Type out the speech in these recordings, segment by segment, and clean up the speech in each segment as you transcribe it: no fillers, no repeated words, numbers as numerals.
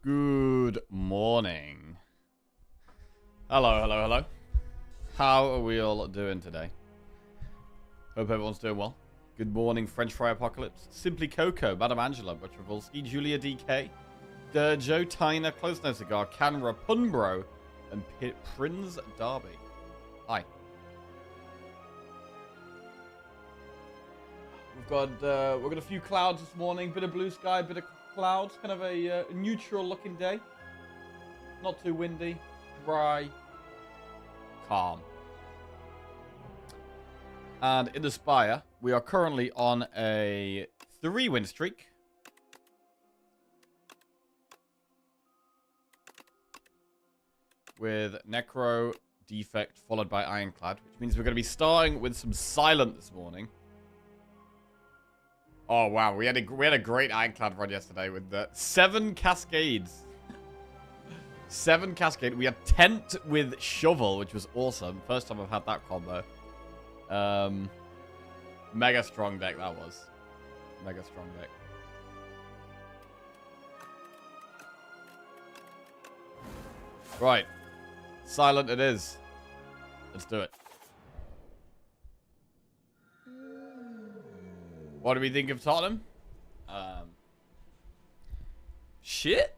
Good morning. Hello. How are we all doing today? Hope everyone's doing well. Good morning, French Fry Apocalypse. Simply Coco, Madame Angela, Butchervolsky, Julia DK, Joe Tyner, Close No Cigar, Canra, Punbro, and Prince Darby. Hi. We've got a few clouds this morning, bit of blue sky, bit of clouds, kind of a neutral looking day. Not too windy, dry, calm. And in the Spire, we are currently on a 3-win streak. With Necro, Defect, followed by Ironclad, which means we're going to be starting with some Silent this morning. Oh, wow. We had a great Ironclad run yesterday with 7 Cascades. 7 Cascade. We had Tent with Shovel, which was awesome. First time I've had that combo. Mega strong deck, that was. Mega strong deck. Right. Silent it is. Let's do it. What do we think of Tottenham? Shit.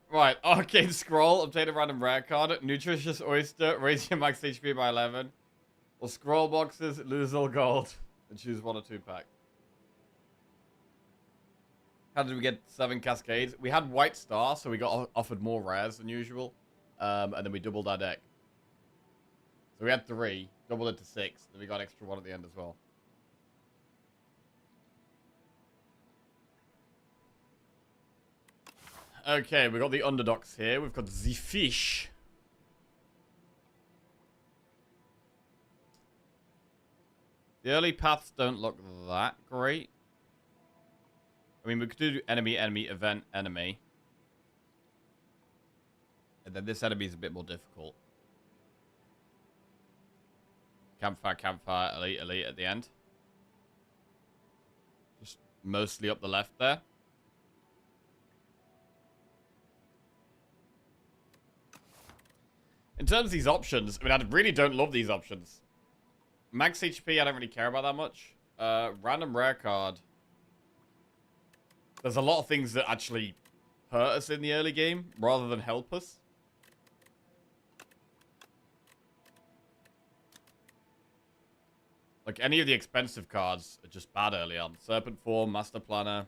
Right, Arcane Scroll, obtain a random rare card, Nutritious Oyster, raise your max HP by 11, or scroll boxes, lose all gold, and choose 1 or 2 pack. How did we get 7 Cascades? We had White Star, so we got offered more rares than usual, and then we doubled our deck. So we had 3, doubled it to 6, then we got extra 1 at the end as well. Okay, we got the underdogs here. We've got the fish. The early paths don't look that great. I mean, we could do enemy, event, enemy. And then this enemy is a bit more difficult. Campfire, elite at the end. Just mostly up the left there. In terms of these options, I mean, I really don't love these options. Max HP, I don't really care about that much. Random rare card. There's a lot of things that actually hurt us in the early game, rather than help us. Like, any of the expensive cards are just bad early on. Serpent Form, Master Planner.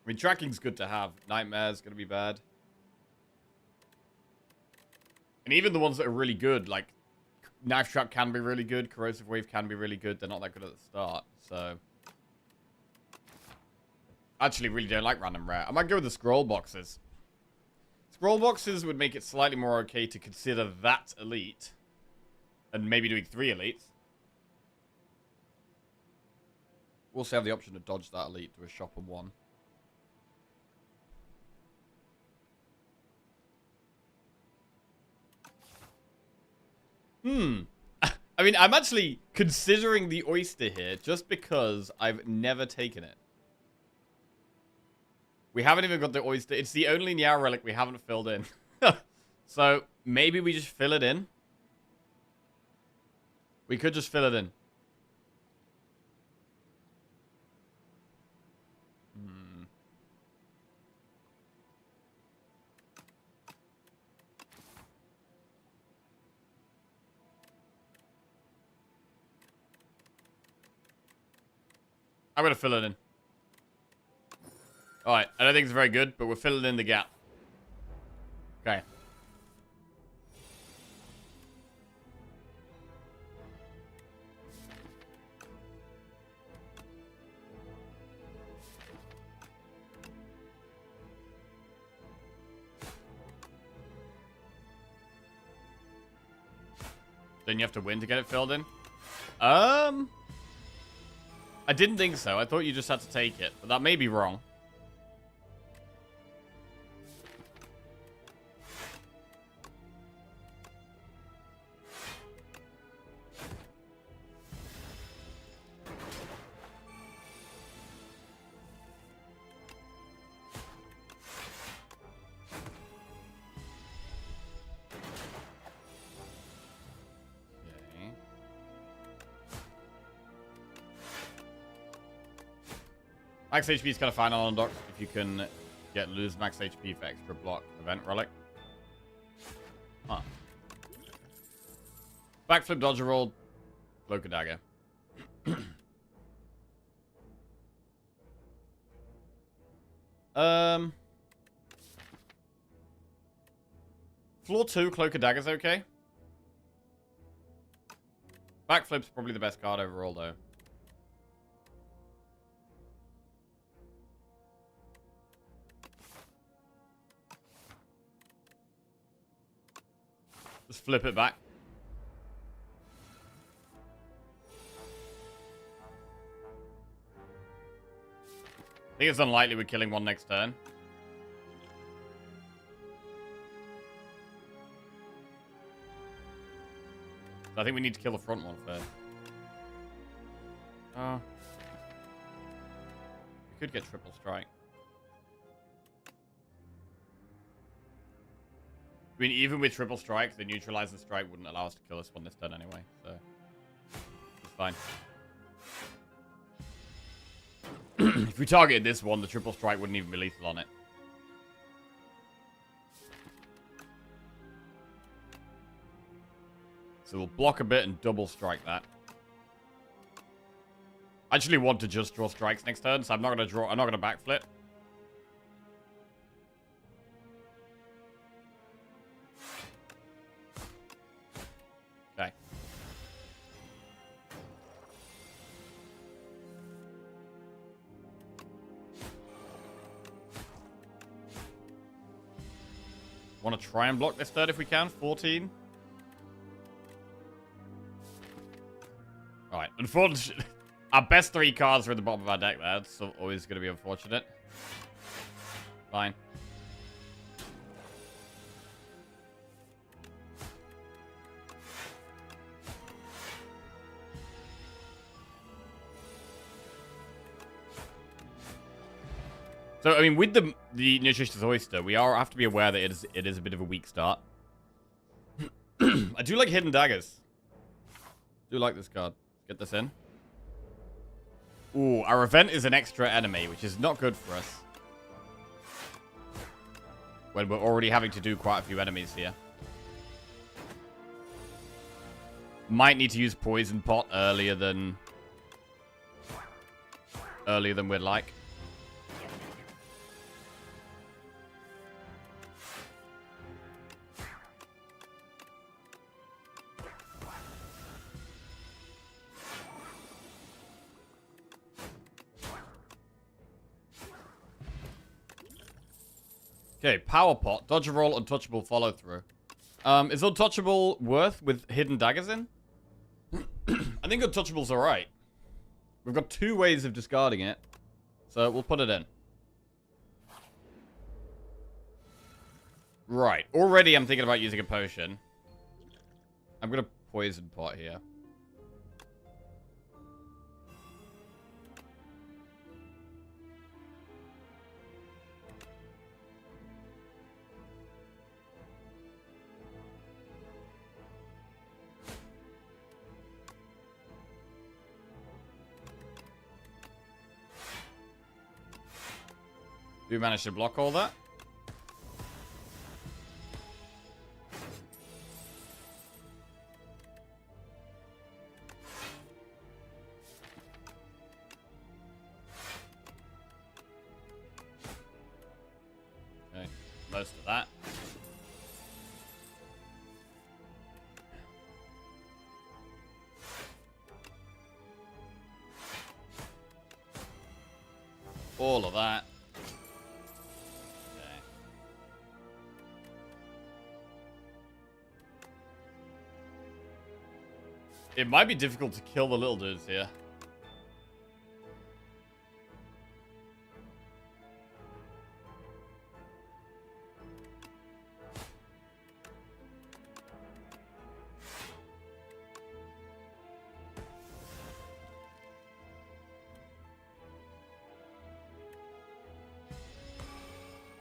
I mean, tracking's good to have. Nightmare's gonna be bad. And even the ones that are really good, like Knife Trap can be really good, Corrosive Wave can be really good. They're not that good at the start, so I actually really don't like random rare. I might go with the scroll boxes. Scroll boxes would make it slightly more okay to consider that elite, and maybe doing 3 elites. We'll also have the option to dodge that elite to a shop of 1. I mean, I'm actually considering the oyster here just because I've never taken it. We haven't even got the oyster. It's the only Niao relic we haven't filled in. So, maybe we just fill it in. We could just fill it in. I'm going to fill it in. Alright, I don't think it's very good, but we're filling in the gap. Okay. Then you have to win to get it filled in? I didn't think so. I thought you just had to take it, but that may be wrong. Max HP is kind of fine on undocked if you can get lose max HP for extra block event relic. Huh. Backflip, dodge roll, cloak a dagger. Floor 2, cloak a dagger's okay. Backflip's probably the best card overall, though. Just flip it back. I think it's unlikely we're killing one next turn. So I think we need to kill the front one first. Oh. We could get triple strike. I mean, even with triple strike, the neutralizer strike wouldn't allow us to kill this one this turn anyway, so it's fine. If we targeted this one, the triple strike wouldn't even be lethal on it. So we'll block a bit and double strike that. I actually want to just draw strikes next turn, so I'm not gonna backflip. Okay. Want to try and block this turn if we can. 14. Alright, unfortunately, our best 3 cards are at the bottom of our deck there. It's always going to be unfortunate. Fine. So, I mean, with the Nutritious Oyster, we have to be aware that it is a bit of a weak start. I do like Hidden Daggers. I do like this card. Get this in. Ooh, our event is an extra enemy, which is not good for us. When we're already having to do quite a few enemies here. Might need to use Poison Pot earlier than we'd like. Okay, Power Pot, Dodge a Roll, Untouchable, Follow Through. Is Untouchable worth with Hidden Daggers in? I think Untouchable's alright. We've got 2 ways of discarding it, so we'll put it in. Right, already I'm thinking about using a potion. I'm gonna Poison Pot here. Do we manage to block all that? Okay, most of that. All of that. It might be difficult to kill the little dudes here.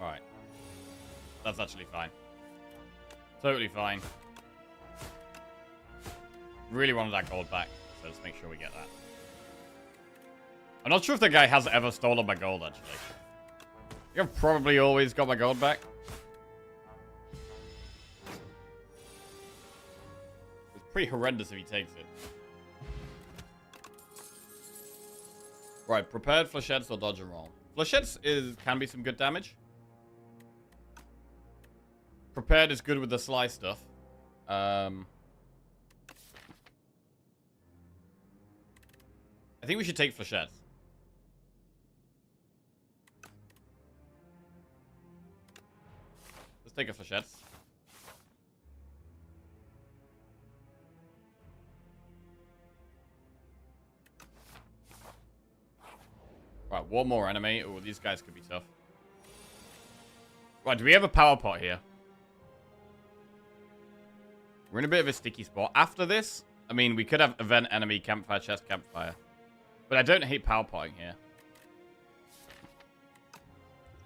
Alright. That's actually fine. Totally fine. Really wanted that gold back, so let's make sure we get that. I'm not sure if the guy has ever stolen my gold, actually. I think I've probably always got my gold back. It's pretty horrendous if he takes it. Right, prepared flechettes or dodge and roll. Flechettes can be some good damage. Prepared is good with the sly stuff. I think we should take flechettes. Let's take a flechettes. Right, one more enemy. Oh, these guys could be tough. Right, do we have a power pot here? We're in a bit of a sticky spot. After this, I mean, we could have event, enemy, campfire, chest, campfire. But I don't hate power potting here.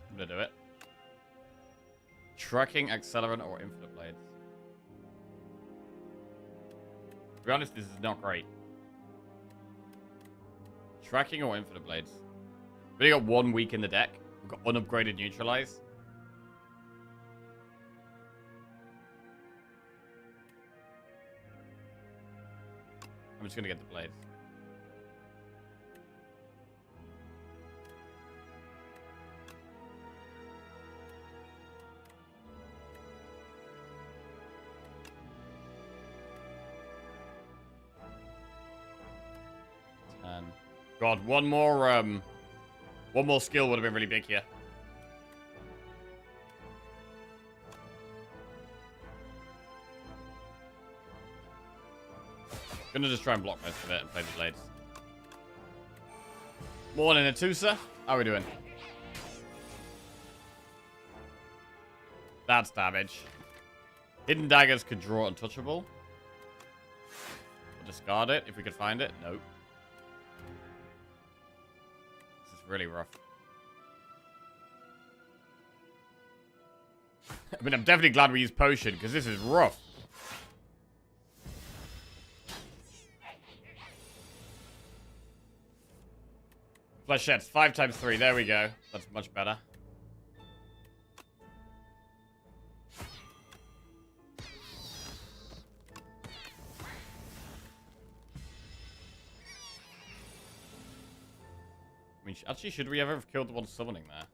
I'm gonna do it. Tracking, accelerant, or infinite blades. To be honest, this is not great. Tracking or infinite blades. We only got 1 week in the deck. We've got unupgraded neutralize. I'm just gonna get the blades. God, one more skill would have been really big here. Gonna just try and block most of it and play the blades. Morning, Atusa. How are we doing? That's damage. Hidden daggers could draw untouchable. We'll discard it if we could find it. Nope. This is really rough. I mean, I'm definitely glad we used potion because this is rough. Flechettes, 5 times 3. There we go. That's much better. I mean, actually, should we ever have killed the one summoning there?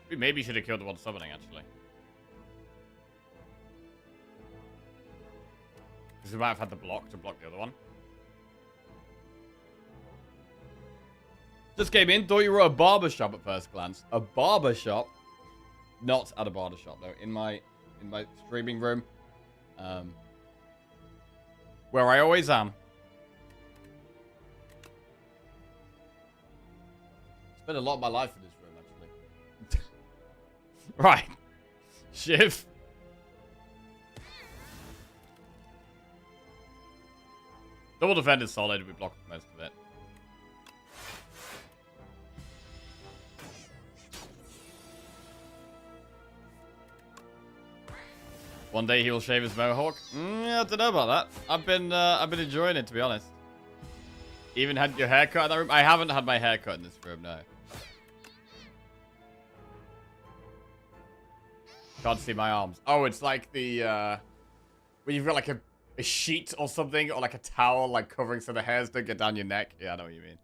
We maybe should have killed the one summoning, actually. Because we might have had the block to block the other one. Just came in, thought you were a barbershop at first glance. A barbershop? Not at a barbershop, though. In my streaming room. Where I always am. Spent a lot of my life in this room, actually. Right. Shiv. Double defend is solid. We block most of it. One day he will shave his mohawk. I don't know about that. I've been enjoying it, to be honest. Even had your haircut in that room. I haven't had my haircut in this room, no. Can't see my arms. Oh, it's like the where you've got like a sheet or something, or like a towel, like covering so the hairs don't get down your neck. Yeah, I know what you mean.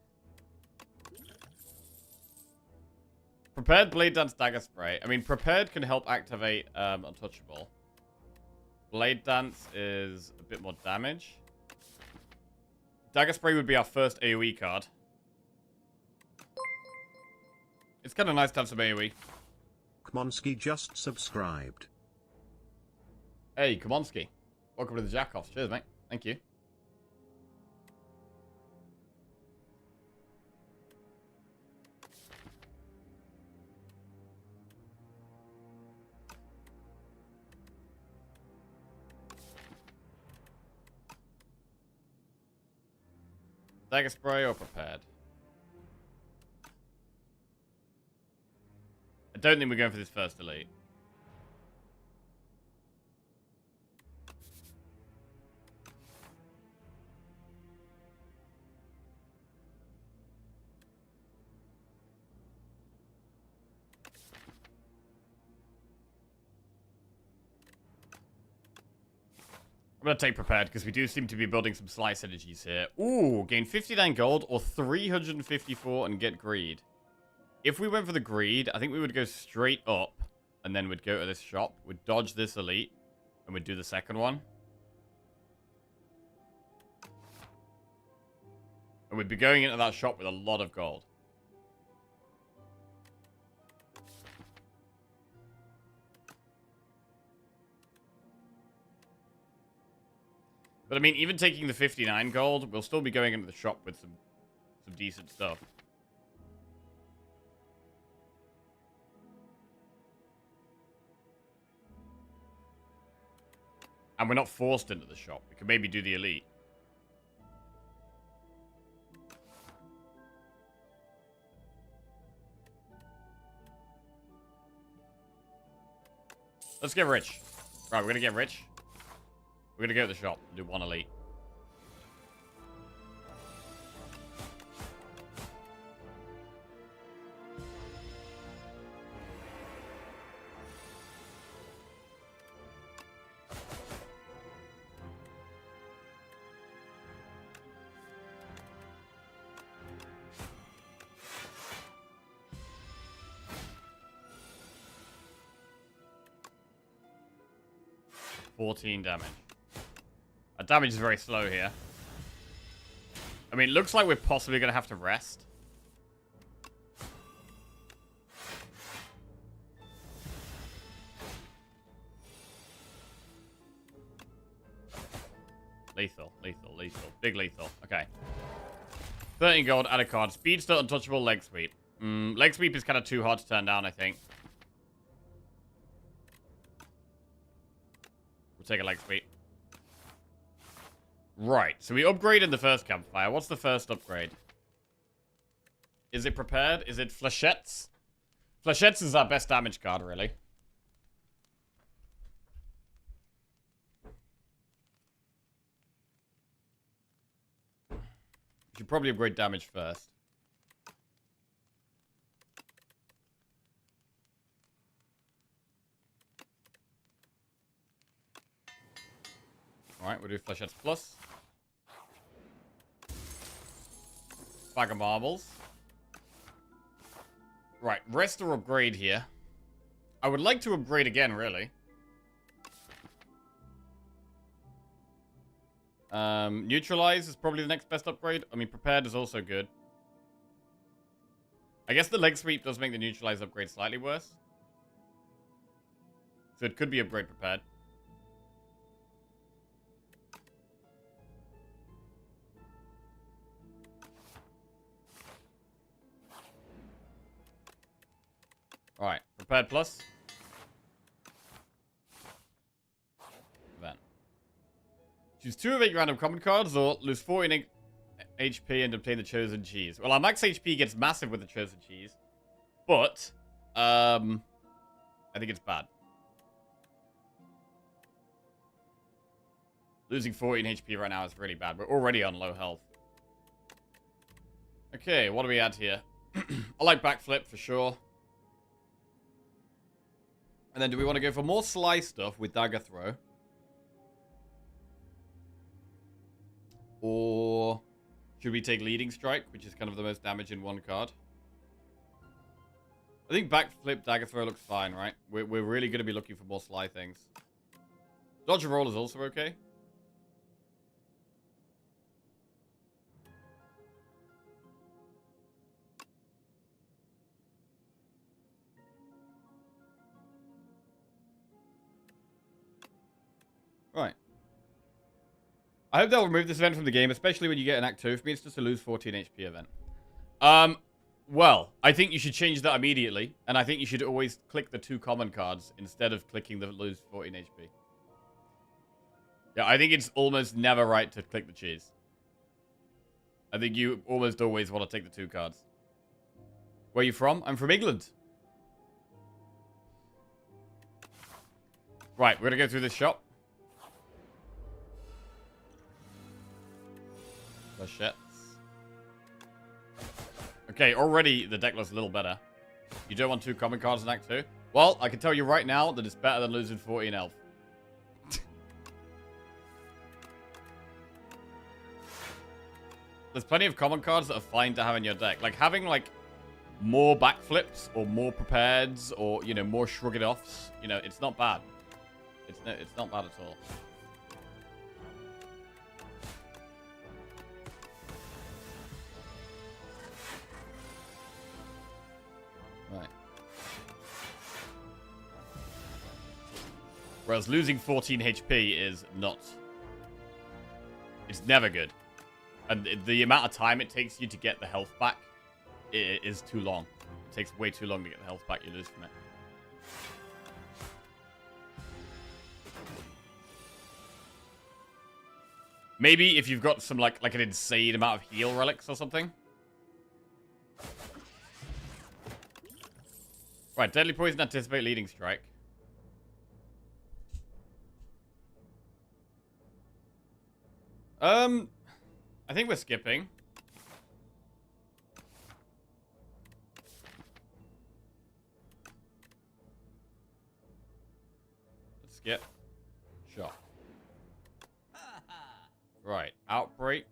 Prepared blade dance dagger spray. I mean, prepared can help activate untouchable. Blade dance is a bit more damage. Dagger spray would be our first AoE card. It's kind of nice to have some AoE. Kmonski just subscribed. Hey, Kmonski. Welcome to the Jack-Offs. Cheers, mate. Thank you. Dagger spray or prepared? I don't think we're going for this first elite. I'm going to take prepared because we do seem to be building some slice energies here. Ooh, gain 59 gold or 354 and get greed. If we went for the greed, I think we would go straight up and then we'd go to this shop. We'd dodge this elite and we'd do the second one. And we'd be going into that shop with a lot of gold. But I mean, even taking the 59 gold, we'll still be going into the shop with some decent stuff. And we're not forced into the shop. We could maybe do the elite. Let's get rich. Right, we're gonna get rich. We're gonna go to the shop and do one elite. Damage. Our damage is very slow here. I mean, it looks like we're possibly going to have to rest. Lethal. Big lethal. Okay. 13 gold, add a card. Speed still untouchable, leg sweep. Leg sweep is kind of too hard to turn down, I think. We'll take a leg sweep. Right, so we upgraded the first campfire. What's the first upgrade? Is it prepared? Is it flechettes? Flechettes is our best damage card, really. We should probably upgrade damage first. Alright, we'll do flechettes plus. Bag of marbles. Right, rest or upgrade here. I would like to upgrade again, really. Neutralize is probably the next best upgrade. I mean, prepared is also good. I guess the leg sweep does make the neutralize upgrade slightly worse. So it could be upgrade prepared. Alright, prepared plus. Then. Choose 2 of 8 random common cards or lose 14 HP and obtain the chosen cheese. Well, our max HP gets massive with the chosen cheese. But, I think it's bad. Losing 14 HP right now is really bad. We're already on low health. Okay, what do we add here? I like backflip for sure. And then do we want to go for more slice stuff with dagger throw? Or should we take leading strike, which is kind of the most damage in one card? I think backflip dagger throw looks fine, right? We're really going to be looking for more sly things. Dodge and roll is also okay. Right. I hope they'll remove this event from the game, especially when you get an Act 2. For me, it's just a lose 14 HP event. Well, I think you should change that immediately. And I think you should always click the 2 common cards instead of clicking the lose 14 HP. Yeah, I think it's almost never right to click the cheese. I think you almost always want to take the 2 cards. Where are you from? I'm from England. Right, we're going to go through this shop. Flechettes. Okay, already the deck looks a little better. You don't want 2 common cards in Act 2? Well, I can tell you right now that it's better than losing 14 health. There's plenty of common cards that are fine to have in your deck. Like, having, like, more backflips or more prepareds or, you know, more shrug it offs, you know, it's not bad. It's not bad at all. Right. Whereas losing 14 HP is not... It's never good. And the amount of time it takes you to get the health back is too long. It takes way too long to get the health back you lose from it. Maybe if you've got some, like an insane amount of heal relics or something. Right, Deadly Poison, anticipate leading strike. I think we're skipping. Let's skip. Sure. Right, Outbreak.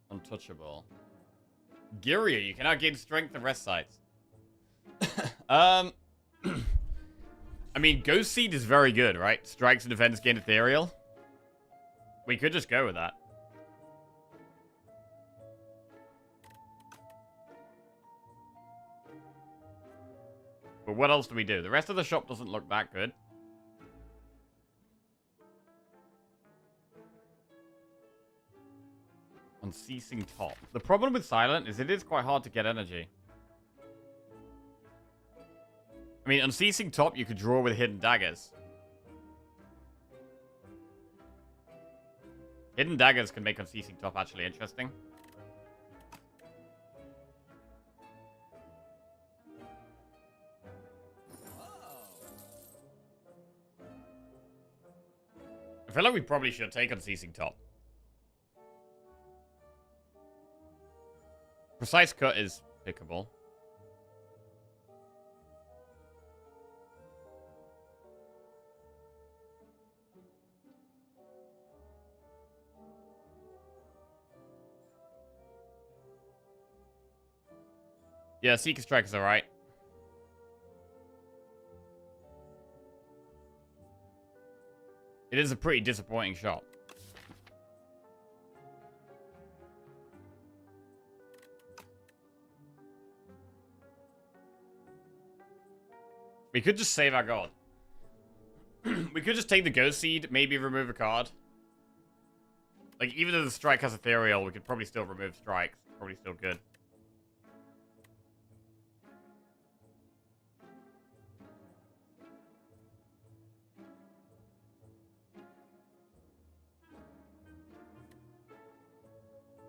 Untouchable. Giria, you can now gain strength and rest sites. I mean, Ghost Seed is very good, right? Strikes and defense gain ethereal. We could just go with that. But what else do we do? The rest of the shop doesn't look that good. Unceasing Top. The problem with Silent is it is quite hard to get energy. I mean, Unceasing Top you could draw with Hidden Daggers. Hidden Daggers can make Unceasing Top actually interesting. I feel like we probably should take Unceasing Top. Precise Cut is pickable. Yeah, Seeker Strike is alright. It is a pretty disappointing shot. We could just save our god. We could just take the Ghost Seed, maybe remove a card. Like, even though the strike has ethereal, we could probably still remove strikes. Probably still good.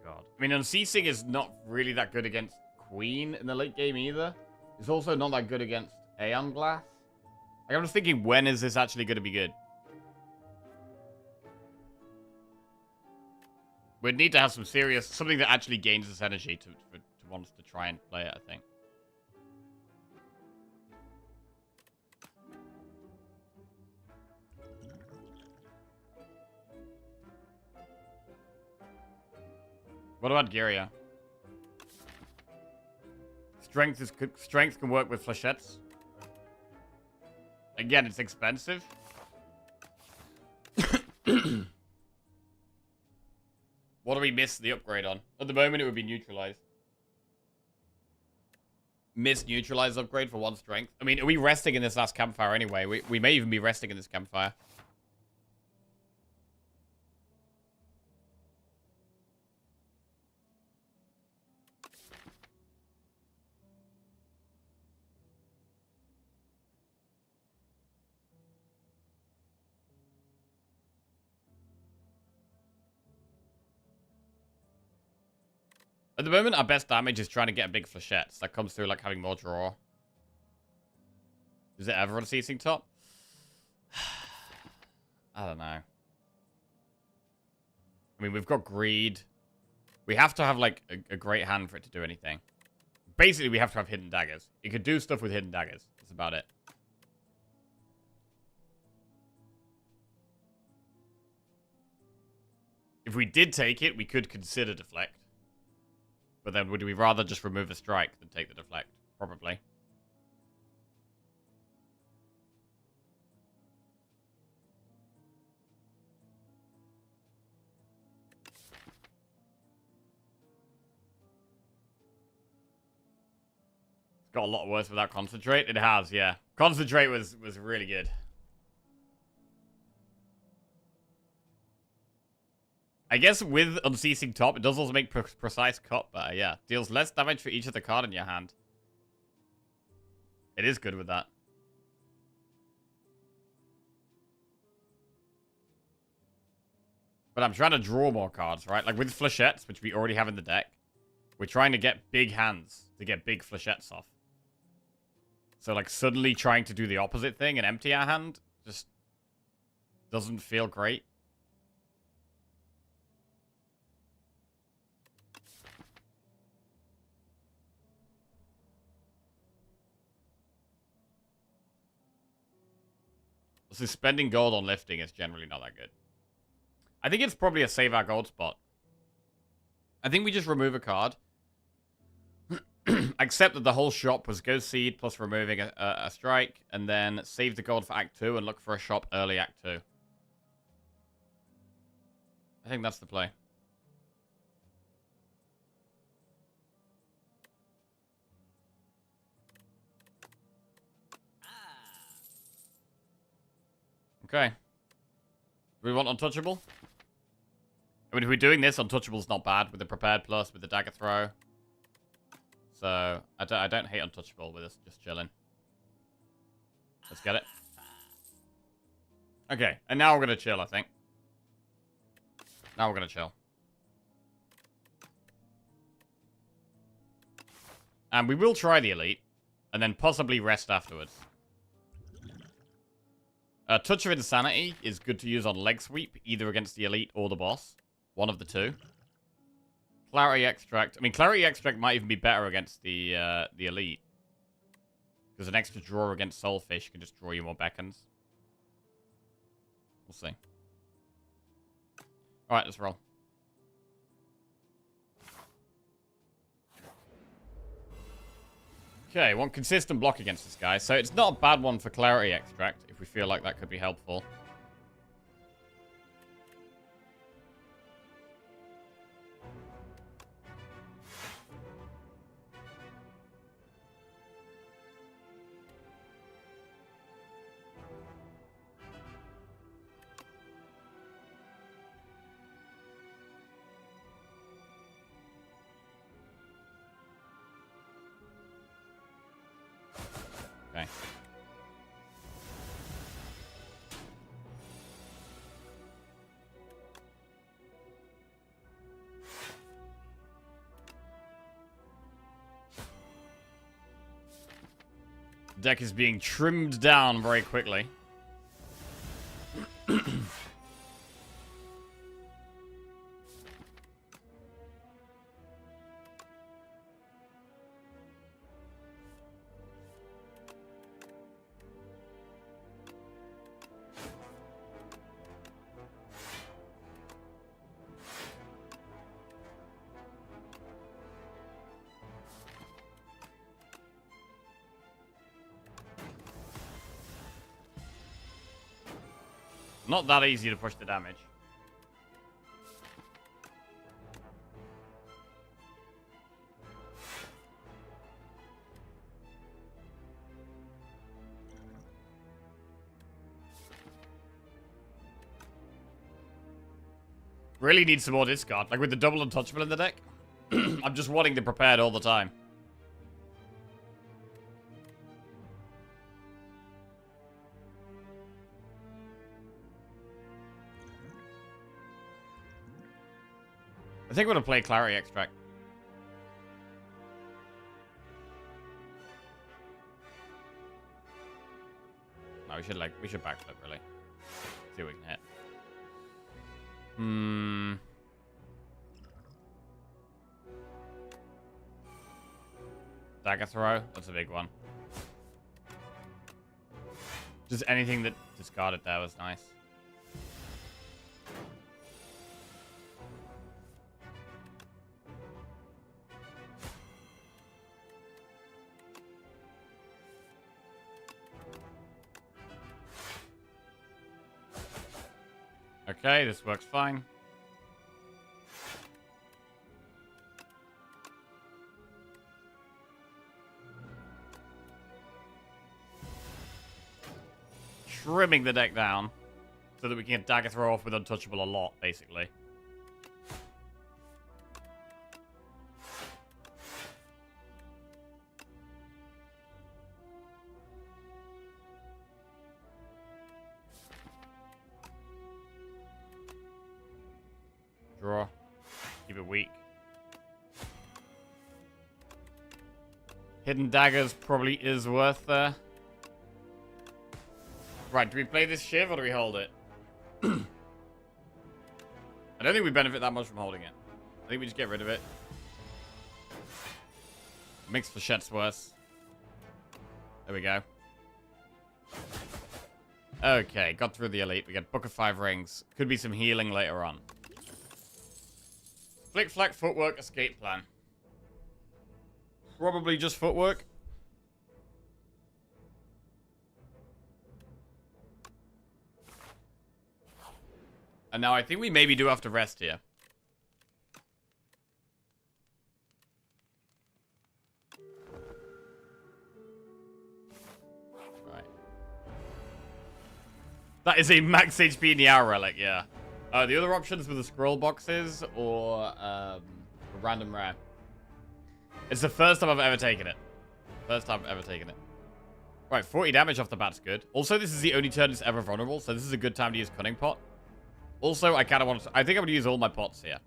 God. I mean, Unceasing is not really that good against Queen in the late game either. It's also not that good against Aeon Glass. Like, I'm just thinking, when is this actually going to be good? We'd need to have some serious... Something that actually gains us energy to want us to try and play it, I think. What about Giria? Strength can work with flechettes. Again, it's expensive. What do we miss the upgrade on? At the moment, it would be neutralized. Miss neutralized upgrade for 1 strength. I mean, are we resting in this last campfire anyway? We may even be resting in this campfire. At the moment, our best damage is trying to get big flechettes. That comes through, like, having more draw. Is it ever Unceasing Top? I don't know. I mean, we've got Greed. We have to have, like, a great hand for it to do anything. Basically, we have to have Hidden Daggers. It could do stuff with Hidden Daggers. That's about it. If we did take it, we could consider deflect. But then would we rather just remove a strike than take the deflect? Probably. It's got a lot worse without concentrate. It has, yeah. Concentrate was really good. I guess with Unceasing Top, it does also make Precise Cut better, yeah. Deals less damage for each of the card in your hand. It is good with that. But I'm trying to draw more cards, right? Like with Flechettes, which we already have in the deck, we're trying to get big hands to get big Flechettes off. So like suddenly trying to do the opposite thing and empty our hand just doesn't feel great. So spending gold on lifting is generally not that good. I think it's probably a save our gold spot. I think we just remove a card. Accept that the whole shop was Go Seed plus removing a strike, and then save the gold for Act 2 and look for a shop early Act 2. I think that's the play. Okay. Do we want Untouchable? I mean, if we're doing this, Untouchable's not bad with the Prepared Plus, with the Dagger Throw. So, I don't hate Untouchable with us just chilling. Let's get it. Okay, and now we're going to chill, I think. Now we're going to chill. And we will try the Elite, and then possibly rest afterwards. Touch of Insanity is good to use on leg sweep, either against the Elite or the boss. One of the two. Clarity Extract. I mean, Clarity Extract might even be better against the Elite. Because an extra draw against Soulfish can just draw you more beckons. We'll see. Alright, let's roll. Okay, want consistent block against this guy. So it's not a bad one for Clarity Extract, if we feel like that could be helpful. Okay. Deck is being trimmed down very quickly. Not that easy to push the damage. Really need some more discard. Like with the double untouchable in the deck. I'm just wanting the prepared all the time. I think we're gonna play Clarity Extract. No, we should backflip really. See what we can hit. Dagger Throw, that's a big one. Just anything that discarded there was nice. Okay, this works fine. Trimming the deck down so that we can get dagger throw off with untouchable a lot, basically. Draw. Keep it weak. Hidden daggers probably is worth there. Right, do we play this Shiv or do we hold it? I don't think we benefit that much from holding it. I think we just get rid of it. Mix for Shet's worse. There we go. Okay, got through the elite. We get Book of 5 Rings. Could be some healing later on. Flick, flack, footwork, escape plan. Probably just footwork. And now I think we maybe do have to rest here. Right. That is a max HP in the hour relic, yeah. The other options were the scroll boxes or a random rare. It's the first time I've ever taken it. First time I've ever taken it. Right, 40 damage off the bat's good. Also, this is the only turn it's ever vulnerable, so this is a good time to use Cunning Pot. Also, I kind of want to... I think I'm going to use all my pots here. I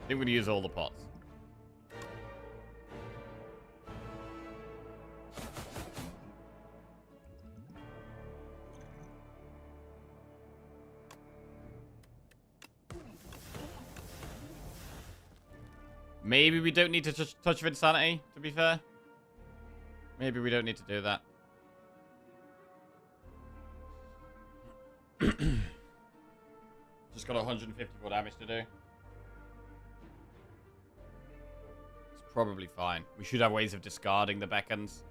think we're going to use all the pots. Maybe we don't need to touch of Insanity, to be fair. Maybe we don't need to do that. Just got 154 damage to do. It's probably fine. We should have ways of discarding the beckons.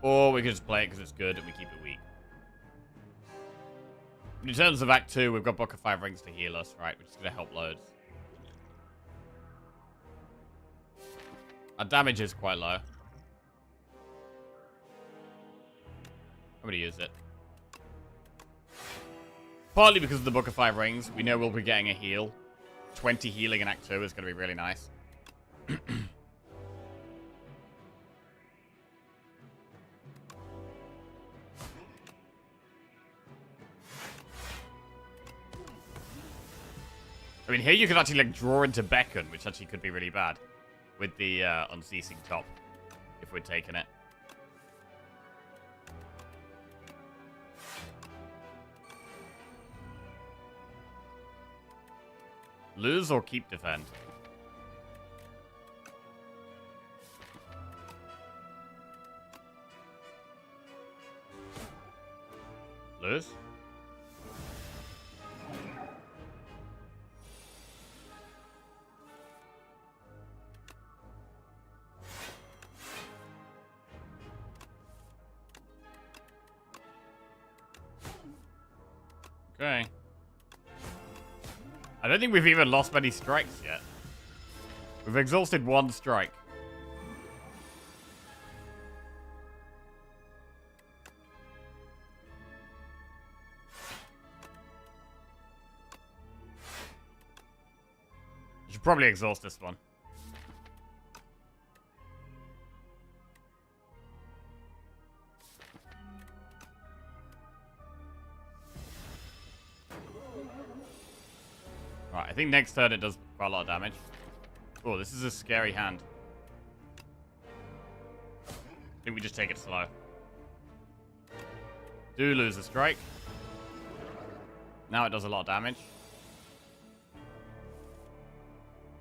Or we could just play it because it's good and we keep it weak. In terms of Act 2, we've got Book of 5 Rings to heal us, right? Which is going to help loads. Our damage is quite low. I'm going to use it. Partly because of the Book of 5 Rings. We know we'll be getting a heal. 20 healing in Act 2 is going to be really nice. I mean, here you could actually, like, draw into Beckon, which actually could be really bad. With the Unceasing top, if we're taking it. Lose or keep defend? Lose? Okay. I don't think we've even lost many strikes yet. We've exhausted one strike. I should probably exhaust this one. Right, I think next turn it does quite a lot of damage. Oh, this is a scary hand. I think we just take it slow. Do lose a strike. Now it does a lot of damage.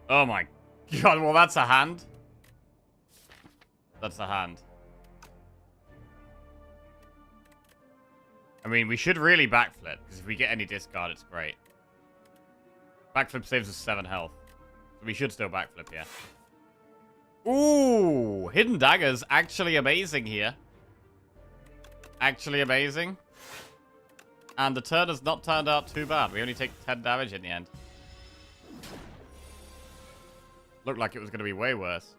Oh my god, well that's a hand. That's a hand. I mean, we should really backflip, because if we get any discard, it's great. Backflip saves us 7 health. So we should still backflip here. Ooh! Hidden Daggers, actually amazing here. Actually amazing. And the turn has not turned out too bad. We only take 10 damage in the end. Looked like it was going to be way worse.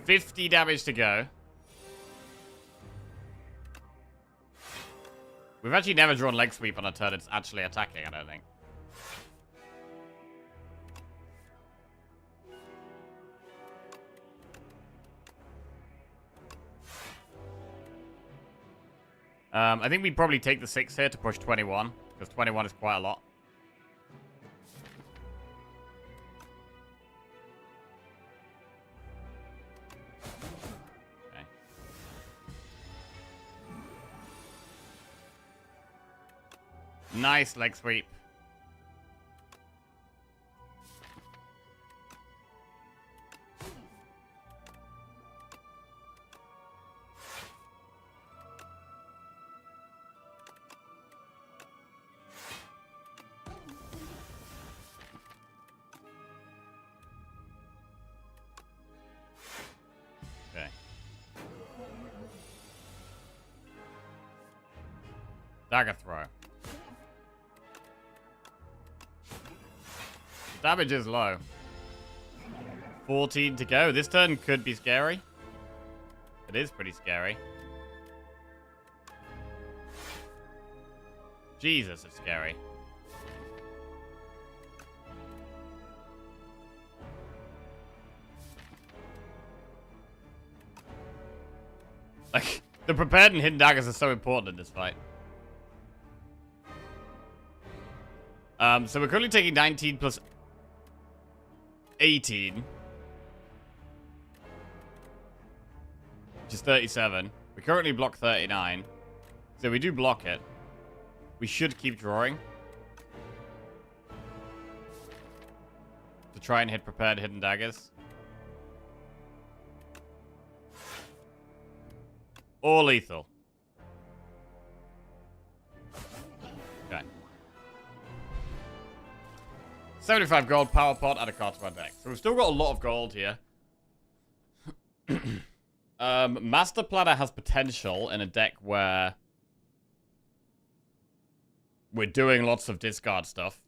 $50 damage to go. We've actually never drawn leg sweep on a turn it's actually attacking, I don't think. I think we'd probably take the 6 here to push 21, because 21 is quite a lot. Okay. Nice leg sweep. Okay. Dagger throw. Damage is low. 14 to go. This turn could be scary. It is pretty scary. Jesus, it's scary. Like, the prepared and hidden daggers are so important in this fight. So we're currently taking 19 plus 18. Which is 37. We currently block 39. So we do block it. We should keep drawing. To try and hit prepared hidden daggers. Or lethal. Okay. 75 gold, power pot, add a card to our deck. So we've still got a lot of gold here. Master Planner has potential in a deck where we're doing lots of discard stuff.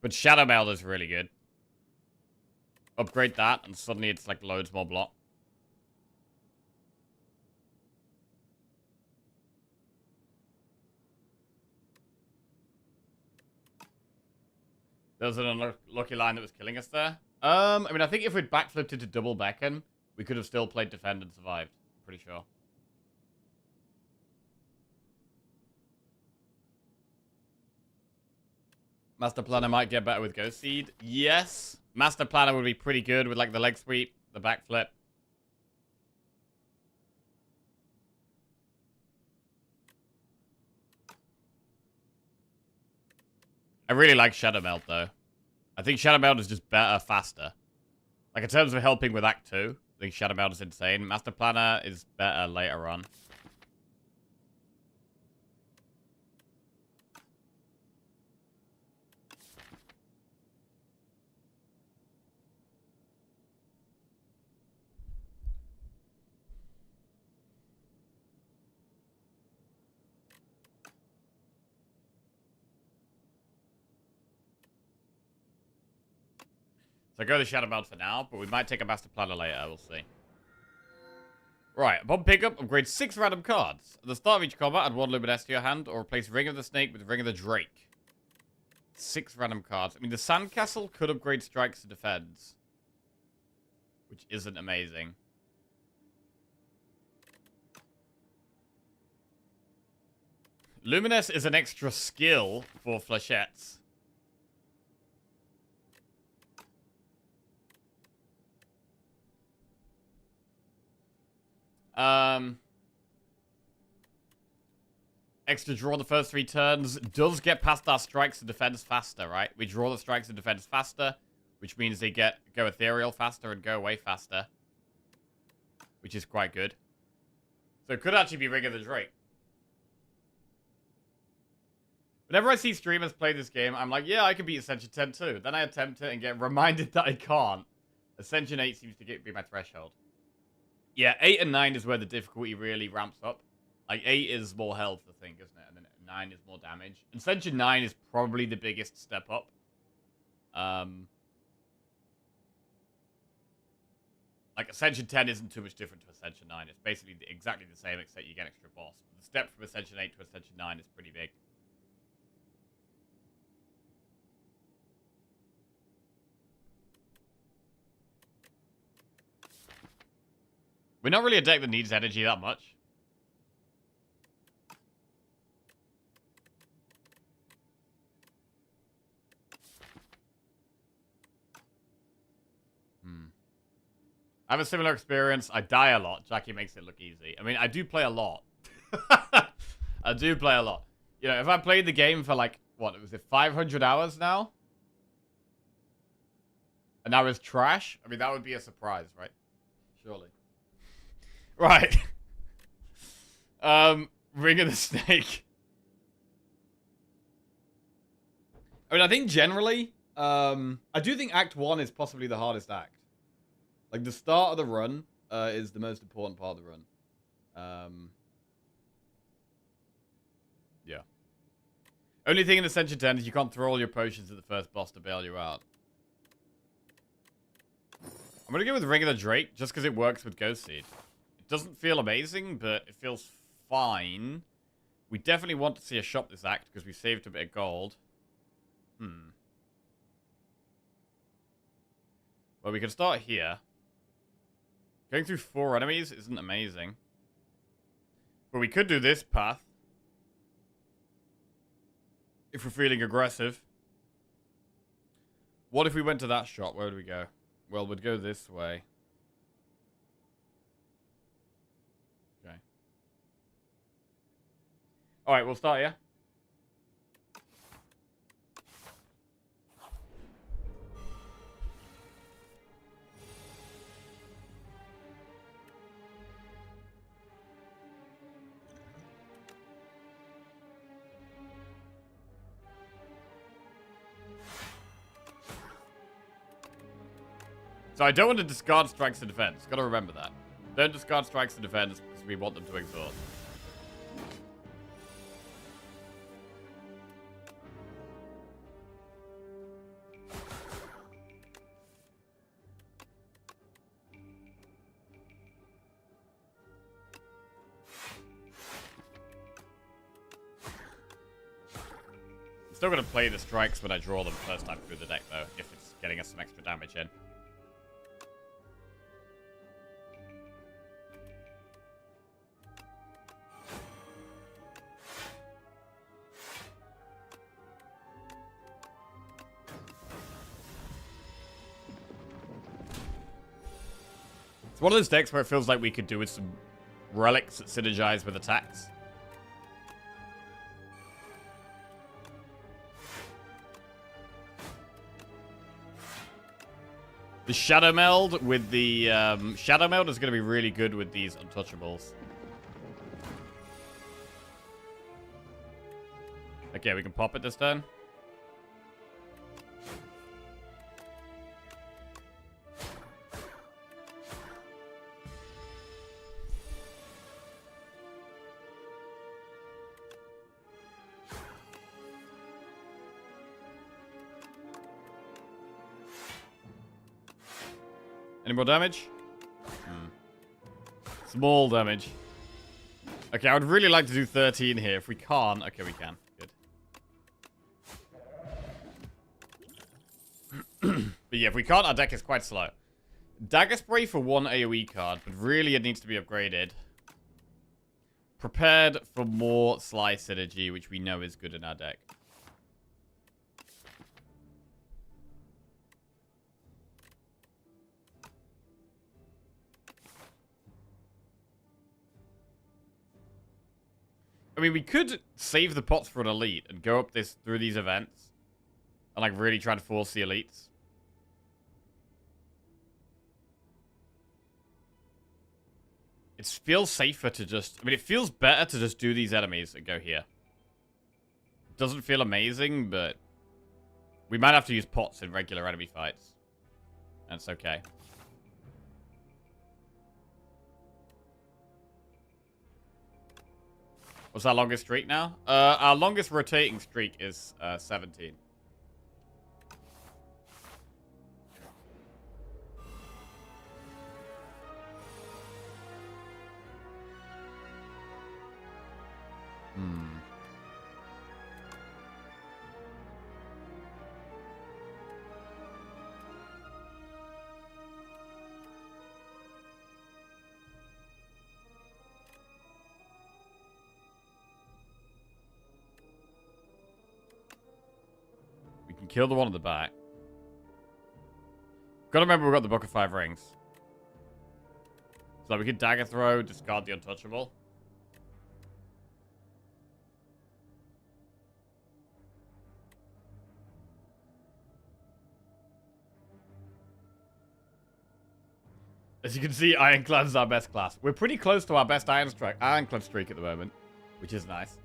But Shadow Meld is really good. Upgrade that, and suddenly it's like loads more block. There was an unlucky line that was killing us there. I mean, I think if we'd backflipped into double beckon, we could have still played defend and survived. I'm pretty sure. Master Planner might get better with Ghost Seed. Yes. Master Planner would be pretty good with like the leg sweep, the backflip. I really like Shadow Melt, though. I think Shadow Melt is just better, faster. Like, in terms of helping with Act 2, I think Shadow Melt is insane. Master Planner is better later on. So go to Shadow Meld for now, but we might take a Master Planner later, we'll see. Right, upon pickup, upgrade 6 random cards. At the start of each combat, add 1 Luminous to your hand, or replace Ring of the Snake with Ring of the Drake. 6 random cards. I mean, the Sandcastle could upgrade Strikes to Defense. Which isn't amazing. Luminous is an extra skill for Flechettes. Extra draw the first 3 turns. Does get past our strikes and defense faster, right? We draw the strikes and defense faster, which means they go ethereal faster and go away faster. Which is quite good. So it could actually be Ring of the Drake. Whenever I see streamers play this game, I'm like, yeah, I can beat Ascension 10 too. Then I attempt it and get reminded that I can't. Ascension 8 seems to be my threshold. Yeah, 8 and 9 is where the difficulty really ramps up. Like, 8 is more health, I think, isn't it? And then 9 is more damage. Ascension 9 is probably the biggest step up. Like, Ascension 10 isn't too much different to Ascension 9. It's basically exactly the same, except you get extra boss. The step from Ascension 8 to Ascension 9 is pretty big. We're not really a deck that needs energy that much. I have a similar experience. I die a lot. Jackie makes it look easy. I mean, I do play a lot. I do play a lot. You know, if I played the game for like, what, was it 500 hours now? And that was trash? I mean, that would be a surprise, right? Surely. Right. Ring of the Snake. I mean, I think generally, I do think Act 1 is possibly the hardest act. Like, the start of the run is the most important part of the run. Yeah. Only thing in Ascension 10 is you can't throw all your potions at the first boss to bail you out. I'm going to go with Ring of the Drake, just because it works with Ghost Seed. It doesn't feel amazing, but it feels fine. We definitely want to see a shop this act, because we saved a bit of gold. Well, we can start here. Going through 4 enemies isn't amazing. But we could do this path. If we're feeling aggressive. What if we went to that shop? Where would we go? Well, we'd go this way. Okay. Alright, we'll start here. So I don't want to discard strikes to defense. Gotta remember that. Don't discard strikes to defense because we want them to exhaust. I'm still gonna play the strikes when I draw them first time through the deck though, if it's getting us some extra damage in. It's one of those decks where it feels like we could do with some relics that synergize with attacks. The Shadow Meld with the... Shadow Meld is going to be really good with these Untouchables. Okay, we can pop it this turn. Any more damage? Small damage. Okay, I would really like to do 13 here. If we can't... Okay, we can. Good. But yeah, if we can't, our deck is quite slow. Dagger Spray for 1 AoE card, but really it needs to be upgraded. Prepared for more Sly Synergy, which we know is good in our deck. I mean, we could save the pots for an elite and go up this through these events. And, like, really try to force the elites. It feels safer to just... I mean, it feels better to just do these enemies and go here. It doesn't feel amazing, but... we might have to use pots in regular enemy fights. That's okay. What's our longest streak now? Our longest rotating streak is 17. We can kill the one at the back. Gotta remember we've got the Book of 5 Rings. So we could dagger throw, discard the untouchable. As you can see, Ironclad is our best class. We're pretty close to our best Ironclad streak at the moment, which is nice.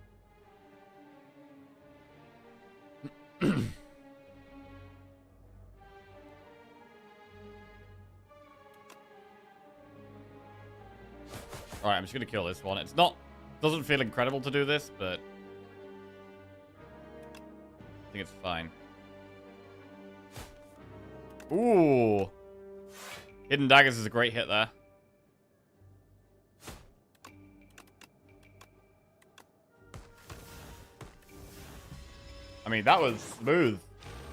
Alright, I'm just gonna kill this one. It's not... doesn't feel incredible to do this, but... I think it's fine. Ooh! Hidden Daggers is a great hit there. I mean, that was smooth.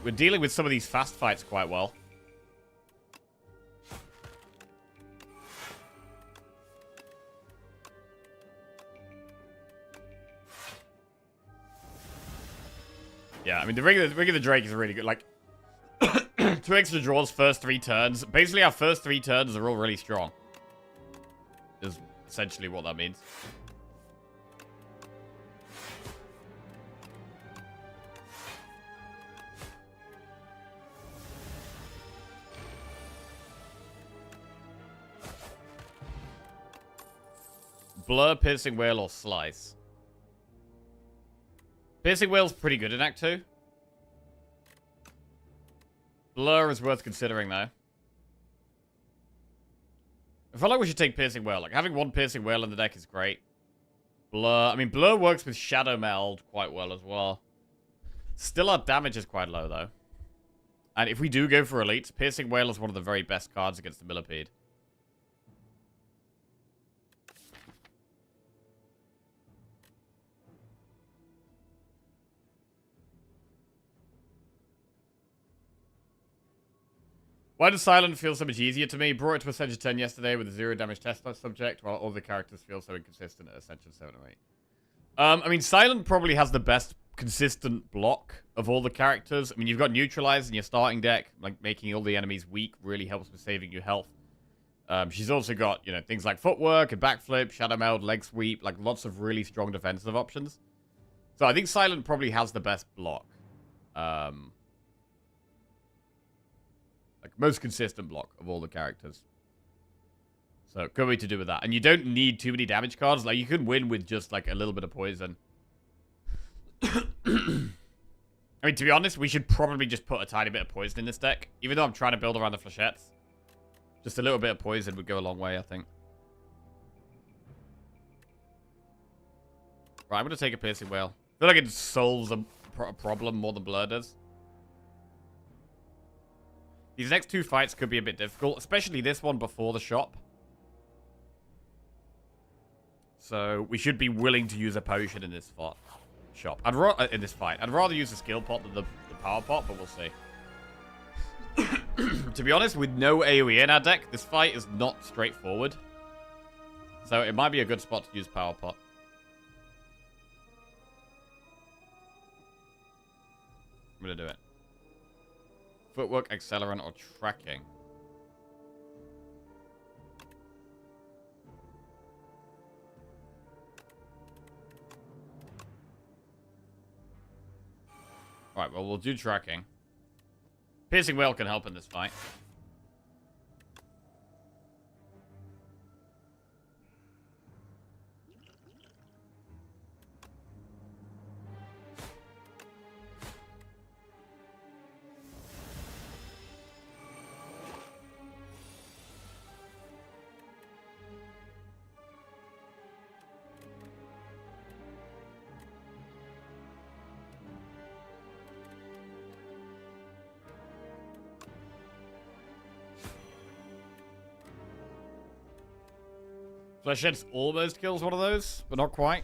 We're dealing with some of these fast fights quite well. Yeah, I mean, the Ring of the Drake is really good. Like, 2 extra draws first 3 turns. Basically, our first 3 turns are all really strong. Is essentially what that means. Blur, Piercing Whale, or Slice. Piercing Whale's pretty good in Act 2. Blur is worth considering, though. I feel like we should take Piercing Whale. Like, having 1 Piercing Whale in the deck is great. Blur... I mean, Blur works with Shadow Meld quite well as well. Still, our damage is quite low, though. And if we do go for elites, Piercing Whale is one of the very best cards against the Millipede. Why does Silent feel so much easier to me? Brought it to Ascension 10 yesterday with a 0 damage test subject, while all the characters feel so inconsistent at Ascension 7 or 8. I mean, Silent probably has the best consistent block of all the characters. I mean, you've got Neutralize in your starting deck, like making all the enemies weak really helps with saving you health. She's also got, you know, things like Footwork and Backflip, Shadow Meld, Leg Sweep, like lots of really strong defensive options. So I think Silent probably has the best block. Like, most consistent block of all the characters. So, could be to do with that. And you don't need too many damage cards. Like, you can win with just, like, a little bit of poison. I mean, to be honest, we should probably just put a tiny bit of poison in this deck. Even though I'm trying to build around the flechettes. Just a little bit of poison would go a long way, I think. Right, I'm going to take a Piercing Whale. I feel like it solves a problem more than Blur does. These next 2 fights could be a bit difficult, especially this one before the shop. So we should be willing to use a potion in this shop. In this fight. I'd rather use the skill pot than the power pot, but we'll see. To be honest, with no AoE in our deck, this fight is not straightforward. So it might be a good spot to use power pot. I'm going to do it. Footwork, Accelerant, or Tracking. Right, well, we'll do tracking. Piercing Whale can help in this fight. Fleshead's almost kills one of those, but not quite.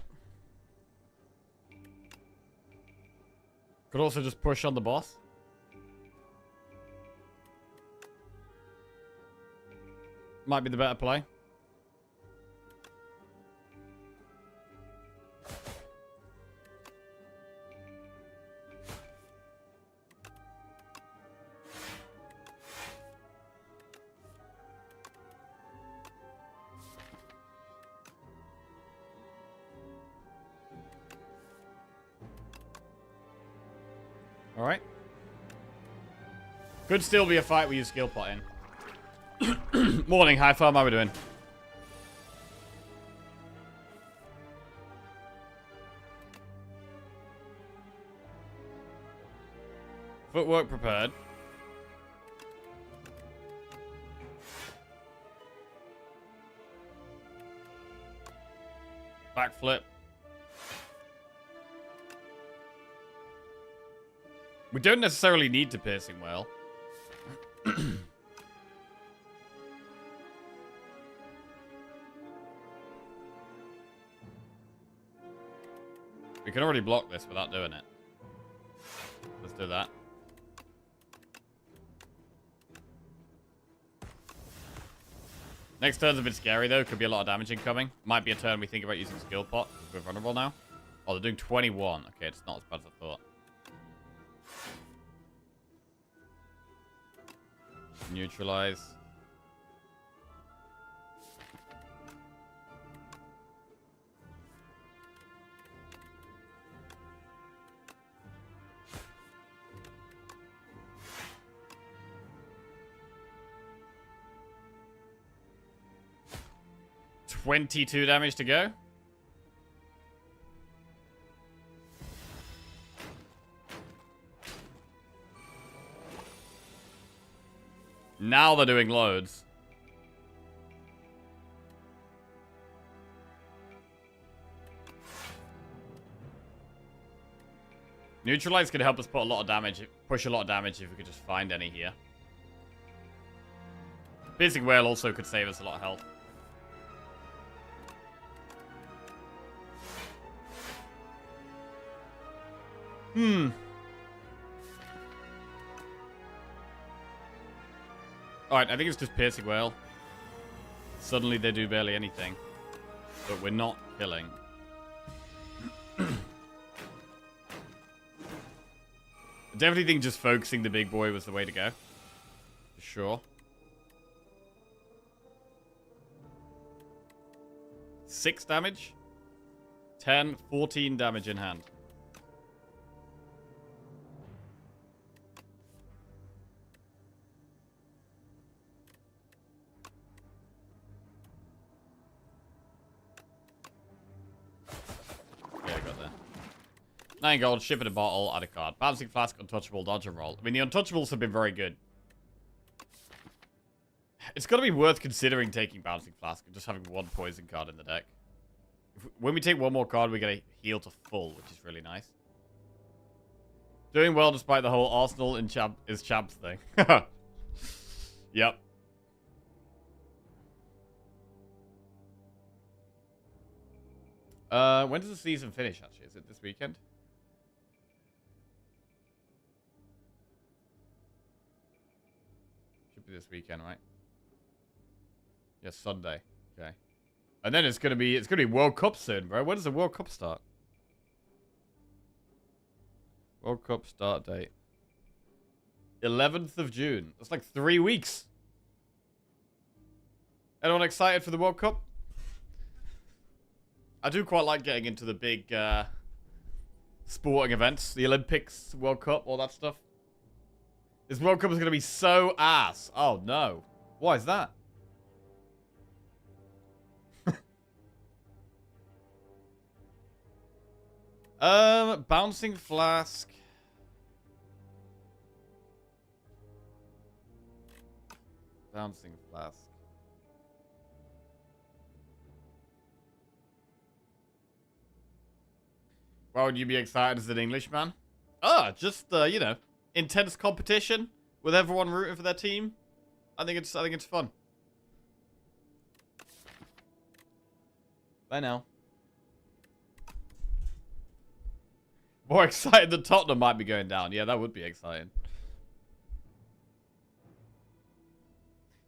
Could also just push on the boss. Might be the better play. Alright. Could still be a fight we use skill pot in. Morning, hi farm, how we doing? Footwork prepared. Backflip. We don't necessarily need to Piercing Whale. We can already block this without doing it. Let's do that. Next turn's a bit scary though. Could be a lot of damage incoming. Might be a turn we think about using skill pot. We're vulnerable now. Oh, they're doing 21. Okay, it's not as bad as I thought. Neutralize. $22 damage to go. Now they're doing loads. Neutralize could help us put a lot of damage, push a lot of damage if we could just find any here. Piercing Whale also could save us a lot of health. Alright, I think it's just Piercing Whale. Suddenly they do barely anything. But we're not killing. I definitely think just focusing the big boy was the way to go. For sure. 6 damage. 10, 14 damage in hand. Yeah, I got there. 9 gold, ship in a bottle, add a card. Balancing Flask, Untouchable, dodge and roll. I mean, the Untouchables have been very good. It's got to be worth considering taking Balancing Flask and just having 1 poison card in the deck. When we take 1 more card, we get a heal to full, which is really nice. Doing well despite the whole Arsenal in is champs thing. Yep. When does the season finish, actually? Is it this weekend? Should be this weekend, right? Yes, Sunday. Okay. And then it's gonna be World Cup soon, bro. When does the World Cup start? World Cup start date. 11th of June. That's like 3 weeks. Anyone excited for the World Cup? I do quite like getting into the big sporting events, the Olympics, World Cup, all that stuff. This World Cup is going to be so ass. Oh, no. Why is that? Bouncing flask. Bouncing flask. Why would you be excited as an Englishman? Just you know, intense competition with everyone rooting for their team. I think it's fun. Bye now. More excited than Tottenham might be going down. Yeah, that would be exciting.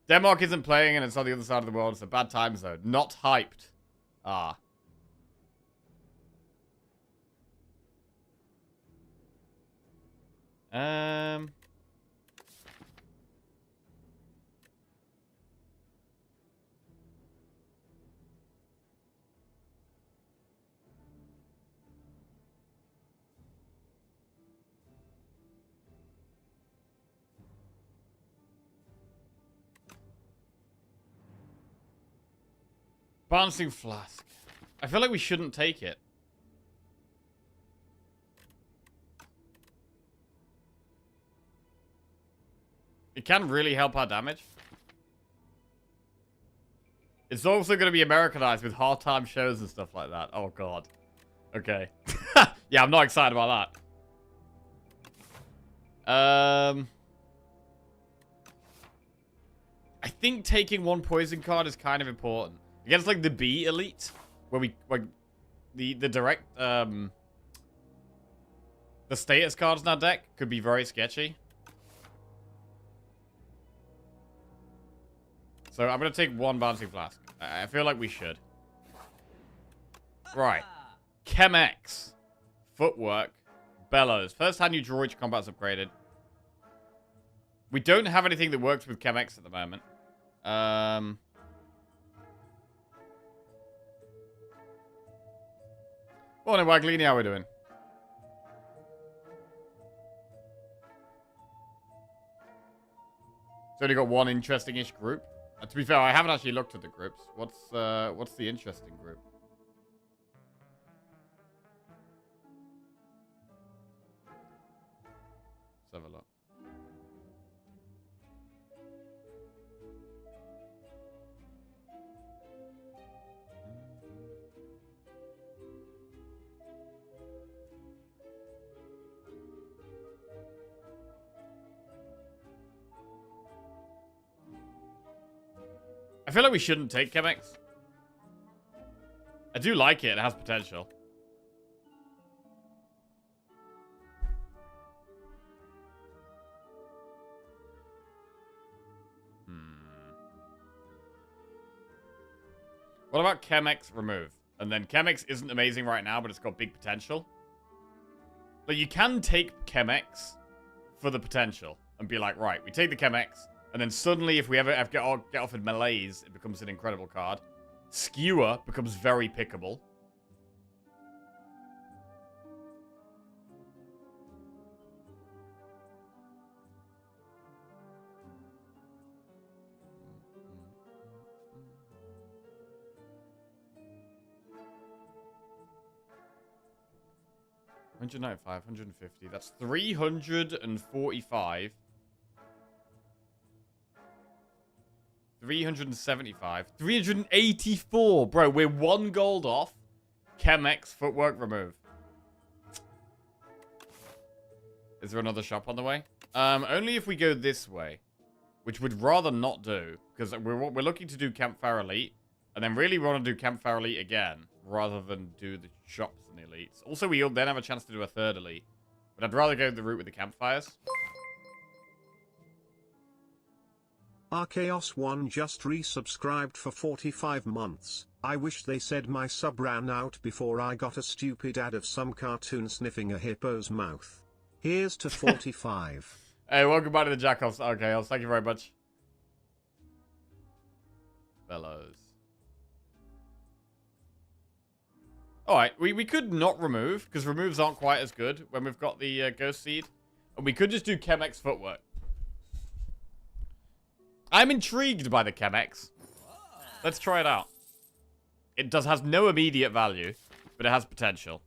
Denmark isn't playing and it's on the other side of the world. It's a bad time zone. Not hyped. Ah. Bouncing flask. I feel like we shouldn't take it. It can really help our damage. It's also going to be Americanized with hard-time shows and stuff like that. Oh, God. Okay. Yeah, I'm not excited about that. I think taking one poison card is kind of important. Against, like, the B elite, where we, like, the direct, the status cards in our deck could be very sketchy. So I'm going to take one Bouncing Flask. I feel like we should. Right. Chemex. Footwork. Bellows. First hand you draw, each combat's upgraded. We don't have anything that works with Chemex at the moment. Morning, Waglini. How are we doing? It's only got one interesting-ish group. To be fair, I haven't actually looked at the groups. What's the interesting group? Let's have a look. I feel like we shouldn't take Chemex. I do like it. It has potential. What about Chemex remove? And then Chemex isn't amazing right now, but it's got big potential. But you can take Chemex for the potential and be like, right, we take the Chemex. And then suddenly, if we ever get offered Malaise, it becomes an incredible card. Skewer becomes very pickable. $195, $150. That's $345. 375. 384. Bro, we're 1 gold off. Chemex footwork remove. Is there another shop on the way? Only if we go this way. Which would rather not do. Because we're looking to do Campfire Elite. And then really want to do Campfire Elite again. Rather than do the shops and the elites. Also, we'll then have a chance to do a third elite. But I'd rather go the route with the campfires. Archaeos1 just resubscribed for 45 months. I wish they said my sub ran out before I got a stupid ad of some cartoon sniffing a hippo's mouth. Here's to 45. Hey, welcome back to the Jackoffs. Archaeos, thank you very much. Bellows. Alright, we could not remove, because removes aren't quite as good when we've got the Ghost Seed. And we could just do Chemex Footwork. I'm intrigued by the Chemex. Let's try it out. It has no immediate value, but it has potential.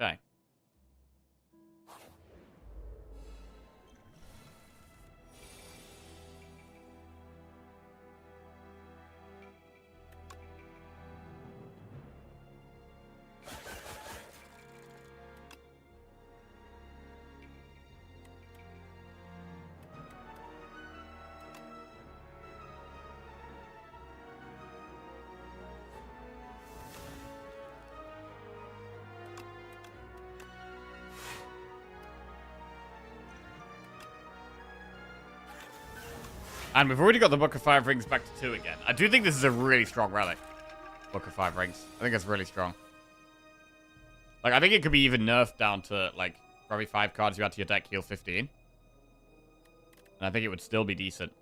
Okay. And we've already got the Book of 5 Rings back to 2 again. I do think this is a really strong relic. Book of 5 Rings. I think it's really strong. Like, I think it could be even nerfed down to, like, for every 5 cards you add to your deck, heal 15. And I think it would still be decent.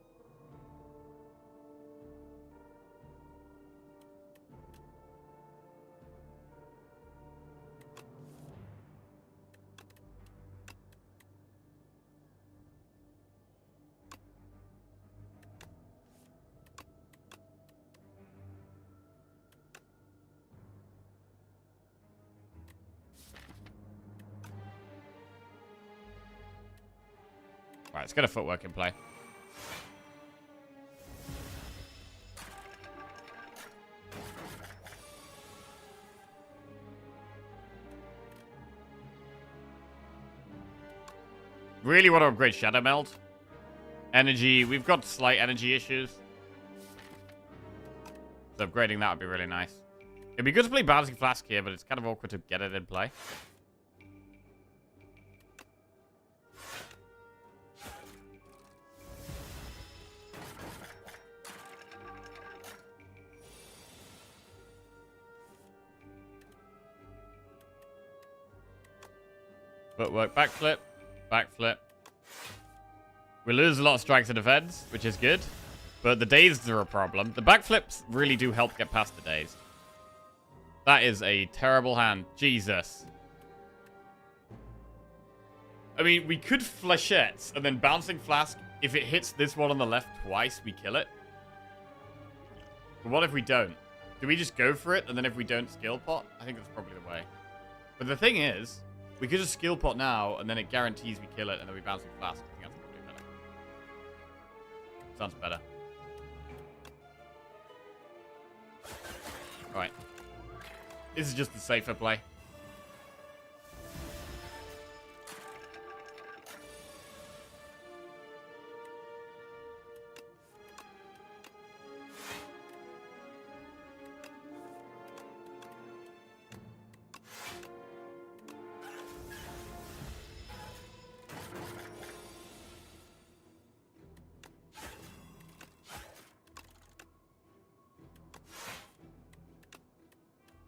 Right, let's get a Footwork in play. Really want to upgrade Shadow Meld. Energy, we've got slight energy issues. So upgrading that would be really nice. It'd be good to play Bouncing Flask here, but it's kind of awkward to get it in play. Footwork, backflip, backflip. We lose a lot of strikes and defense, which is good. But the dazed are a problem. The backflips really do help get past the dazed. That is a terrible hand. Jesus. I mean, we could Flechettes and then Bouncing Flask. If it hits this one on the left twice, we kill it. But what if we don't? Do we just go for it, and then if we don't skill pot? I think that's probably the way. But the thing is, we could just skill pot now, and then it guarantees we kill it, and then we Bouncing Flask. I think that's probably better. Sounds better. Right. This is just the safer play.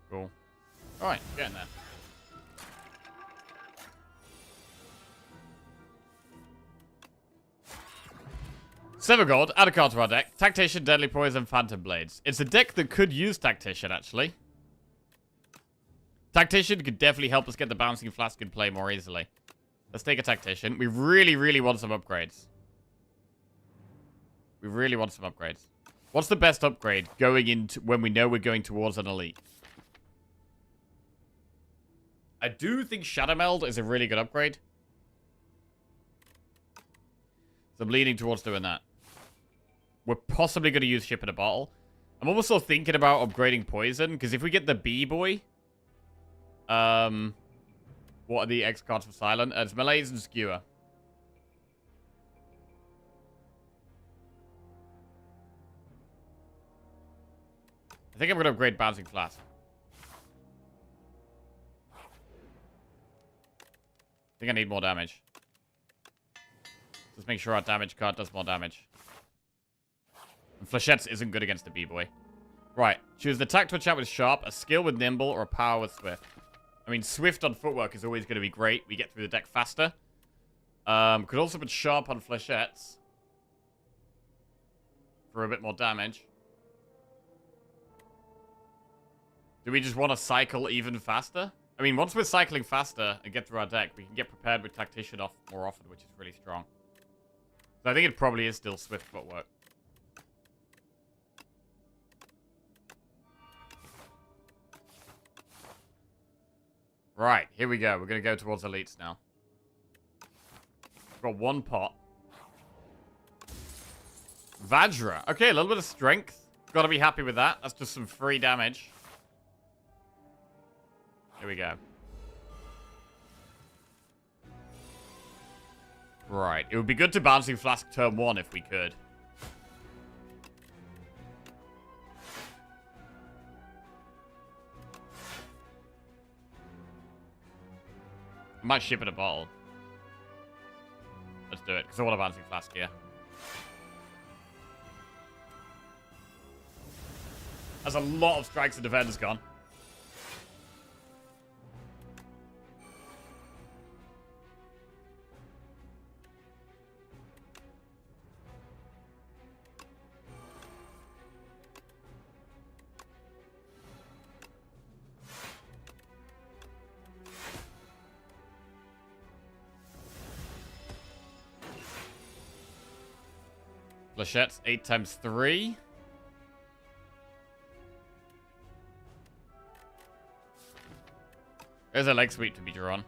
Cool. Alright, getting there. Severgold, add a card to our deck. Tactician, Deadly Poison, Phantom Blades. It's a deck that could use Tactician, actually. Tactician could definitely help us get the Bouncing Flask in play more easily. Let's take a Tactician. We really, really want some upgrades. We really want some upgrades. What's the best upgrade going into when we know we're going towards an elite? I do think Shadow Meld is a really good upgrade. So I'm leaning towards doing that. We're possibly going to use Ship in a Bottle. I'm also thinking about upgrading Poison, because if we get the B-Boy... what are the X cards for Silent? It's Malaise and Skewer. I think I'm going to upgrade Bouncing Flask. I think I need more damage. Let's make sure our damage card does more damage. And Flechettes isn't good against the B-Boy. Right. Choose the attack to attack with Sharp, a skill with Nimble, or a power with Swift. I mean, Swift on Footwork is always going to be great. We get through the deck faster. Could also put Sharp on Flechettes. For a bit more damage. Do we just want to cycle even faster? I mean, once we're cycling faster and get through our deck, we can get prepared with Tactician off more often, which is really strong. So I think it probably is still Swift footwork. Right, here we go. We're going to go towards elites now. We've got one pot. Vajra. Okay, a little bit of strength. Gotta be happy with that. That's just some free damage. Here we go. Right. It would be good to Bouncing Flask turn 1 if we could. I might ship it a bottle. Let's do it, because I want a Bouncing Flask here. That's a lot of strikes and defenders gone. Flechette's 8 times 3. There's a leg sweep to be drawn.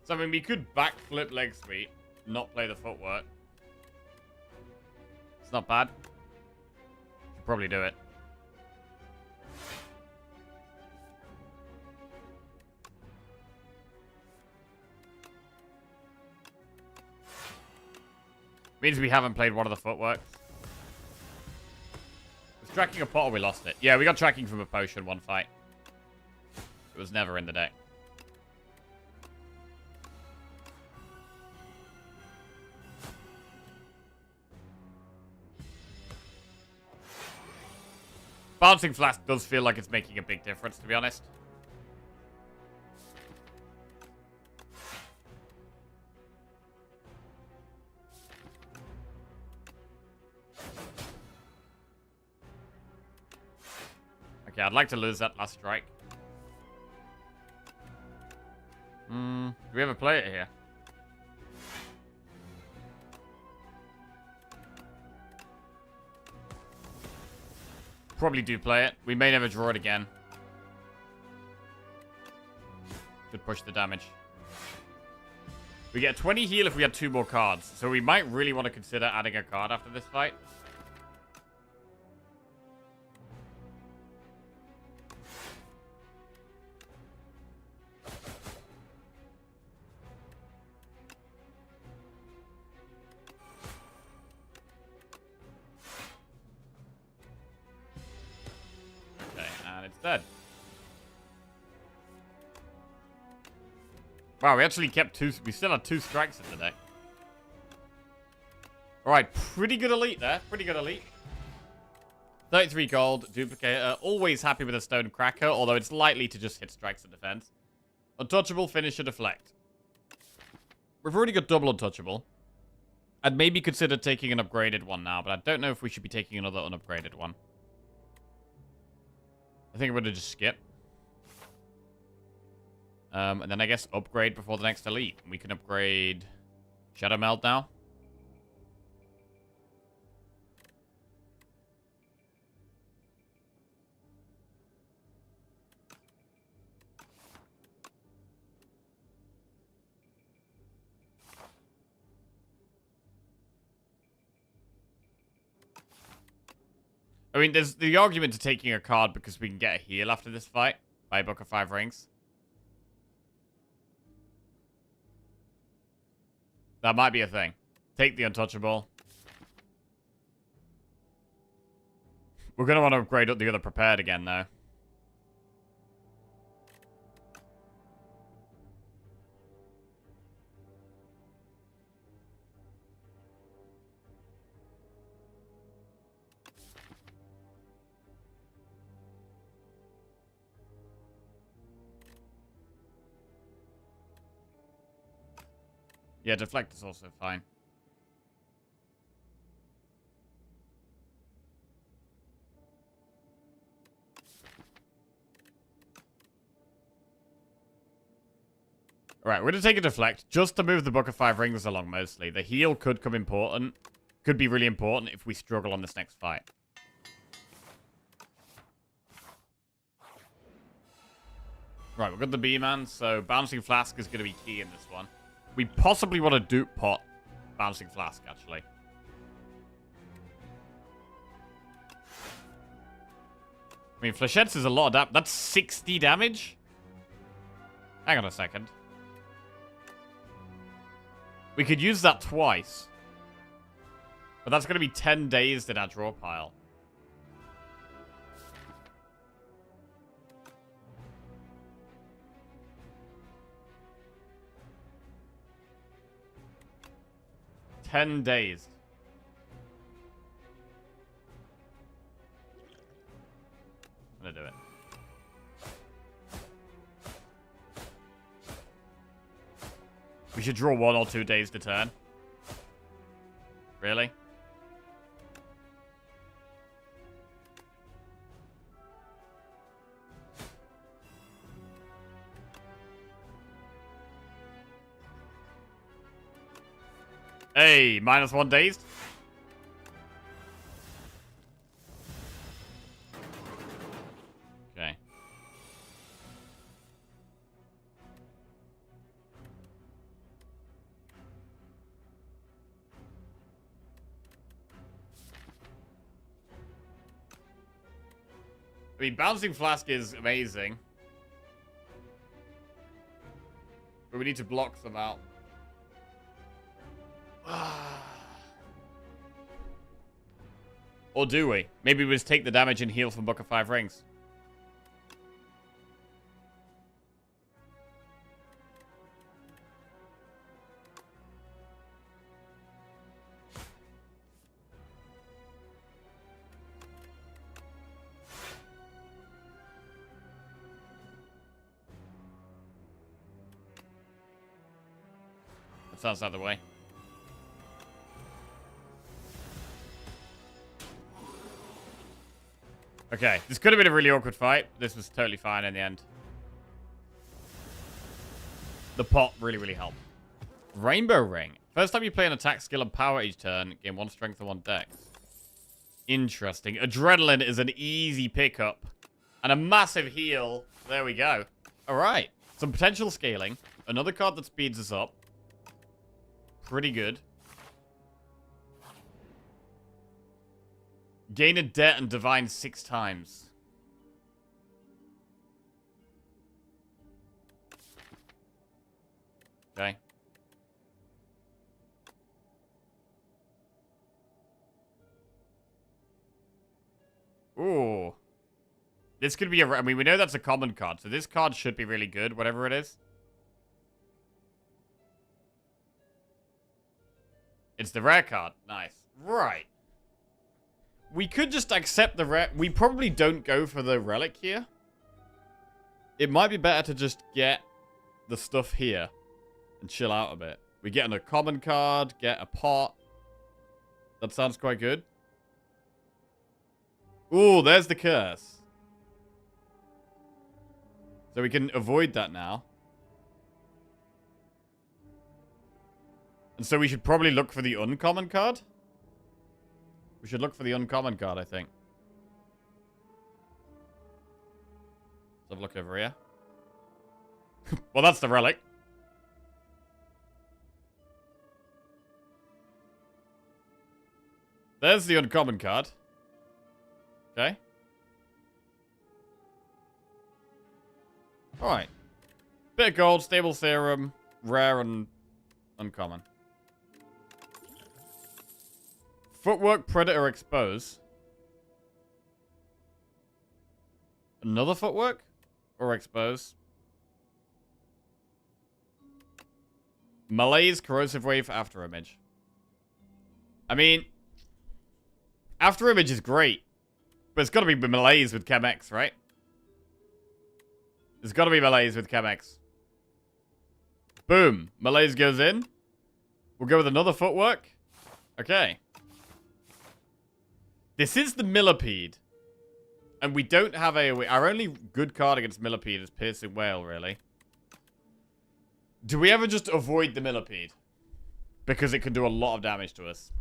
So, I mean, we could backflip leg sweep, not play the footwork. It's not bad. Should probably do it. Means we haven't played one of the footworks. Was tracking a pot or we lost it? Yeah, we got tracking from a potion one fight. It was never in the deck. Bouncing Flask does feel like it's making a big difference, to be honest. Okay, I'd like to lose that last strike. Do we ever play it here? Probably do play it. We may never draw it again. Could push the damage. We get 20 heal if we had 2 more cards. So we might really want to consider adding a card after this fight. Dead. Wow, we actually kept 2. We still had 2 strikes in the deck. Alright, pretty good elite there. Pretty good elite. 33 gold, duplicator. Always happy with a stone cracker, although it's likely to just hit strikes and defense. Untouchable, finisher, deflect. We've already got double untouchable. I'd maybe consider taking an upgraded one now, but I don't know if we should be taking another unupgraded one. I think I'm going to just skip. And then I guess upgrade before the next elite. We can upgrade Shadow Meld now. I mean, there's the argument to taking a card because we can get a heal after this fight by a Book of 5 Rings. That might be a thing. Take the Untouchable. We're going to want to upgrade up the other prepared again, though. Yeah, deflect is also fine. Alright, we're going to take a deflect just to move the Book of Five Rings along mostly. The heal could come important. Could be really important if we struggle on this next fight. Right, we've got the B-Man, so Bouncing Flask is going to be key in this one. We possibly want to dupe pot Bouncing Flask, actually. I mean, Flechettes is a lot of damage. That's 60 damage? Hang on a second. We could use that twice. But that's going to be 10 days in our draw pile. $10 days. I'm gonna do it. We should draw 1 or 2 days to turn. Really? Hey, -1 days. Okay. I mean, Bouncing Flask is amazing. But we need to block some out. Or do we? Maybe we just take the damage and heal from Book of Five Rings. That sounds out of the way. Okay, this could have been a really awkward fight. This was totally fine in the end. The pot really, really helped. Rainbow Ring. First time you play an attack skill and power each turn, gain 1 strength and 1 dex. Interesting. Adrenaline is an easy pickup. And a massive heal. There we go. Alright. Some potential scaling. Another card that speeds us up. Pretty good. Gain a debt and divine 6 times. Okay. Ooh. This could be a... I mean, we know that's a common card, so this card should be really good, whatever it is. It's the rare card. Nice. Right. We could just accept the rare... We probably don't go for the relic here. It might be better to just get the stuff here and chill out a bit. We get a common card, get a pot. That sounds quite good. Ooh, there's the curse. So we can avoid that now. And so we should probably look for the uncommon card. We should look for the uncommon card, I think. Let's have a look over here. Well, that's the relic. There's the uncommon card. Okay. Alright. Bit of gold, stable serum, rare and uncommon. Footwork, Predator, Expose. Another footwork? Or expose? Malaise, corrosive wave, after image. I mean, after image is great. But it's got to be malaise with Chem-X, right? It's got to be malaise with Chem-X. Boom. Malaise goes in. We'll go with another footwork. Okay. This is the Millipede. And we don't have AoE. Our only good card against Millipede is Piercing Whale, really. Do we ever just avoid the Millipede? Because it can do a lot of damage to us.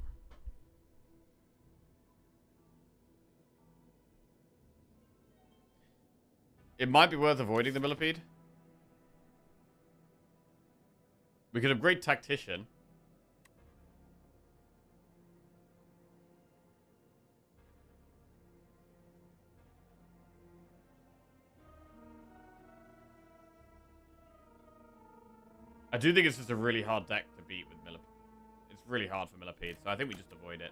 It might be worth avoiding the Millipede. We could upgrade Tactician. I do think it's just a really hard deck to beat with Millipede. It's really hard for Millipede, so I think we just avoid it.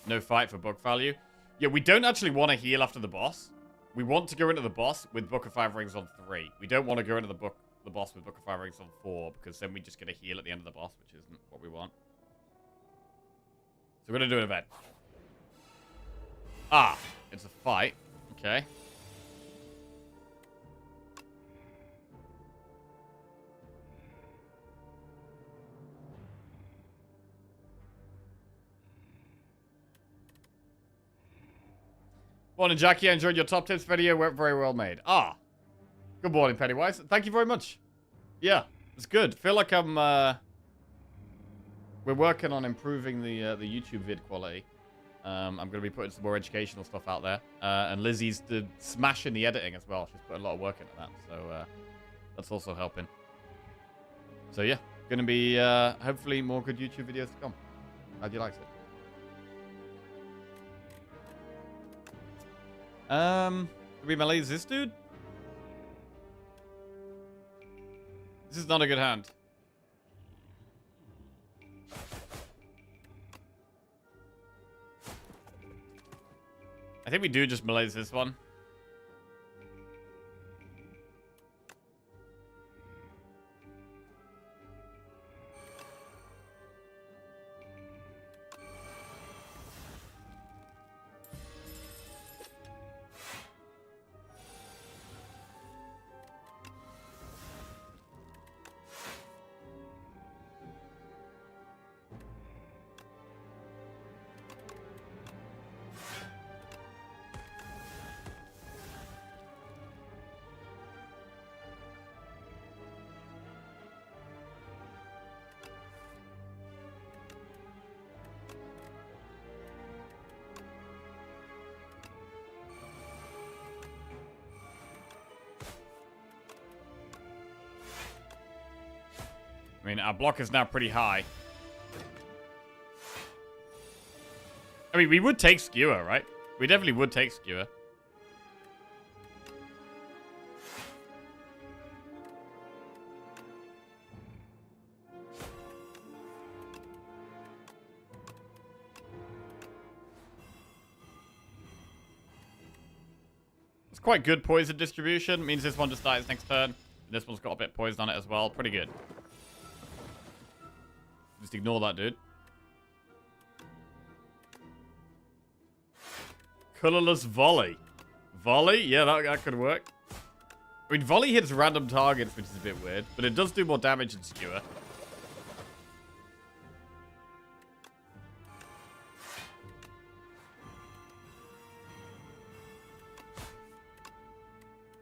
No fight for book value. Yeah, we don't actually want to heal after the boss. We want to go into the boss with Book of 5 Rings on 3. We don't want to go into the boss with Book of 5 Rings on 4, because then we just get a heal at the end of the boss, which isn't what we want. So we're going to do an event. Ah, it's a fight. Okay. Morning, Jackie. I enjoyed your top tips video. Went very well made. Ah. Good morning, Pennywise. Thank you very much. Yeah, it's good. Feel like I'm, we're working on improving the YouTube vid quality. I'm going to be putting some more educational stuff out there. And Lizzie's smashing the editing as well. She's put a lot of work into that. So, that's also helping. So, yeah. Going to be, hopefully, more good YouTube videos to come. Glad you liked it. Do we malaise this dude? This is not a good hand. I think we do just malaise this one. I mean, our block is now pretty high. I mean, we would take Skewer, right? We definitely would take Skewer. It's quite good poison distribution. Means this one just dies next turn. This one's got a bit of poison on it as well. Pretty good. Just ignore that, dude. Colorless Volley. Volley? Yeah, that could work. I mean, Volley hits random targets, which is a bit weird. But it does do more damage than Skewer.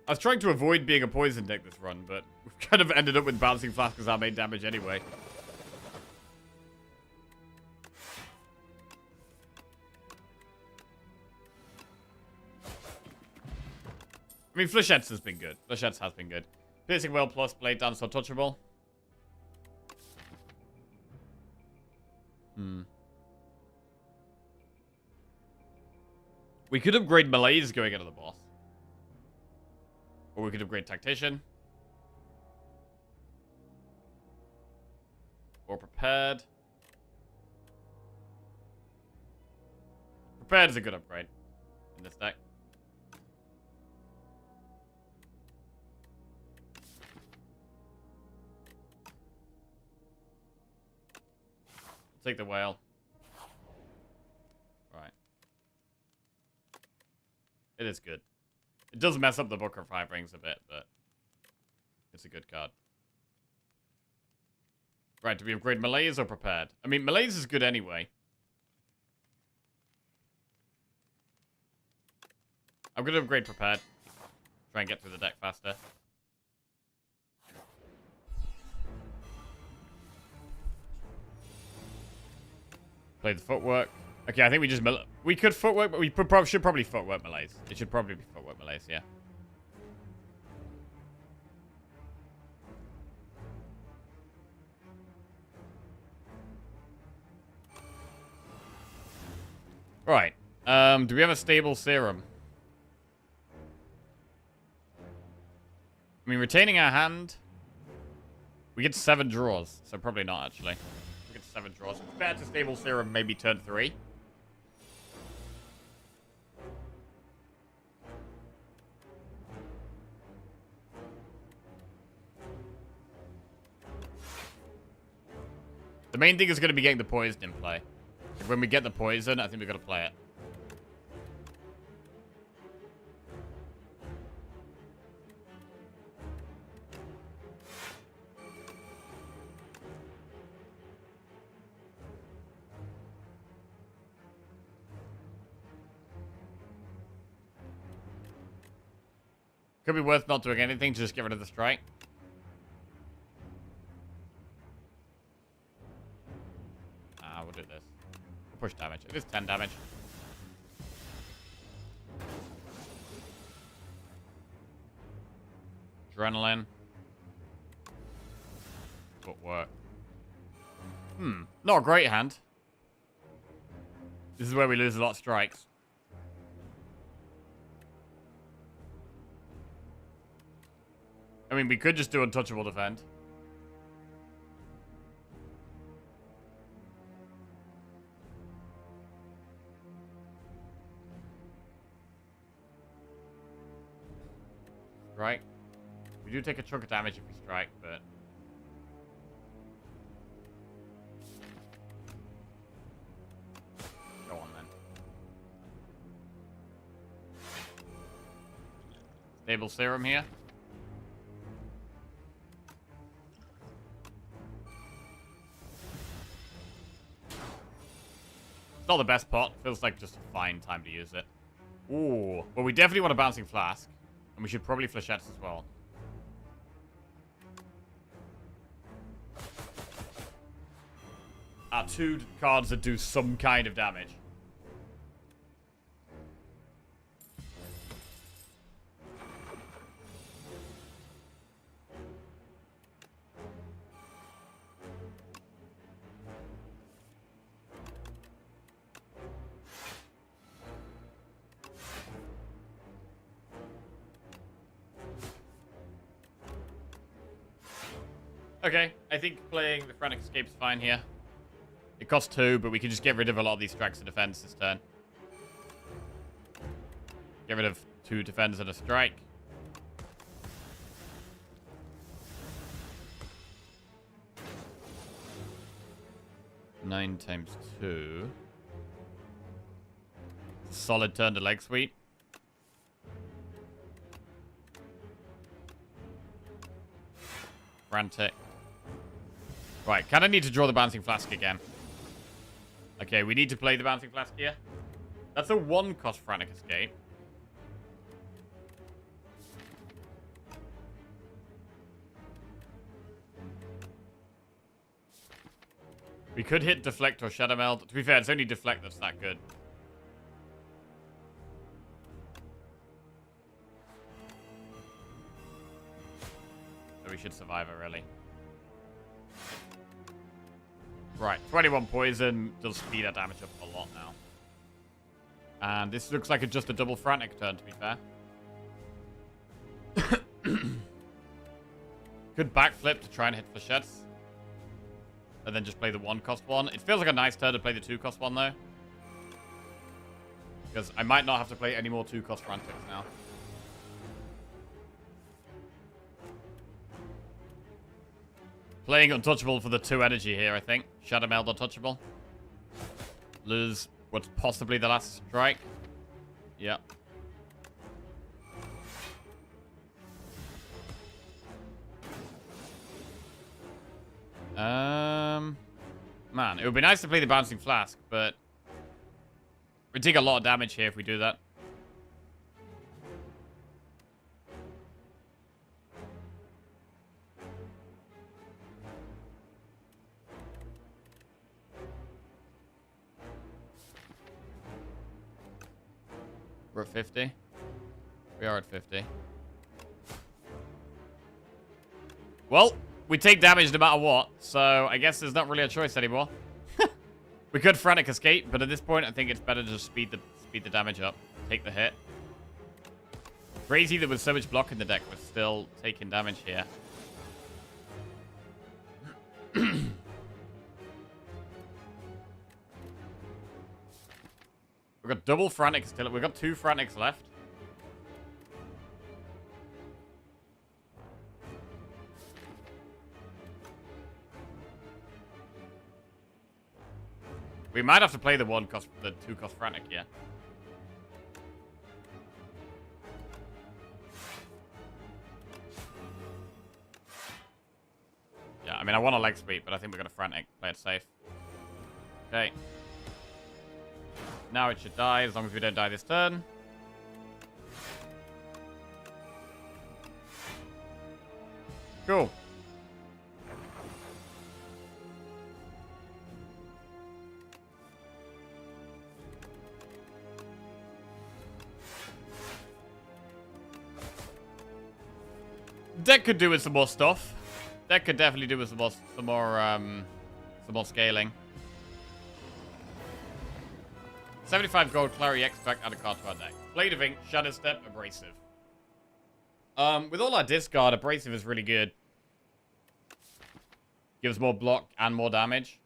I was trying to avoid being a poison deck this run, but we've kind of ended up with Bouncing Flask as our main damage anyway. I mean, Flechette's has been good. Flechette's has been good. Piercing Whale plus Blade Dance Untouchable. We could upgrade Malaise going into the boss. Or we could upgrade Tactician. Or Prepared. Prepared is a good upgrade in this deck. Take the whale. Right. It is good. It does mess up the Booker of 5 Rings a bit, but it's a good card. Right, do we upgrade Malaise or Prepared? I mean, Malaise is good anyway. I'm going to upgrade Prepared. Try and get through the deck faster. Play the footwork. Okay, I think we just... We could footwork, but we should probably footwork Malaise. It should probably be footwork Malaise, yeah. Right. Do we have a stable serum? I mean, retaining our hand... We get 7 draws, so probably not, actually. We get 7 draws. Compared to stable serum, maybe turn 3. The main thing is going to be getting the poison in play. When we get the poison, I think we've got to play it. Could be worth not doing anything to just get rid of the strike. We'll do this. We'll push damage. It is 10 damage. Adrenaline. Footwork. Not a great hand. This is where we lose a lot of strikes. I mean, we could just do untouchable defend. Right? We do take a chunk of damage if we strike, but... Go on, then. Stable serum here. It's not the best pot. Feels like just a fine time to use it. Ooh. Well, we definitely want a Bouncing Flask. And we should probably Flechettes as well. Our 2 cards that do some kind of damage. Okay, I think playing the Frantic Escape is fine here. It costs 2, but we can just get rid of a lot of these strikes of defense this turn. Get rid of 2 defenders and a strike. Nine times 2. Solid turn to leg sweep. Frantic. Right, kind of need to draw the Bouncing Flask again. Okay, we need to play the Bouncing Flask here. That's a 1-cost Frantic Escape. We could hit Deflect or Shadow Meld. To be fair, it's only Deflect that's that good. So we should survive it, really. Right, 21 poison does speed our damage up a lot now. And this looks like just a double Frantic turn, to be fair. Could backflip to try and hit Flechettes. And then just play the 1-cost one. It feels like a nice turn to play the 2-cost one, though. because I might not have to play any more 2-cost Frantics now. Playing Untouchable for the 2 energy here, I think. Shadow Meld Untouchable. Lose what's possibly the last strike. Yep. Man, it would be nice to play the Bouncing Flask, but we take a lot of damage here if we do that. We're at 50. We are at 50. Well, we take damage no matter what, so I guess there's not really a choice anymore. We could Frantic Escape, but at this point, I think it's better to just speed the damage up. Take the hit. Crazy that with so much block in the deck, we're still taking damage here. We've got double Frantics still. We've got 2 Frantics left. We might have to play the 2-cost Frantic, yeah. Yeah, I mean, I want a leg sweep, but I think we're going to Frantic. Play it safe. Okay. Now it should die, as long as we don't die this turn. Cool. Deck could do with some more stuff. Deck could definitely do with some more scaling. 75 gold, Clary Extract, add a card to our deck. Blade of Ink, Shadow Step, Abrasive. With all our discard, Abrasive is really good. Gives more block and more damage.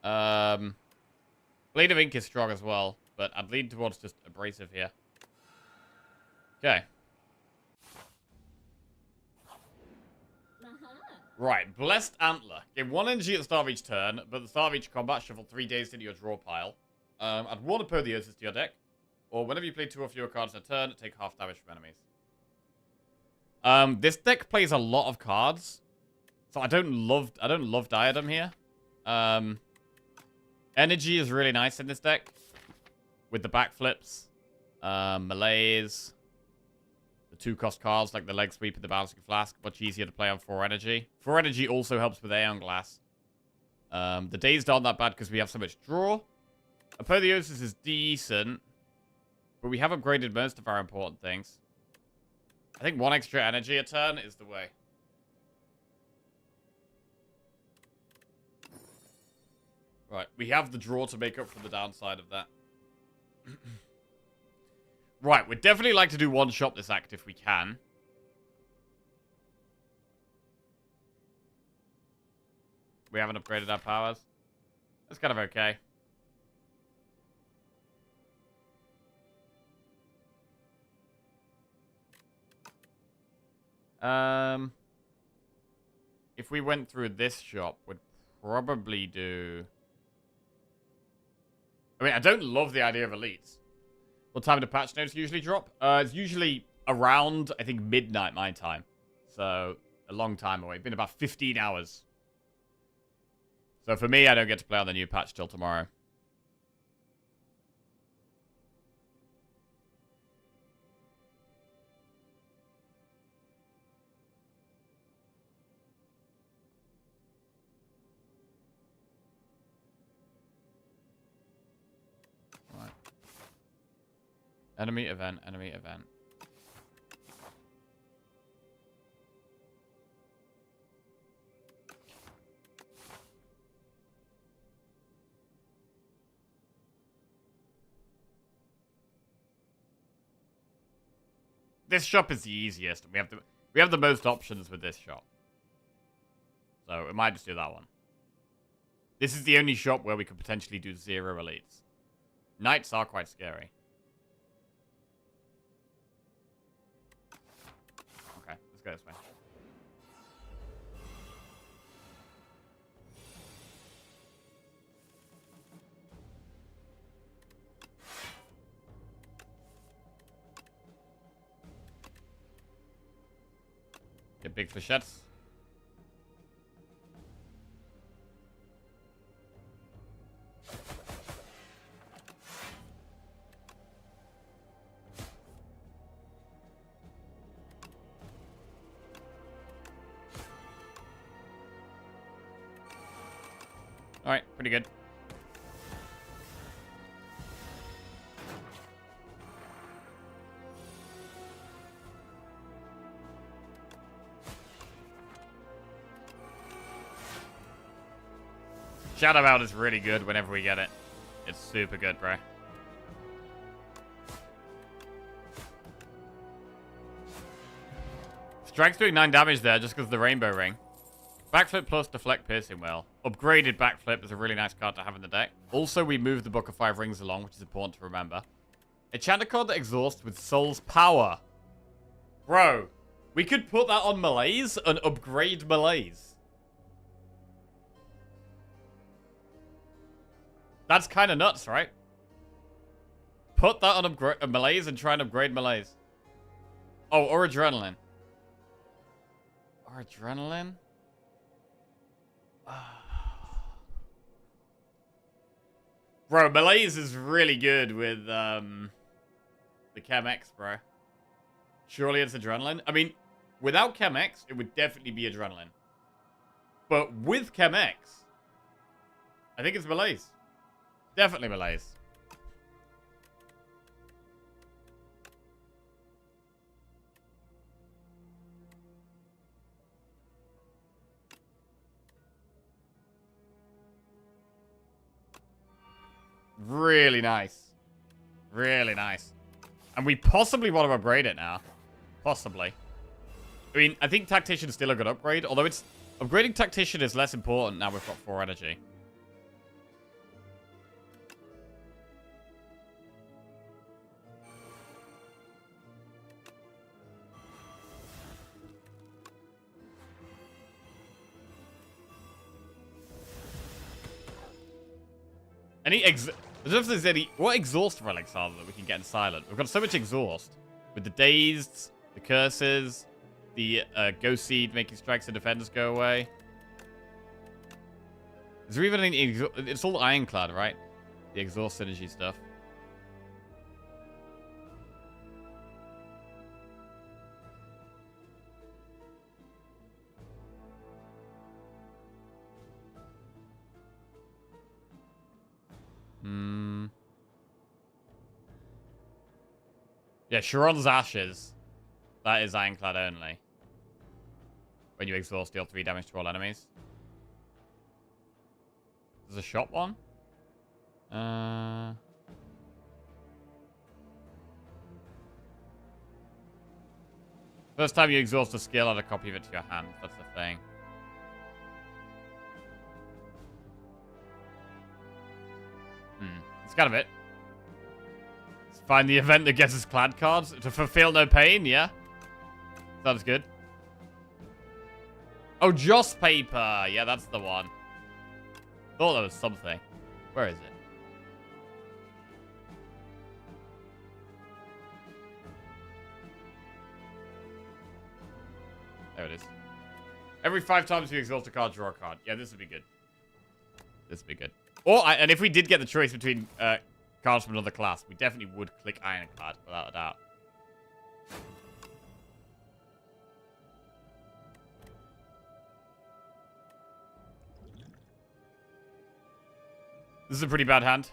Blade of Ink is strong as well, but I'd lean towards just Abrasive here. Okay. Right, Blessed Antler. Gain 1 energy at the start of each turn, but at the start of each combat, shuffle 3 days into your draw pile. Add 1 Apotheosis to your deck, or whenever you play 2 or fewer cards in a turn, take half damage from enemies. This deck plays a lot of cards, so I don't love Diadem here. Energy is really nice in this deck, with the backflips, melees. 2-cost cards like the Leg Sweep and the Bouncing Flask, much easier to play on 4 energy. 4 energy also helps with Aeon Glass. The Dazed aren't that bad because we have so much draw. Apotheosis is decent, but we have upgraded most of our important things. I think 1 extra energy a turn is the way. Right, we have the draw to make up for the downside of that. Right, we'd definitely like to do 1-shot this act if we can. We haven't upgraded our powers. That's kind of okay. If we went through this shop, we'd probably do... I mean, I don't love the idea of elites. What time do patch notes usually drop? It's usually around, I think, midnight my time. So, a long time away. It's been about 15 hours. So for me, I don't get to play on the new patch till tomorrow. Right. Enemy event, enemy event. This shop is the easiest. We have the most options with this shop. So we might just do that one. This is the only shop where we could potentially do 0 elites. Knights are quite scary. Okay, let's go this way. Get big flechettes. Alright, pretty good. Shadow Out is really good whenever we get it. It's super good, bro. Strike's doing 9 damage there just because of the Rainbow Ring. Backflip plus deflect piercing well. Upgraded backflip is a really nice card to have in the deck. Also, we move the Book of 5 Rings along, which is important to remember. Enchant a card that exhausts with Soul's Power. Bro, we could put that on Malaise and upgrade Malaise. That's kind of nuts, right? Put that on Malaise and try and upgrade Malaise. Oh, or Adrenaline. Or Adrenaline? Bro, Malaise is really good with the Chem X, bro. Surely it's Adrenaline. I mean, without Chem X, it would definitely be Adrenaline. But with Chem X, I think it's Malaise. Definitely Malaise. Really nice. Really nice. And we possibly want to upgrade it now. Possibly. I mean, I think Tactician's still a good upgrade. Although it's... Upgrading Tactician is less important now we've got 4 energy. I don't know if there's any... What exhaust relics are there that we can get in Silent? We've got so much exhaust. With the Dazed, the Curses, the Ghost Seed making strikes and defenders go away. Is there even any... It's all Ironclad, right? The exhaust synergy stuff. Yeah, Sharon's Ashes. That is Ironclad only. When you exhaust, deal 3 damage to all enemies. There's a shot one? First time you exhaust a skill, add a copy of it to your hand. That's the thing. That's kind of it. Find the event that gets us clad cards. To fulfill no pain, yeah? Sounds good. Oh, Joss paper. Yeah, that's the one. Thought there was something. Where is it? There it is. Every 5 times you exhaust a card, draw a card. Yeah, this would be good. This would be good. Or, and if we did get the choice between cards from another class, we definitely would click Ironclad, without a doubt. This is a pretty bad hand.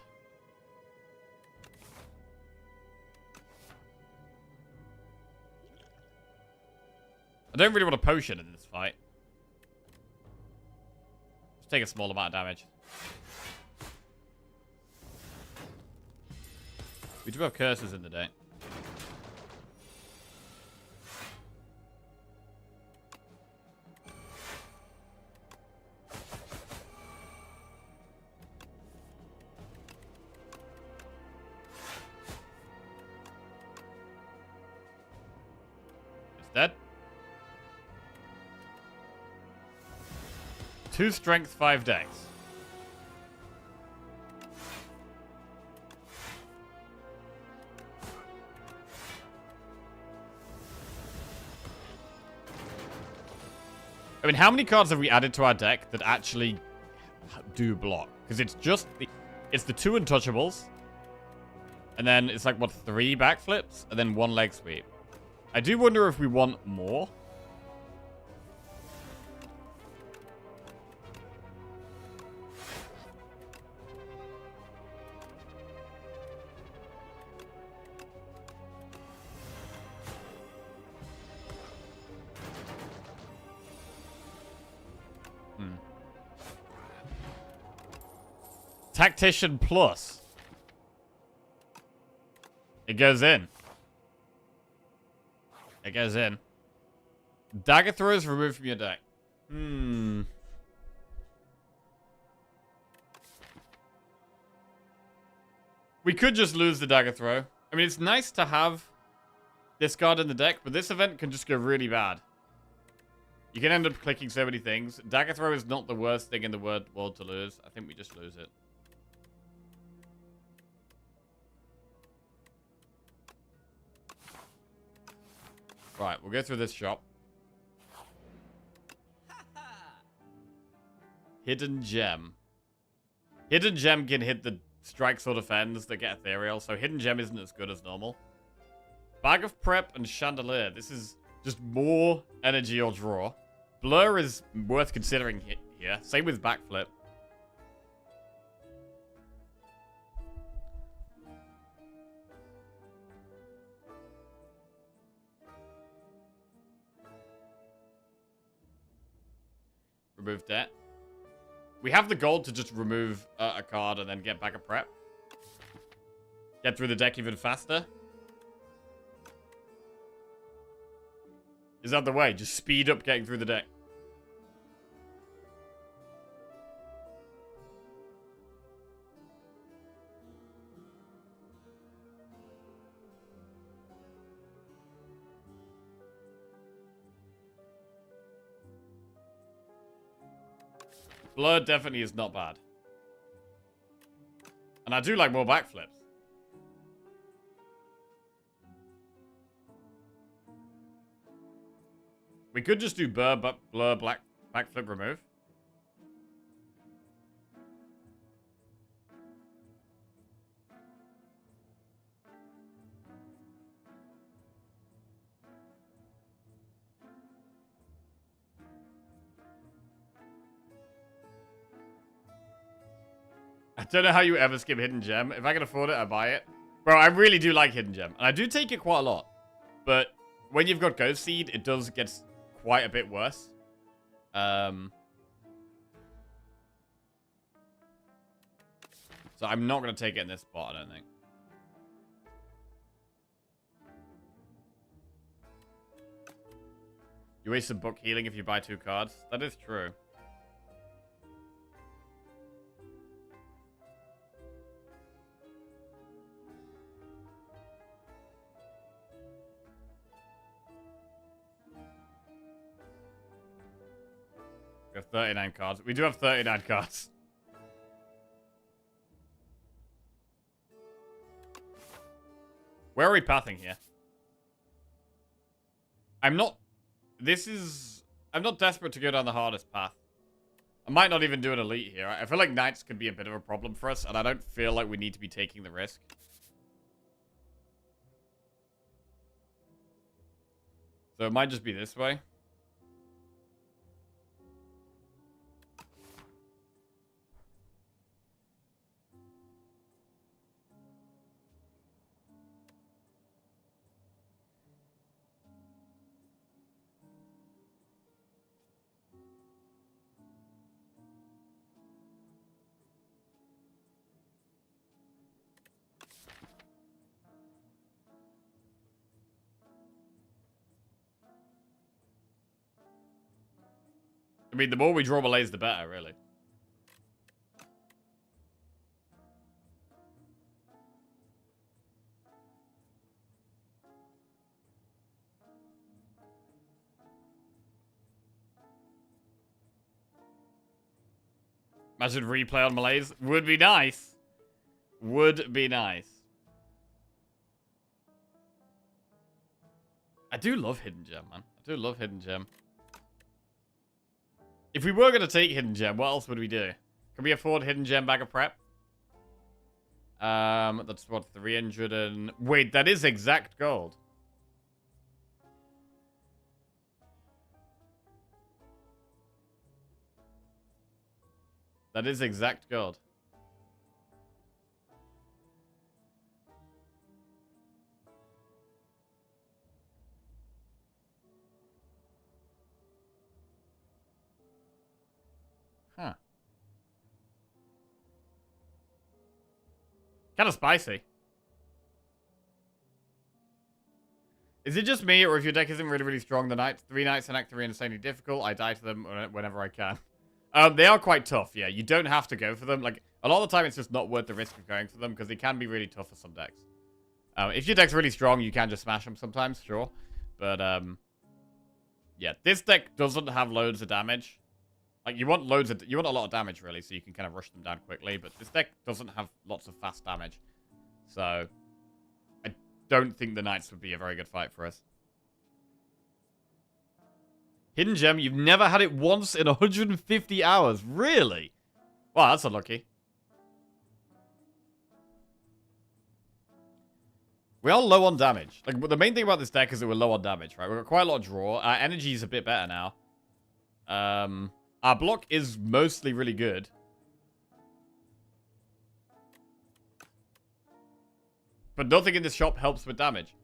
I don't really want a potion in this fight. Just take a small amount of damage. We do have curses in the deck. 2 strength, 5 dex. I mean, how many cards have we added to our deck that actually do block? Because it's just it's the 2 untouchables. And then it's like, what, 3 backflips? And then 1 leg sweep. I do wonder if we want more. Tactician Plus. It goes in. It goes in. Dagger throws removed from your deck. We could just lose the dagger throw. I mean, it's nice to have this card in the deck, but this event can just go really bad. You can end up clicking so many things. Dagger throw is not the worst thing in the world to lose. I think we just lose it. Right, we'll go through this shop. Hidden Gem. Hidden Gem can hit the strikes or defends that get ethereal, so Hidden Gem isn't as good as normal. Bag of Prep and Chandelier. This is just more energy or draw. Blur is worth considering here. Same with Backflip. Remove debt. We have the gold to just remove a card and then get back a prep. Get through the deck even faster. Is that the way? Just speed up getting through the deck. Blur definitely is not bad. And I do like more backflips. We could just do Blur black backflip remove. I don't know how you ever skip Hidden Gem. If I can afford it, I buy it. Bro, I really do like Hidden Gem. And I do take it quite a lot. But when you've got Ghost Seed, it does get quite a bit worse. So I'm not going to take it in this spot, I don't think. You waste some book healing if you buy 2 cards. That is true. We have 39 cards. We do have 39 cards. Where are we pathing here? I'm not desperate to go down the hardest path. I might not even do an elite here. I feel like knights could be a bit of a problem for us, and I don't feel like we need to be taking the risk. So it might just be this way. I mean, the more we draw malaise, the better, really. Imagine replay on Malays. Would be nice. Would be nice. I do love Hidden Gem, man. I do love Hidden Gem. If we were going to take Hidden Gem, what else would we do? Can we afford Hidden Gem bag of prep? That's what, 300 and... Wait, that is exact gold. That is exact gold. Huh. Kind of spicy. Is it just me, or if your deck isn't really, really strong, the knights, 3 knights in Act 3 are insanely difficult? I die to them whenever I can. They are quite tough, yeah. You don't have to go for them. Like, a lot of the time, it's just not worth the risk of going for them, because they can be really tough for some decks. If your deck's really strong, you can just smash them sometimes, sure. But, yeah, this deck doesn't have loads of damage. Like, you want a lot of damage, really, so you can kind of rush them down quickly. But this deck doesn't have lots of fast damage. So, I don't think the Knights would be a very good fight for us. Hidden Gem, you've never had it once in 150 hours. Really? Wow, that's unlucky. We are low on damage. Like, the main thing about this deck is that we're low on damage, right? We've got quite a lot of draw. Our energy is a bit better now. Our block is mostly really good. But nothing in this shop helps with damage.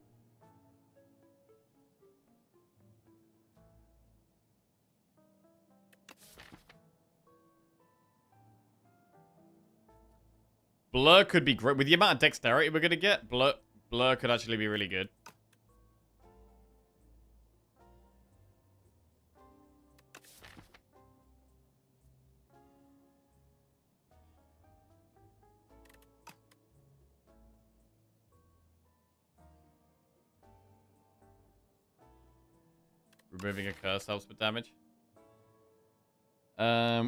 Blur could be great. With the amount of dexterity we're going to get, Blur could actually be really good. Removing a curse helps with damage.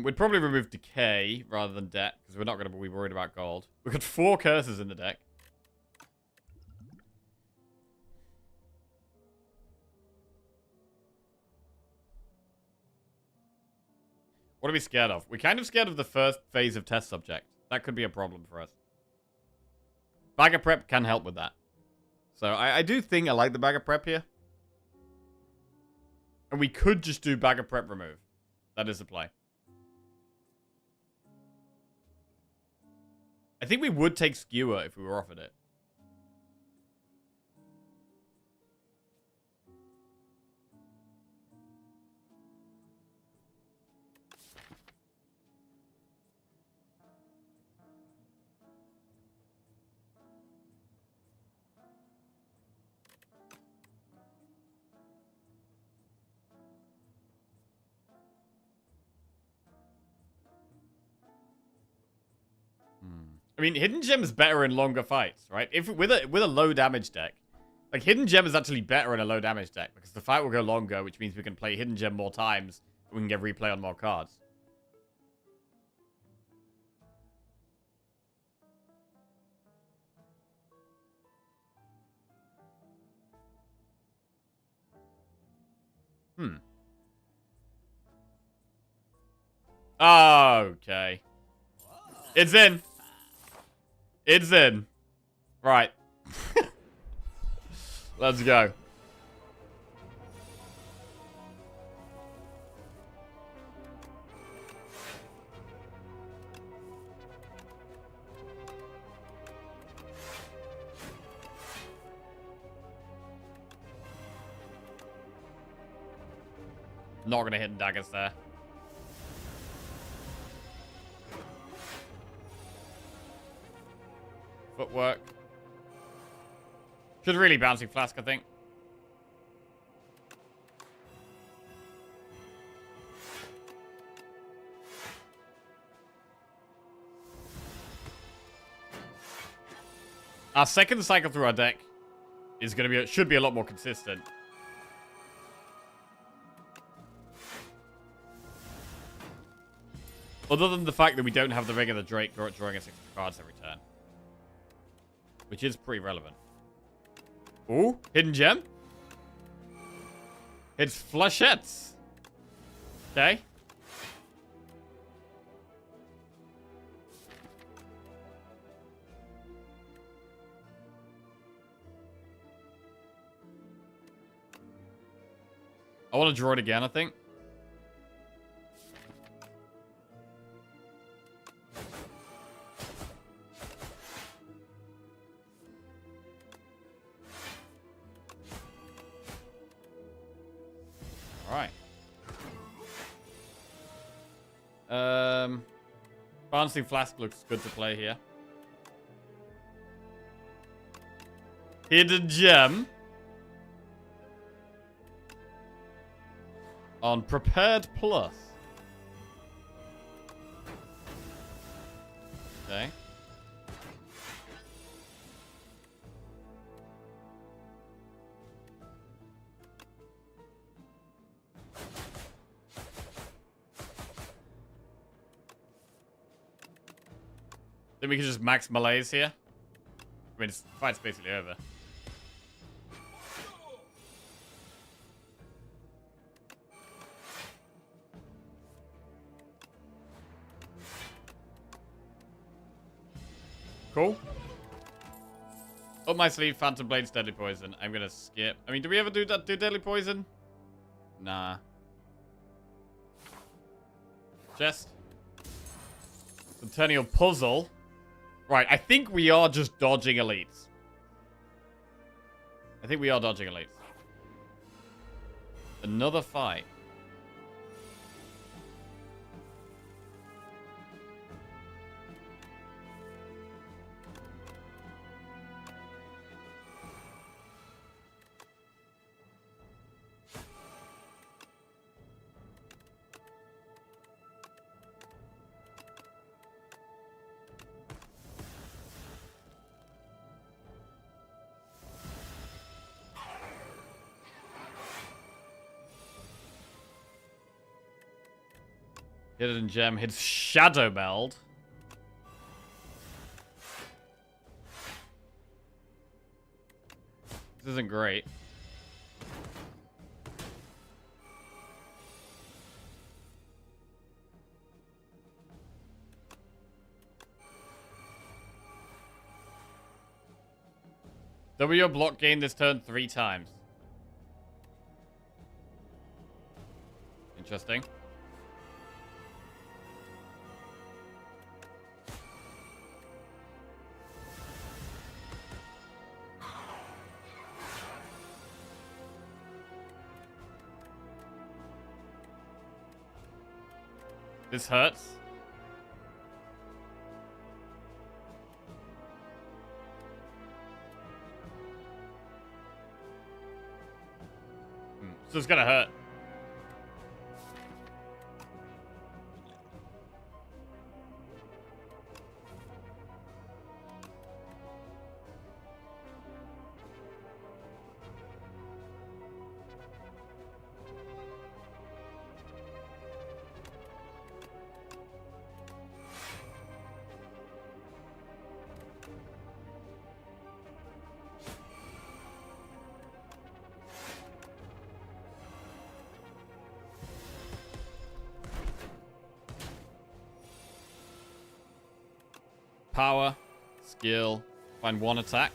We'd probably remove Decay rather than Debt, because we're not going to be worried about gold. We've got 4 curses in the deck. What are we scared of? We're kind of scared of the first phase of test subject. That could be a problem for us. Bag of Prep can help with that. So I do think I like the Bag of Prep here. And we could just do Bag of Prep remove. That is the play. I think we would take Skewer if we were offered it. I mean, Hidden Gem is better in longer fights, right? If with a low damage deck, like Hidden Gem is actually better in a low damage deck because the fight will go longer, which means we can play Hidden Gem more times. And we can get replay on more cards. Okay. It's in. It's in. Right. Let's go. Not gonna hit daggers there. Footwork. Should really bouncing flask, I think. Our second cycle through our deck is going to be should be a lot more consistent. Other than the fact that we don't have the regular Drake drawing us extra cards every turn. Which is pretty relevant. Ooh, hidden gem. It's flechettes. Okay. I want to draw it again, I think. Alright. Balancing Flask looks good to play here. Hidden Gem. On Prepared Plus. Okay. Then we can just max melees here. I mean, the fight's basically over. Cool. Up my sleeve, Phantom Blade's Deadly Poison. I'm gonna skip. I mean, do we ever do Deadly Poison? Nah. Chest. Centennial Puzzle. Right, I think we are just dodging elites. I think we are dodging elites. Another fight. Hidden Gem hits Shadow Meld. This isn't great. W block gain this turn 3 times. Interesting. This hurts. So it's gonna hurt. Power, skill, find 1 attack.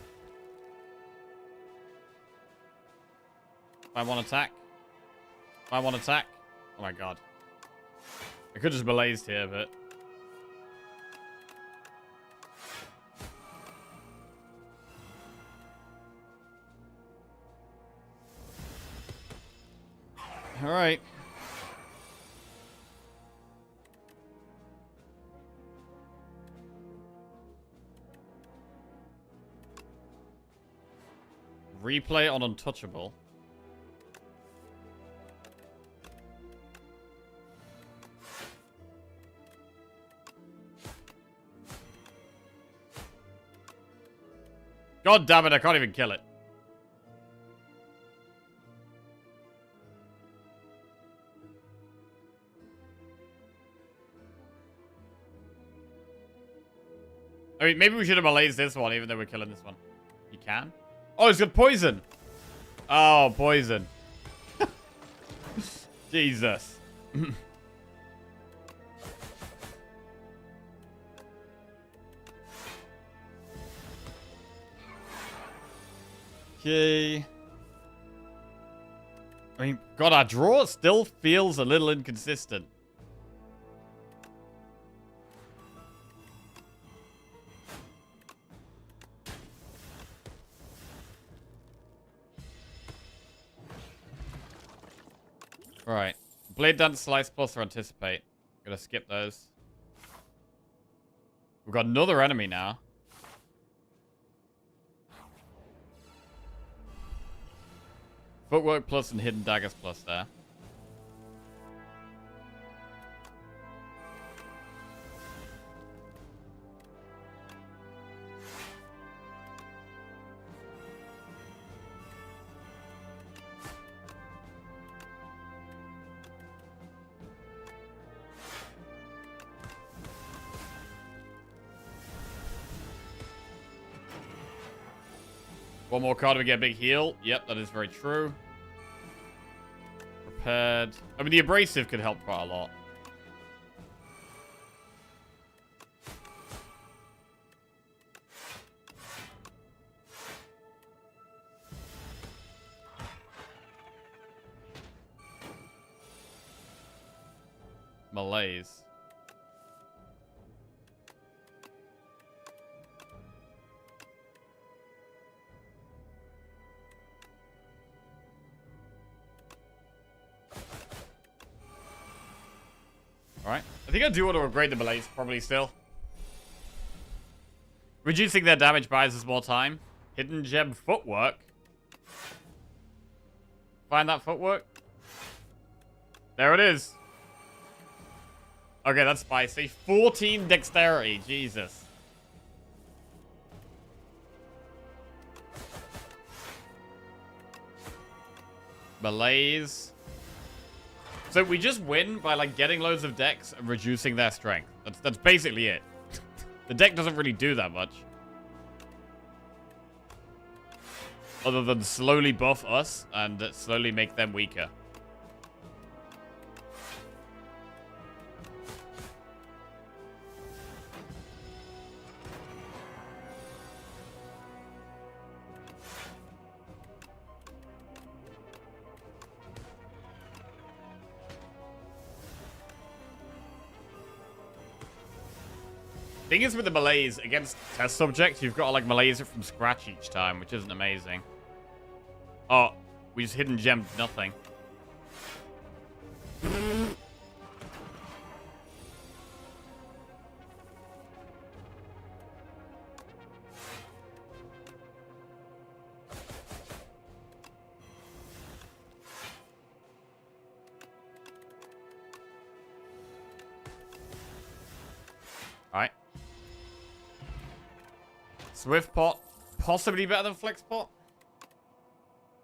Find 1 attack. Find 1 attack. Oh my god. I could just belazed here, but... Alright. Replay on Untouchable. God damn it, I can't even kill it. mean, maybe we should have malayed this one, even though we're killing this one. You can? Oh, it's got poison. Oh, poison. Jesus. Okay. I mean, God, our draw still feels a little inconsistent. Right. Blade Dance, Slice Plus, or Anticipate. Gonna skip those. We've got another enemy now. Footwork Plus and Hidden Daggers Plus there. One more card and we get a big heal. Yep, that is very true. Prepared. I mean, the abrasive could help quite a lot. Malaise. Alright. I think I do want to upgrade the malaise, probably still. Reducing their damage buys us more time. Hidden gem footwork. Find that footwork. There it is. Okay, that's spicy. 14 dexterity. Jesus. Malaise. So we just win by, like, getting loads of decks and reducing their strength. That's basically it. The deck doesn't really do that much. Other than slowly buff us and slowly make them weaker. Thing is with the malaise against test subjects, you've got to like malaise it from scratch each time, which isn't amazing. Oh, we just hidden gemmed nothing. Alright. Swift pot, possibly better than flex pot.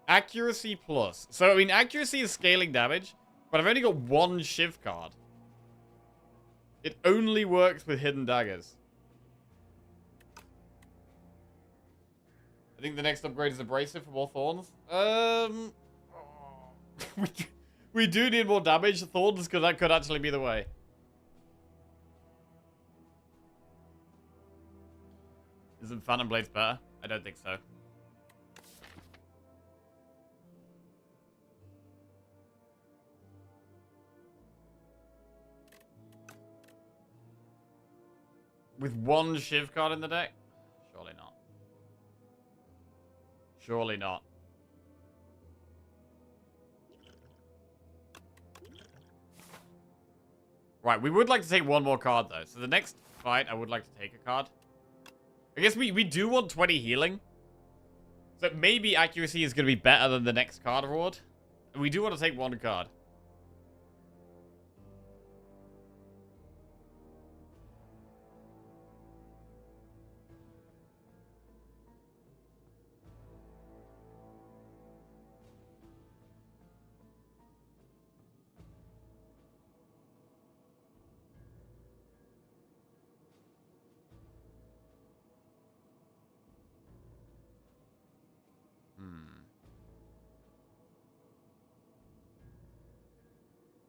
Accuracy plus. So, I mean, accuracy is scaling damage, but I've only got one Shiv card. It only works with hidden daggers. I think the next upgrade is abrasive for more thorns. We do need more damage. Thorns, because that could actually be the way. Isn't Phantom Blades better? I don't think so. With one Shiv card in the deck? Surely not. Surely not. Right, we would like to take one more card, though. So the next fight, I would like to take a card. I guess we do want 20 healing. So maybe accuracy is going to be better than the next card reward. And we do want to take one card.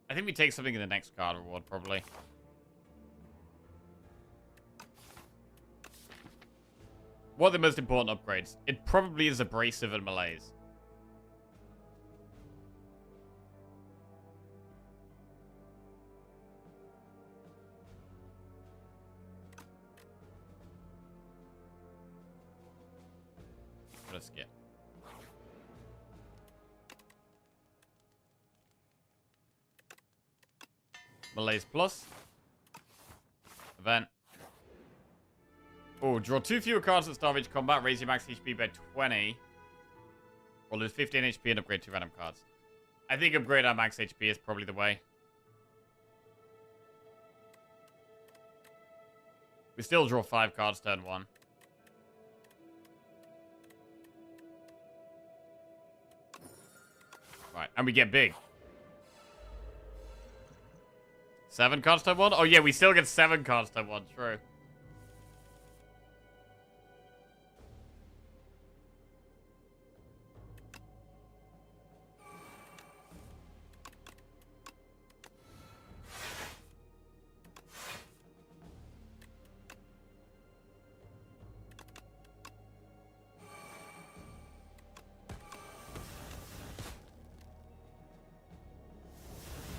I think we take something in the next card reward, probably. What are the most important upgrades? It probably is Abrasive and Malaise. Let's skip. Malaise Plus. Event. Oh, draw 2 fewer cards at start of each combat, raise your max HP by 20. Or lose 15 HP and upgrade 2 random cards. I think upgrade our max HP is probably the way. We still draw 5 cards turn 1. Right, and we get big. 7 cards turn 1? Oh yeah, we still get 7 cards turn 1, true.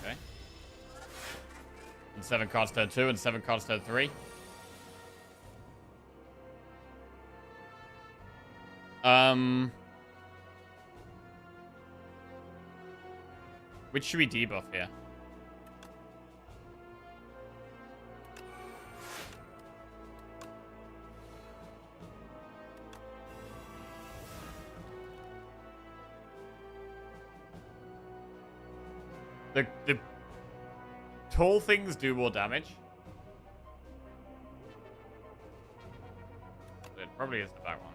Okay. And 7 cards turn 2 and 7 cards turn 3. Which should we debuff here? The tall things do more damage. It probably is the back one.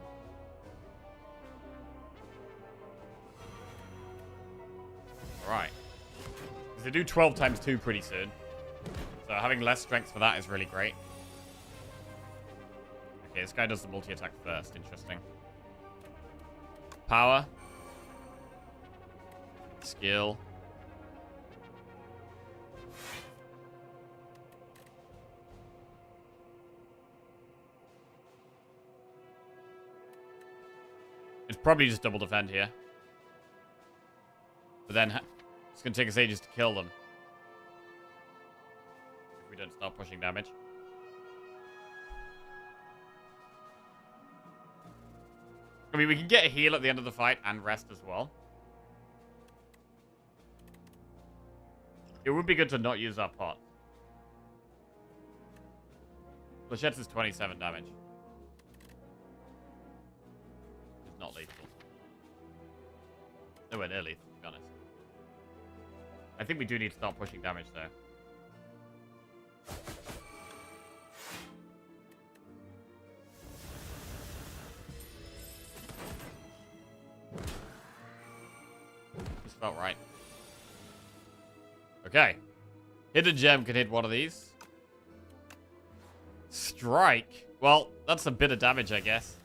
Alright. Because they do 12 times 2 pretty soon. So having less strength for that is really great. Okay, this guy does the multi-attack first. Interesting. Power. Skill. It's probably just double defend here. But then it's going to take us ages to kill them. If we don't start pushing damage. I mean, we can get a heal at the end of the fight and rest as well. It would be good to not use our pot. Flechette's is 27 damage. It's not lethal. Nowhere near lethal, to be honest. I think we do need to start pushing damage, though. This felt right. Okay. Hidden Gem can hit one of these. Strike? Well, that's a bit of damage, I guess.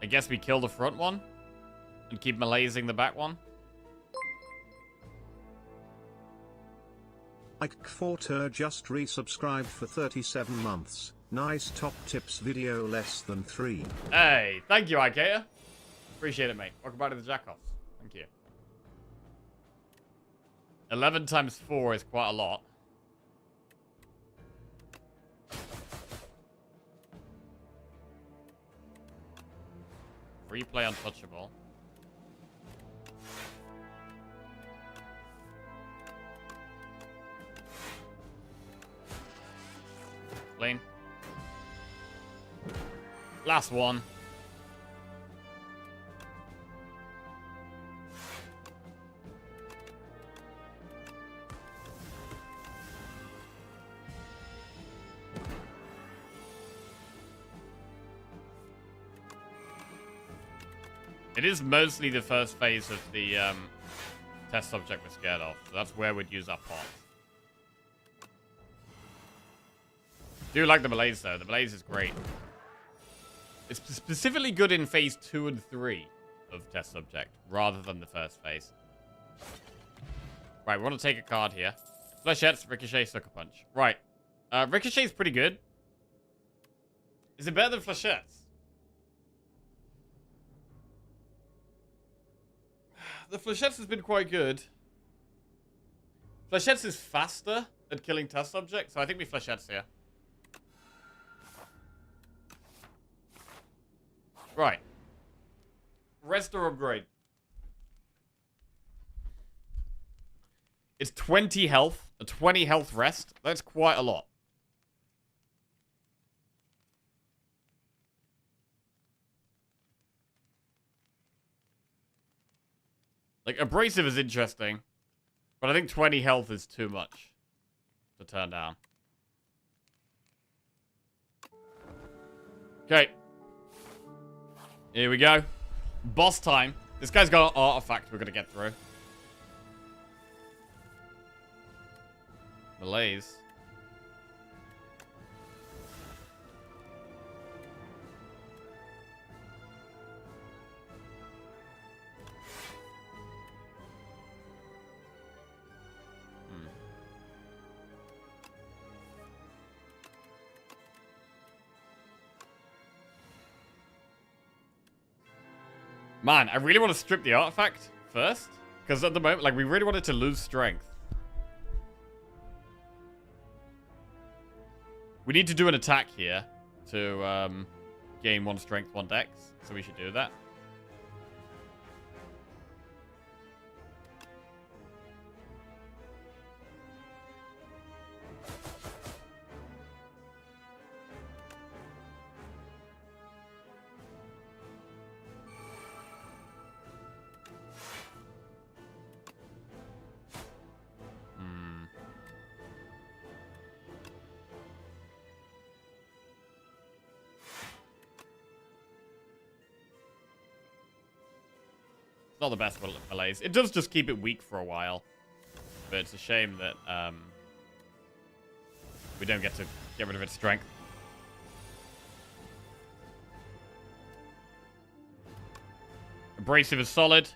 I guess we kill the front one and keep malaising the back one. Ike Forter just resubscribed for 37 months. Nice top tips video, less than 3. Hey, thank you, Ikea. Appreciate it, mate. Welcome back to the Jackoffs. Thank you. 11 times 4 is quite a lot. Replay untouchable. Lane. Last one. It is mostly the first phase of the test subject we're scared of. So that's where we'd use our pots. Do like the malaise, though. The malaise is great. It's specifically good in phase 2 and 3 of test subject, rather than the first phase. Right, we want to take a card here. Flechettes, Ricochet, Sucker Punch. Right. Ricochet's pretty good. Is it better than Flechettes? The Flechettes has been quite good. Flechettes is faster at killing test subjects, so I think we Flechettes here. Right. Rest or upgrade? It's 20 health. A 20 health rest. That's quite a lot. Like, abrasive is interesting. But I think 20 health is too much to turn down. Okay. Here we go. Boss time. This guy's got an artifact we're going to get through. Malaise. Man, I really want to strip the artifact first. Because at the moment, like, we really want it to lose strength. We need to do an attack here to gain 1 strength, 1 dex. So we should do that. Not the best malaise. It does just keep it weak for a while. But it's a shame that we don't get to get rid of its strength. Abrasive is solid.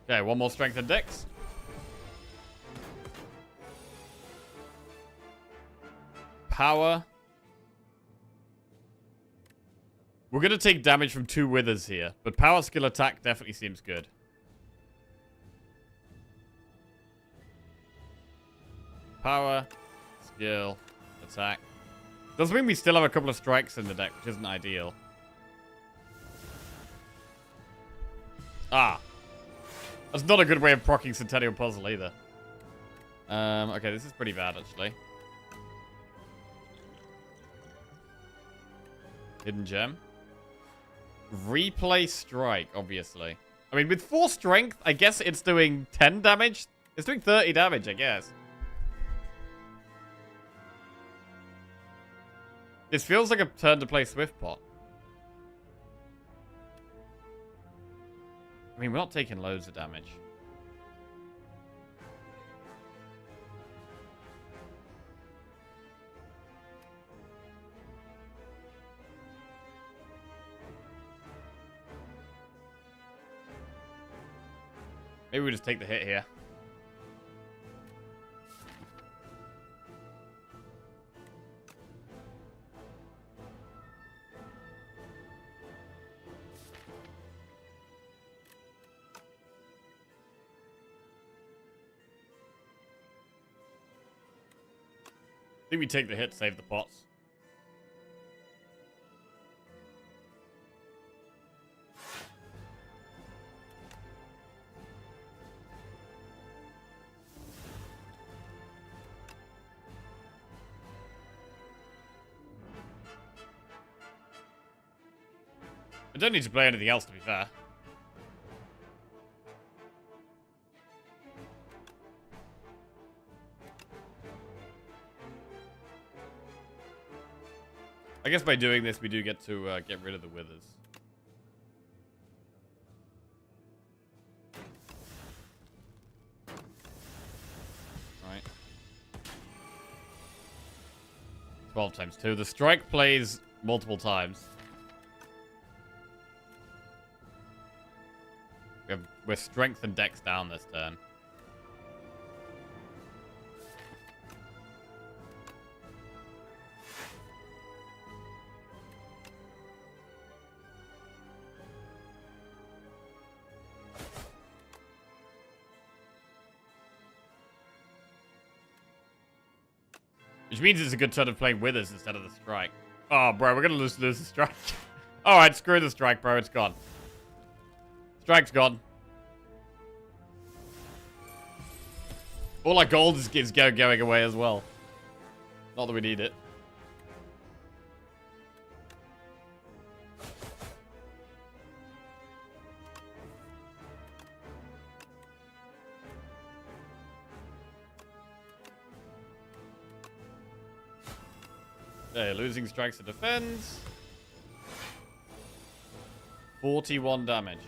Okay, 1 more strength and dex. Power. We're going to take damage from 2 withers here, but power skill attack definitely seems good. Power, skill, attack. Does mean we still have a couple of strikes in the deck, which isn't ideal. Ah. That's not a good way of proccing Centennial Puzzle either. Okay, this is pretty bad, actually. Hidden gem. Replay strike, obviously. I mean, with 4 strength, I guess it's doing 10 damage. It's doing 30 damage, I guess. This feels like a turn to play Swift Pot. I mean, we're not taking loads of damage. Maybe we just take the hit here. I think we take the hit, save the pots. I don't need to play anything else, to be fair. I guess by doing this, we do get to get rid of the withers. Alright. 12 times 2. The strike plays multiple times. We're strength and dex down this turn. Which means it's a good turn of playing withers instead of the strike. Oh, bro, we're gonna lose the strike. Alright, screw the strike, bro. It's gone. Strike's gone. All our gold is going away as well. Not that we need it. Okay, losing strikes to defense. 41 damage.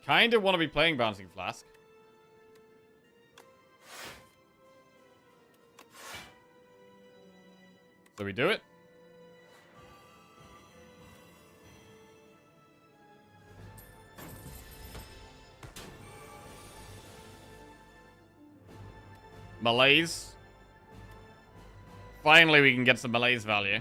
Kinda want to be playing Bouncing Flask. So we do it. Malaise. Finally, we can get some malaise value.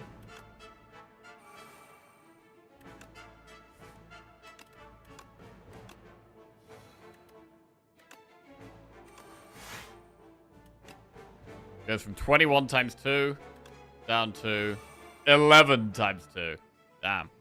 Goes from 21 times 2 down to 11 times 2. Damn.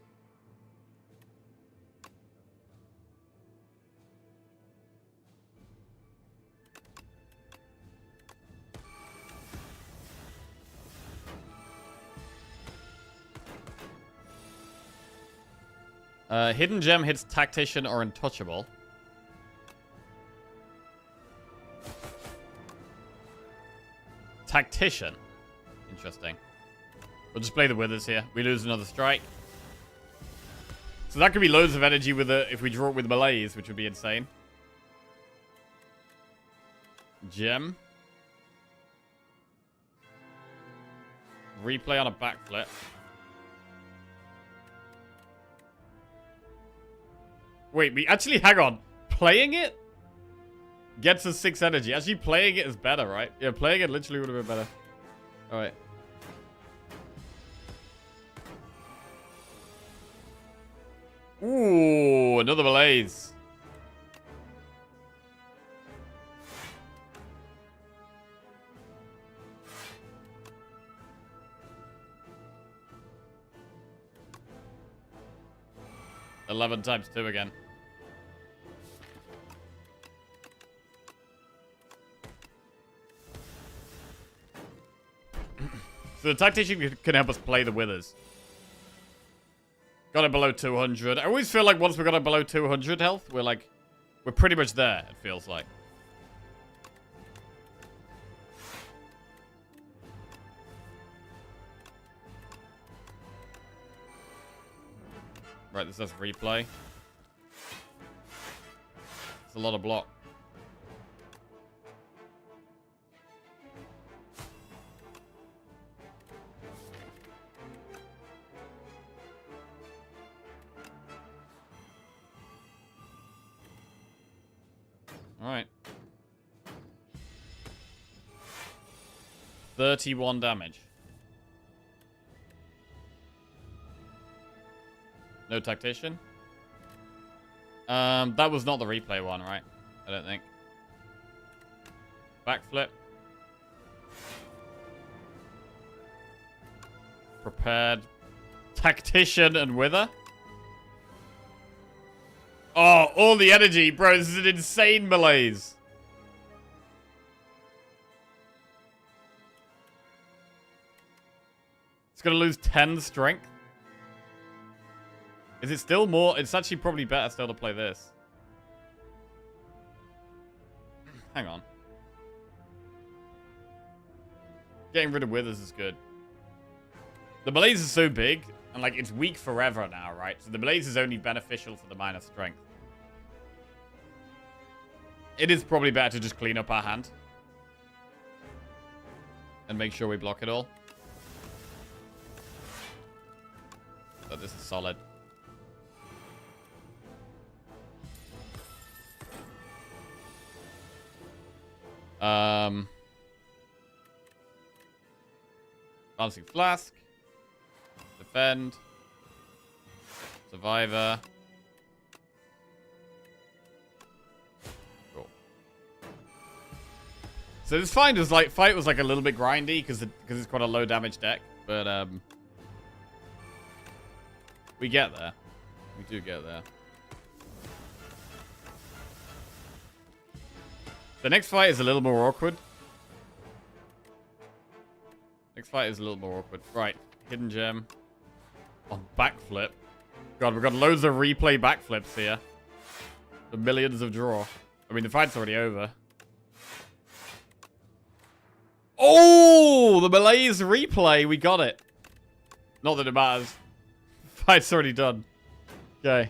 Hidden Gem hits Tactician or Untouchable. Tactician. Interesting. We'll just play the Withers here. We lose another strike. So that could be loads of energy with if we draw it with Malaise, which would be insane. Gem. Replay on a backflip. Wait, we actually, hang on. Playing it gets us 6 energy. Actually, playing it is better, right? Yeah, playing it literally would have been better. Alright. Ooh, another Malaise. $11 times 2 again. So the Tactician can help us play the Withers. Got it below 200. I always feel like once we got it below 200 health, we're pretty much there, it feels like. Right, this has replay. It's a lot of block. Alright. 31 damage. No Tactician? That was not the replay one, right? I don't think. Backflip. Prepared. Tactician and Wither. Oh, all the energy. Bro, this is an insane malaise. It's going to lose 10 strength. Is it still more? It's actually probably better still to play this. Hang on. Getting rid of Withers is good. The Blaze is so big, and like it's weak forever now, right? So the Blaze is only beneficial for the minor strength. It is probably better to just clean up our hand. And make sure we block it all. But this is solid. Balancing Flask. Defend. Survivor. Cool. So this fight was like a little bit grindy because it's quite a low damage deck, but we get there. We do get there. The next fight is a little more awkward. Next fight is a little more awkward. Right. Hidden gem. On backflip. God, we've got loads of replay backflips here. The millions of draw. I mean, the fight's already over. Oh! The Malaise replay. We got it. Not that it matters. Fight's already done. Okay.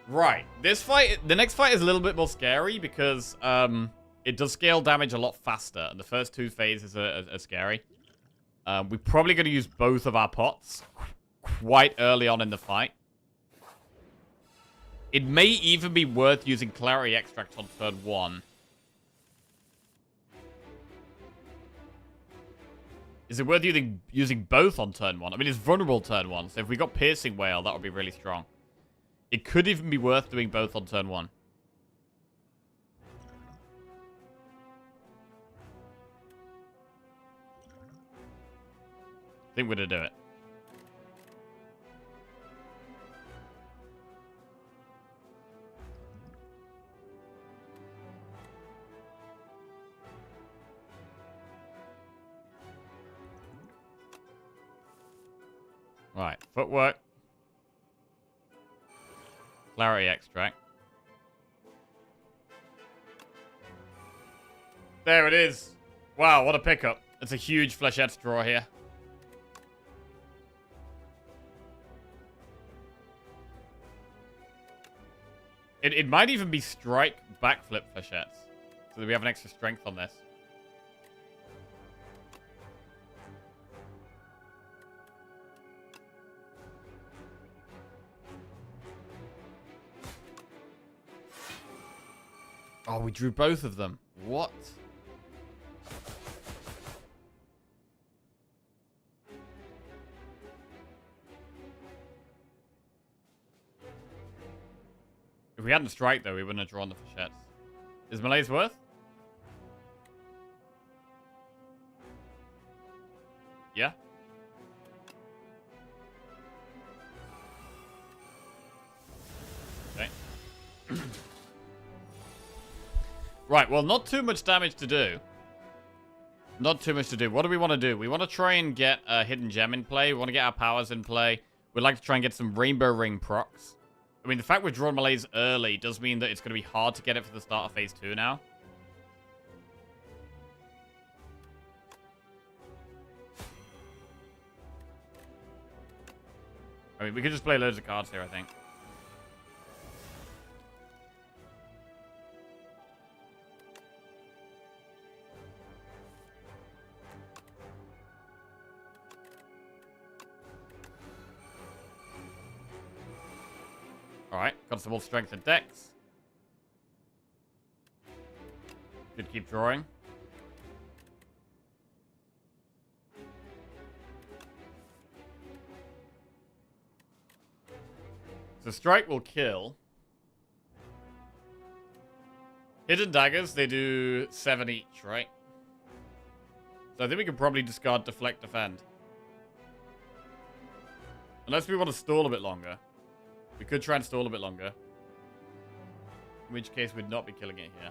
Right. This fight, the next fight is a little bit more scary because it does scale damage a lot faster. And the first two phases are scary. We're probably going to use both of our pots quite early on in the fight. It may even be worth using Clarity Extract on turn 1. Is it worth using both on turn 1? I mean, it's vulnerable turn 1, so if we got Piercing Whale, that would be really strong. It could even be worth doing both on turn 1. I think we're going to do it. Right, footwork. Clarity Extract. There it is. Wow, what a pickup. It's a huge Flechettes draw here. It might even be strike backflip Flechettes. So that we have an extra strength on this. Oh, we drew both of them. What? If we hadn't strike, though, we wouldn't have drawn the Flechettes. Is Malaise worth? Yeah. Okay. Right, well, not too much damage to do. Not too much to do. What do we want to do? We want to try and get a Hidden Gem in play. We want to get our powers in play. We'd like to try and get some Rainbow Ring procs. I mean, the fact we've drawn Malaise early does mean that it's going to be hard to get it for the start of Phase 2 now. I mean, we could just play loads of cards here, I think. Alright, got some more strength and dex. Should keep drawing. So strike will kill. Hidden daggers, they do 7 each, right? So I think we can probably discard deflect defend. Unless we want to stall a bit longer. We could try and stall a bit longer. In which case, we'd not be killing it here.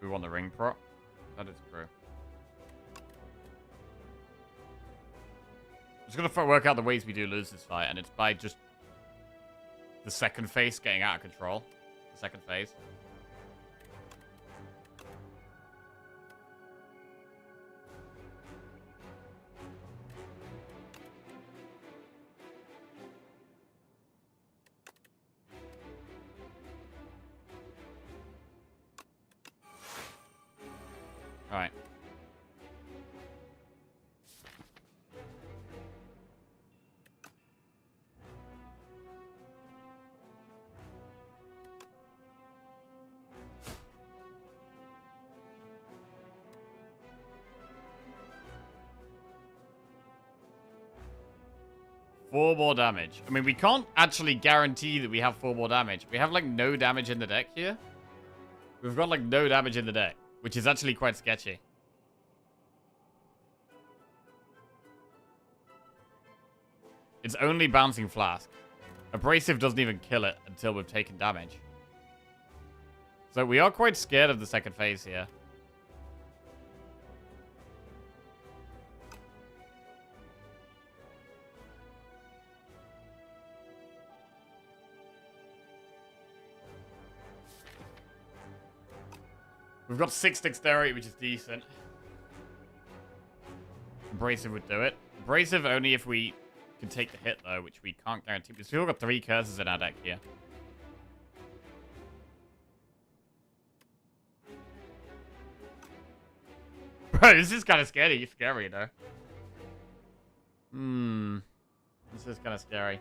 We want the ring prop. That is true. I'm just gonna work out the ways we do lose this fight, and it's by just the second phase getting out of control. The second phase. Alright. Four more damage. I mean, we can't actually guarantee that we have 4 more damage. We have, like, no damage in the deck here. We've got, like, no damage in the deck, which is actually quite sketchy. It's only Bouncing Flask. Abrasive doesn't even kill it until we've taken damage. So we are quite scared of the second phase here. We've got 6 dexterity, which is decent. Abrasive would do it. Abrasive only if we can take the hit, though, which we can't guarantee. We've still got 3 curses in our deck here. Bro, this is kind of scary. Scary, though. This is kind of scary.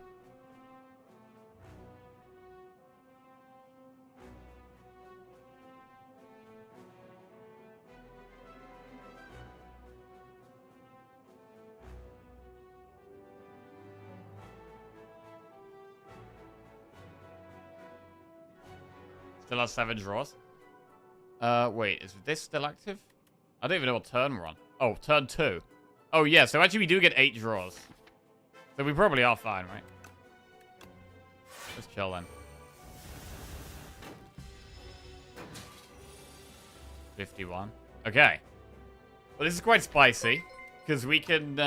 Still has 7 draws. Wait, is this still active? I don't even know what turn we're on. Oh, turn 2. Oh, yeah, so actually we do get 8 draws. So we probably are fine, right? Let's chill then. 51. Okay. Well, this is quite spicy. Because we can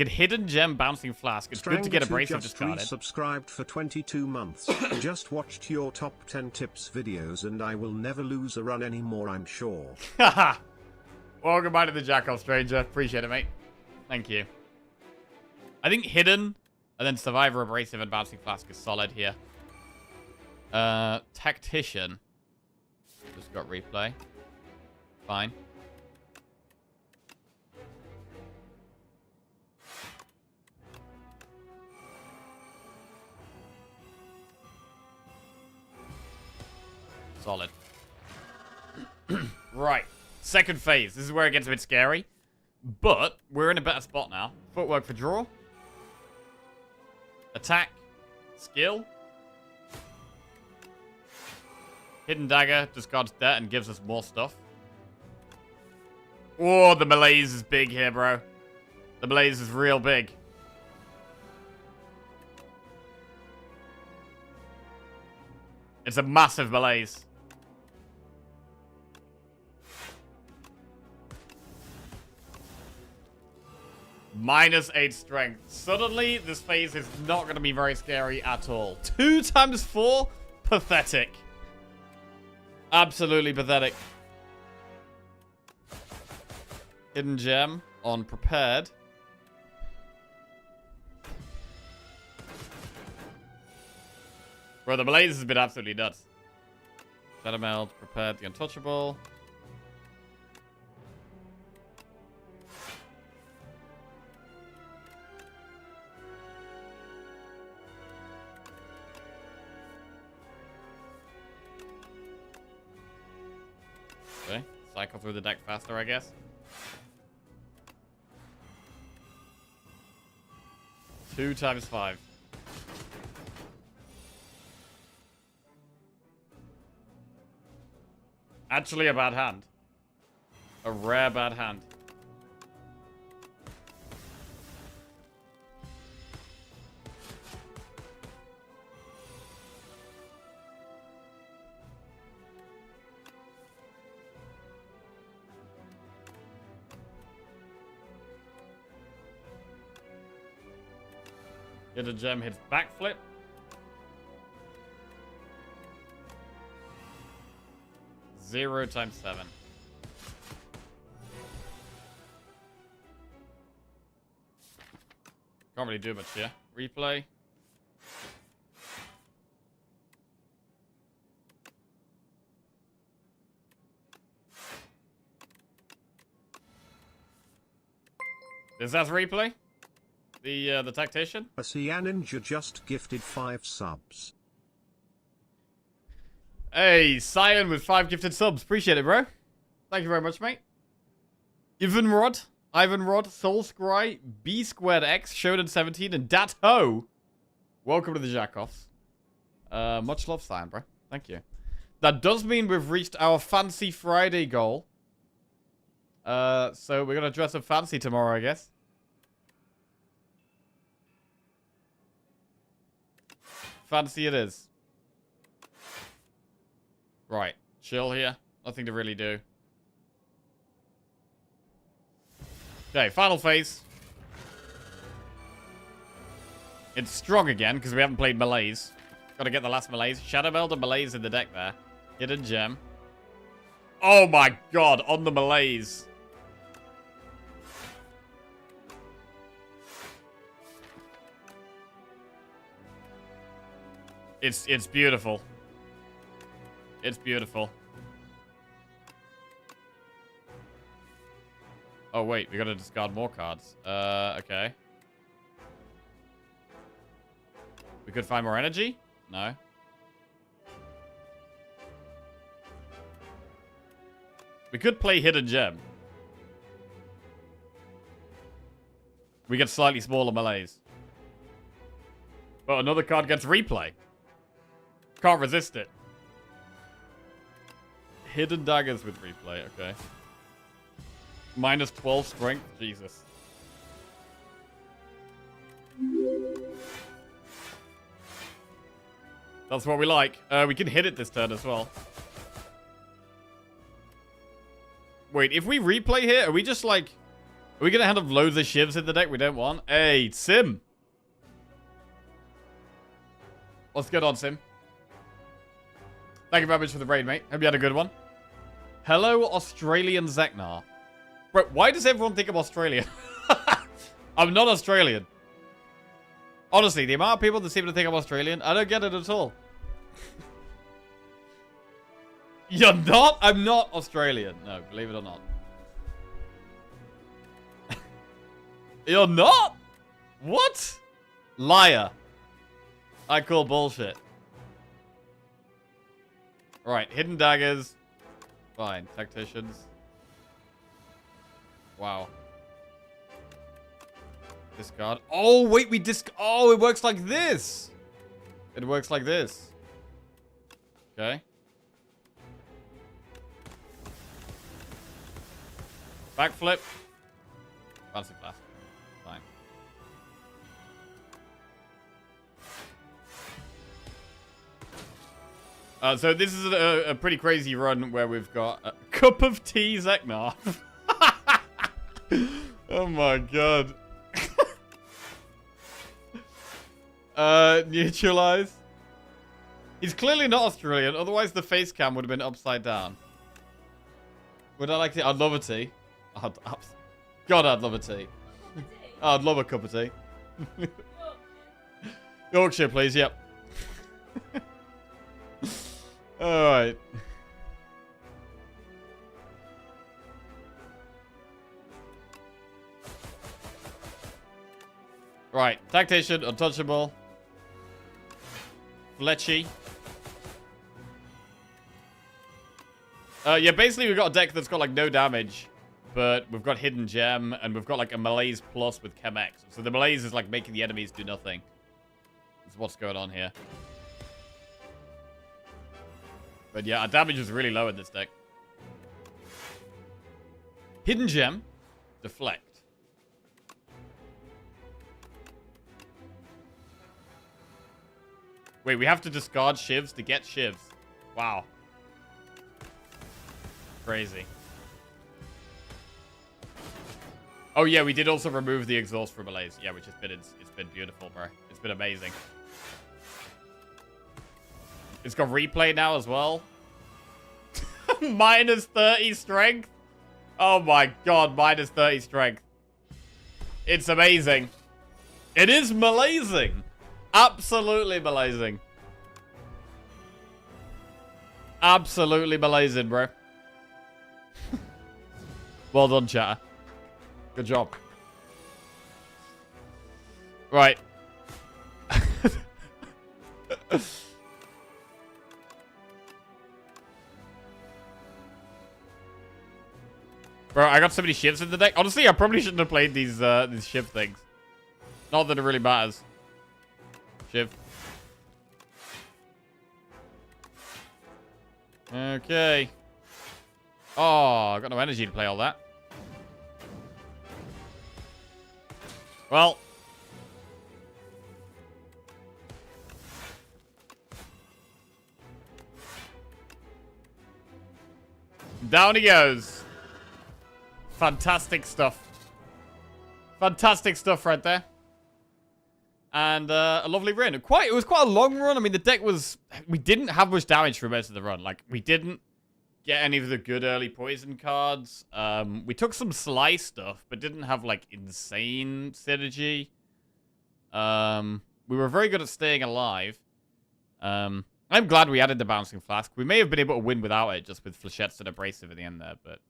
hidden gem Bouncing Flask. It's good to get Abrasive discarded. Subscribed for 22 months. Just watched your top 10 tips videos and I will never lose a run anymore, I'm sure. Haha. Well, goodbye to the Jackal Stranger. Appreciate it, mate. Thank you. I think Hidden, and then Survivor, Abrasive, and Bouncing Flask is solid here. Tactician. Just got replay. Fine. Solid. Right. Second phase. This is where it gets a bit scary. But we're in a better spot now. Footwork for draw. Attack. Skill. Hidden Dagger discards that and gives us more stuff. Oh, the malaise is big here, bro. The malaise is real big. It's a massive malaise. -8 strength. Suddenly, this phase is not going to be very scary at all. 2 times 4? Pathetic. Absolutely pathetic. Hidden gem on prepared. Bro, the malaise has been absolutely nuts. Shadow Meld, prepared the untouchable. Okay, cycle through the deck faster, I guess. 2 times 5. Actually a bad hand. A rare bad hand. Hidden gem hits backflip. Zero times 7. Can't really do much here. Replay. Is that replay? The tactician? A Ninja just gifted 5 subs. Hey, Cyan with 5 gifted subs. Appreciate it, bro. Thank you very much, mate. Ivan Rod, Soul Scry, B Squared X, Shodan 17, and Dat Ho. Welcome to the Jackoffs. Much love, Cyan, bro. Thank you. That does mean we've reached our Fancy Friday goal. So we're gonna dress up fancy tomorrow, I guess. Fancy it is. Right. Chill here. Nothing to really do. Okay, final phase. It's strong again, because we haven't played Malaise. Gotta get the last Malaise. Shadow Meld and Malaise in the deck there. Hidden Gem. Oh my god, on the Malaise. It's beautiful. It's beautiful. Oh wait, we gotta discard more cards. Okay. We could find more energy? No. We could play Hidden Gem. We get slightly smaller Malaise. But another card gets replay. Can't resist it. Hidden Daggers with replay, okay. Minus 12 strength, Jesus. That's what we like. We can hit it this turn as well. Wait, if we replay here, are we just like... Are we gonna have loads of shivs in the deck we don't want? Hey, Sim! What's going on, Sim? Thank you very much for the raid, mate. Hope you had a good one. Hello, Australian Zeknar. Bro, why does everyone think I'm Australian? I'm not Australian. Honestly, the amount of people that seem to think I'm Australian, I don't get it at all. You're not? I'm not Australian. No, believe it or not. You're not? What? Liar. I call bullshit. Right, Hidden Daggers. Fine. Tacticians. Wow. Discard. Oh, wait, we Oh, it works like this. It works like this. Okay. Backflip. Fancy Blast. Fine. So this is a pretty crazy run where we've got a Cup of Tea Zeknar. Oh my god. Neutralize. He's clearly not Australian, otherwise the face cam would have been upside down. Would I like tea? I'd love a tea. God, I'd love a tea. I'd love a cup of tea. Yorkshire, please, yep. Alright. Right, Tactician, Untouchable. Fletchy. Yeah, basically we've got a deck that's got like no damage, but we've got Hidden Gem, and we've got like a Malaise Plus with Chem X. So the Malaise is like making the enemies do nothing. That's what's going on here. But yeah, our damage is really low in this deck. Hidden Gem. Deflect. Wait, we have to discard shivs to get shivs. Wow. Crazy. Oh yeah, we did also remove the exhaust from Malaise. Yeah, which has been it's been beautiful, bro. It's been amazing. It's got replay now as well. Minus 30 strength. Oh my god, minus 30 strength. It's amazing. It is malazing. Absolutely malazing. Absolutely malazing, bro. Well done, chatter. Good job. Right. Bro, I got so many ships in the deck. Honestly, I probably shouldn't have played these ship things. Not that it really matters. Ship. Okay. Oh, I got no energy to play all that. Well. Down he goes. Fantastic stuff. Fantastic stuff right there. And a lovely run. It was quite a long run. I mean, the deck was... We didn't have much damage for most of the run. Like, we didn't get any of the good early poison cards. We took some slice stuff, but didn't have, like, insane synergy. We were very good at staying alive. I'm glad we added the Bouncing Flask. We may have been able to win without it, just with Flechettes and Abrasive at the end there, but...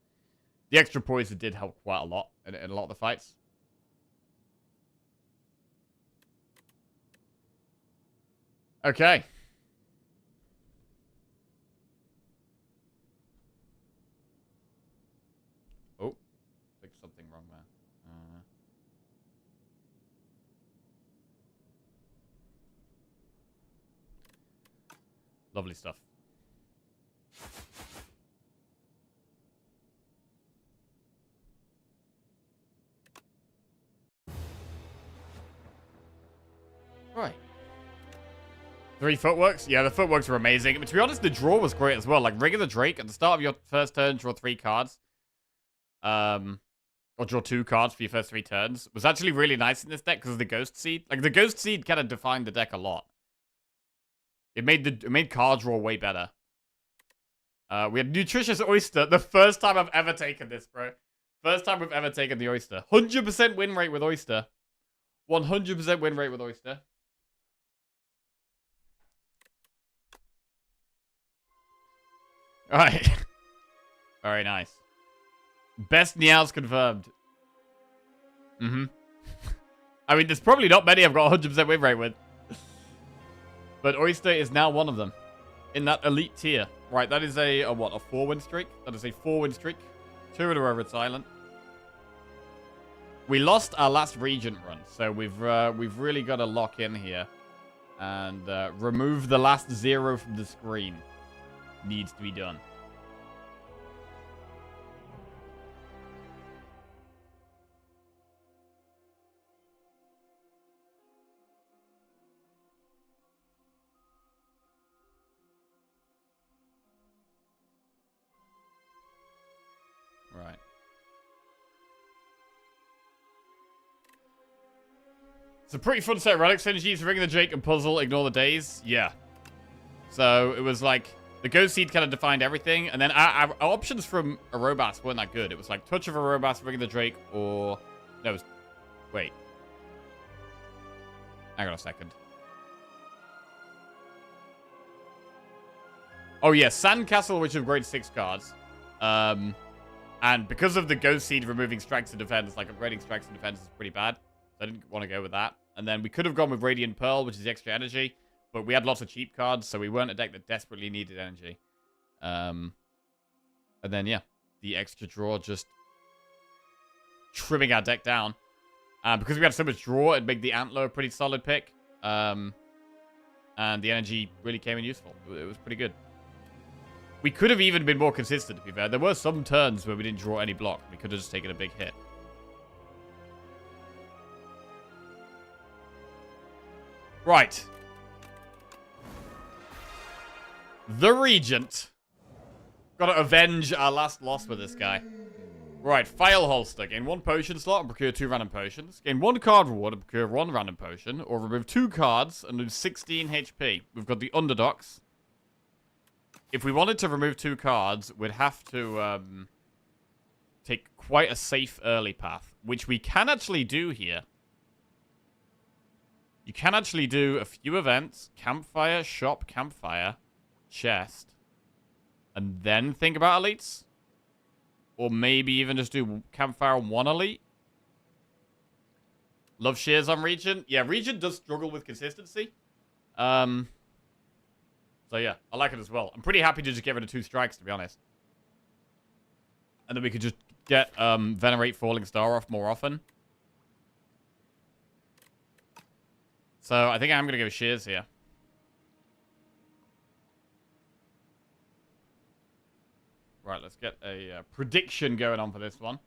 The extra poison did help quite a lot in a lot of the fights. Okay. Oh. Clicked something wrong there. Lovely stuff. Right. 3 footworks? Yeah, the footworks were amazing. I mean, to be honest, the draw was great as well. Like, Ring of the Drake, at the start of your first turn, draw 3 cards. Or draw 2 cards for your first 3 turns. Was actually really nice in this deck because of the Ghost Seed. Like, the Ghost Seed kind of defined the deck a lot. It made card draw way better. We had Nutritious Oyster. The first time I've ever taken this, bro. First time we've ever taken the Oyster. 100% win rate with Oyster. 100% win rate with Oyster. Alright. Very nice. Best Niaos confirmed. Mm-hmm. I mean, there's probably not many I've got 100% win rate with. But Oyster is now one of them. In that elite tier. Right, that is a what? A 4-win streak? That is a 4-win streak. 2 in a row it's Island. We lost our last Regent run. So we've really got to lock in here. And remove the last 0 from the screen. Needs to be done. Right. It's a pretty fun set of relic synergies. Ring of the Drake and Puzzle. Ignore the days. Yeah. So it was like... The Ghost Seed kind of defined everything, and then our options from Aerobas weren't that good. It was like Touch of Aerobas, Ring of the Drake, or... No, it was... Wait. Hang on a second. Oh, yeah, Sandcastle, which upgrades 6 cards. And because of the Ghost Seed removing Strengths and Defense, like upgrading Strengths and Defense is pretty bad. So I didn't want to go with that. And then we could have gone with Radiant Pearl, which is extra energy. But we had lots of cheap cards, so we weren't a deck that desperately needed energy. And then, yeah, the extra draw just trimming our deck down. Because we had so much draw, it made the Antler a pretty solid pick. And the energy really came in useful. It was pretty good. We could have even been more consistent, to be fair. There were some turns where we didn't draw any block. We could have just taken a big hit. Right. The Regent. Gotta avenge our last loss with this guy. Right, fail holster. Gain 1 potion slot and procure 2 random potions. Gain 1 card reward and procure 1 random potion. Or remove 2 cards and lose 16 HP. We've got the underdogs. If we wanted to remove 2 cards, we'd have to take quite a safe early path. Which we can actually do here. You can actually do a few events. Campfire, shop, campfire, chest. And then think about elites. Or maybe even just do campfire on 1 elite. Love shares on Regent. Yeah, Regent does struggle with consistency. So yeah, I like it as well. I'm pretty happy to just get rid of 2 strikes, to be honest. And then we could just get Venerate Falling Star off more often. So I think I'm going to go Shears here. Right, let's get a prediction going on for this one.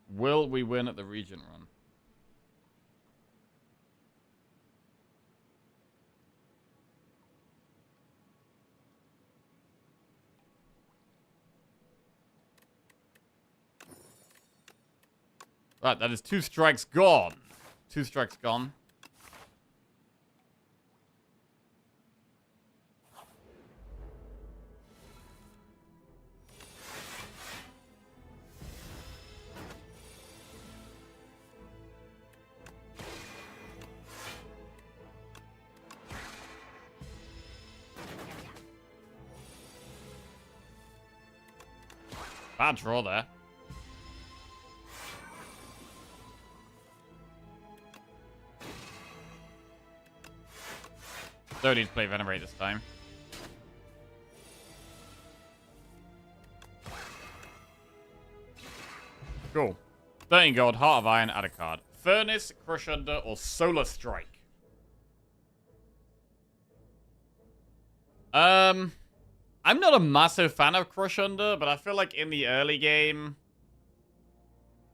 Will we win at the Regent run? Right, that is 2 strikes gone. 2 strikes gone. Bad draw there. Don't need to play Venerate this time. Cool. 13 gold, Heart of Iron, add a card. Furnace, Crush Under, or Solar Strike. I'm not a massive fan of Crush Under, but I feel like in the early game,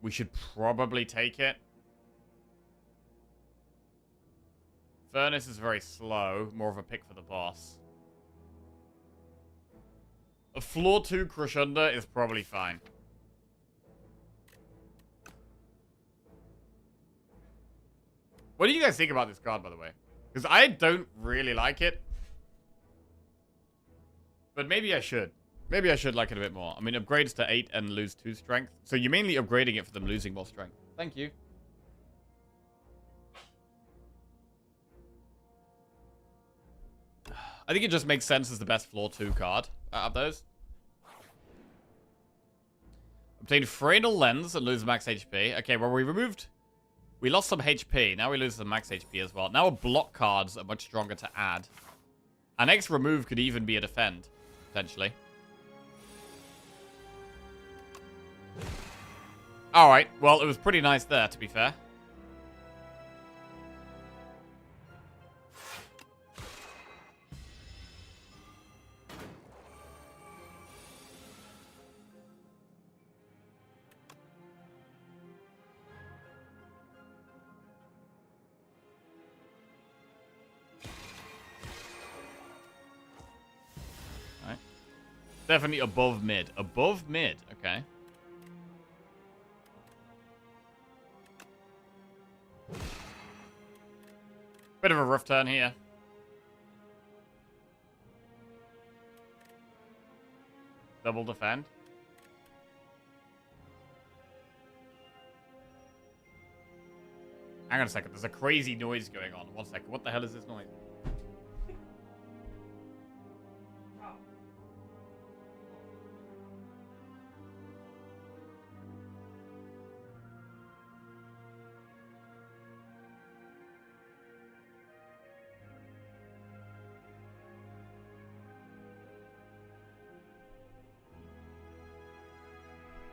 we should probably take it. Furnace is very slow, more of a pick for the boss. A floor 2 Crush Under is probably fine. What do you guys think about this card, by the way? Because I don't really like it. But maybe I should. Maybe I should like it a bit more. I mean, upgrades to 8 and lose 2 strength. So you're mainly upgrading it for them losing more strength. Thank you. I think it just makes sense as the best floor 2 card out of those. Obtain Fraenal Lens and lose max HP. Okay, well, we lost some HP. Now we lose some max HP as well. Now our block cards are much stronger to add. Our next remove could even be a defend, potentially. Alright, well, it was pretty nice there, to be fair. Definitely above mid. Above mid. Okay. Bit of a rough turn here. Double defend. Hang on a second. There's a crazy noise going on. 1 second. What the hell is this noise?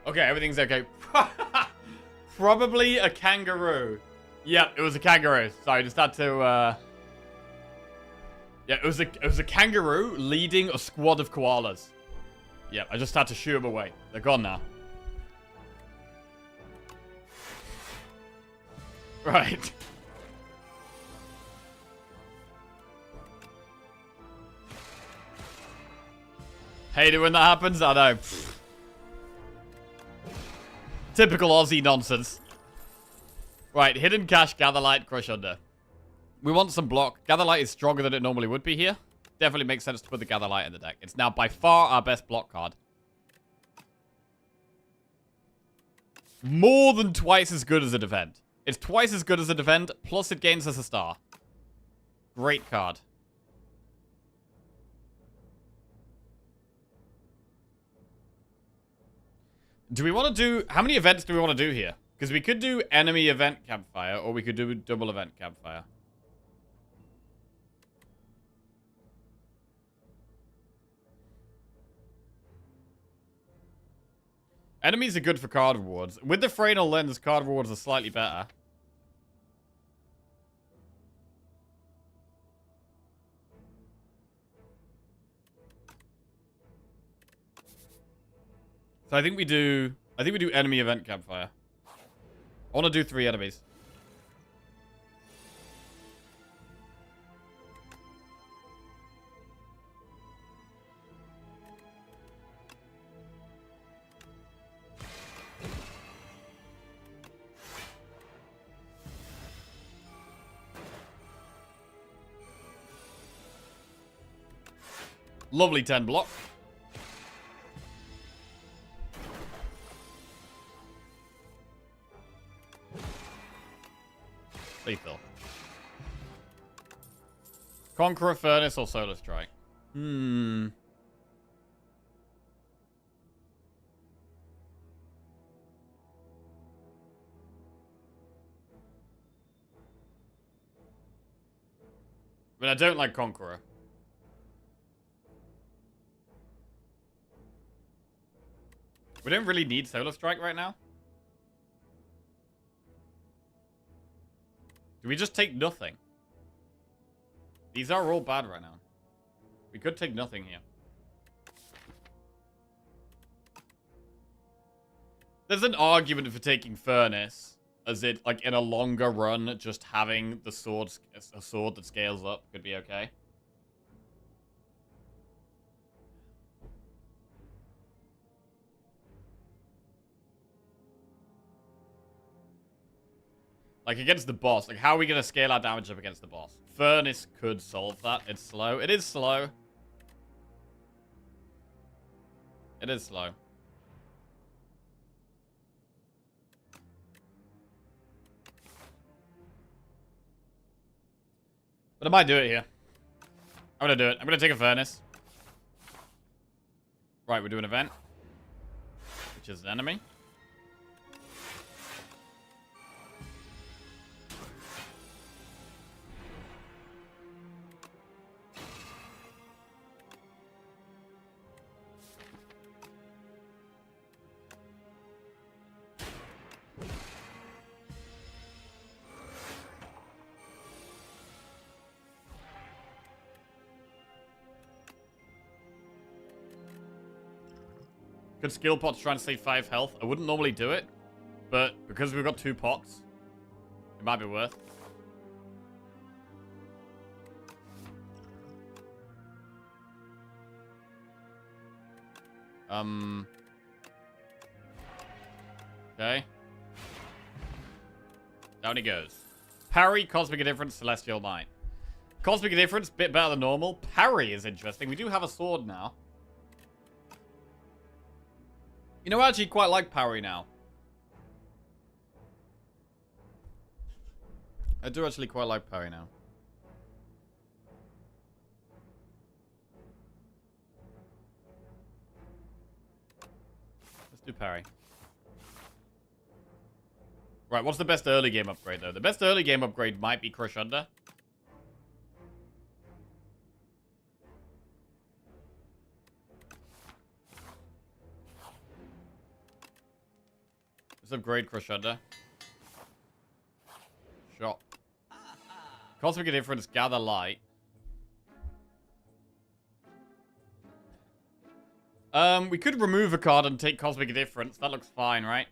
Okay, everything's okay. Probably a kangaroo. Yep, it was a kangaroo. Sorry, just had to, yeah, it was a kangaroo leading a squad of koalas. Yep, I just had to shoo them away. They're gone now. Right. Hate it when that happens, I know. Typical Aussie nonsense. Right, Hidden Cache, Gatherlight, Crush Under. We want some block. Gatherlight is stronger than it normally would be here. Definitely makes sense to put the Gatherlight in the deck. It's now by far our best block card. More than twice as good as a defend. It's twice as good as a defend, plus it gains us a star. Great card. Do we want to do... How many events do we want to do here? Because we could do enemy event campfire, or we could do double event campfire. Enemies are good for card rewards. With the Freinal Lens, card rewards are slightly better. So I think we do enemy event campfire. I want to do 3 enemies. Lovely 10 block. Lethal. Conqueror, Furnace, or Solar Strike? But I don't like Conqueror. We don't really need Solar Strike right now. Do we just take nothing? These are all bad right now. We could take nothing here. There's an argument for taking Furnace, as it, like, in a longer run, just having the sword, a sword that scales up could be okay. Like, against the boss, like, how are we going to scale our damage up against the boss? Furnace could solve that. It's slow. It is slow. It is slow. But I might do it here. I'm going to do it. I'm going to take a Furnace. Right, we're doing an event. Which is an enemy. Could skill pots try and save 5 health? I wouldn't normally do it, but because we've got 2 pots, it might be worth. Okay. Down he goes. Parry, Cosmic Indifference, Celestial Might. Cosmic Indifference, bit better than normal. Parry is interesting. We do have a sword now. You know, I actually quite like parry now. I do actually quite like parry now. Let's do parry. Right, what's the best early game upgrade, though? The best early game upgrade might be Crush Under. Let's upgrade Crush Under. Shot. Cosmic Indifference, Gather Light. We could remove a card and take Cosmic Indifference. That looks fine, right?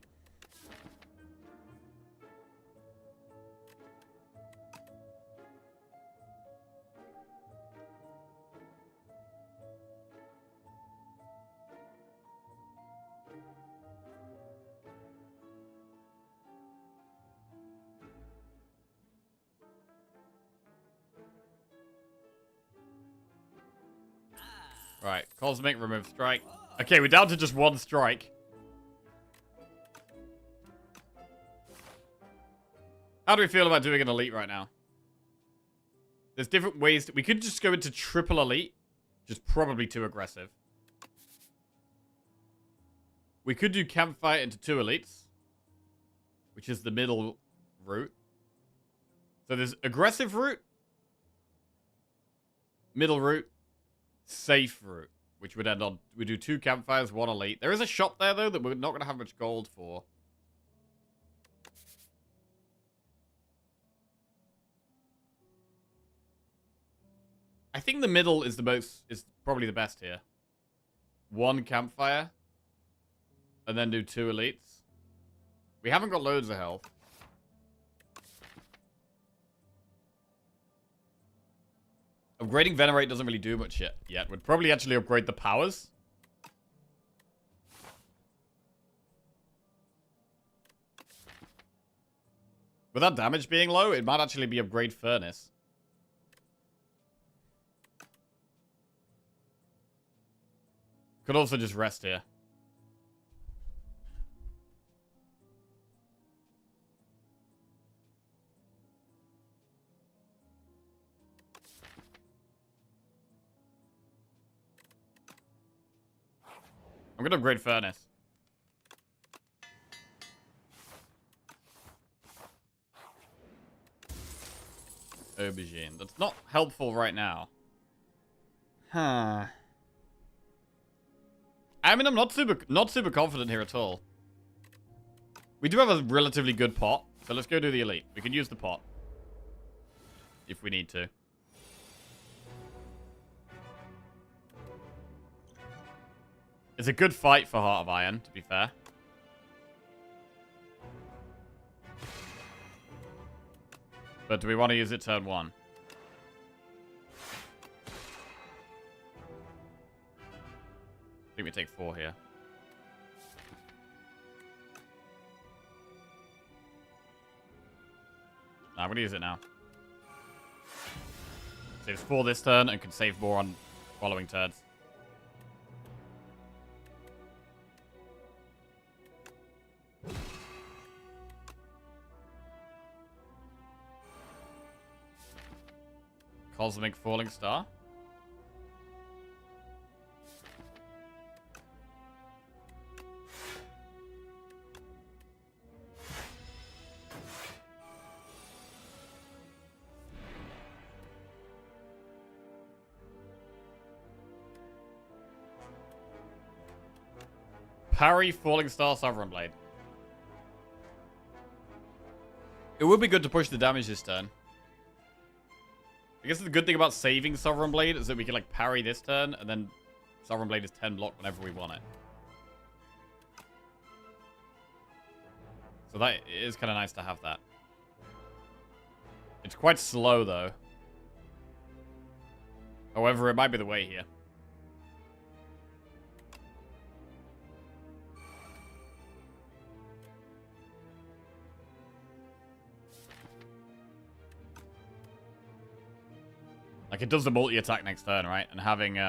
Right, Cosmic, remove strike. Okay, we're down to just one strike. How do we feel about doing an elite right now? There's different ways. We could just go into triple elite. Just probably too aggressive. We could do campfire into 2 elites. Which is the middle route. So there's aggressive route. Middle route. Safe route. Which would end on... We do 2 campfires, 1 elite. There is a shop there, though, that we're not going to have much gold for. I think the middle is probably the best here. 1 campfire. And then do 2 elites. We haven't got loads of health. Upgrading Venerate doesn't really do much yet. We'd probably actually upgrade the powers. Without damage being low, it might actually be upgrade Furnace. Could also just rest here. I'm gonna upgrade Furnace. Aubergine. That's not helpful right now. Huh. I mean, I'm not super confident here at all. We do have a relatively good pot, so let's go do the elite. We can use the pot. If we need to. It's a good fight for Heart of Iron, to be fair. But do we want to use it turn 1? I think we take 4 here. Nah, I'm going to use it now. Saves 4 this turn and can save more on following turns. Cosmic Falling Star. Parry Falling Star Sovereign Blade. It would be good to push the damage this turn. I guess the good thing about saving Sovereign Blade is that we can, like, parry this turn, and then Sovereign Blade is 10 block whenever we want it. So that is kind of nice to have that. It's quite slow, though. However, it might be the way here. Like, it does the multi-attack next turn, right? And having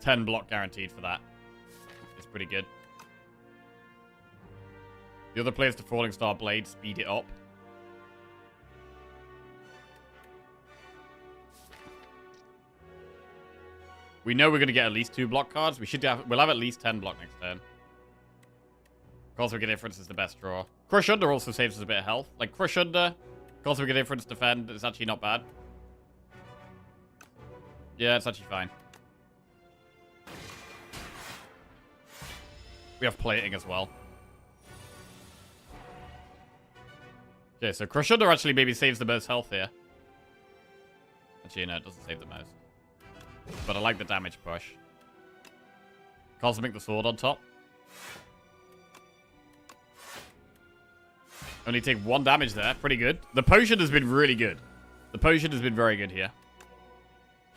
10 block guaranteed for that is pretty good. The other players to Falling Star Blade speed it up. We know we're going to get at least 2 block cards. We'll have at least 10 block next turn. Cosmic Indifference is the best draw. Crush Under also saves us a bit of health. Like, Crush Under, Cosmic Indifference, Defend is actually not bad. Yeah, it's actually fine. We have Plating as well. Okay, so Crush Under actually maybe saves the most health here. Actually, no, it doesn't save the most. But I like the damage push. Cosmic the Sword on top. Only take 1 damage there. Pretty good. The potion has been really good. The potion has been very good here.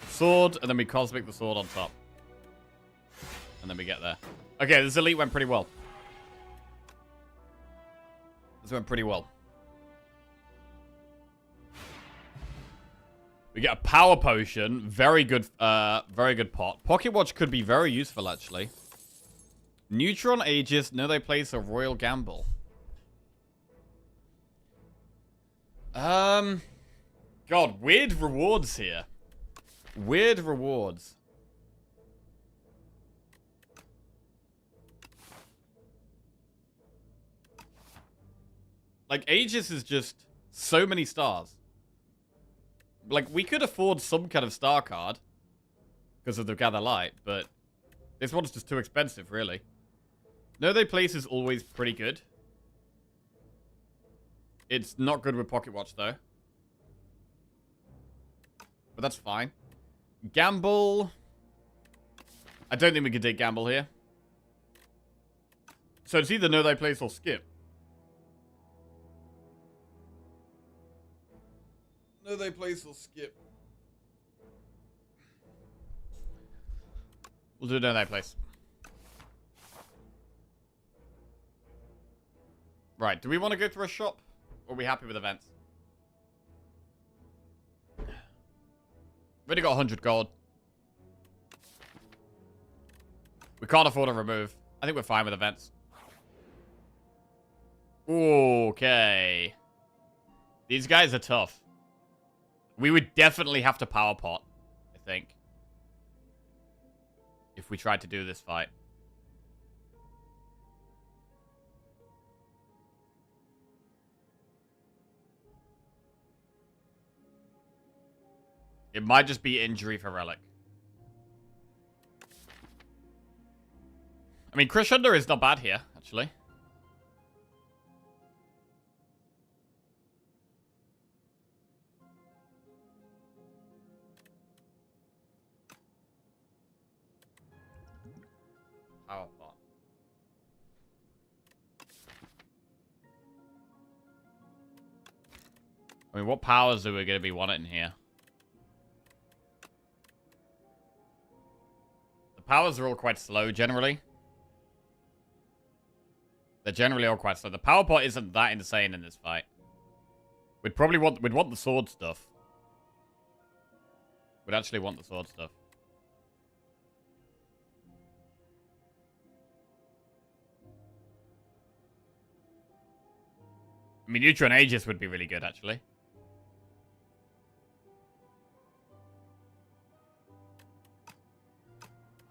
Sword, and then we Cosmic the Sword on top. And then we get there. Okay, this elite went pretty well. This went pretty well. We get a power potion. Very good pot. Pocket watch could be very useful, actually. Neutron Aegis. Know they place a royal gamble. God, weird rewards here. Weird rewards. Like, Aegis is just so many stars. Like, we could afford some kind of star card because of the Gather Light, but this one's just too expensive, really. Know they place is always pretty good. It's not good with Pocket Watch, though. But that's fine. Gamble. I don't think we can take Gamble here. So it's either Know they place or skip. Know they place or skip. We'll do Know they place. Right, do we want to go through a shop? Or are we happy with events? We've already got 100 gold. We can't afford a remove. I think we're fine with events. Okay. These guys are tough. We would definitely have to power pot, I think. If we tried to do this fight. It might just be injury for Relic. I mean, Crescendo is not bad here, actually. Power pot. I mean, what powers are we going to be wanting here? The powers are all quite slow, generally. They're generally all quite slow. The power pot isn't that insane in this fight. We'd want the sword stuff. We'd actually want the sword stuff. I mean, Neutron Aegis would be really good, actually.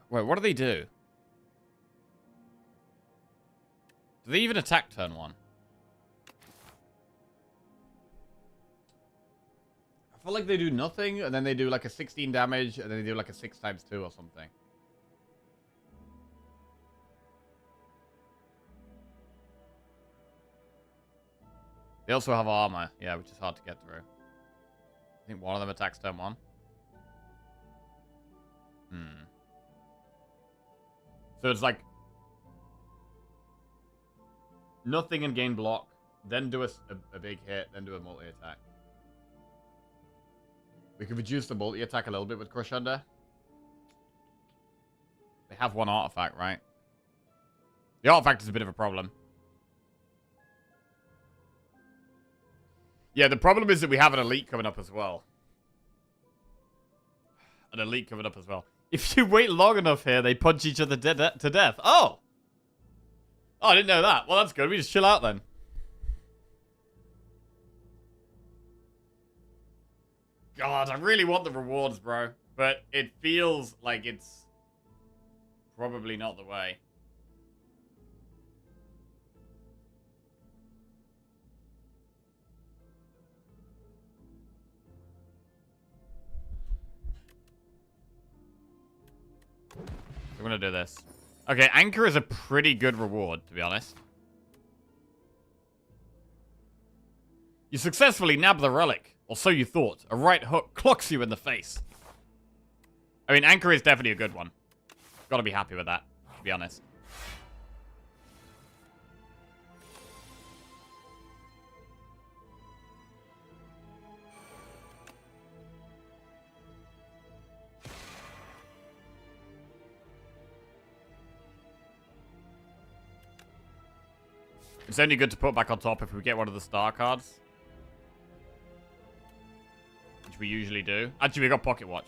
Wait, what do they do? Do they even attack turn 1? I feel like they do nothing, and then they do like a 16 damage, and then they do like a 6 times 2 or something. They also have armor, yeah, which is hard to get through. I think one of them attacks turn 1. So it's like nothing and gain block, then do a big hit, then do a multi-attack. We could reduce the multi-attack a little bit with Crush Under. They have one artifact, right? The artifact is a bit of a problem. Yeah, the problem is that we have an elite coming up as well. An elite coming up as well. If you wait long enough here, they punch each other to death. Oh! Oh, I didn't know that. Well, that's good. We just chill out then. God, I really want the rewards, bro. But it feels like it's probably not the way. I'm gonna do this. Okay, Anchor is a pretty good reward, to be honest. You successfully nab the relic, or so you thought. A right hook clocks you in the face. I mean, Anchor is definitely a good one. Gotta be happy with that, to be honest. It's only good to put back on top if we get one of the star cards. Which we usually do. Actually, we got Pocket Watch.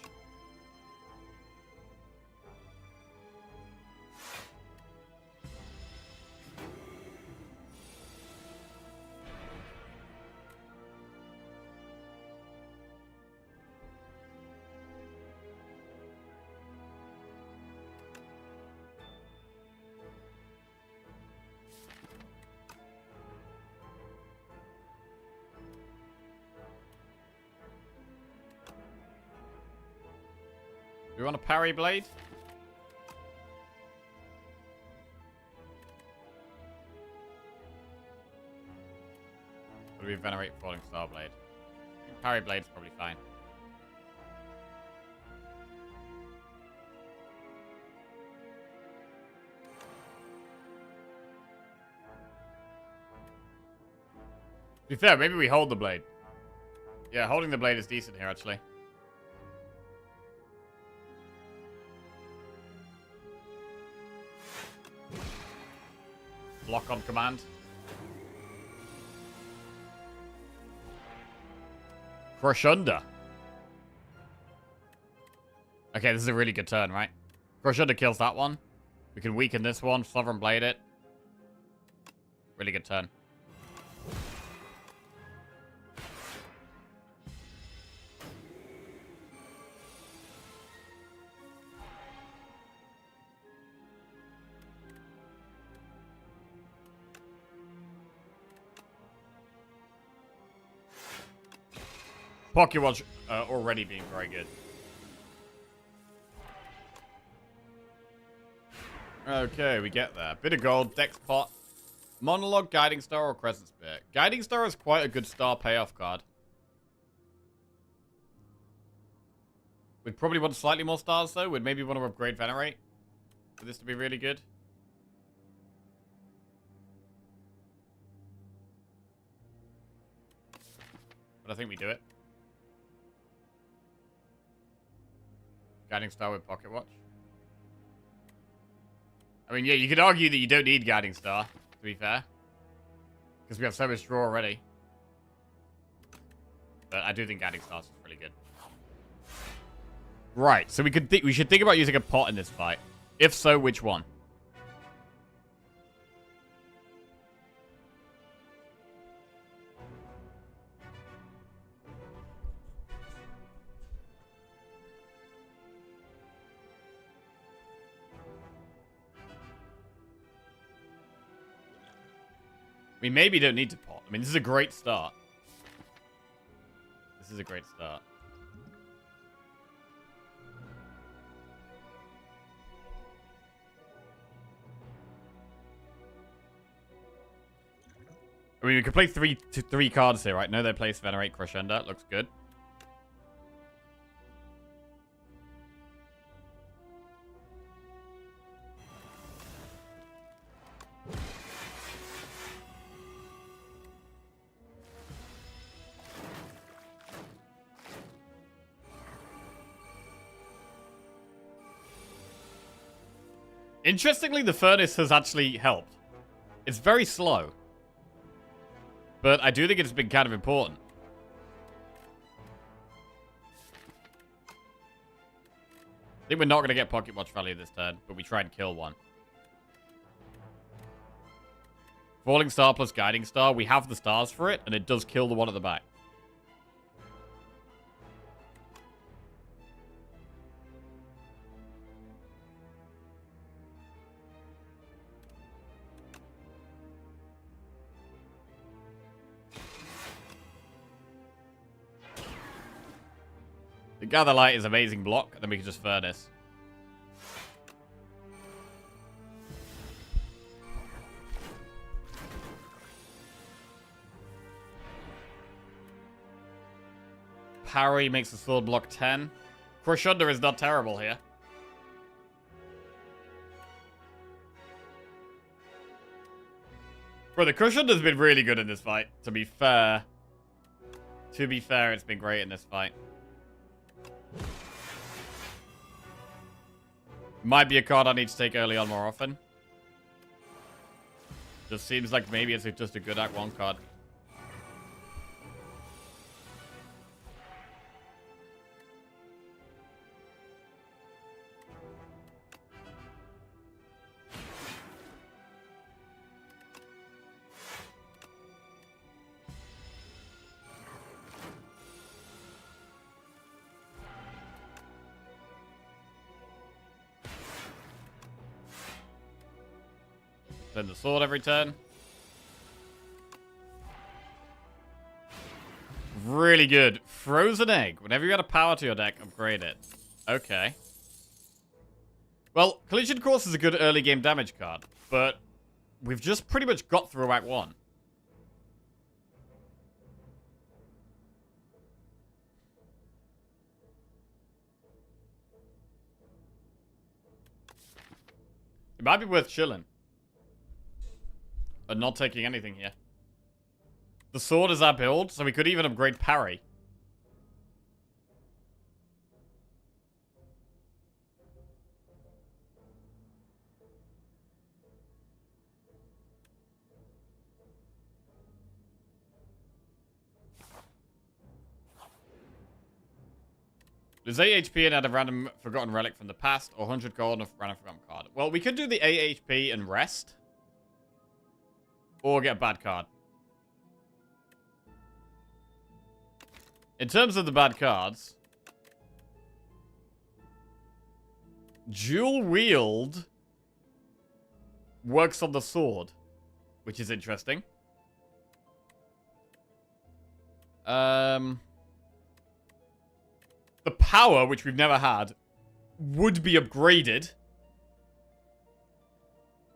Do we want a parry blade? Or do we venerate falling star blade? Parry blade's probably fine. To be fair, maybe we hold the blade. Yeah, holding the blade is decent here, actually. Block on command. Crush under. Okay, this is a really good turn, right? Crush under kills that one. We can weaken this one. Sovereign Blade it. Really good turn. Pocket Watch already being very good. Okay, we get there. Bit of gold, Dex Pot, Monologue, Guiding Star, or Crescent Spear. Guiding Star is quite a good star payoff card. We'd probably want slightly more stars, though. We'd maybe want to upgrade Venerate for this to be really good. But I think we do it. Guiding Star with Pocket Watch. I mean, yeah, you could argue that you don't need Guiding Star, to be fair. Because we have so much draw already. But I do think Guiding Star is really good. Right, so we should think about using a pot in this fight. If so, which one? We maybe don't need to pot. I mean, this is a great start. This is a great start. I mean, we could play three cards here, right? No, they place Venerate Crescendo. Looks good. Interestingly, the Furnace has actually helped. It's very slow. But I do think it's been kind of important. I think we're not going to get Pocket Watch value this turn, but we try and kill one. Falling Star plus Guiding Star. We have the stars for it, and it does kill the one at the back. The Gather Light is amazing block, and then we can just Furnace. Parry makes the sword block 10. Crush Under is not terrible here. Bro, the Crush Under's been really good in this fight, to be fair. To be fair, it's been great in this fight. Might be a card I need to take early on more often. Just seems like maybe it's just a good Act 1 card. Then the sword every turn. Really good. Frozen Egg. Whenever you add a power to your deck, upgrade it. Okay. Well, Collision Course is a good early game damage card, but we've just pretty much got through Act 1. It might be worth chilling. And not taking anything here. The sword is our build, so we could even upgrade parry. Lose 8 HP and add a random forgotten relic from the past, or 100 gold and a random forgotten card. Well, we could do the 8 HP and rest. Or get a bad card. In terms of the bad cards, Dual Wield works on the sword, which is interesting. The power, which we've never had, would be upgraded.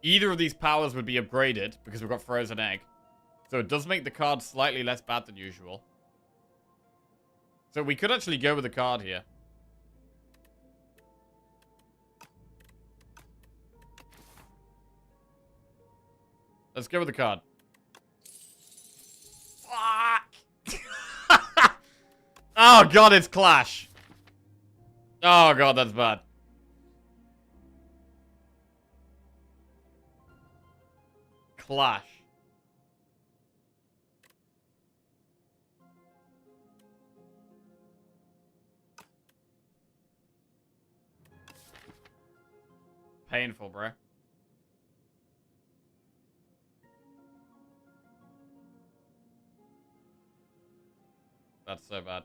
Either of these powers would be upgraded because we've got Frozen Egg. So it does make the card slightly less bad than usual. So we could actually go with the card here. Let's go with the card. Fuck! Oh god, it's Clash. Oh god, that's bad. Clash. Painful, bro. That's so bad.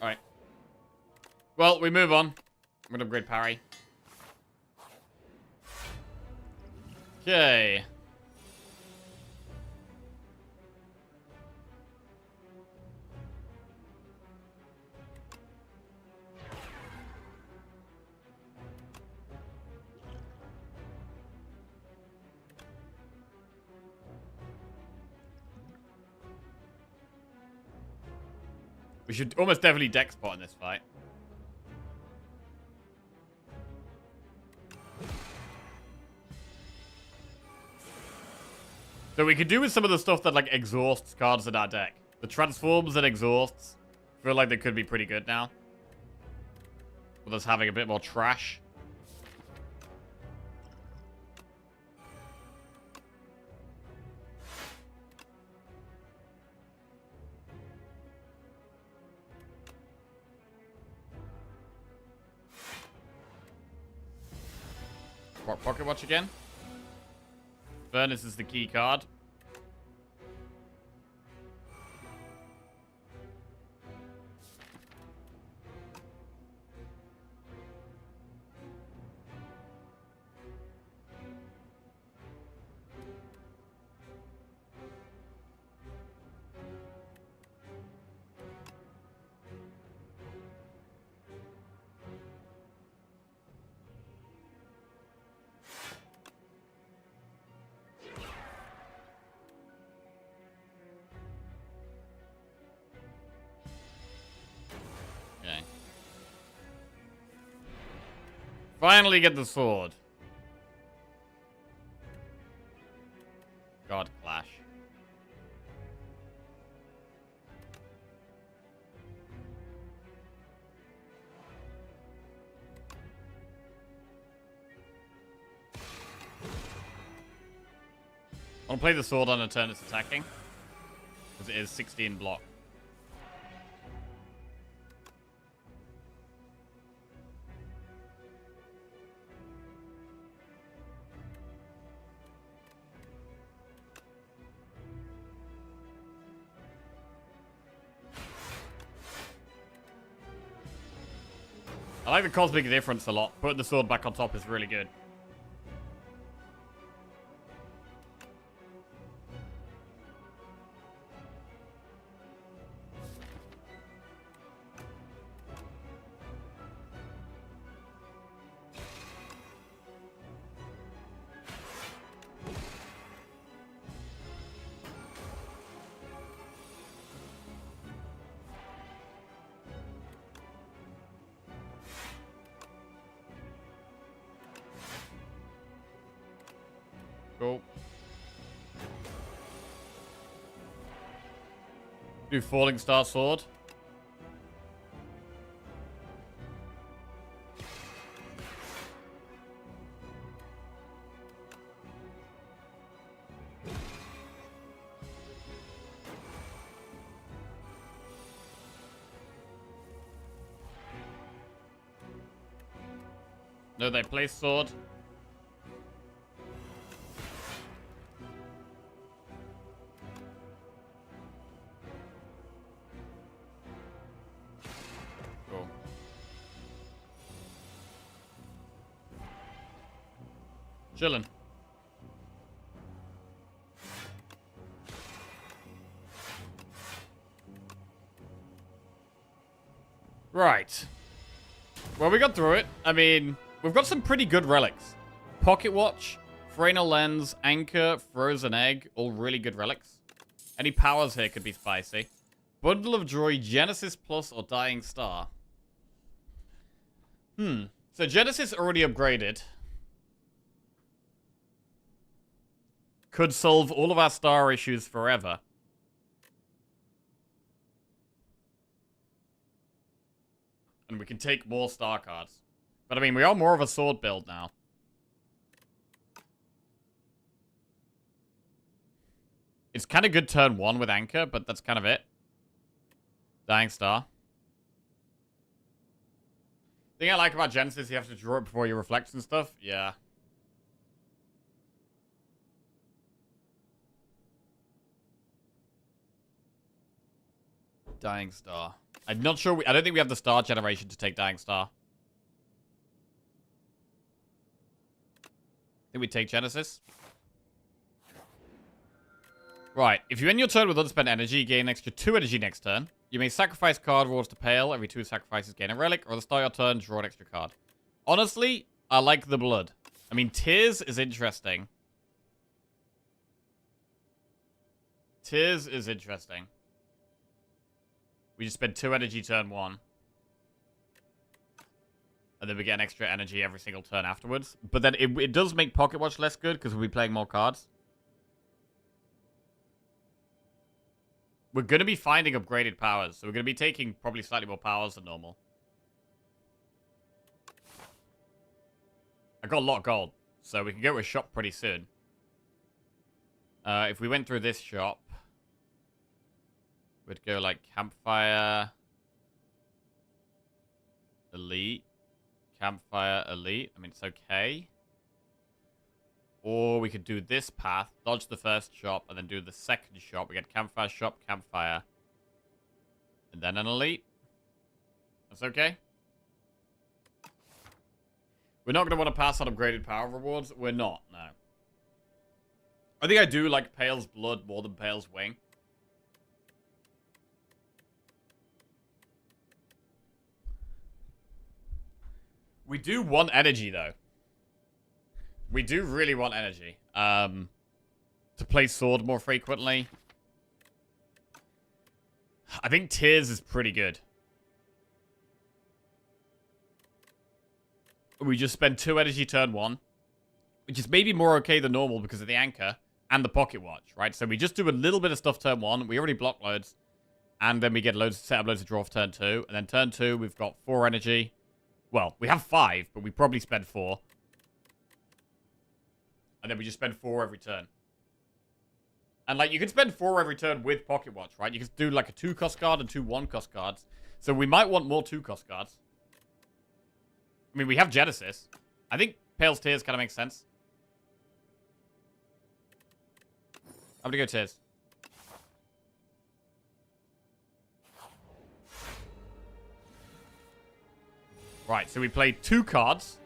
Alright. Well, we move on. I'm gonna upgrade parry. Okay. We should almost definitely deck spot in this fight. So we could do with some of the stuff that like exhausts cards in our deck. The transforms and exhausts feel like they could be pretty good now. With us having a bit more trash. Pocket Watch again. Furnace is the key card. Finally get the sword. God, Clash. I'll play the sword on a turn it's attacking. Because it is 16 block. I like the cosmic difference a lot. Putting the sword back on top is really good. Cool. Do Falling Star Sword. No, they play sword. Cool. Chillin'. Right. Well, we got through it. I mean, we've got some pretty good relics. Pocket Watch, Fresnel Lens, Anchor, Frozen Egg, all really good relics. Any powers here could be spicy. Bundle of Joy, Genesis Plus, or Dying Star. So Genesis already upgraded. Could solve all of our star issues forever. And we can take more star cards. But I mean, we are more of a sword build now. It's kind of good turn 1 with Anchor, but that's kind of it. Dying Star. The thing I like about Genesis, you have to draw it before you reflect and stuff. Yeah. Dying Star. I'm not sure. I don't think we have the star generation to take Dying Star. I think we take Genesis. Right. If you end your turn with unspent energy, you gain an extra 2 energy next turn. You may sacrifice card rewards to Pale. Every 2 sacrifices gain a relic. Or at the start of your turn, draw an extra card. Honestly, I like the blood. I mean, Tears is interesting. Tears is interesting. We just spend 2 energy turn 1. And then we get an extra energy every single turn afterwards. But then it does make Pocket Watch less good because we'll be playing more cards. We're going to be finding upgraded powers. So we're going to be taking probably slightly more powers than normal. I got a lot of gold. So we can go to a shop pretty soon. If we went through this shop, we'd go like Campfire, Elite, Campfire, Elite. I mean, it's okay. Or we could do this path, dodge the first shop, and then do the second shop. We get Campfire shop, Campfire, and then an Elite. That's okay. We're not going to want to pass on upgraded power rewards. We're not, no. I think I do like Pale's Blood more than Pale's Wing. We do want energy, though. We do really want energy. To play Sword more frequently. I think Tears is pretty good. We just spend 2 energy turn 1. Which is maybe more okay than normal because of the Anchor and the Pocket Watch, right? So we just do a little bit of stuff turn 1. We already block loads. And then we get loads, set up loads of draw for turn 2. And then turn 2, we've got 4 energy. Well, we have 5, but we probably spend 4. And then we just spend 4 every turn. And, like, you can spend 4 every turn with Pocket Watch, right? You can do, like, a 2-cost card and 2 1-cost cards. So we might want more 2-cost cards. I mean, we have Genesis. I think Pale's Tears kind of makes sense. I'm gonna go Tears. Right, so we played 2 cards.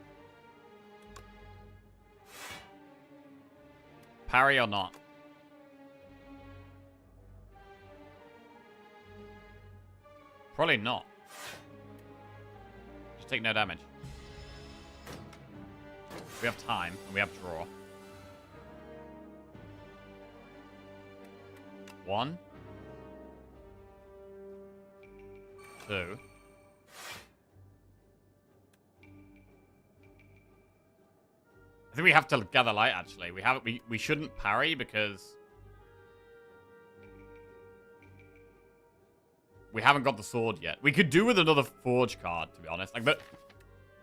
Parry or not? Probably not. Just take no damage. We have time, and we have draw. 1. 2. I think we have to gather light, actually. We shouldn't parry because we haven't got the sword yet. We could do with another forge card, to be honest. Like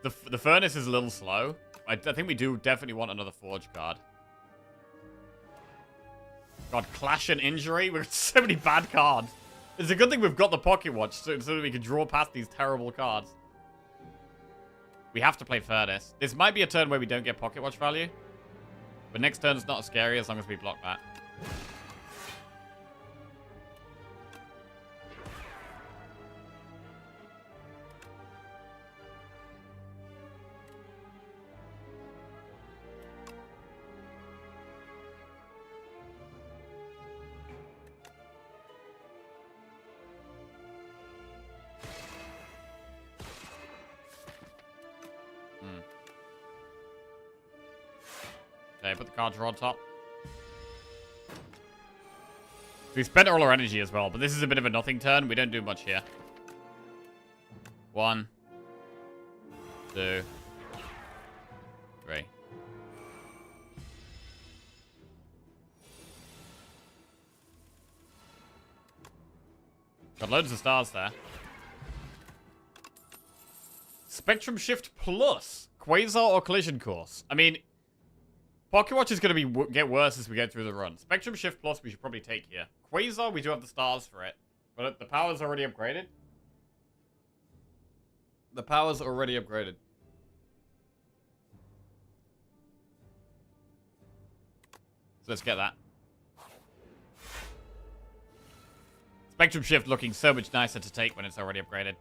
the furnace is a little slow. I think we do definitely want another forge card. God, clash and injury. We've got so many bad cards. It's a good thing we've got the pocket watch so that we can draw past these terrible cards. We have to play furnace. This might be a turn where we don't get pocket watch value. But next turn's not as scary as long as we block that. Okay, put the card draw on top. We spent all our energy as well, but this is a bit of a nothing turn. We don't do much here. 1, 2, 3. Got loads of stars there. Spectrum Shift Plus. Quasar or Collision Course? I mean, Pocket Watch is going to get worse as we get through the run. Spectrum Shift Plus we should probably take here. Quasar, we do have the stars for it. But the power's already upgraded. The power's already upgraded. So let's get that. Spectrum Shift looking so much nicer to take when it's already upgraded.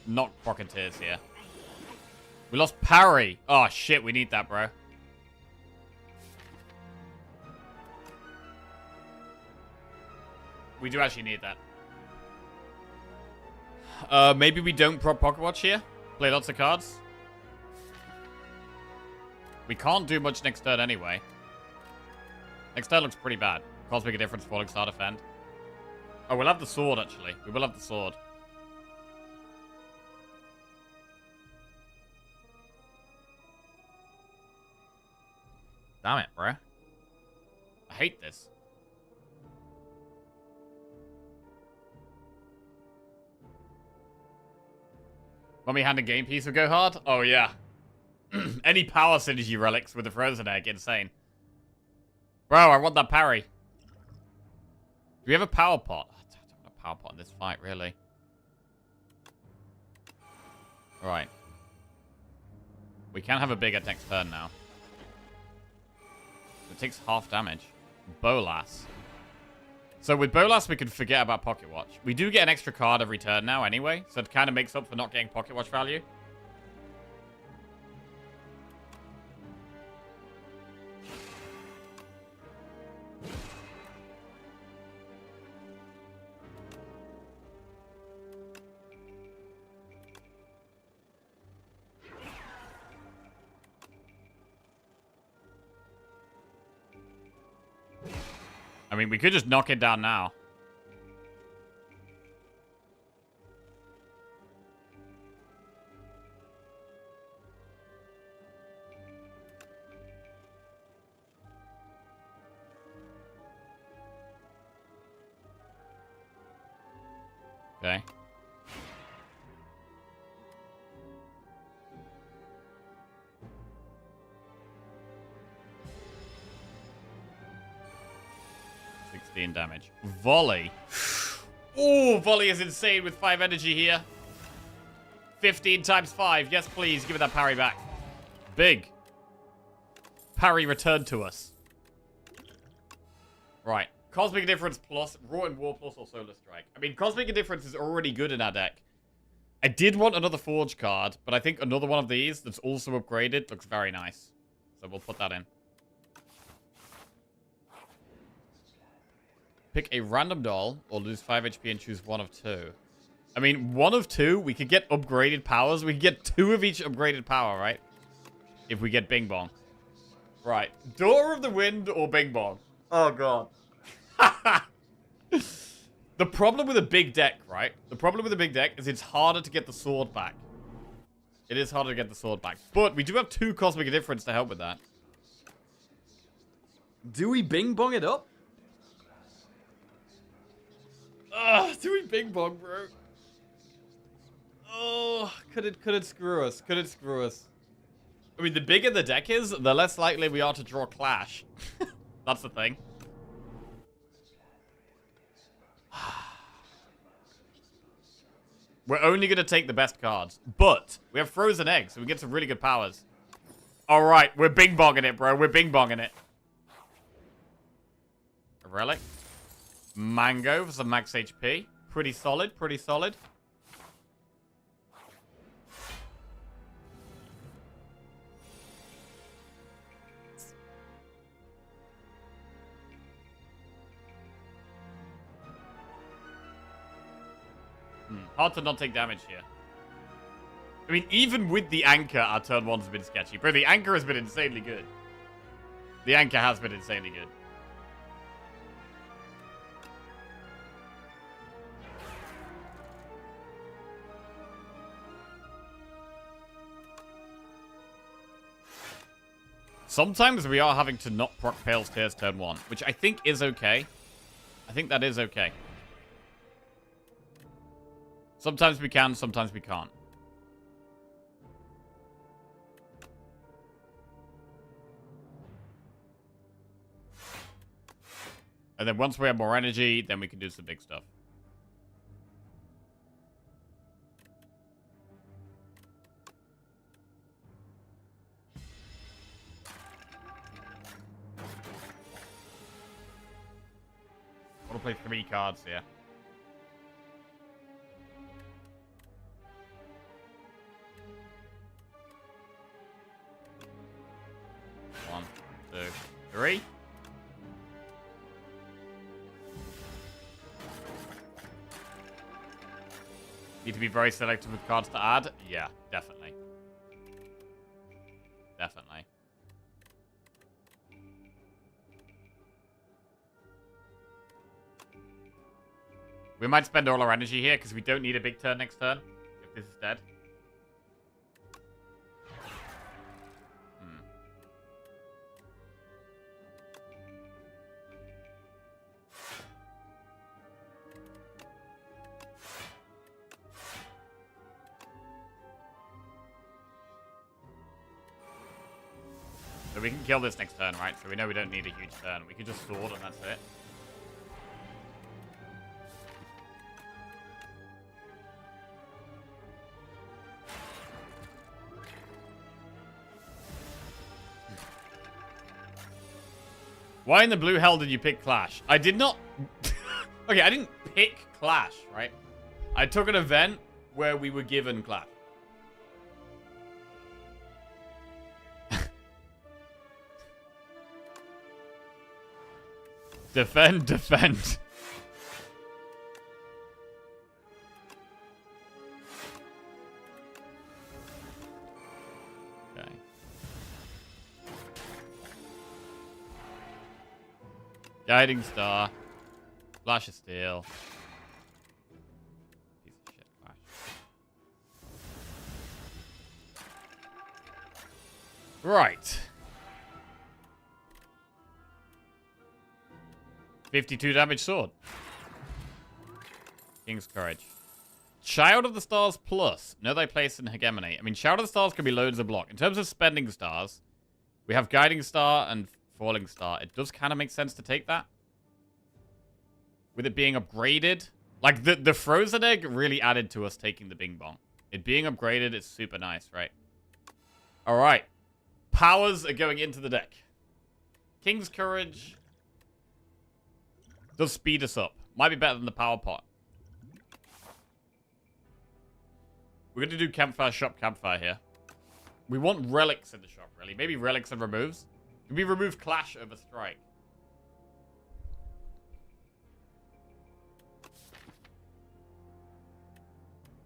Not Crocketeers here. We lost parry. Oh, shit. We need that, bro. We do actually need that. Maybe we don't prop Pocket Watch here. Play lots of cards. We can't do much next turn anyway. Next turn looks pretty bad. Cosmic Indifference, Falling Star, Defend. Oh, we'll have the sword, actually. We will have the sword. Damn it, bro. I hate this. When we hand a game piece, we go hard? Oh, yeah. Any power synergy relics with the frozen egg, insane. Bro, I want that parry. Do we have a power pot? I don't want a power pot in this fight, really. Alright. We can have a bigger next turn now. It takes half damage. Bolas. So with Bolas, we can forget about Pocket Watch. We do get an extra card every turn now anyway, so it kind of makes up for not getting Pocket Watch value. I mean, we could just knock it down now. Okay. Damage. Volley. Oh, Volley is insane with 5 energy here. 15 times 5. Yes, please. Give it that parry back. Big. Parry returned to us. Right. Cosmic Indifference plus, Raw and War plus, or Solar Strike. I mean, Cosmic Indifference is already good in our deck. I did want another Forge card, but I think another one of these that's also upgraded looks very nice. So we'll put that in. Pick a random doll or lose 5 HP and choose one of two. I mean, one of two, we could get upgraded powers. We could get 2 of each upgraded power, right? If we get Bing Bong. Right. Door of the Wind or Bing Bong? Oh, God. The problem with a big deck, right? The problem with a big deck is it's harder to get the sword back. It is harder to get the sword back. But we do have 2 Cosmic Indifference to help with that. Do we Bing Bong it up? Do we Bing Bong, bro? Oh, could it screw us? Could it screw us? I mean, the bigger the deck is, the less likely we are to draw Clash. That's the thing. We're only going to take the best cards. But we have Frozen Egg, so we get some really good powers. Alright, we're Bing Bonging it, bro. We're Bing Bonging it. A Relic. Mango for some max HP. Pretty solid, pretty solid. Hard to not take damage here. I mean, even with the anchor, our turn 1's been sketchy. Bro, the anchor has been insanely good. The anchor has been insanely good. Sometimes we are having to not proc Pale's Tears turn 1, which I think is okay. I think that is okay. Sometimes we can, sometimes we can't. And then once we have more energy, then we can do some big stuff. I want to play 3 cards here. One, two, three. Need to be very selective with cards to add? Yeah, definitely. Definitely. We might spend all our energy here because we don't need a big turn next turn if this is dead. So we can kill this next turn, right? So we know we don't need a huge turn. We can just sword and that's it. Why in the blue hell did you pick Clash? I did not... Okay, I didn't pick Clash, right? I took an event where we were given Clash. Defend, defend. Okay. Guiding Star. Flash of Steel. Piece of shit, Flash. Right. 52 damage sword. King's Courage. Child of the Stars plus. Know thy place in hegemony. I mean, Child of the Stars can be loads of block. In terms of spending stars, we have Guiding Star and Falling Star. It does kind of make sense to take that. With it being upgraded. Like, the Frozen Egg really added to us taking the Bing Bong. It being upgraded is super nice, right? All right. Powers are going into the deck. King's Courage does speed us up. Might be better than the power pot. We're going to do Campfire Shop Campfire here. We want relics in the shop, really. Maybe relics and removes. Can we remove Clash over Strike?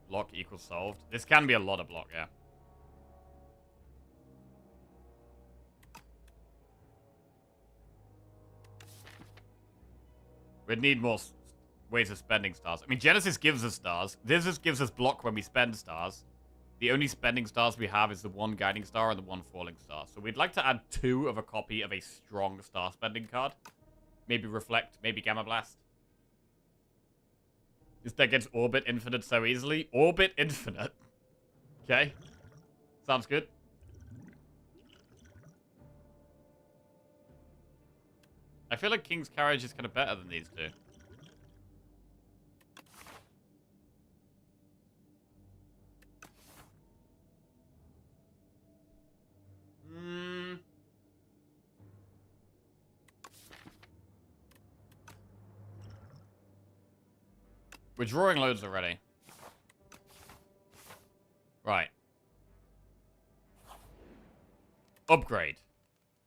Block equals solved. This can be a lot of block, yeah. We'd need more ways of spending stars. I mean, Genesis gives us stars. This just gives us block when we spend stars. The only spending stars we have is the one guiding star and the one falling star. So we'd like to add 2 of a copy of a strong star spending card. Maybe Reflect, maybe Gamma Blast. This deck gets Orbit Infinite so easily. Orbit Infinite. Okay. Sounds good. I feel like King's Carriage is kind of better than these two. We're drawing loads already. Right. Upgrade.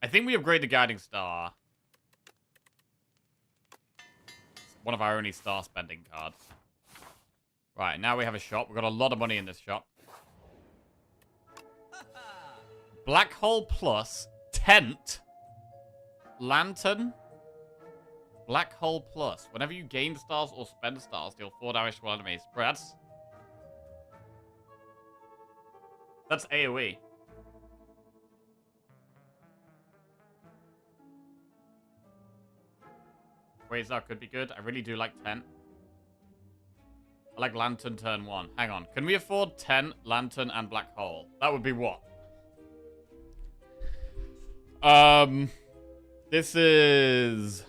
I think we upgrade the Guiding Star. One of our only star spending cards. Right, now we have a shop. We've got a lot of money in this shop. Black Hole Plus. Tent. Lantern. Black Hole Plus. Whenever you gain stars or spend stars, deal 4 damage to all enemies. Bro, that's AoE. Quasar could be good. I really do like Tent. I like Lantern turn 1. Hang on. Can we afford Tent, Lantern, and Black Hole? That would be what? This is...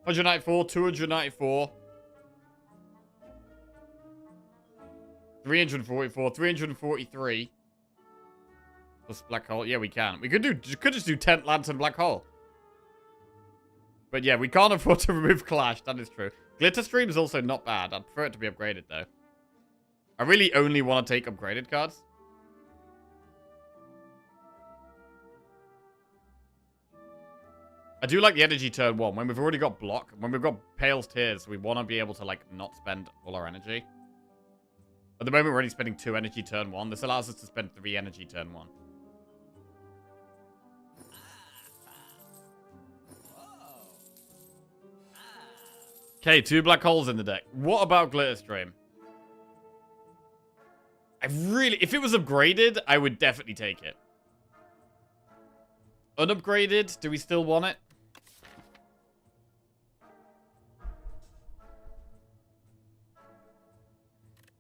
$194, $294, $344, $343. Plus Black Hole. Yeah, we can. We could just do Tent, Lantern, Black Hole. But yeah, we can't afford to remove Clash. That is true. Glitter Stream is also not bad. I'd prefer it to be upgraded, though. I really only want to take upgraded cards. I do like the energy turn 1. When we've already got block, when we've got Pale's Tears, we want to be able to, like, not spend all our energy. At the moment, we're only spending 2 energy turn 1. This allows us to spend 3 energy turn 1. Okay, 2 black holes in the deck. What about Glitter Stream? If it was upgraded, I would definitely take it. Unupgraded, do we still want it?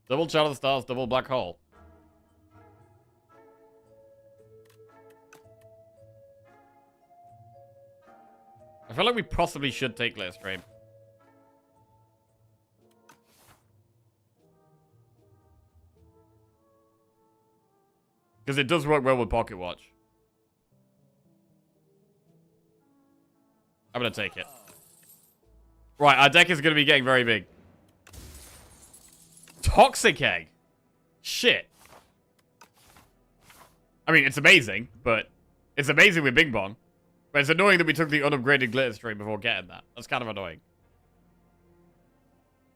Double Child of the Stars, double Black Hole. I feel like we possibly should take Glitter Stream. Because it does work well with Pocket Watch. I'm going to take it. Right, our deck is going to be getting very big. Toxic Egg. Shit. I mean, it's amazing, but it's amazing with Bing Bong. But it's annoying that we took the unupgraded Glitter Stream before getting that. That's kind of annoying.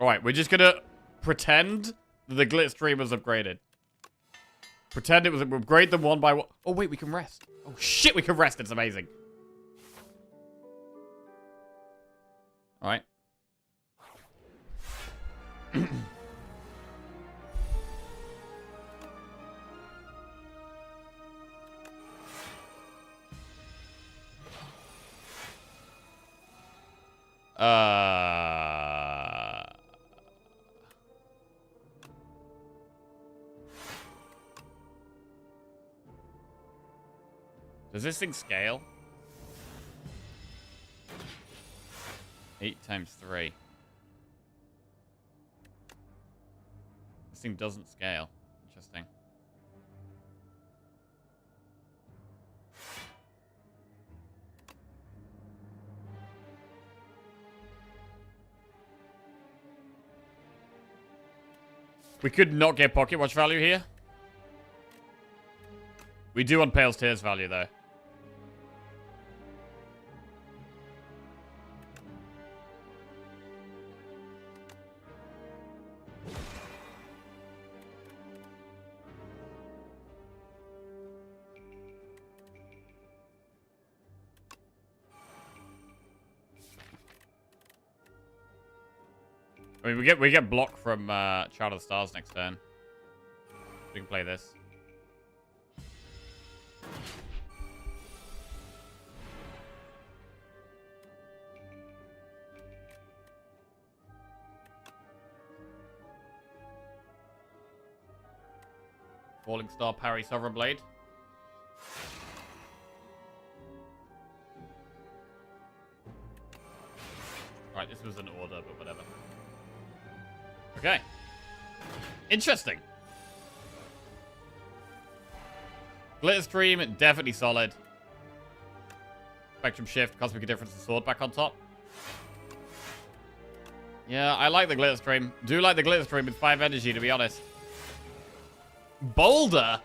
Alright, we're just going to pretend that the Glitter Stream was upgraded. Pretend it was upgrade them one by one. Oh, wait, we can rest. Oh, shit, we can rest. It's amazing. Alright. Does this thing scale? 8 times 3. This thing doesn't scale. Interesting. We could not get pocket watch value here. We do want Pale's Tears value, though. I mean, we get block from Child of the Stars next turn. We can play this. Falling Star, parry, Sovereign Blade. Right, this was an order, but whatever. Okay. Interesting. Glitter Stream, definitely solid. Spectrum Shift, Cosmic Indifference, and Sword back on top. Yeah, I like the Glitter Stream. Do like the Glitter Stream with 5 energy, to be honest. Boulder?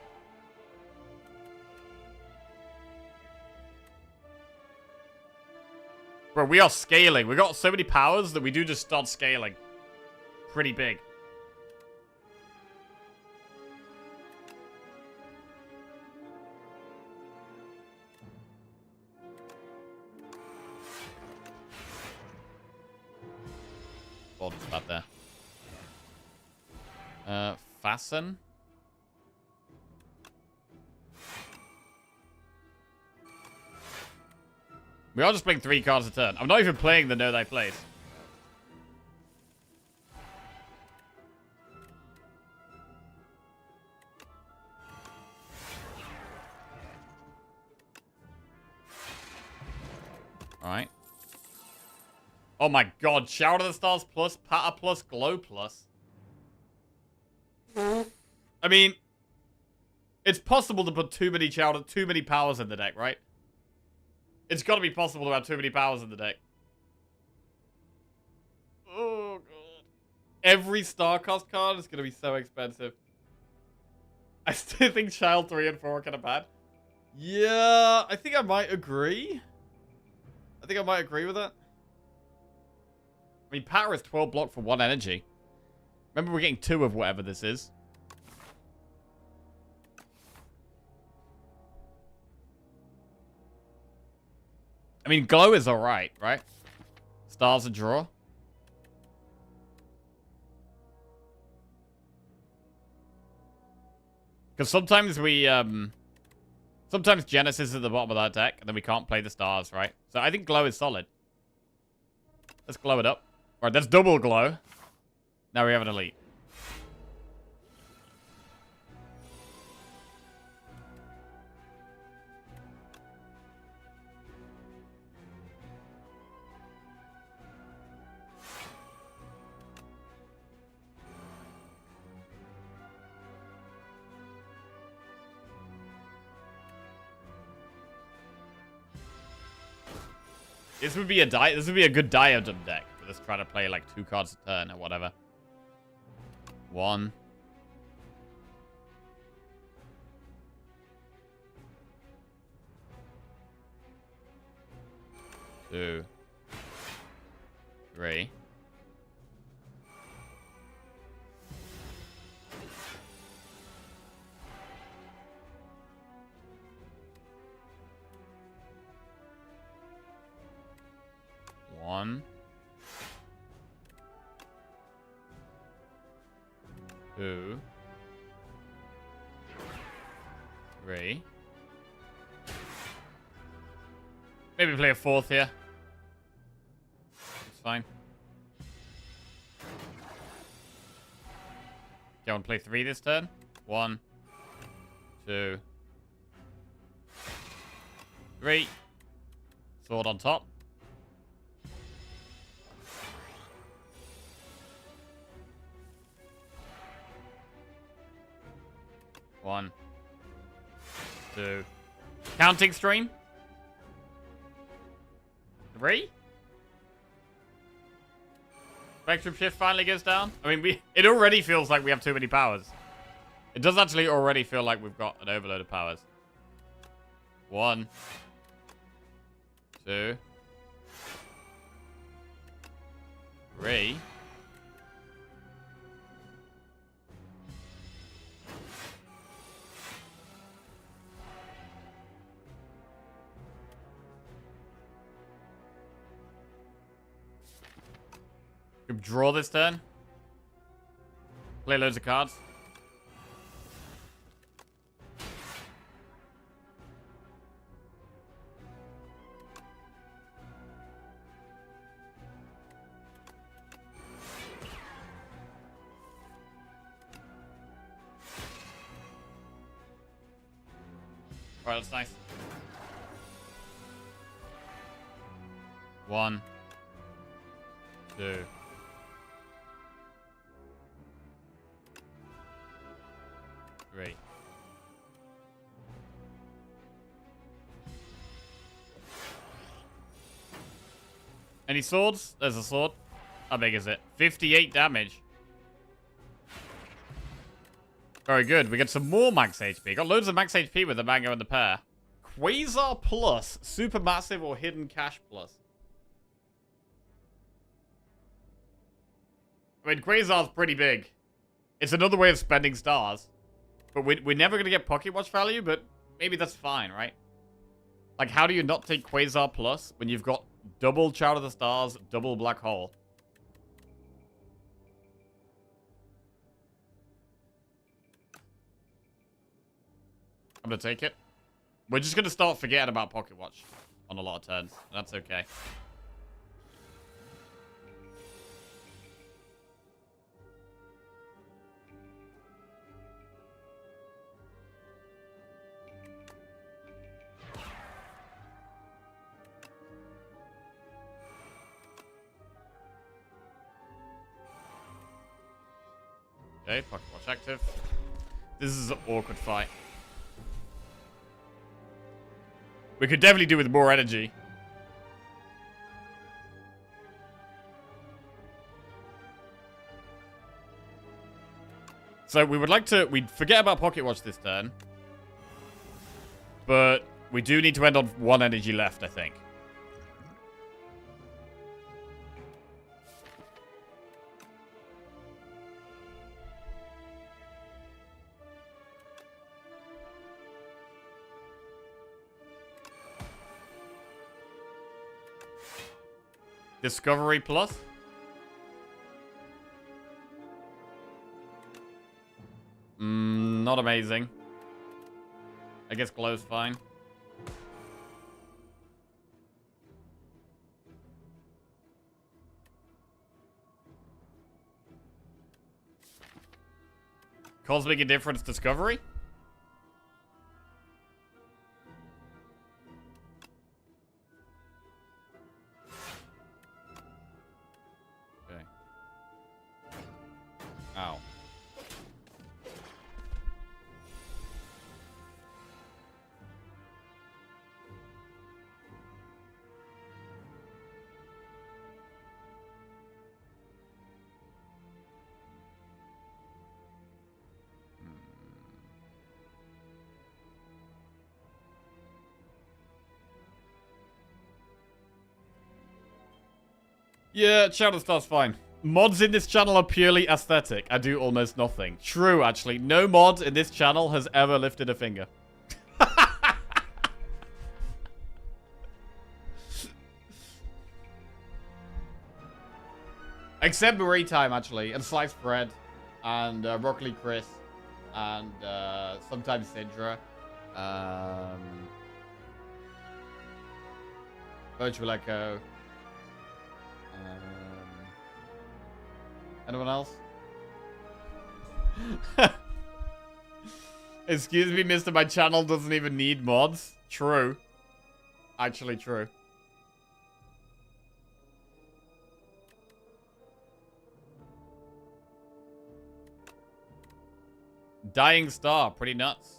Bro, we are scaling. We got so many powers that we do just start scaling. Pretty big. Boulder's about there. Fasten. We are just playing 3 cards a turn. I'm not even playing the No Thy Place. Alright. Oh my god, Shout of the Stars plus, Patter plus, Glow plus. I mean, it's possible to put too many powers in the deck, right? It's got to be possible to have too many powers in the deck. Oh, God. Every StarCast card is going to be so expensive. I still think Child 3 and 4 are kind of bad. Yeah, I think I might agree. I think I might agree with that. I mean, Power is 12 block for 1 energy. Remember, we're getting 2 of whatever this is. I mean, Glow is alright, right? Stars a draw. Because sometimes we, sometimes Genesis is at the bottom of that deck, and then we can't play the stars, right? So I think Glow is solid. Let's glow it up. Alright, that's double Glow. Now we have an elite. This would be a good diadem deck. Let's try to play like 2 cards a turn or whatever. 1. 2. 3. 1. 2. 3. Maybe play a 4th here. It's fine. Do you want to play 3 this turn? 1. 2. 3. Sword on top. 1, 2. Counting stream. 3. Spectrum shift finally goes down. I mean, it already feels like we have too many powers. It does actually already feel like we've got an overload of powers. 1, 2, 3. Could draw this turn. Play loads of cards. Alright, that's nice. 1, 2. 3. Any swords? There's a sword. How big is it? 58 damage. Very good. We get some more max HP. Got loads of max HP with the mango and the pear. Quasar Plus. Supermassive or Hidden Cash Plus. I mean, Quasar's pretty big. It's another way of spending stars. But we're never going to get Pocket Watch value, but maybe that's fine, right? Like, how do you not take Quasar Plus when you've got double Child of the Stars, double Black Hole? I'm going to take it. We're just going to start forgetting about Pocket Watch on a lot of turns. That's okay. Okay, Pocket Watch active. This is an awkward fight. We could definitely do with more energy. So we would like to... We'd forget about Pocket Watch this turn. But we do need to end on 1 energy left, I think. Discovery Plus. Not amazing. I guess glow's fine. Cosmic Indifference Discovery? Ow. Yeah, Shadow Star's fine. Mods in this channel are purely aesthetic. I do almost nothing. True, actually. No mod in this channel has ever lifted a finger. Except Marie Time, actually. And Sliced Bread. And Broccoli Chris. And sometimes Syndra. Virtual Echo. Anyone else? Excuse me, mister, my channel doesn't even need mods. True. Actually true. Dying Star. Pretty nuts.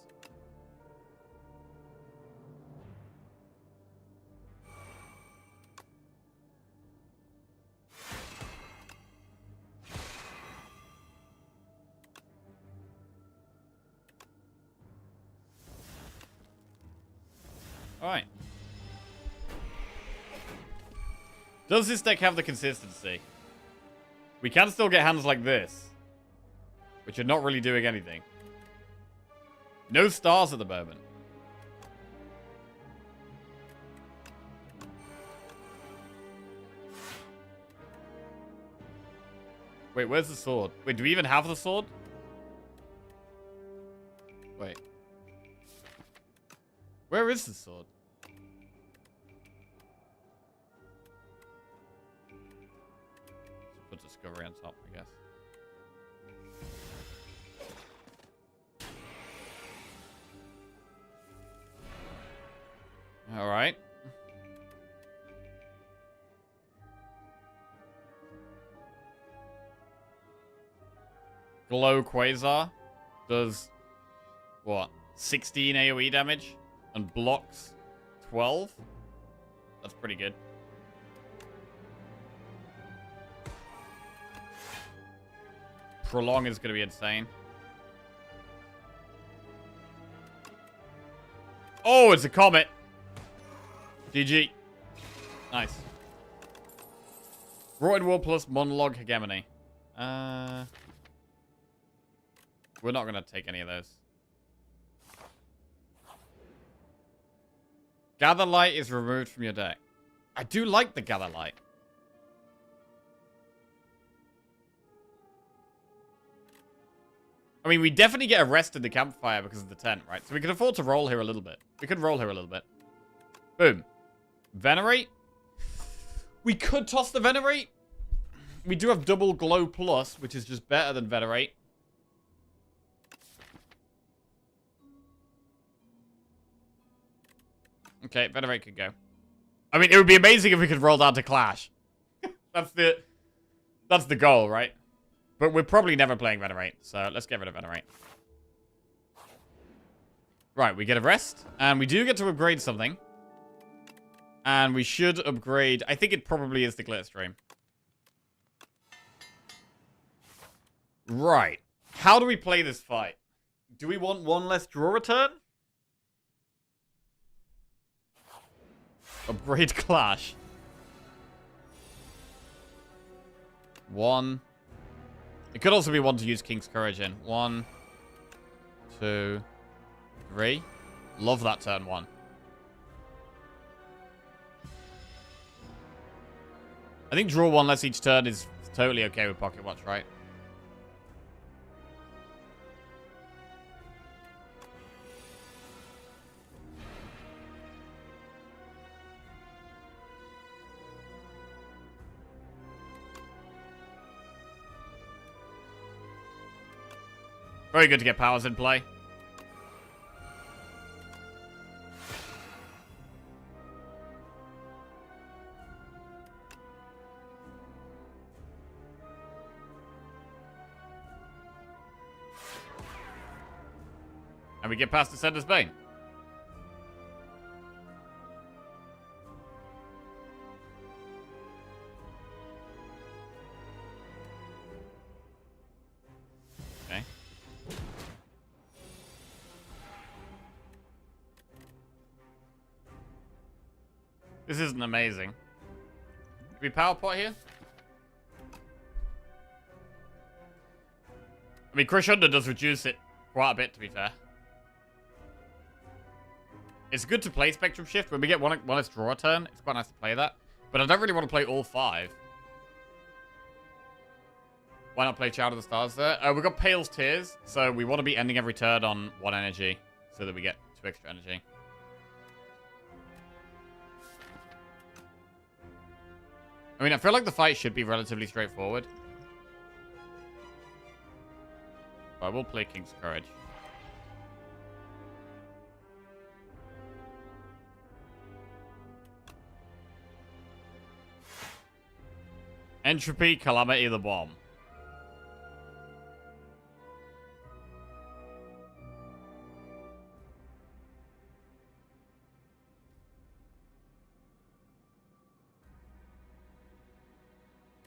Alright. Does this deck have the consistency? We can still get hands like this, which are not really doing anything. No stars at the moment. Wait, where's the sword? Wait, do we even have the sword? Wait. Where is the sword? Put discovery on top, I guess. All right. Glow Quasar does what? 16 AoE damage and blocks 12? That's pretty good. Prolong is going to be insane. Oh, it's a comet. GG. Nice. Wrought in War plus Monologue Hegemony. We're not going to take any of those. Gather Light is removed from your deck. I do like the Gather Light. I mean, we definitely get arrested the campfire because of the tent, right? So we can afford to roll here a little bit. We could roll here a little bit. Boom. Venerate. We could toss the Venerate. We do have double Glow Plus, which is just better than Venerate. Okay, Venerate could go. I mean, it would be amazing if we could roll down to Clash. That's the goal, right? But we're probably never playing Venerate, so let's get rid of Venerate. Right, we get a rest, and we do get to upgrade something. And we should upgrade... I think it probably is the Glitter Stream. Right. How do we play this fight? Do we want one less draw return? Upgrade Clash. 1. It could also be 1 to use King's Courage in. 1, 2, 3. Love that turn 1. I think draw 1 less each turn is totally okay with Pocket Watch, right? Very good to get powers in play. And we get past Descender's Bane. Okay. This isn't amazing. Do we power pot here? I mean, Crush Under does reduce it quite a bit, to be fair. It's good to play Spectrum Shift. When we get one less draw a turn, it's quite nice to play that. But I don't really want to play all 5. Why not play Child of the Stars there? We've got Pale's Tears, so we want to be ending every turn on 1 energy so that we get 2 extra energy. I mean, I feel like the fight should be relatively straightforward. But I will play King's Courage. Entropy, Calamity, the Bomb.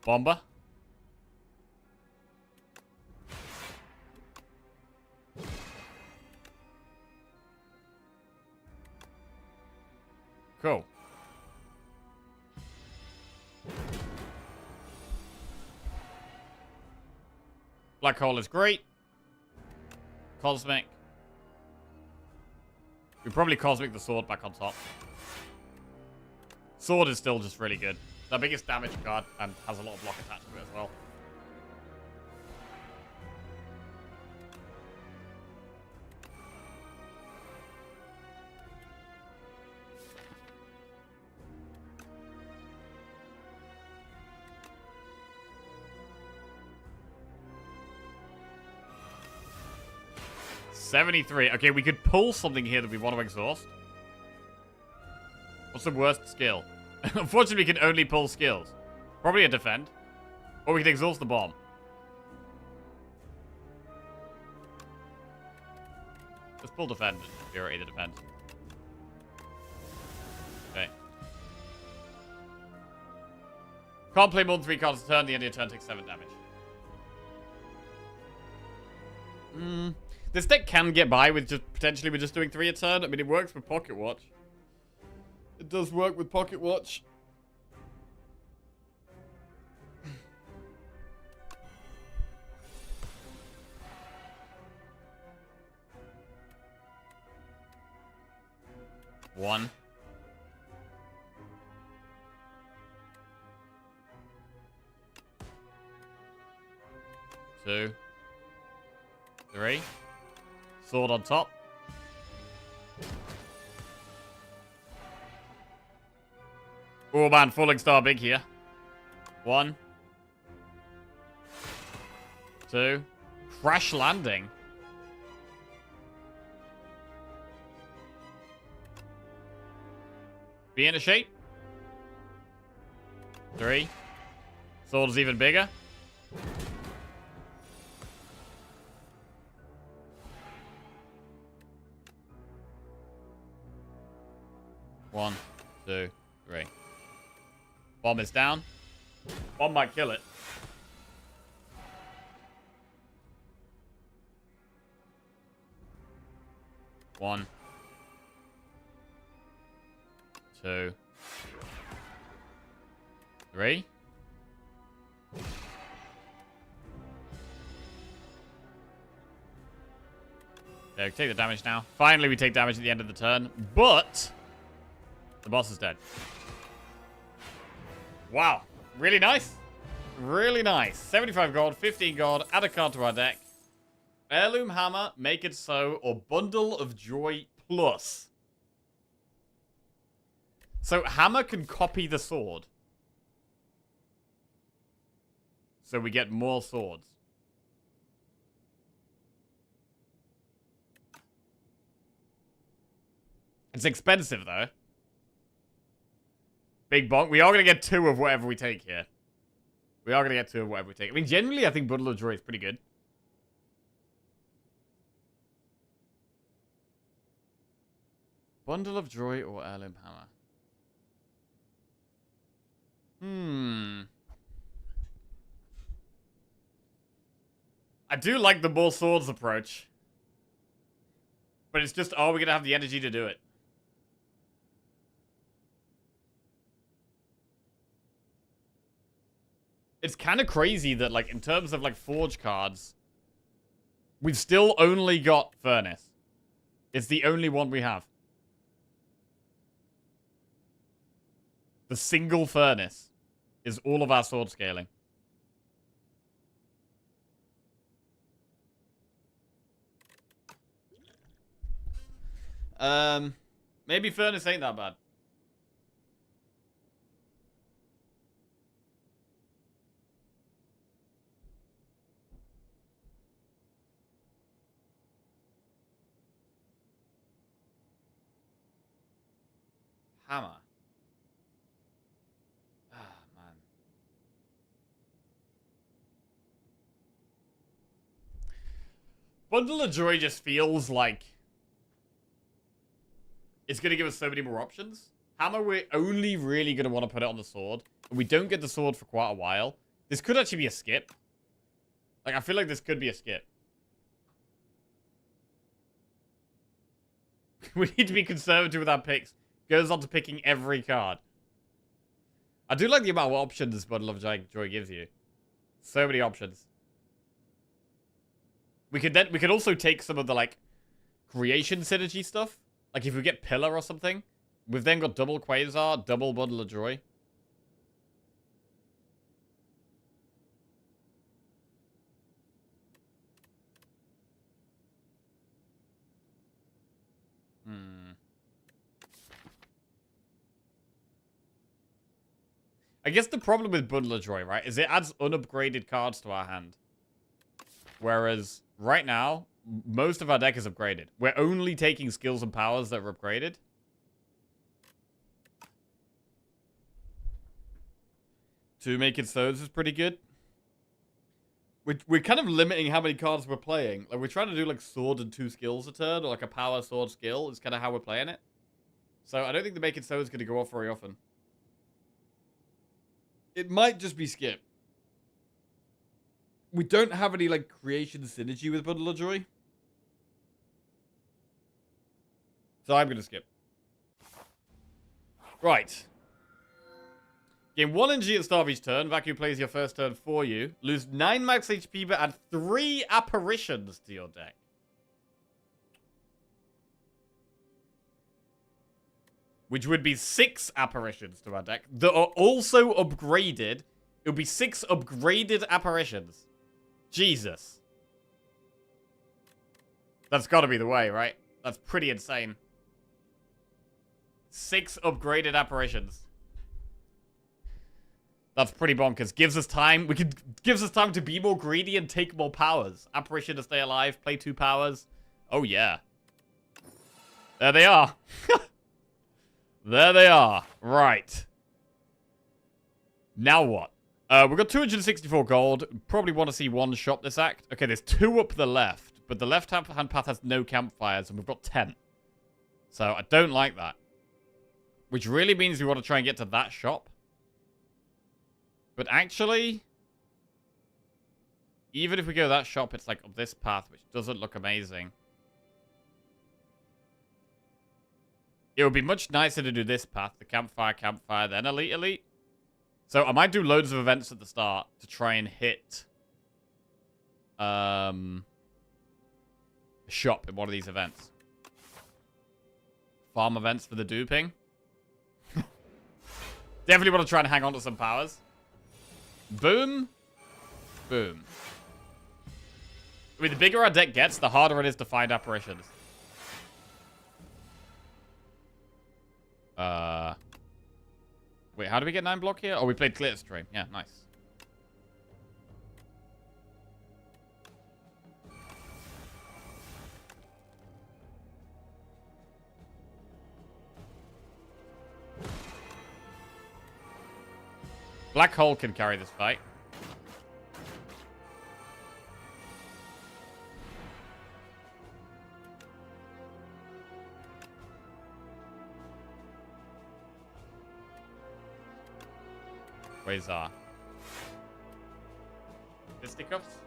Bomber. Cool. Black hole is great. Cosmic. We probably cosmic the sword back on top. Sword is still just really good. The biggest damage card and has a lot of block attached to it as well. $73. Okay, we could pull something here that we want to exhaust. What's the worst skill? Unfortunately, we can only pull skills. Probably a defend. Or we can exhaust the bomb. Let's pull defend and purity the defend. Okay. Can't play more than 3 cards a turn. The end of your turn takes 7 damage. This deck can get by with just potentially with just doing 3 a turn. I mean, it works with Pocket Watch. It does work with Pocket Watch. One. Two. 3. Sword on top. Oh man, falling star big here. 1. 2. Crash landing. Be in a shape. 3. Sword is even bigger. 1, 2, 3. Bomb is down. Bomb might kill it. One. 2. 3. Okay, we take the damage now. Finally, we take damage at the end of the turn, but the boss is dead. Wow. Really nice. Really nice. 75 gold, 15 gold, add a card to our deck. Heirloom Hammer, Make It So, or Bundle of Joy Plus. So Hammer can copy the sword. So we get more swords. It's expensive, though. Big bonk. We are going to get 2 of whatever we take here. We are going to get 2 of whatever we take. I mean, generally, I think Bundle of Joy is pretty good. Bundle of Joy or Heirloom Hammer? I do like the more swords approach. But it's just, are we going to have the energy to do it? It's kind of crazy that, like, in terms of, like, Forge cards, we've still only got Furnace. It's the only one we have. The single Furnace is all of our sword scaling. Maybe Furnace ain't that bad. Hammer. Ah, man. Bundle of Joy just feels like it's going to give us so many more options. Hammer, we're only really going to want to put it on the sword. And we don't get the sword for quite a while. This could actually be a skip. Like, I feel like this could be a skip. We need to be conservative with our picks. Goes on to picking every card. I do like the amount of options this Bundle of Joy gives you. So many options. We could also take some of the, like, creation synergy stuff. Like, if we get Pillar or something. We've then got double Quasar, double Bundle of Joy. I guess the problem with Bundle of Joy, right, is it adds unupgraded cards to our hand. Whereas, right now, most of our deck is upgraded. We're only taking skills and powers that are upgraded. To make it so, this is pretty good. We're kind of limiting how many cards we're playing. Like, we're trying to do, like, sword and 2 skills a turn, or, like, a power sword skill is kind of how we're playing it. So, I don't think the Make It So is going to go off very often. It might just be skip. We don't have any, like, creation synergy with Bundle of Joy. So I'm going to skip. Right. Game 1 NG at the start of each turn. Vacuum plays your first turn for you. Lose 9 max HP, but add 3 apparitions to your deck. Which would be 6 apparitions to our deck that are also upgraded. It would be 6 upgraded apparitions. Jesus. That's got to be the way, right? That's pretty insane. 6 upgraded apparitions. That's pretty bonkers. Gives us time. Gives us time to be more greedy and take more powers. Apparition to stay alive. Play 2 powers. Oh, yeah. There they are. There they are. Right. Now what? We've got 264 gold. Probably want to see one shop this act. Okay, there's 2 up the left. But the left-hand path has no campfires. And we've got 10. So I don't like that. Which really means we want to try and get to that shop. But actually, even if we go that shop, it's like up this path, which doesn't look amazing. It would be much nicer to do this path, the campfire, then elite. So I might do loads of events at the start to try and hit a shop in one of these events. Farm events for the duping. Definitely want to try and hang on to some powers. Boom. Boom. I mean, the bigger our deck gets, the harder it is to find apparitions. Wait, how do we get 9 block here? Oh, we played Clear Stream. Yeah, nice. Black Hole can carry this fight. Quasar. Fisticuffs?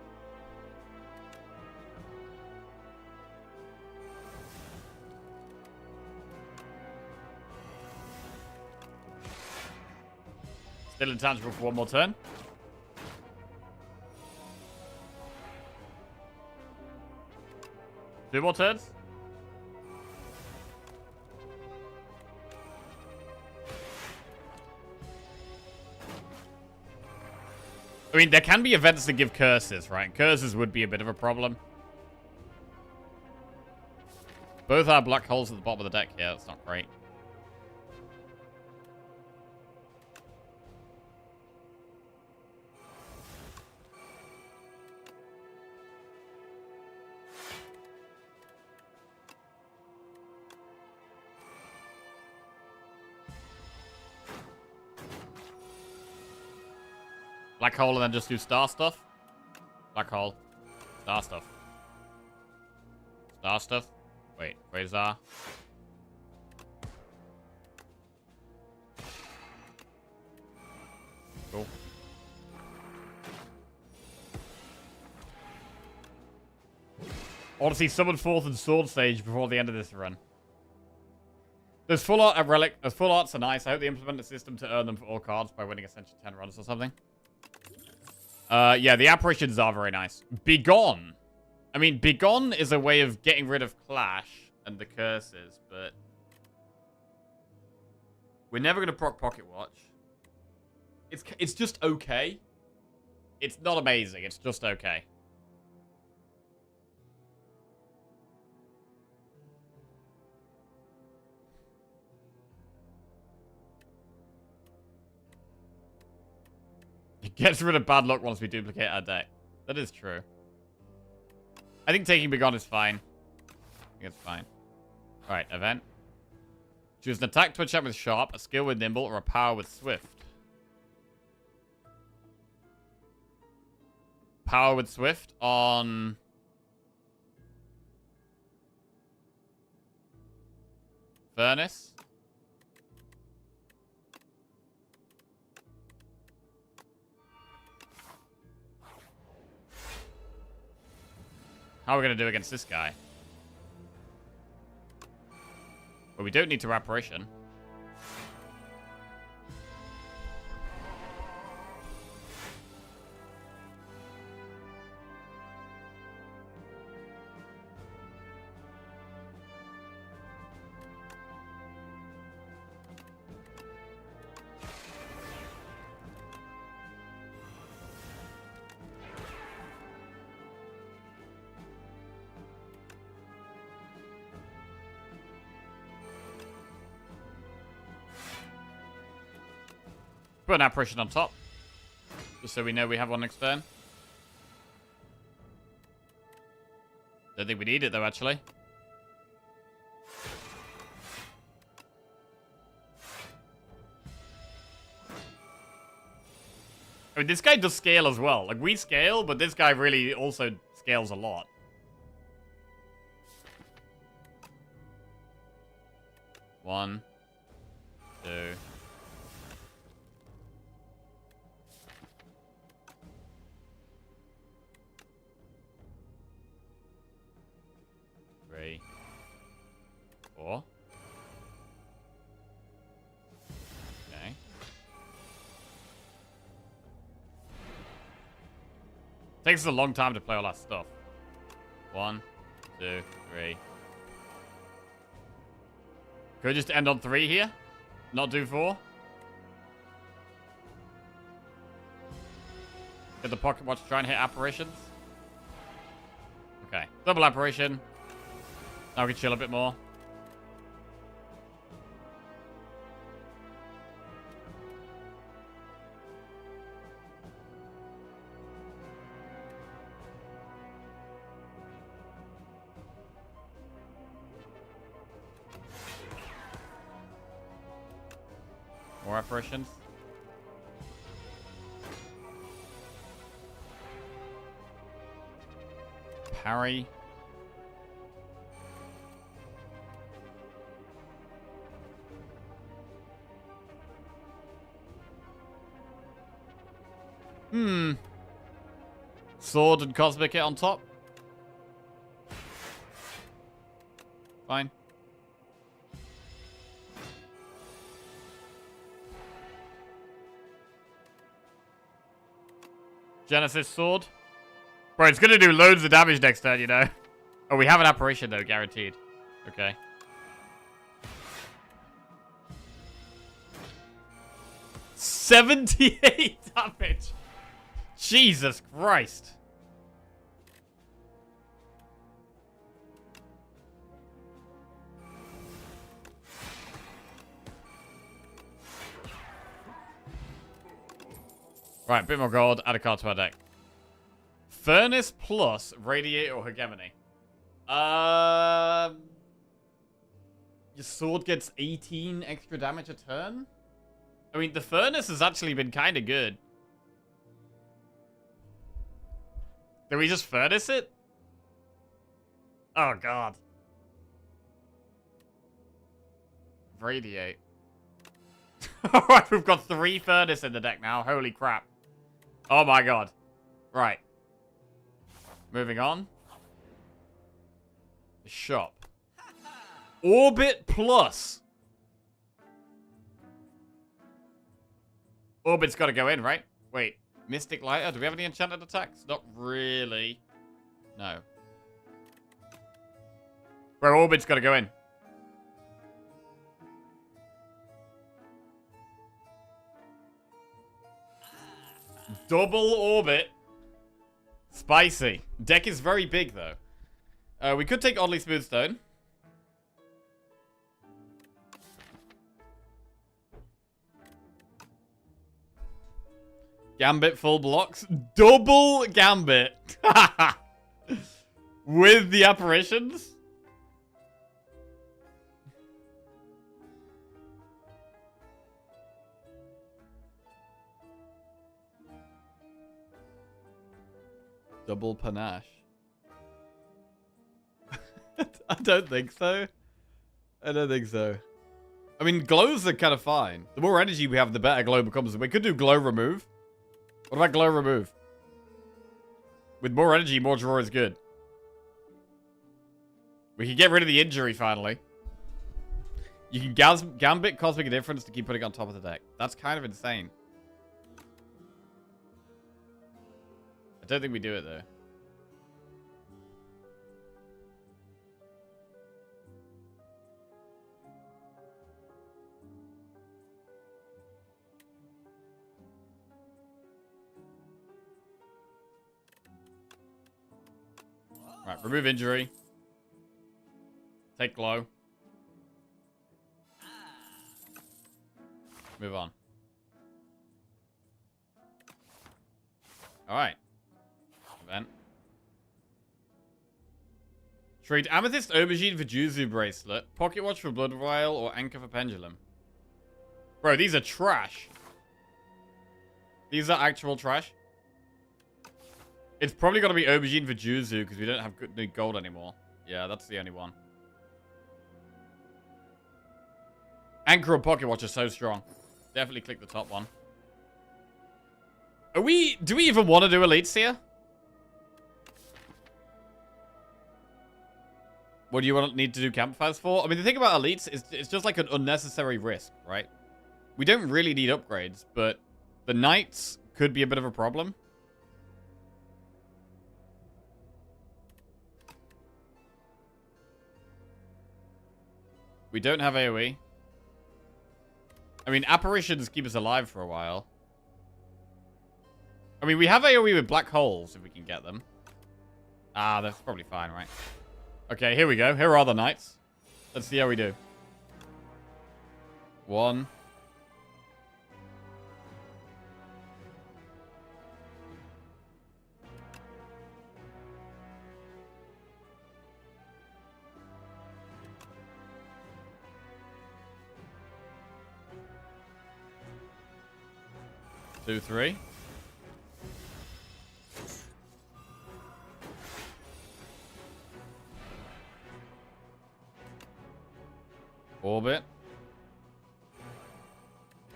Still intangible for one more turn. Two more turns. I mean, there can be events that give curses, right? Curses would be a bit of a problem. Both our black holes at the bottom of the deck here. That's not great. Black hole and then just do star stuff. Black hole. Star stuff. Star stuff. Wait, Quasar. Cool. Honestly, summon Fourth and Sword Sage before the end of this run. Those full art relic, those full arts are nice. I hope they implement a system to earn them for all cards by winning Ascension 10 runs or something. Yeah, the apparitions are very nice. Begone. I mean, Begone is a way of getting rid of Clash and the curses, but we're never going to proc Pocket Watch. It's just okay. It's not amazing. It's just okay. It gets rid of bad luck once we duplicate our deck. That is true. I think taking Begone is fine. I think it's fine. Alright, event. Choose an attack to a check with Sharp, a skill with Nimble, or a power with Swift. Power with Swift on... Furnace. How are we going to do against this guy? Well, we don't need to Apparition. Put an Apparition on top. Just so we know we have one next turn. Don't think we need it though, actually. I mean, this guy does scale as well. Like, we scale, but this guy really also scales a lot. One, two. Three. Four. Okay. Takes us a long time to play all that stuff. One, two, three. Could we just end on 3 here? Not do 4? Get the Pocket Watch to try and hit Apparitions. Okay. Double Apparition. Now we can chill a bit more. More Apparitions. Parry. Sword and Cosmic Hit on top. Fine. Genesis Sword. Bro, it's gonna do loads of damage next turn, you know. Oh, we have an Apparition, though, guaranteed. Okay. $78 damage. Jesus Christ. Right, bit more gold, add a card to our deck. Furnace plus Radiate or Hegemony. Your sword gets 18 extra damage a turn? I mean, the Furnace has actually been kind of good. Did we just Furnace it? Oh, God. Radiate. Alright, we've got 3 Furnace in the deck now. Holy crap. Oh, my God. Right. Moving on. Shop. Orbit Plus. Orbit's got to go in, right? Wait. Mystic Lighter? Do we have any enchanted attacks? Not really. No. Bro, Orbit's got to go in. Double Orbit. Spicy. Deck is very big, though. We could take Oddly Smooth Stone. Gambit full blocks. Double Gambit. With the apparitions. Double Panache. I don't think so. I don't think so. I mean, glows are kind of fine. The more energy we have, the better glow becomes. We could do glow remove. What about glow remove? With more energy, more draw is good. We can get rid of the injury, finally. You can Gambit Cosmic Indifference to keep putting on top of the deck. That's kind of insane. I don't think we do it, though. Right, remove injury. Take glow. Move on. Alright. Event. Trade Amethyst Aubergine for Juzu Bracelet, Pocket Watch for Blood Vial, or Anchor for Pendulum. Bro, these are trash. These are actual trash. It's probably got to be Aubergine for Juzu because we don't have good gold anymore. Yeah, that's the only one. Anchor or Pocket Watch are so strong. Definitely click the top one. Do we even want to do elites here? What do you need to do campfires for? I mean, the thing about elites is it's just like an unnecessary risk, right? We don't really need upgrades, but the knights could be a bit of a problem. We don't have AoE. I mean, apparitions keep us alive for a while. I mean, we have AoE with black holes if we can get them. Ah, that's probably fine, right? Okay, here we go. Here are the knights. Let's see how we do. 1. Two, 3. Orbit.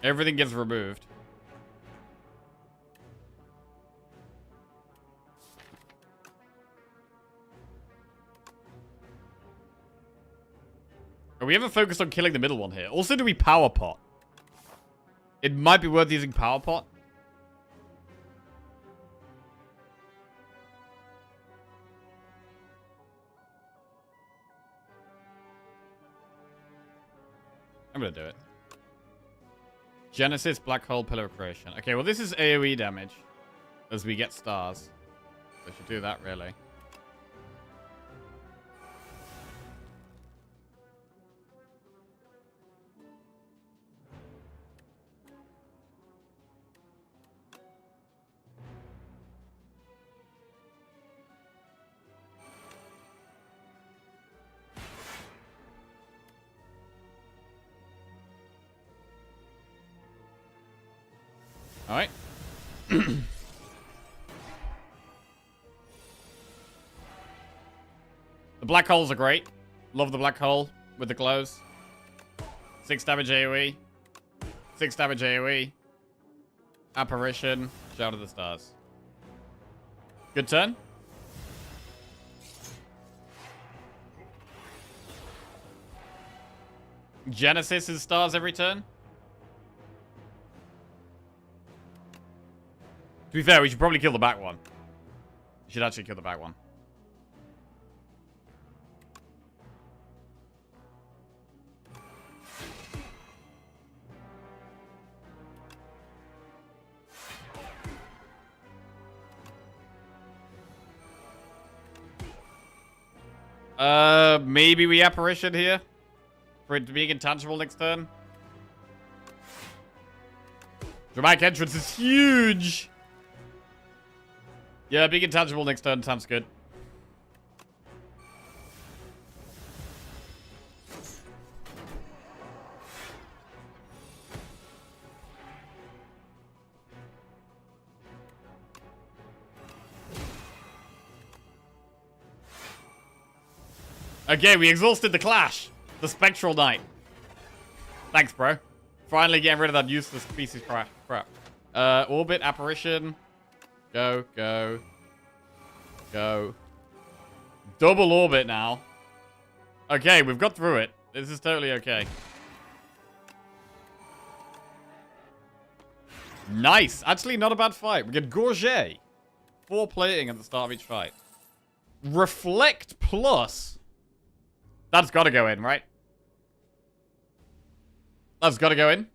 Everything gets removed. Are we ever focused on killing the middle one here? Also, do we power pot? It might be worth using power pot. I'm gonna do it. Genesis, Black Hole, Pillar of Creation. Okay, well this is AoE damage as we get stars. We should do that, really. All right. The black holes are great. Love the black hole with the glows. 6 damage AoE. 6 damage AoE. Apparition. Shout of the Stars. Good turn. Genesis is stars every turn. To be fair, we should probably kill the back one. We should actually kill the back one. Maybe we apparition here for it being intangible next turn. Dramatic entrance is huge. Yeah, being intangible next turn sounds good. Okay, we exhausted the Clash. The Spectral Knight. Thanks, bro. Finally getting rid of that useless species crap. Orbit, Apparition. Go, go. Go. Double Orbit now. Okay, we've got through it. This is totally okay. Nice. Actually, not a bad fight. We get Gorget. 4 plating at the start of each fight. Reflect plus... That's got to go in, right? That's got to go in.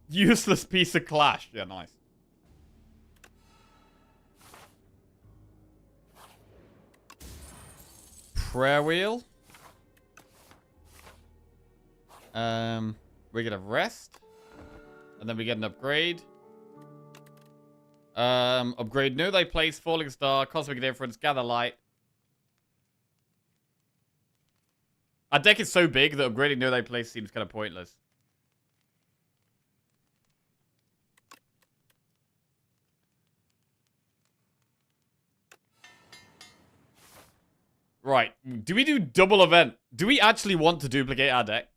Useless piece of Clash. Yeah, nice. Prayer Wheel. We get a rest. And then we get an upgrade. Upgrade Know Thy Place, Falling Star, Cosmic Difference, Gather Light. Our deck is so big that upgrading Know Thy Place seems kind of pointless. Right. Do we do double event? Do we actually want to duplicate our deck?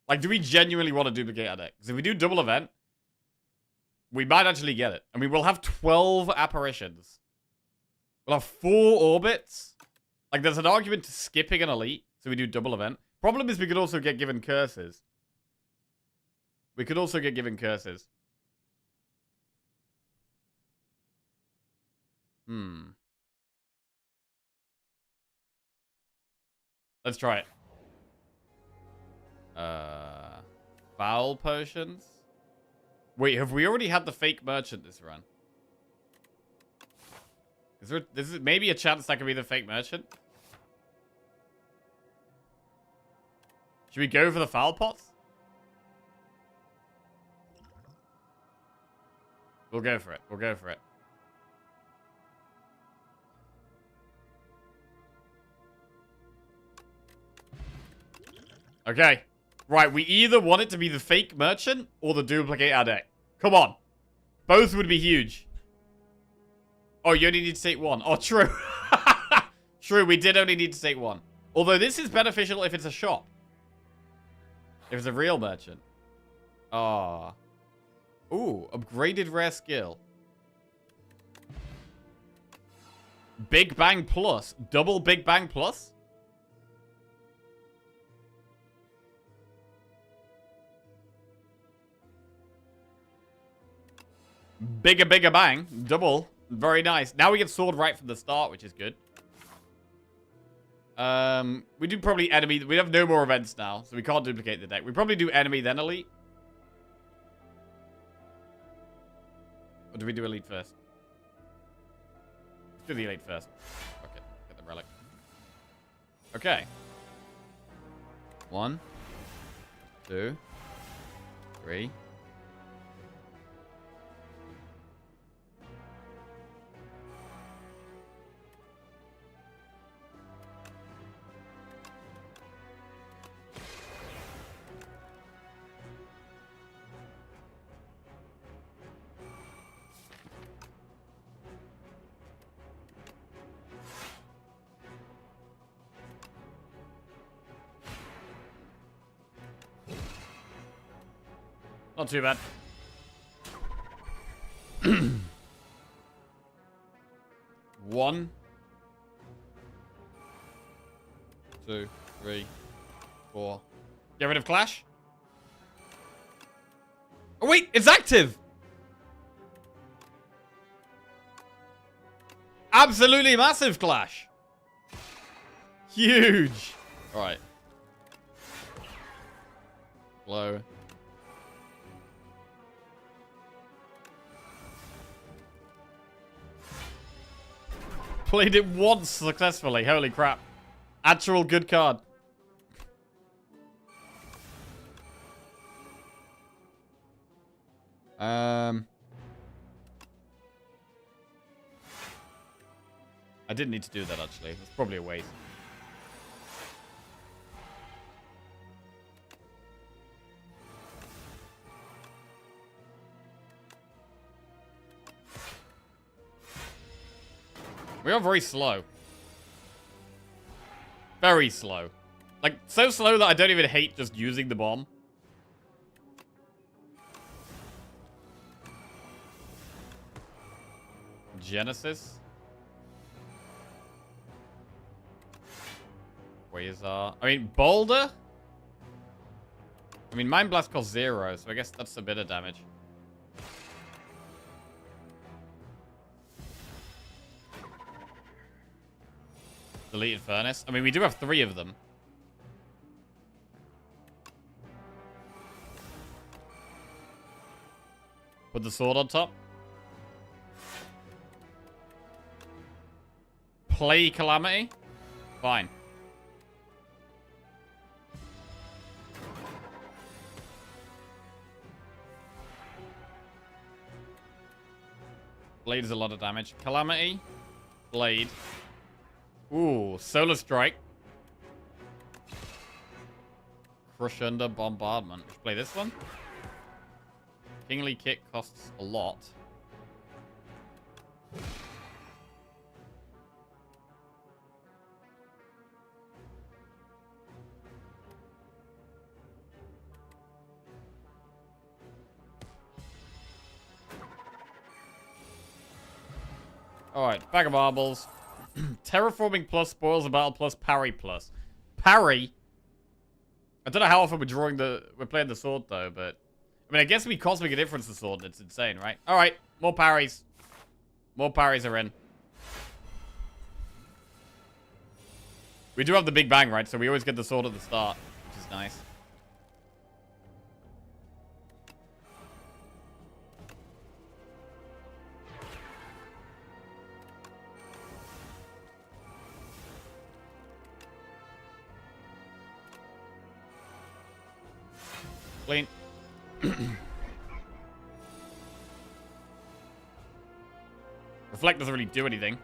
Like, do we genuinely want to duplicate our deck? Because if we do double event, we might actually get it. I mean, we'll have 12 apparitions. We'll have 4 orbits. Like, there's an argument to skipping an elite. So we do double event. Problem is we could also get given curses. We could also get given curses. Let's try it. Foul potions. Wait, have we already had the fake merchant this run? Is there maybe a chance that could be the fake merchant? Should we go for the foul pots? We'll go for it. We'll go for it. Okay. Right, we either want it to be the fake merchant or the duplicate our deck. Come on. Both would be huge. Oh, you only need to take one. Oh, true. True, we did only need to take one. Although this is beneficial if it's a shop. If it's a real merchant. Ah. Ooh, upgraded rare skill. Big Bang Plus. Double Big Bang Plus? Bigger bang. Double. Very nice. Now we get sword right from the start, which is good. We do probably enemy. We have no more events now, so we can't duplicate the deck. We probably do enemy, then elite. Or do we do elite first? Let's do the elite first. Okay, get the relic. Okay. 1, 2, 3. Not too bad. 1, 2, 3, 4. Get rid of Clash. Oh, wait, it's active. Absolutely massive Clash. Huge. All right. Glow. Played it once successfully. Holy crap. Actual good card. I didn't need to do that, actually. It's probably a waste. We are very slow. Very slow. Like, so slow that I don't even hate just using the bomb. Genesis. Quasar. I mean, Boulder? I mean, Mind Blast costs 0, so I guess that's a bit of damage. Deleted Furnace. I mean, we do have 3 of them. Put the sword on top. Play Calamity. Fine. Blade is a lot of damage. Calamity. Blade. Ooh, Solar Strike. Crush Under Bombardment. Let's play this one. Kingly Kick costs a lot. Alright, bag of marbles. Terraforming plus, spoils of battle plus, parry plus. Parry? I don't know how often we're playing the sword though, but I mean, I guess we cosmic a difference the sword. It's insane, right? Alright, more parries. More parries are in. We do have the Big Bang, right? So we always get the sword at the start, which is nice. Clean. Reflect doesn't really do anything.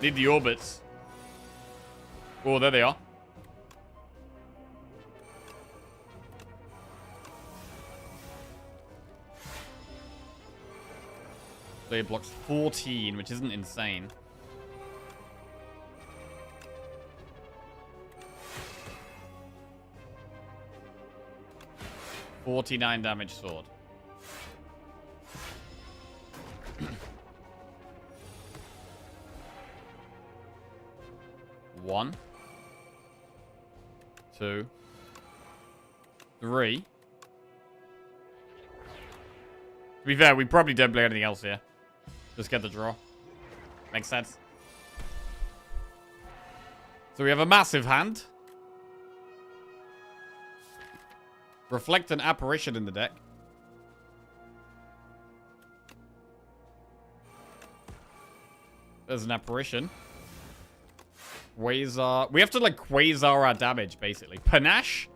Need the orbits. Oh, there they are. It blocks 14, which isn't insane. $49 damage sword. One. 2. 3. To be fair, we probably don't play anything else here. Just get the draw. Makes sense. So we have a massive hand. Reflect an apparition in the deck. There's an apparition. Quasar. We have to like Quasar our damage, basically. Panache?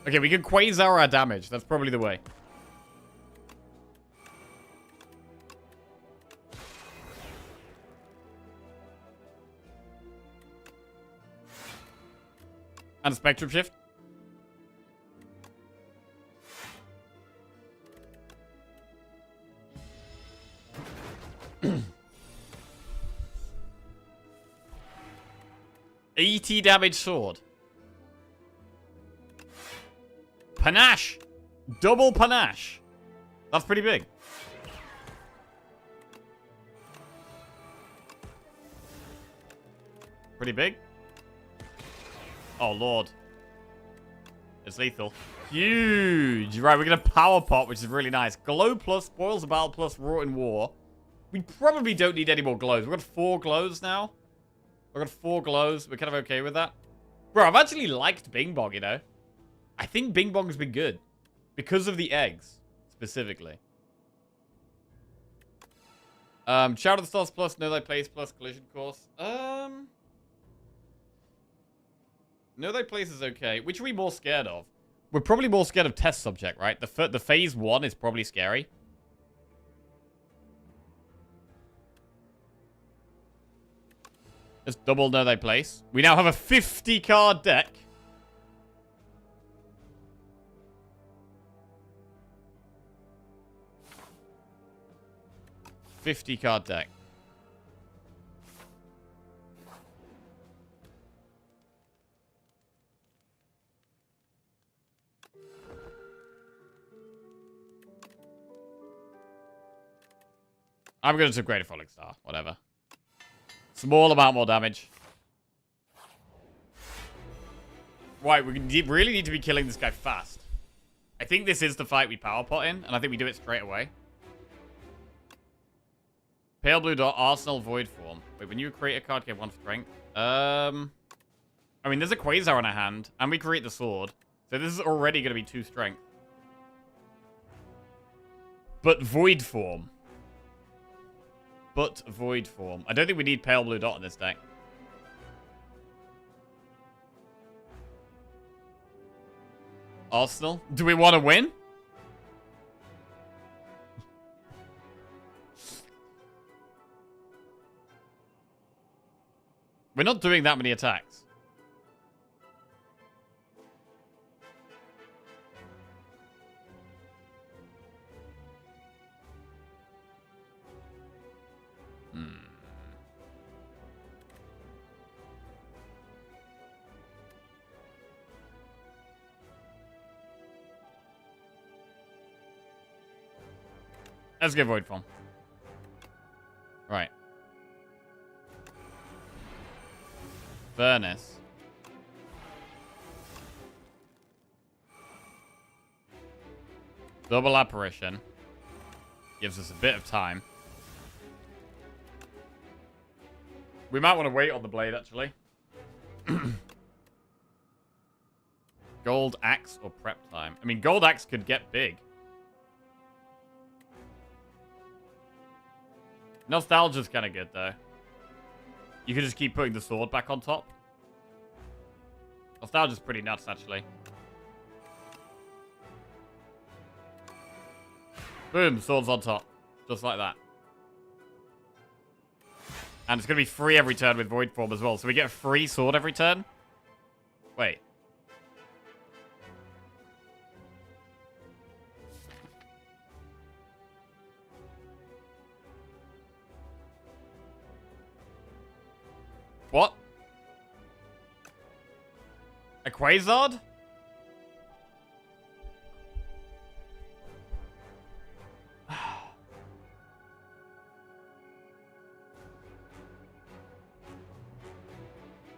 Okay, we can Quasar our damage. That's probably the way. And Spectrum Shift. $80 damage sword. Panache. Double Panache. That's pretty big. Pretty big. Oh, Lord. It's lethal. Huge. Right, we're going to Power Pot, which is really nice. Glow plus, Spoils of Battle plus, Wrought in War. We probably don't need any more glows. We've got 4 glows now. We've got 4 glows. We're kind of okay with that. Bro, I've actually liked Bing Bong, you know. I think Bing Bong's been good. Because of the eggs, specifically. Shout of the Stars plus, Know Thy Place plus, Collision Course. Know Thy Place is okay. Which are we more scared of? We're probably more scared of Test Subject, right? The phase 1 is probably scary. Let's double Know Thy Place. We now have a 50-card deck. $50-card deck. I'm going to upgrade a Frolic Star. Whatever. Small amount more damage. Right, we really need to be killing this guy fast. I think this is the fight we power pot in, and I think we do it straight away. Pale blue dot, Arsenal, Void Form. Wait, when you create a card, get 1 strength. I mean, there's a Quasar in our hand, and we create the sword. So this is already going to be 2 strength. But Void Form. But Void Form. I don't think we need Pale Blue Dot in this deck. Arsenal? Do we want to win? We're not doing that many attacks. Let's get Void Form. Right. Furnace. Double Apparition. Gives us a bit of time. We might want to wait on the blade, actually. Gold Axe or Prep Time? I mean, Gold Axe could get big. Nostalgia's kind of good, though. You could just keep putting the sword back on top. Nostalgia's pretty nuts, actually. Boom, sword's on top. Just like that. And it's going to be free every turn with Void Form as well. So we get a free sword every turn. Wait. What? A Quasar?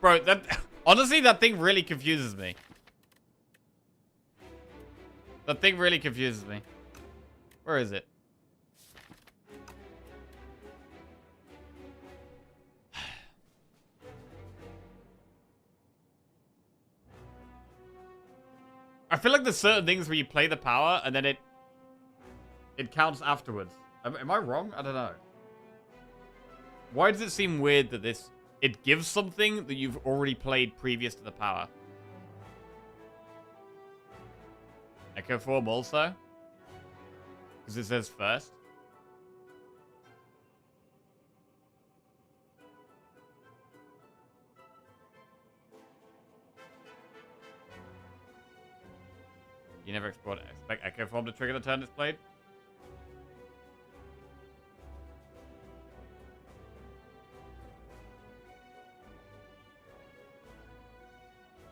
Bro, honestly, that thing really confuses me. That thing really confuses me. Where is it? I feel like there's certain things where you play the power and then it counts afterwards. Am I wrong? I don't know. Why does it seem weird that it gives something that you've already played previous to the power? Echo Form also? Because it says first. You never expect Echo Form to trigger the turn it's played?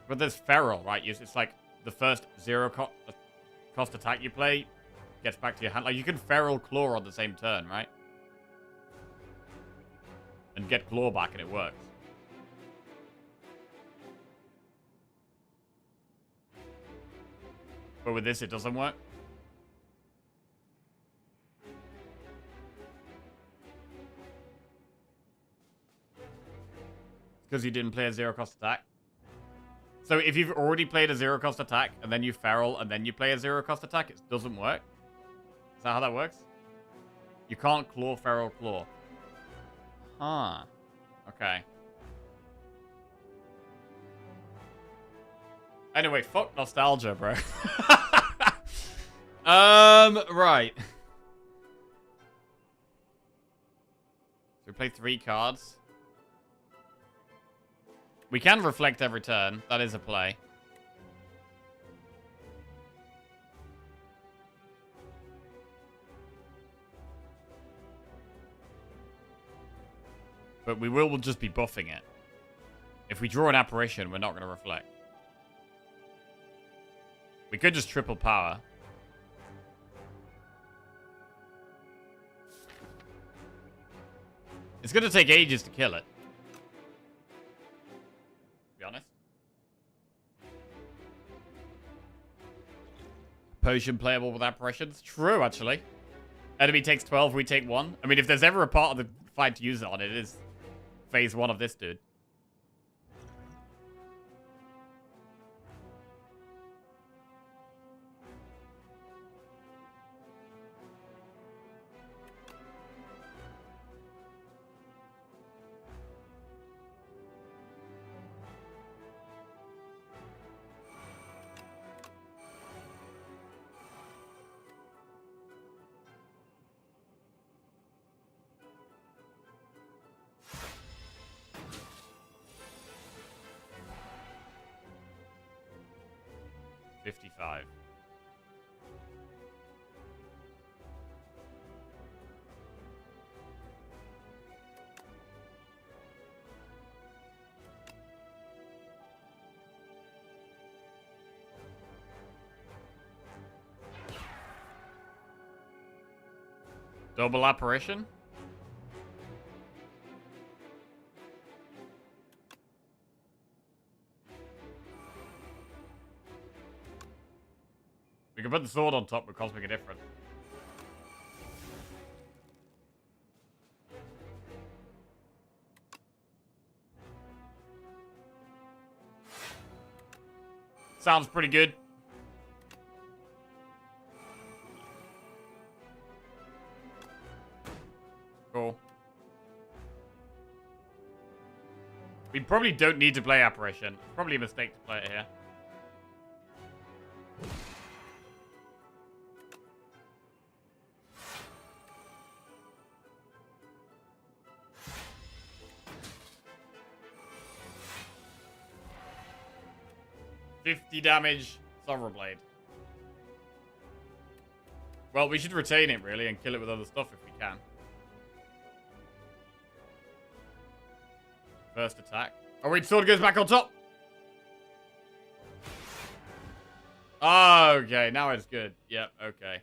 But there's Feral, right? It's like the first cost attack you play gets back to your hand. Like, you can Feral Claw on the same turn, right? And get Claw back and it works. But with this, it doesn't work. Because you didn't play a zero-cost attack. So if you've already played a zero-cost attack, and then you feral, and then you play a zero-cost attack, it doesn't work? Is that how that works? You can't claw feral claw. Huh. Okay. Anyway, fuck nostalgia, bro. Right. So we play 3 cards. We can reflect every turn. That is a play. But we will just be buffing it. If we draw an apparition, we're not going to reflect. We could just triple power. It's going to take ages to kill it. To be honest. Potion playable with apparitions? True, actually. Enemy takes 12, we take 1. I mean, if there's ever a part of the fight to use it on, it is phase 1 of this dude. $55. Double apparition? We can put the sword on top with Cosmic Indifference. Sounds pretty good. Cool. We probably don't need to play Apparition. It's probably a mistake to play it here. $50 damage, Sovereign Blade. Well, we should retain it, really, and kill it with other stuff if we can. First attack. Oh, wait, sword goes back on top! Oh, okay, now it's good. Yep, okay.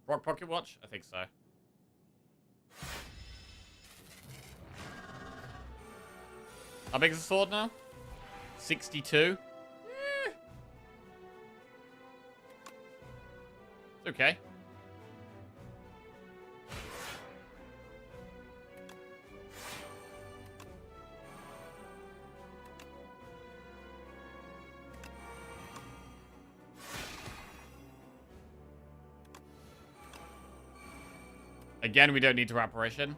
Rock Pocket Watch? I think so. How big is the sword now? 62? It's okay. Again, we don't need to apparition.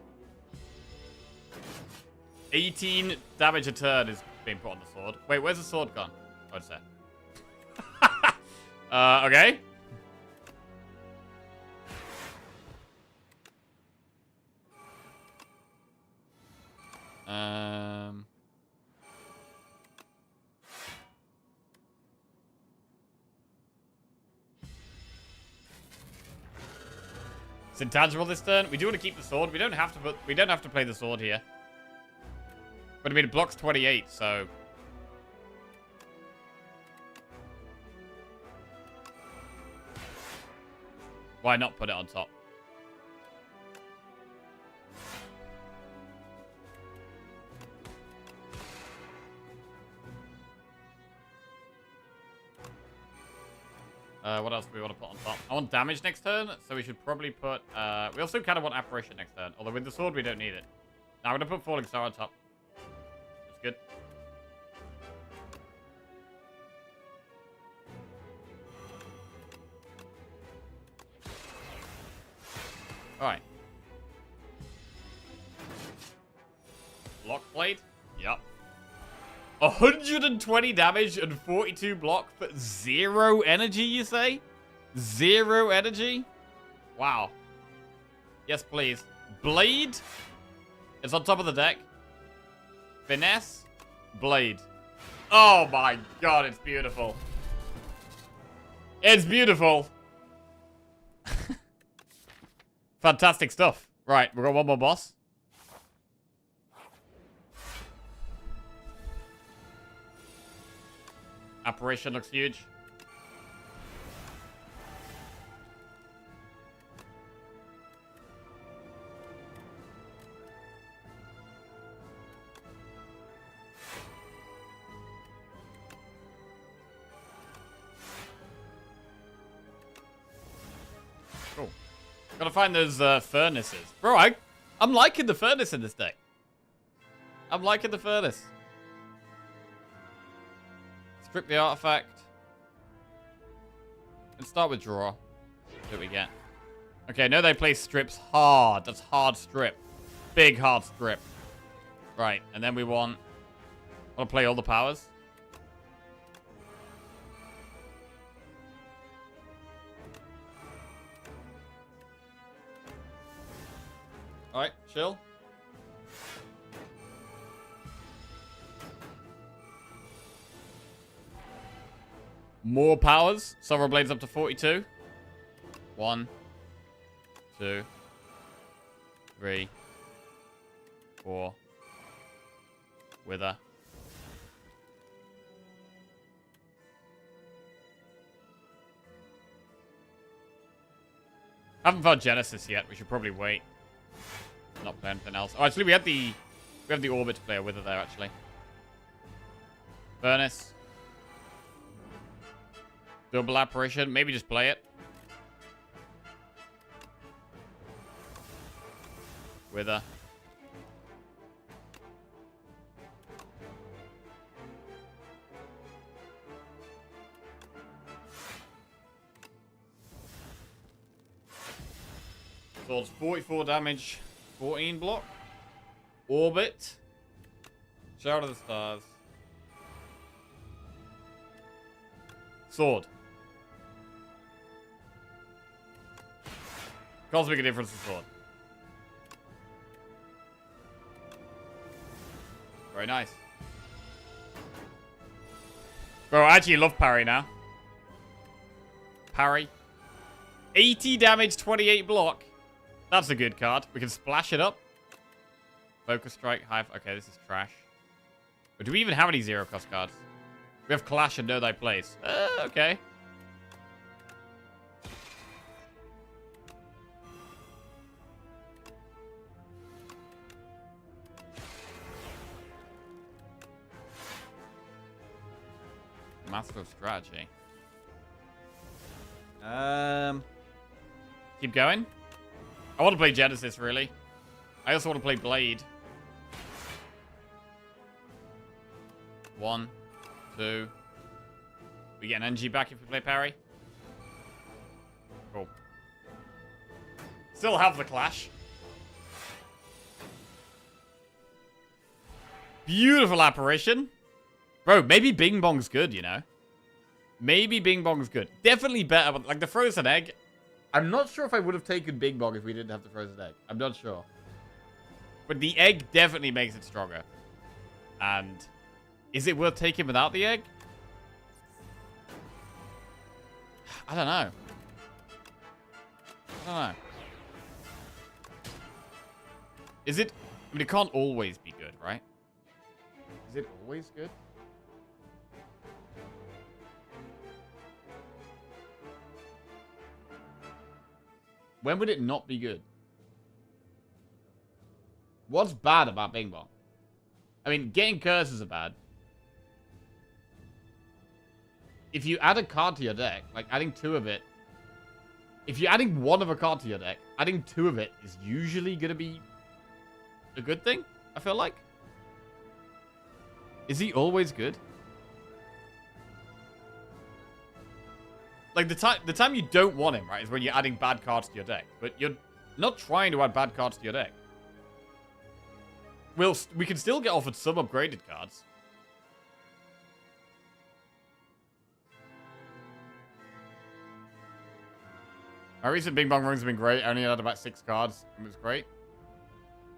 18 damage a turn is being put on the sword. Wait, where's the sword gone? Oh, it's there. Okay. It's intangible this turn. We do want to keep the sword. We don't have to play the sword here. But I mean, it blocks 28, so why not put it on top? What else do we want to put on top? I want damage next turn, so we should probably put... we also kind of want apparition next turn. Although with the sword, we don't need it. Now I'm going to put falling star on top. That's good. Alright. Block blade? Yup. 120 damage and 42 block, but 0 energy, you say? 0 energy? Wow. Yes, please. Blade? It's on top of the deck. Finesse? Blade. Oh my god, it's beautiful. It's beautiful. Fantastic stuff. Right, we've got one more boss. Apparition looks huge. Cool. Gotta find those furnaces. Bro, I'm liking the furnace in this deck. I'm liking the furnace. Strip the artifact. And start with draw. See what we get. Okay, no, they play strips hard. That's hard strip. Big hard strip. Right, and then we want to play all the powers. Alright, chill. More powers. Silver Blade's up to 42. 1, 2, 3, 4. Wither. Haven't found Genesis yet. We should probably wait. Not play anything else. Oh, actually, we have the Orbit to play a Wither there, actually. Furnace. Double apparition. Maybe just play it. Wither. So it's 44 damage, 14 block. Orbit. Shout of the Stars. Sword. Can't make a difference to sword. Very nice. Bro, I actually love parry now. Parry. 80 damage, 28 block. That's a good card. We can splash it up. Focus Strike, Hive. Okay, this is trash. But do we even have any zero cost cards? We have Clash and Know Thy Place. Okay. Master of Strategy. Keep going. I want to play Genesis, really. I also want to play Blade. 1, 2. We get an energy back if we play parry. Cool. Still have the Clash. Beautiful apparition. Bro, maybe Bing Bong's good, you know? Maybe Bing Bong's good. Definitely better, but like the frozen egg. I'm not sure if I would have taken Bing Bong if we didn't have the frozen egg. I'm not sure. But the egg definitely makes it stronger. And is it worth taking without the egg? I don't know. I don't know. Is it... I mean, it can't always be good, right? Is it always good? When would it not be good? What's bad about Bing Bong? I mean, getting curses are bad. if you add a card to your deck, like adding 2 of it, if you're adding 1 of a card to your deck, adding 2 of it is usually going to be a good thing, I feel like. Is he always good? Like, the time you don't want him, right, is when you're adding bad cards to your deck. But you're not trying to add bad cards to your deck. We can still get offered some upgraded cards. My recent Bing Bong runs have been great. I only had about 6 cards. It was great.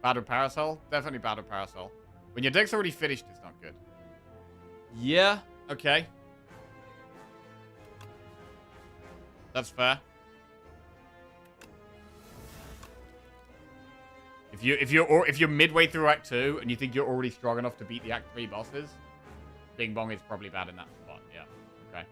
Bad with Parasol? Definitely bad with Parasol. When your deck's already finished, it's not good. Yeah, okay. That's fair. If you're midway through Act 2 and you think you're already strong enough to beat the Act 3 bosses, Bing Bong is probably bad in that spot. Yeah. Okay.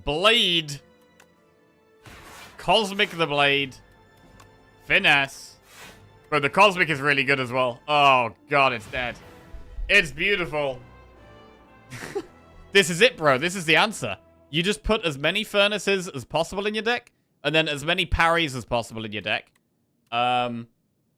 Blade. Cosmic the Blade. Finesse. Bro, the Cosmic is really good as well. Oh, God, it's dead. It's beautiful. This is it, bro. This is the answer. You just put as many Furnaces as possible in your deck, and then as many parries as possible in your deck. And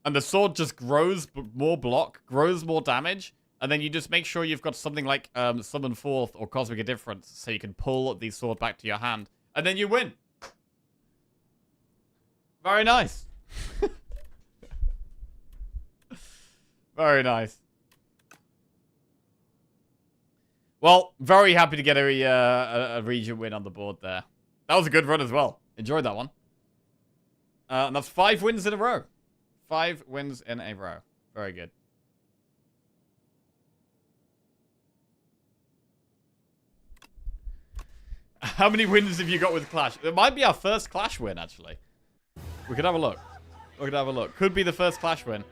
the sword just grows more block, grows more damage, and then you just make sure you've got something like Summon Forth or Cosmic Indifference, so you can pull the sword back to your hand, and then you win. Very nice. Very nice. Well, very happy to get a region win on the board there. That was a good run as well. Enjoyed that one. And that's 5 wins in a row. 5 wins in a row. Very good. How many wins have you got with Clash? It might be our first Clash win, actually. We could have a look. We could have a look. Could be the first Clash win.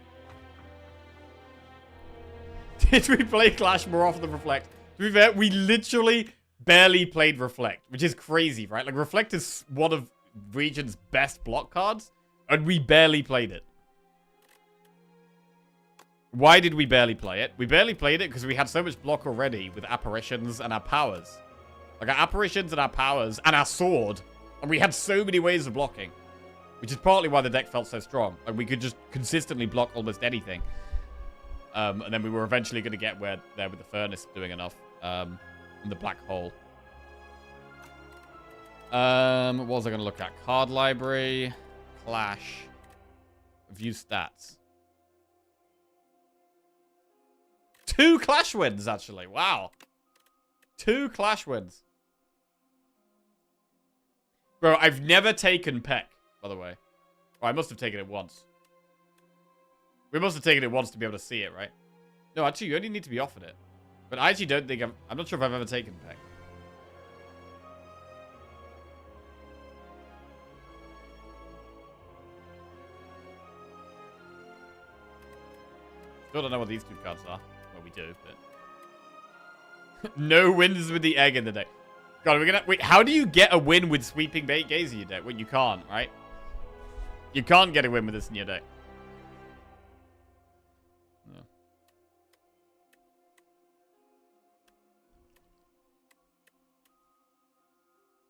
Did we play Clash more often than Reflect? To be fair, we literally barely played Reflect, which is crazy, right? Like, Reflect is one of Region's best block cards, and we barely played it. Why did we barely play it? We barely played it because we had so much block already with Apparitions and our powers. Like, our Apparitions and our powers and our sword, and we had so many ways of blocking. Which is partly why the deck felt so strong. Like, we could just consistently block almost anything. And then we were eventually going to get there with the Furnace doing enough. And the Black Hole. What was I going to look at? Card Library. Clash. View stats. 2 Clash wins, actually. Wow. 2 Clash wins. Bro, I've never taken Peck. By the way. Oh, I must have taken it once. We must have taken it once to be able to see it, right? No, actually, you only need to be offered it. But I actually don't think I'm not sure if I've ever taken Peck. Still don't know what these 2 cards are. Well, we do, but... No wins with the egg in the deck. God, we're gonna... Wait, how do you get a win with Sweeping Gaze in your deck? Well, you can't, right? You can't get a win with this in your deck. No.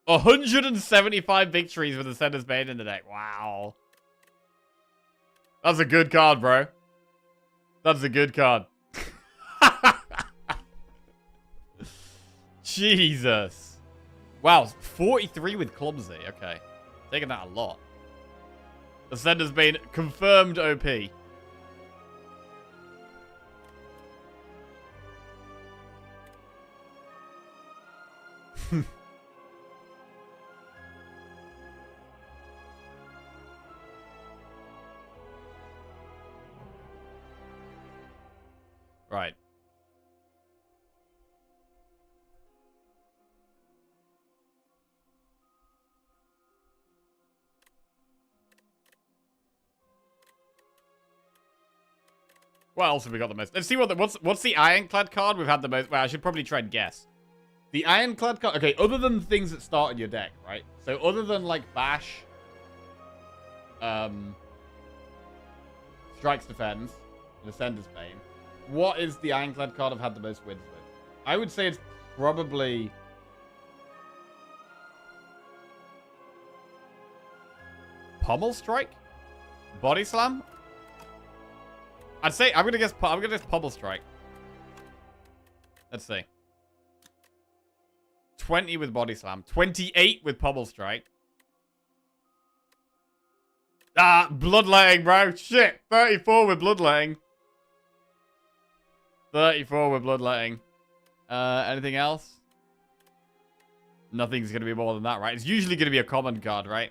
175 victories with the Sender's Bane in the deck. Wow. That's a good card, bro. That's a good card. Jesus. Wow, 43 with Clumsy. Okay. Taking that a lot. The Sender's Bane confirmed OP. Right. What else have we got the most? Let's see what's the Ironclad card we've had the most. Well, I should probably try and guess. The Ironclad card. Okay, other than things that start in your deck, right? So other than like Bash, Strikes Defends, and Ascender's Bane, what is the Ironclad card I've had the most wins with? I would say it's probably Pommel Strike, Body Slam. I'd say I'm gonna guess Pommel Strike. Let's see. 20 with Body Slam, 28 with Pommel Strike. Ah, Bloodletting, bro. Shit, 34 with Bloodletting. 34 with Bloodletting. Anything else? Nothing's gonna be more than that, right? It's usually gonna be a common card, right?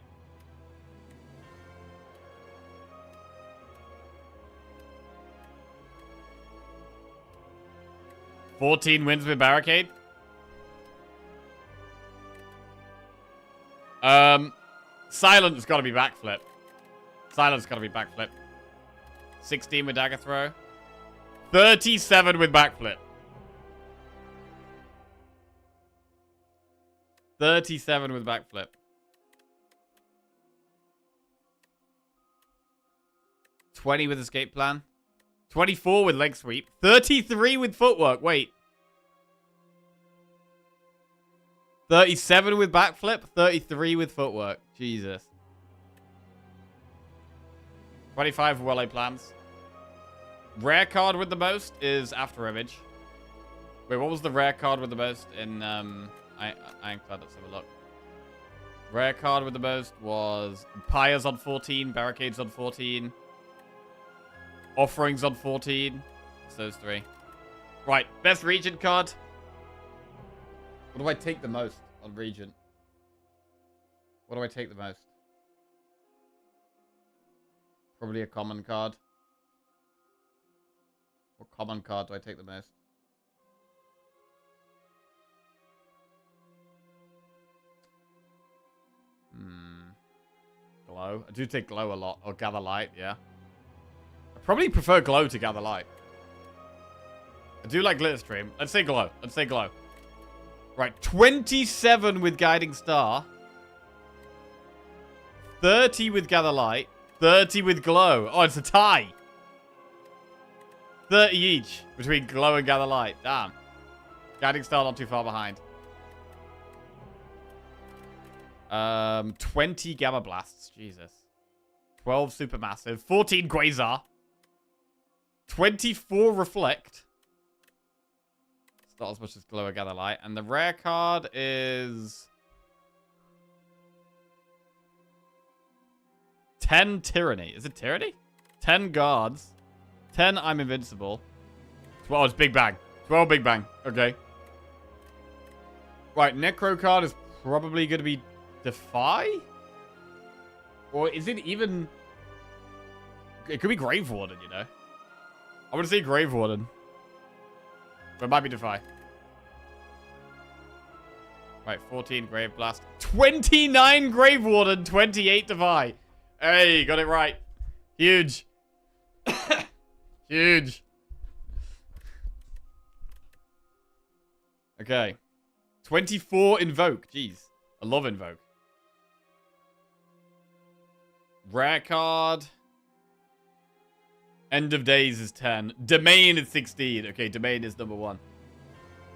$14 wins with Barricade. Silent's got to be Backflip. Silent's got to be Backflip. 16 with Dagger Throw. 37 with Backflip. 37 with Backflip. 20 with Escape Plan. 24 with Leg Sweep. 33 with Footwork. Wait. 37 with Backflip. 33 with Footwork. Jesus. 25 with Well-Laid Plans. Rare card with the most is After Image. Wait, what was the rare card with the most in Ironclad? Let's have a look. Rare card with the most was Pyres on 14, Barricades on 14. Offerings on 14. It's those three. Right, best Regent card. What do I take the most on Regent? What do I take the most? Probably a common card. What common card do I take the most? Glow. I do take Glow a lot. Or Gather Light, yeah. Probably prefer Glow to Gather Light. I do like Glitter Stream. Let's say Glow. Let's say Glow. Right, 27 with Guiding Star. 30 with Gather Light. 30 with Glow. Oh, it's a tie. 30 each between Glow and Gather Light. Damn. Guiding Star not too far behind. 20 Gamma Blasts. Jesus. 12 Supermassive. 14 Quasar. 24 Reflect. It's not as much as Glow or Gather Light. And the rare card is 10 Tyranny. Is it Tyranny? 10 Guards. 10 I'm Invincible. 12 it's Big Bang. 12 Big Bang. Okay. Right, Necro card is probably going to be Defy? Or is it even... It could be Grave Warden, you know? I want to say Grave Warden. But it might be Defy. Right, 14 Grave Blast. 29 Grave Warden, 28 Defy. Hey, got it right. Huge. Huge. Okay. 24 Invoke. Jeez. I love Invoke. Rare card. End of Days is 10. Domain is 16. Okay, Domain is number 1.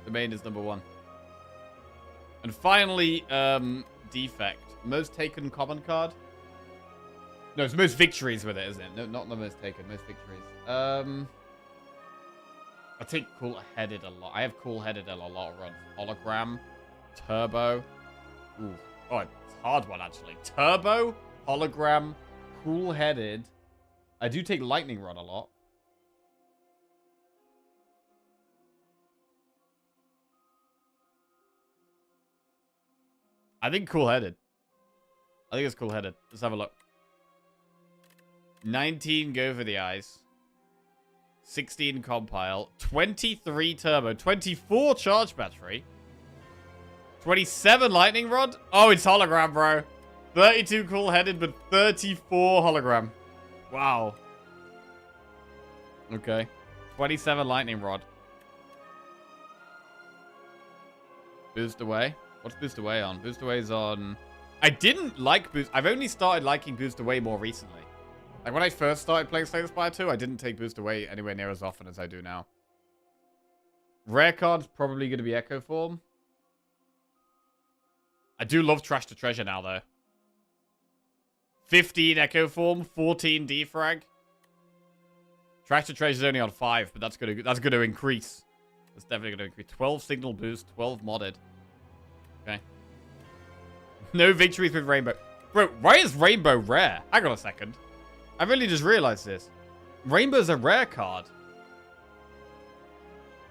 Domain is number 1. And finally, Defect. Most taken common card? No, it's most victories with it, isn't it? No, not the most taken. Most victories. I take Cool-Headed a lot. I have Cool-Headed a lot of runs. Hologram. Turbo. Ooh. Oh, it's a hard one, actually. Turbo. Hologram. Cool-Headed. I do take Lightning Rod a lot. I think Cool-Headed. I think it's Cool-Headed. Let's have a look. 19 Go for the Eyes. 16 Compile. 23 Turbo. 24 Charge Battery. 27 Lightning Rod. Oh, it's Hologram, bro. 32 Cool-Headed, but 34 Hologram. Wow. Okay. 27 lightning rod. Boost away. What's boost away on? Boost away's on... I didn't like boost... I've only started liking boost away more recently. Like when I first started playing Slay the Spire 2, I didn't take boost away anywhere near as often as I do now. Rare card's probably going to be Echo Form. I do love Trash to Treasure now, though. 15 Echo Form, 14 Defrag. Trash to Treasure's only on 5, but that's gonna increase. That's definitely gonna increase. 12 Signal Boost, 12 modded. Okay. No victories with Rainbow. Bro, why is Rainbow rare? Hang on a second. I really just realized this. Rainbow's a rare card.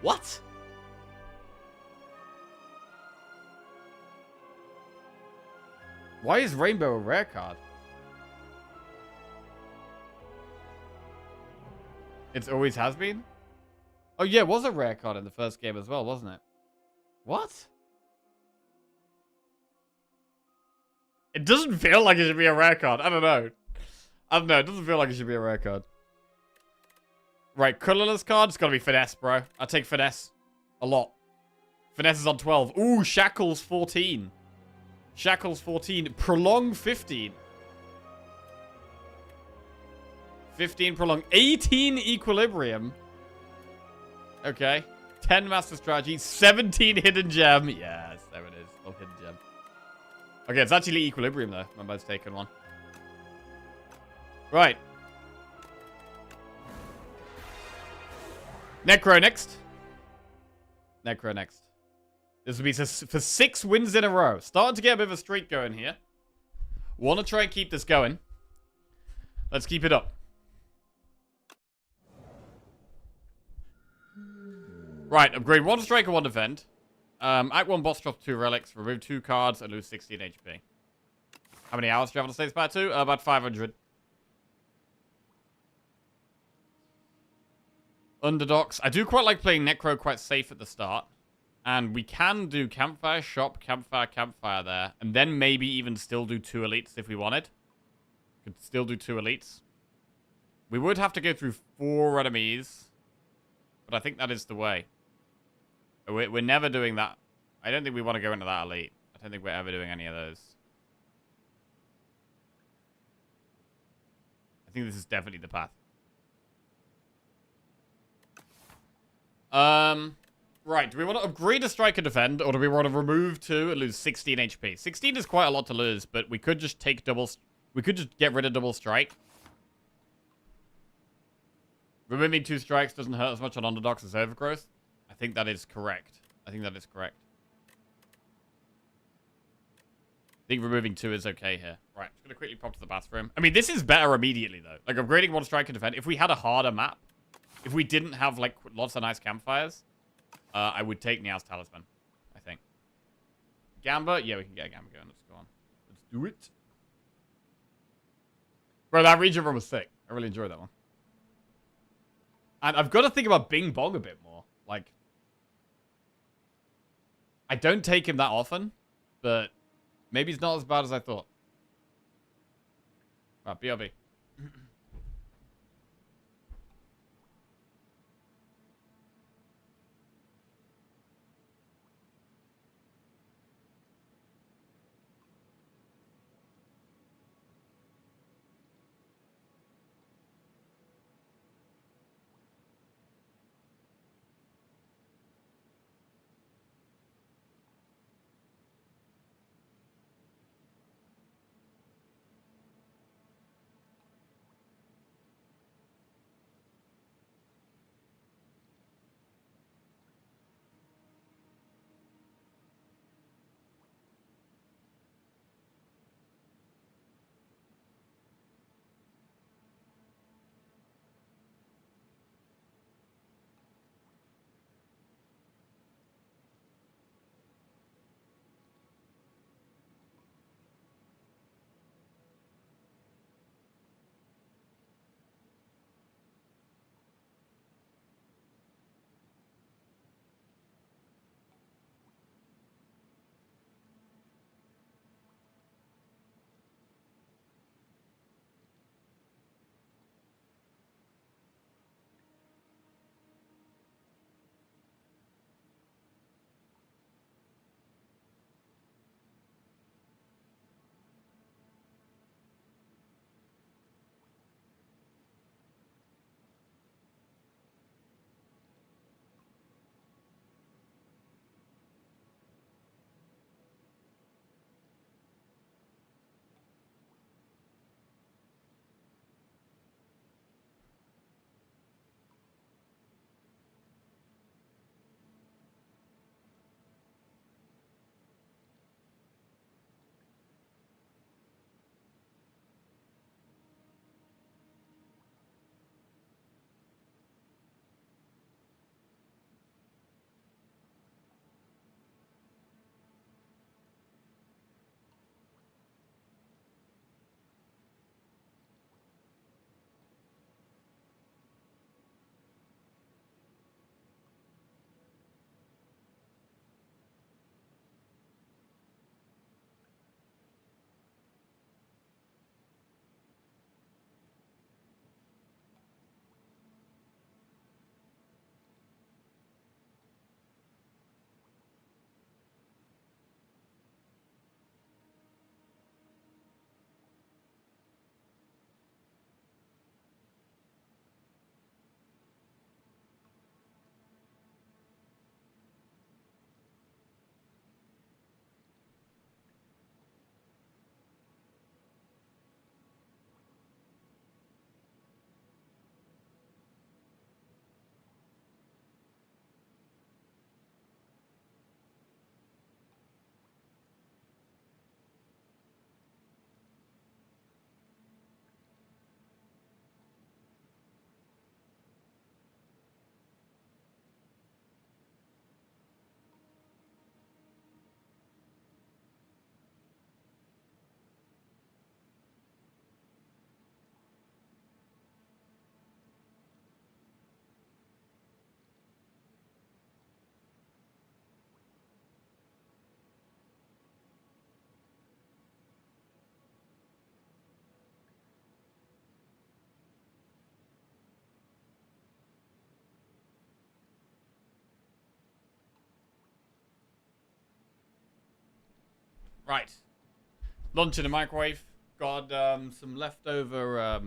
What? Why is Rainbow a rare card? It always has been? Oh yeah, it was a rare card in the first game as well, wasn't it? What? It doesn't feel like it should be a rare card. I don't know. It doesn't feel like it should be a rare card. Right, colorless card. It's gotta be Finesse, bro. I take Finesse. A lot. Finesse is on 12. Ooh, Shackles 14. Shackles 14. Prolong 15. 15 Prolong. 18 Equilibrium. Okay. 10 Master Strategy. 17 Hidden Gem. Yes, there it is. Love Hidden Gem. Okay, it's actually Equilibrium, though. My bud's taken one. Right. Necro next. Necro next. This will be for 6 wins in a row. Starting to get a bit of a streak going here. Want to try and keep this going. Let's keep it up. Right, upgrade 1 strike and 1 defend. Act 1 boss drops 2 relics, remove 2 cards, and lose 16 HP. How many hours do you have on Slay the Spire 2? About 500. Underdogs. I do quite like playing Necro quite safe at the start. And we can do Campfire, Shop, Campfire, Campfire there. And then maybe even still do 2 elites if we wanted. Could still do 2 elites. We would have to go through 4 enemies. But I think that is the way. We're never doing that. I don't think we want to go into that elite. I don't think we're ever doing any of those. I think this is definitely the path. Right, do we want to upgrade a strike and defend, or do we want to remove 2 and lose 16 HP? 16 is quite a lot to lose, but we could just take double... We could just get rid of double strike. Removing 2 strikes doesn't hurt as much on underdogs as overgrowth. I think that is correct. I think I think removing 2 is okay here. Right, just going to quickly pop to the bathroom. I mean, this is better immediately, though. Like, upgrading 1 strike and defend. If we had a harder map, if we didn't have, like, lots of nice campfires... I would take Nia's Talisman, I think. Gamba? Yeah, we can get a Gamba going. Let's go on. Let's do it. Bro, that region run was sick. I really enjoyed that one. And I've got to think about Bing Bong a bit more. Like, I don't take him that often, but maybe he's not as bad as I thought. Right, BRB. Right. Lunch in the microwave. Got some leftover,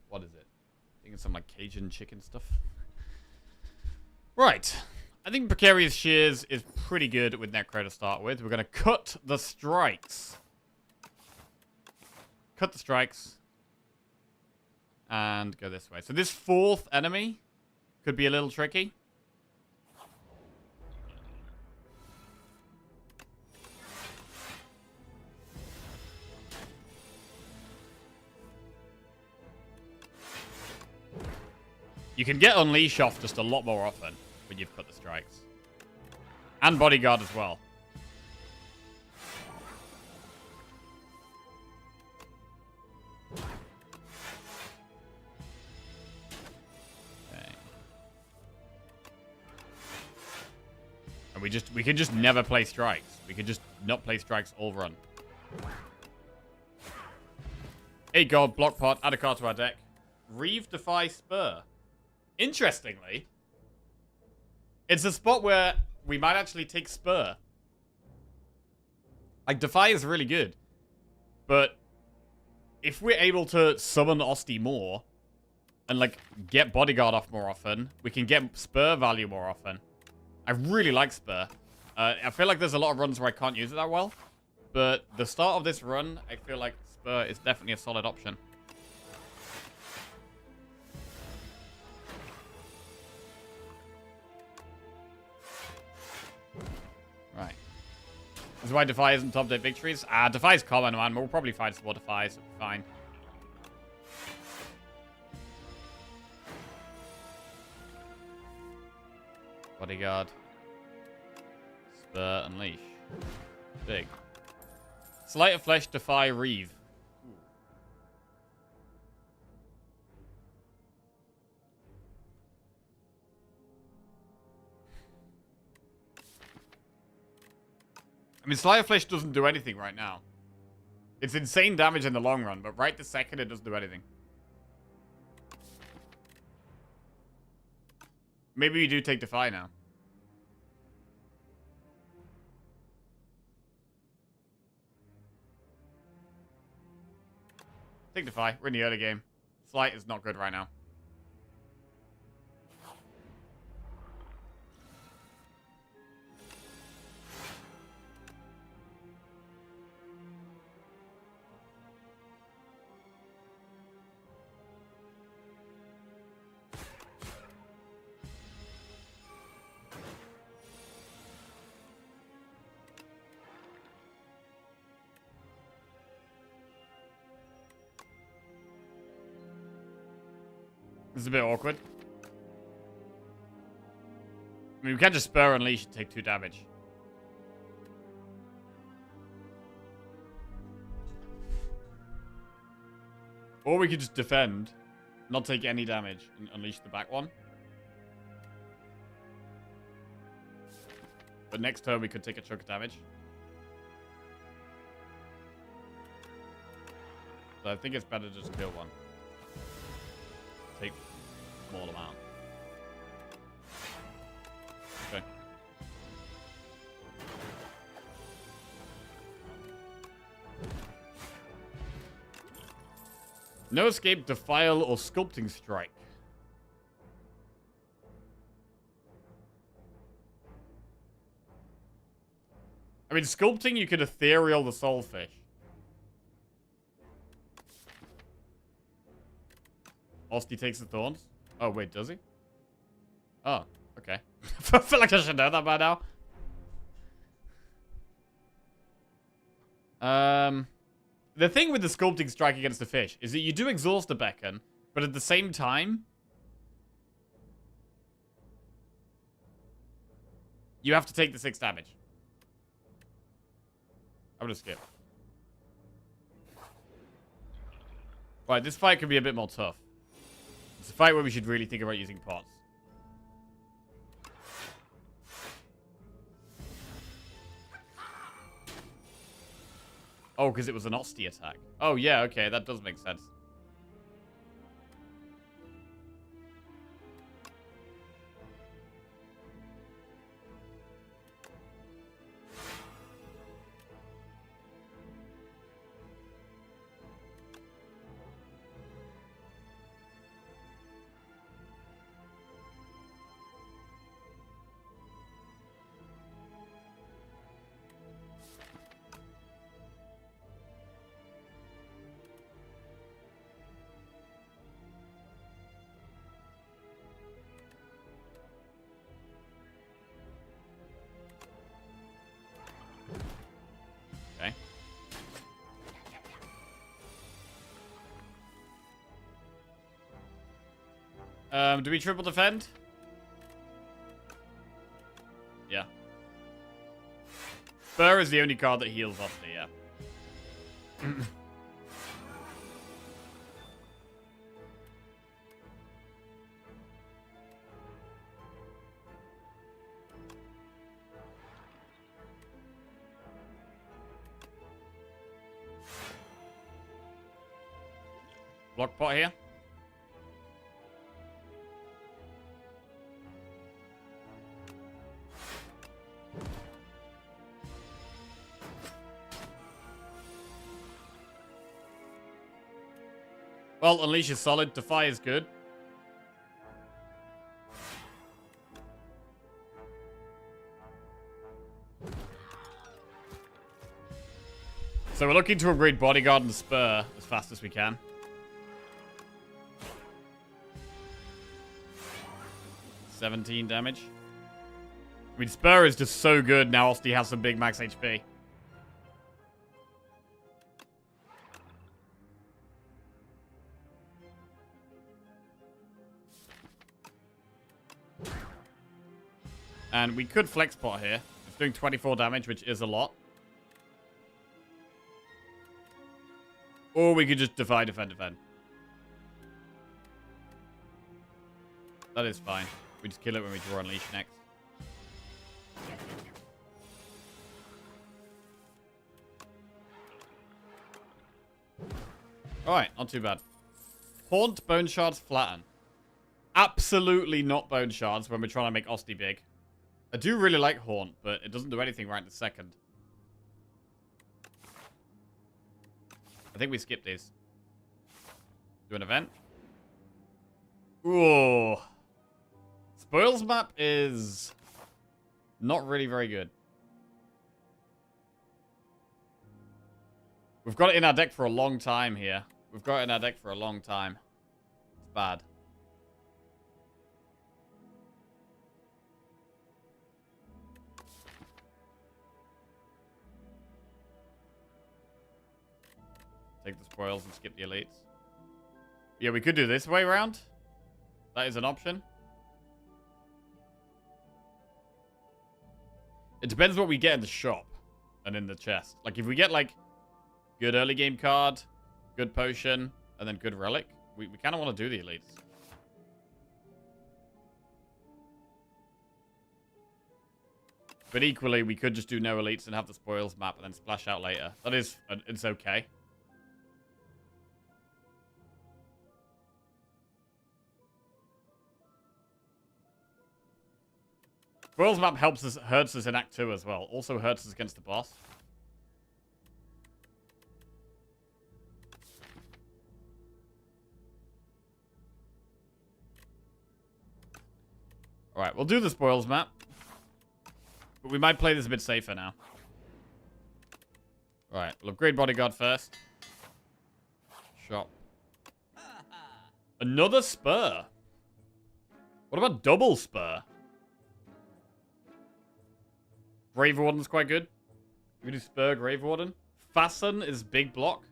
what is it? I think it's some like Cajun chicken stuff. Right. I think Precarious Shears is pretty good with Necro to start with. We're going to cut the strikes. Cut the strikes. And go this way. So this fourth enemy could be a little tricky. You can get Unleash off just a lot more often when you've cut the strikes. And Bodyguard as well. Okay. And we can just never play strikes. We could just not play strikes all run. 8 gold, block pot, add a card to our deck. Reeve, Defy, Spur. Interestingly, it's a spot where we might actually take Spur. Like, Defy is really good. But if we're able to summon Osti more and, like, get Bodyguard off more often, we can get Spur value more often. I really like Spur. I feel like there's a lot of runs where I can't use it that well. But the start of this run, I feel like Spur is definitely a solid option. Right. This is why Defy isn't top deck victories. Defy's common, man. We'll probably find some more Defies. It'll be fine. Bodyguard. Spur, Unleash. Big. Sleight of Flesh, Defy, Reeve. I mean, Sleight of Flesh doesn't do anything right now. It's insane damage in the long run, but right this second, it doesn't do anything. Maybe we do take Defy now. Take Defy. We're in the early game. Sleight is not good right now. This is a bit awkward. I mean, we can't just Spur Unleash and take 2 damage. Or we could just defend, not take any damage, and unleash the back one. But next turn we could take a chunk of damage. So I think it's better to just kill one. Take a small amount. Okay. No escape, defile, or sculpting strike. I mean, sculpting, you could ethereal the soulfish. Osti takes the thorns. Oh, wait, does he? Oh, okay. I feel like I should know that by now. The thing with the sculpting strike against the fish is that you do exhaust the beacon, but at the same time, you have to take the 6 damage. I'm gonna skip. Right, this fight could be a bit more tough. It's a fight where we should really think about using pots. Oh, because it was an Osti attack. Oh, yeah, okay, that does make sense. Do we triple defend? Yeah. Spur is the only card that heals Osti, yeah. Block pot here. Well, Unleash is solid. Defy is good. So we're looking to upgrade Bodyguard and Spur as fast as we can. $17 damage. I mean, Spur is just so good now. Osti has some big max HP. And we could flex pot here. It's doing 24 damage, which is a lot. Or we could just defy, defend, defend. That is fine. We just kill it when we draw Unleash next. Alright, not too bad. Haunt, Bone Shards, Flatten. Absolutely not Bone Shards when we're trying to make Osti big. I do really like Haunt, but it doesn't do anything right in the second. I think we skip these. Do an event. Ooh. Spoils map is not really very good. We've got it in our deck for a long time here. We've got it in our deck for a long time. It's bad. Take the spoils and skip the elites. Yeah, we could do this way around. That is an option. It depends what we get in the shop and in the chest. Like, if we get, like, good early game card, good potion, and then good relic, we kind of want to do the elites. But equally, we could just do no elites and have the spoils map and then splash out later. That is, it's okay. Spoils map hurts us in Act 2 as well. Also hurts us against the boss. Alright, we'll do the spoils map. But we might play this a bit safer now. Alright, we'll upgrade Bodyguard first. Shop. Another Spur. What about double Spur? Grave Warden's quite good. We do Spur, Grave Warden. Fasten is big block.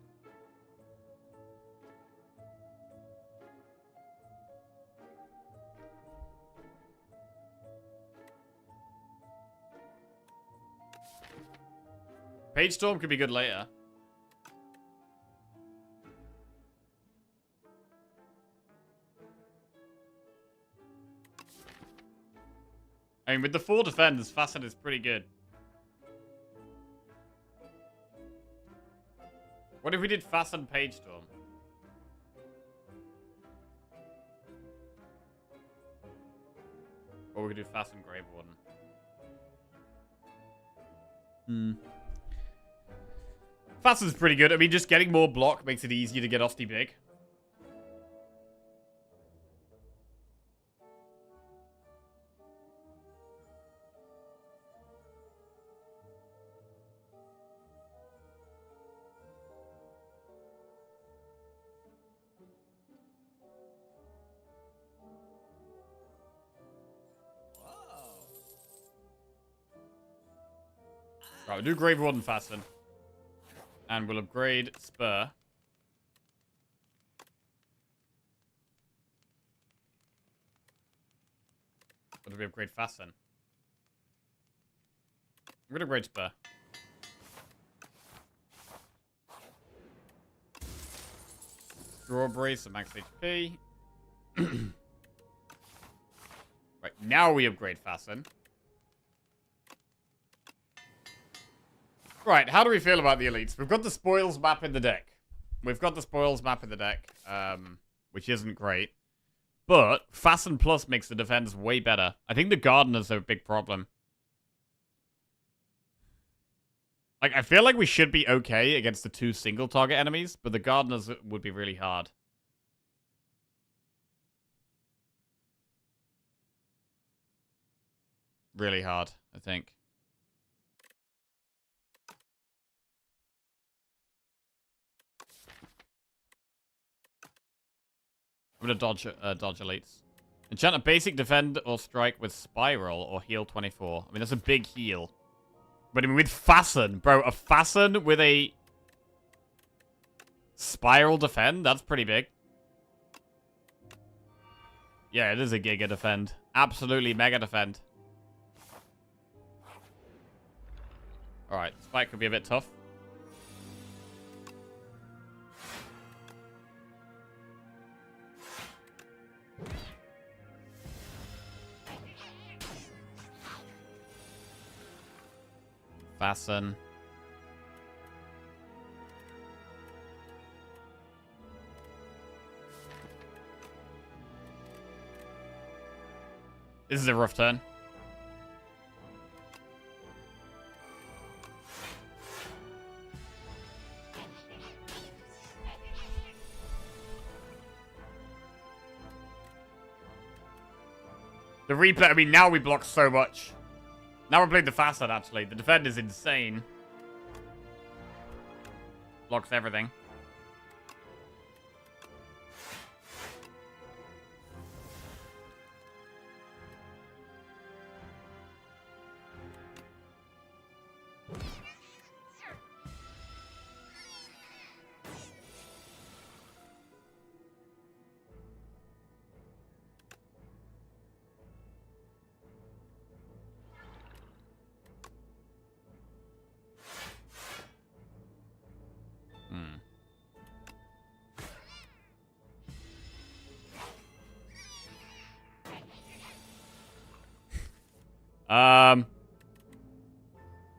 Page Storm could be good later. I mean, with the 4 defenders, Fasten is pretty good. What if we did Fasten Page Storm? Or we could do Fasten Grave Warden. Fasten's pretty good. I mean, just getting more block makes it easier to get Osti big. Right, we'll do Grave Warden Fasten. And we'll upgrade Spur. What do we upgrade Fasten? I'm gonna upgrade Spur. Strawberry, some max HP. Right, now we upgrade Fasten. Right, how do we feel about the elites? We've got the spoils map in the deck. Which isn't great. But Fasten Plus makes the defense way better. I think the Gardeners are a big problem. Like, I feel like we should be okay against the 2 single target enemies, but the Gardeners would be really hard. Really hard, I think. I'm gonna dodge elites. Enchant a basic defend or strike with spiral or heal 24. I mean, that's a big heal. But I mean, with Fasten, bro, a Fasten with a spiral defend, that's pretty big. Yeah, it is a giga defend. Absolutely mega defend. Alright, Spike could be a bit tough. Fasten. This is a rough turn. The replay, I mean, now we block so much. Now we're playing the Fasten, actually. The defend is insane. Blocks everything.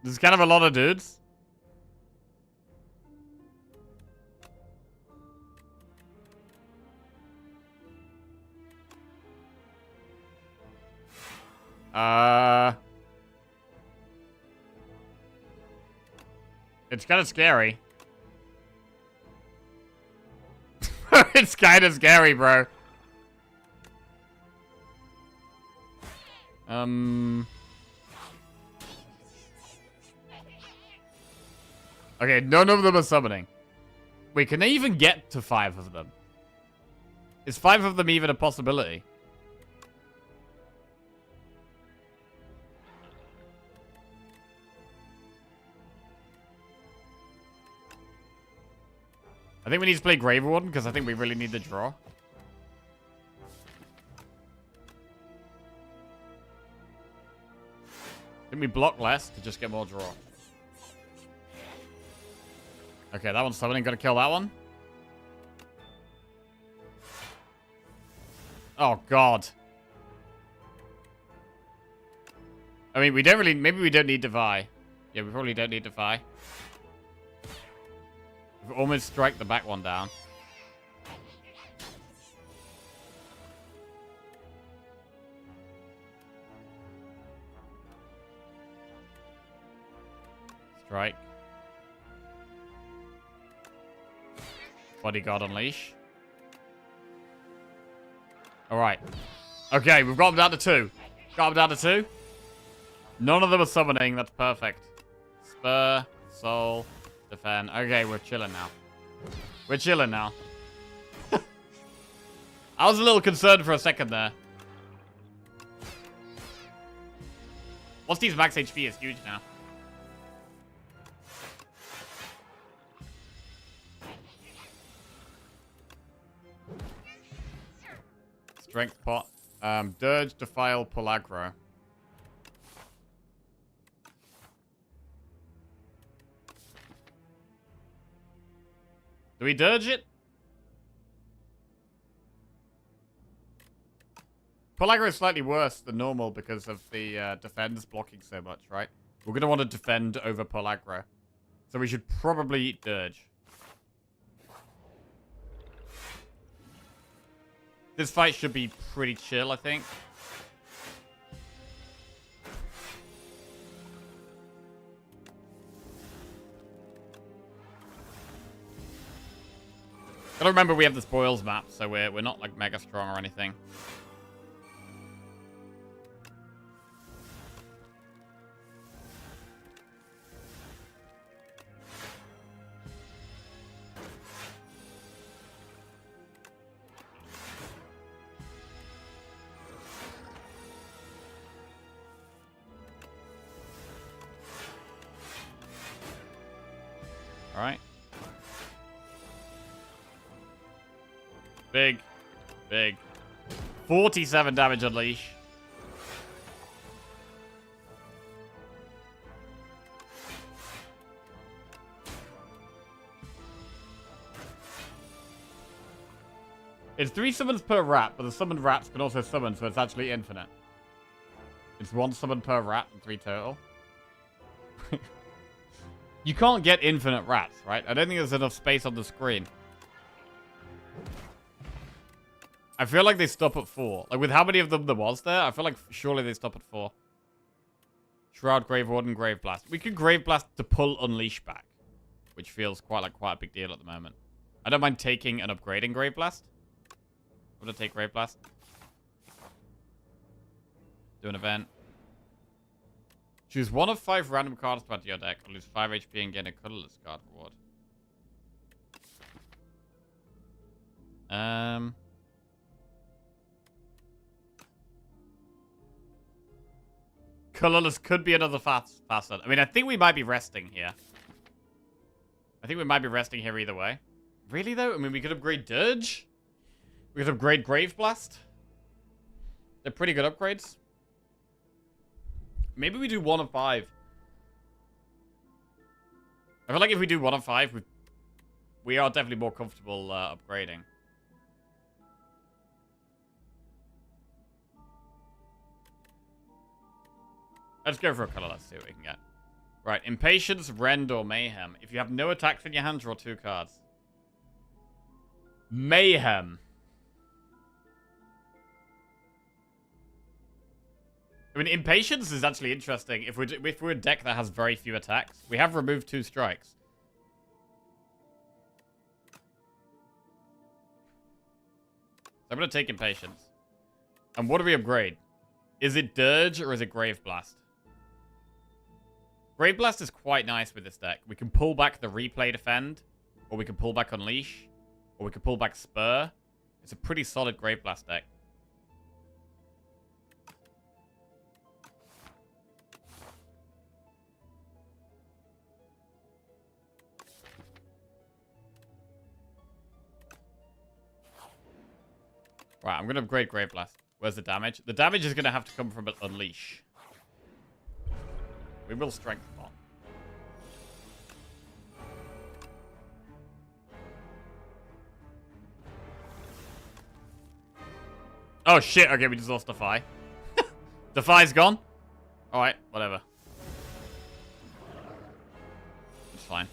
This is kind of a lot of dudes. It's kind of scary. It's kind of scary, bro. Okay, none of them are summoning. Wait, can they even get to 5 of them? Is 5 of them even a possibility? I think we need to play Grave Warden because I think we really need the draw. I think we block less to just get more draw. Okay, that one's summoning. Gotta kill that one. Oh, God. I mean, we don't really... Maybe we don't need Defy. Yeah, we probably don't need Defy. We've almost strike the back one down. Strike. Bodyguard Unleash. Alright. Okay, we've got them down to 2. Got them down to 2. None of them are summoning. That's perfect. Spur, Soul, Defend. Okay, we're chilling now. We're chilling now. I was a little concerned for a second there. Once these max HP is huge now. Strength pot. Dirge, Defile, pull aggro. Do we Dirge it? Pull aggro is slightly worse than normal because of the defense blocking so much, right? We're going to want to defend over pull aggro. So we should probably Dirge. This fight should be pretty chill, I think. Gotta remember we have the spoils map, so we're not like mega strong or anything. Alright. Big. Big. 47 damage unleash. It's 3 summons per rat, but the summoned rats can also summon, so it's actually infinite. It's 1 summon per rat and 3 total. You can't get infinite rats, right? I don't think there's enough space on the screen. I feel like they stop at 4. Like, with how many of them there was there, I feel like surely they stop at 4. Shroud, Grave Warden, Grave Blast. We could Grave Blast to pull Unleash back, which feels quite a big deal at the moment. I don't mind taking and upgrading Grave Blast. I'm gonna take Grave Blast. Do an event. Choose 1 of 5 random cards to add to your deck. Lose 5 HP and gain a colorless card reward. Colorless could be another facet. I mean, I think we might be resting here. I think we might be resting here either way. Really, though? I mean, we could upgrade Dirge. We could upgrade Grave Blast. They're pretty good upgrades. Maybe we do 1 of 5. I feel like if we do 1 of 5, we are definitely more comfortable upgrading. Let's go for a color. Let's see what we can get. Right, Impatience, Rend, or Mayhem. If you have no attacks in your hand, draw 2 cards. Mayhem. I mean, Impatience is actually interesting. If we're a deck that has very few attacks, we have removed 2 strikes. So I'm going to take Impatience. And what do we upgrade? Is it Dirge or is it Grave Blast? Grave Blast is quite nice with this deck. We can pull back the Replay Defend, or we can pull back Unleash, or we can pull back Spur. It's a pretty solid Grave Blast deck. Right, I'm going to upgrade Grave Blast. Where's the damage? The damage is going to have to come from an Unleash. We will Strength Bond. Oh shit, okay, we just lost Defy. Defy's gone? Alright, whatever. It's fine.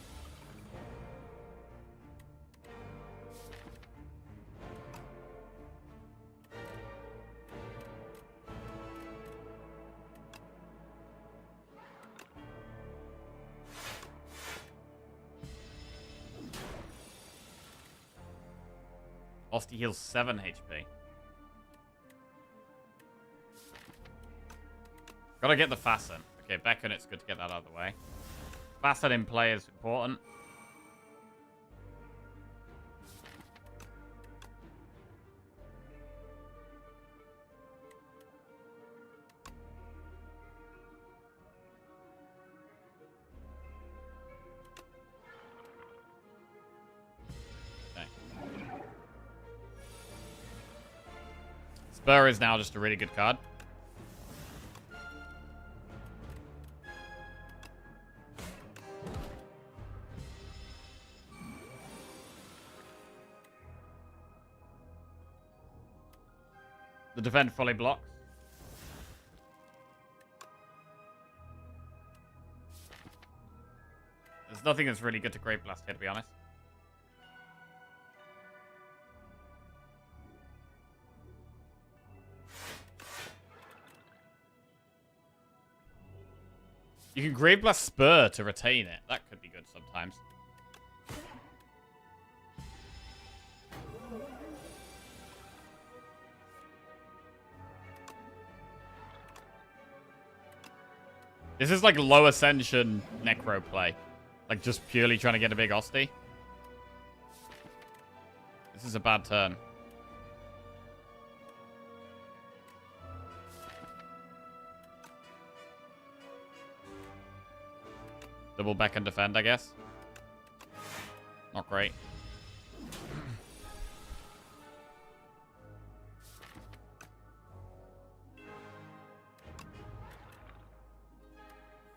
Osty heals 7 HP. Gotta get the Fasten. Okay, Beckon, it's good to get that out of the way. Fasten in play is important. Spur is now just a really good card. The defend fully blocks. There's nothing that's really good to Great Blast here, to be honest. You can Great Blast Spur to retain it. That could be good sometimes. This is like low Ascension Necro play. Like just purely trying to get a big Osty. This is a bad turn. Double back and defend, I guess. Not great.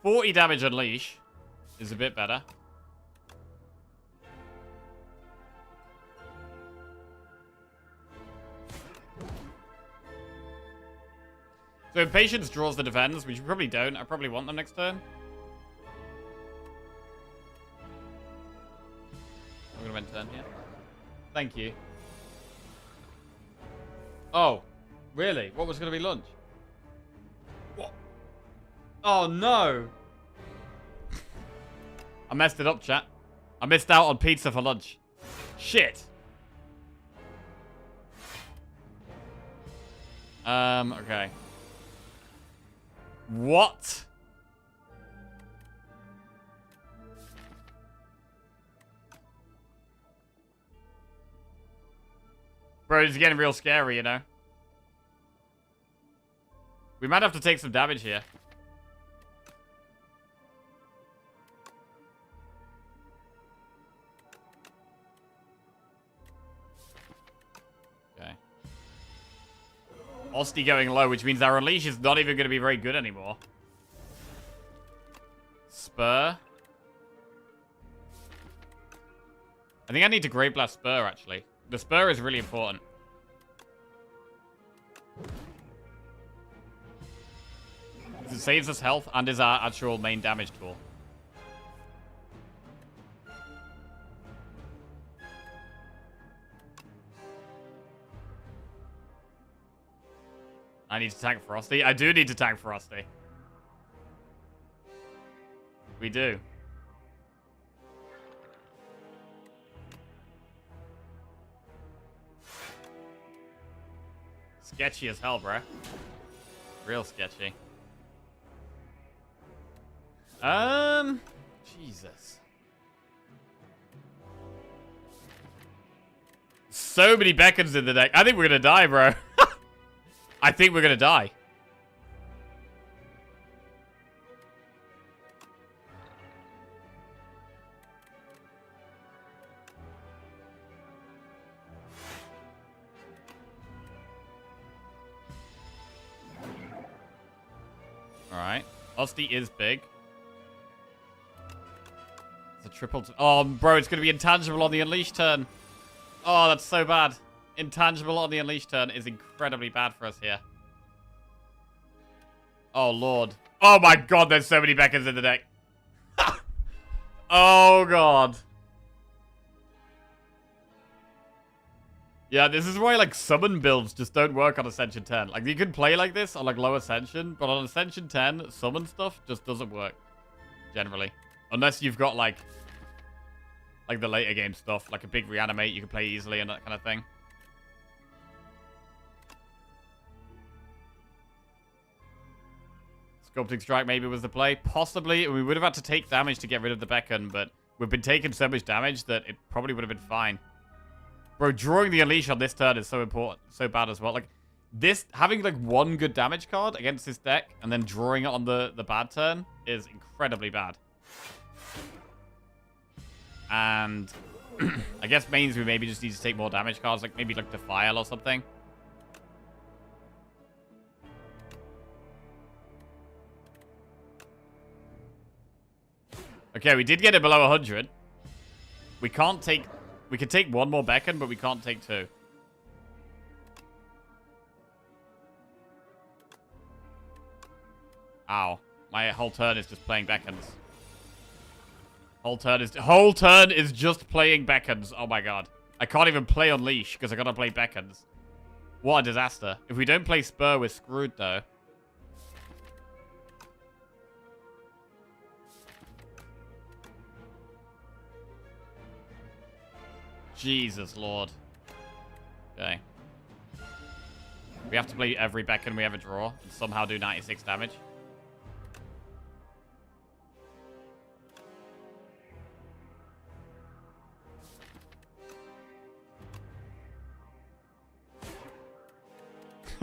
$40 damage Unleash is a bit better. So Impatience draws the defends, which you probably don't. I probably want them next turn. I'm gonna end turn here. Thank you. Oh, really? What was gonna be lunch? What? Oh no! I messed it up, chat. I missed out on pizza for lunch. Shit. Okay. What? Bro, it's getting real scary, you know? We might have to take some damage here. Okay. Osty going low, which means our Unleash is not even going to be very good anymore. Spur. I think I need to Great Blast Spur, actually. The Spur is really important. It saves us health and is our actual main damage tool. I need to tank Frosty. I do need to tank Frosty. We do. Sketchy as hell, bro. Real sketchy. Jesus. So many beckons in the deck. I think we're gonna die, bro. I think we're gonna die. Alright. Osty is big. It's a triple... Oh, bro, it's going to be intangible on the Unleash turn. Oh, that's so bad. Intangible on the Unleash turn is incredibly bad for us here. Oh, Lord. Oh, my God, there's so many beckons in the deck. Oh, God. Yeah, this is why, like, summon builds just don't work on Ascension 10. Like, you can play like this on, like, low Ascension, but on Ascension 10, summon stuff just doesn't work, generally. Unless you've got, like, the later game stuff, like a big reanimate you can play easily and that kind of thing. Sculpting Strike maybe was the play. Possibly. We would have had to take damage to get rid of the beacon, but we've been taking so much damage that it probably would have been fine. Bro, drawing the Unleash on this turn is so important, so bad as well. Like, this, having, like, one good damage card against this deck and then drawing it on the bad turn is incredibly bad. And I guess means we maybe just need to take more damage cards, like maybe like Defile or something. Okay, we did get it below 100. We can't take... We can take one more beacon, but we can't take two. Ow. My whole turn is just playing beacons. Whole turn is just playing beacons. Oh my god. I can't even play Unleash because I gotta play beacons. What a disaster. If we don't play Spur, we're screwed though. Jesus Lord. Okay. We have to play every beacon we ever draw and somehow do 96 damage.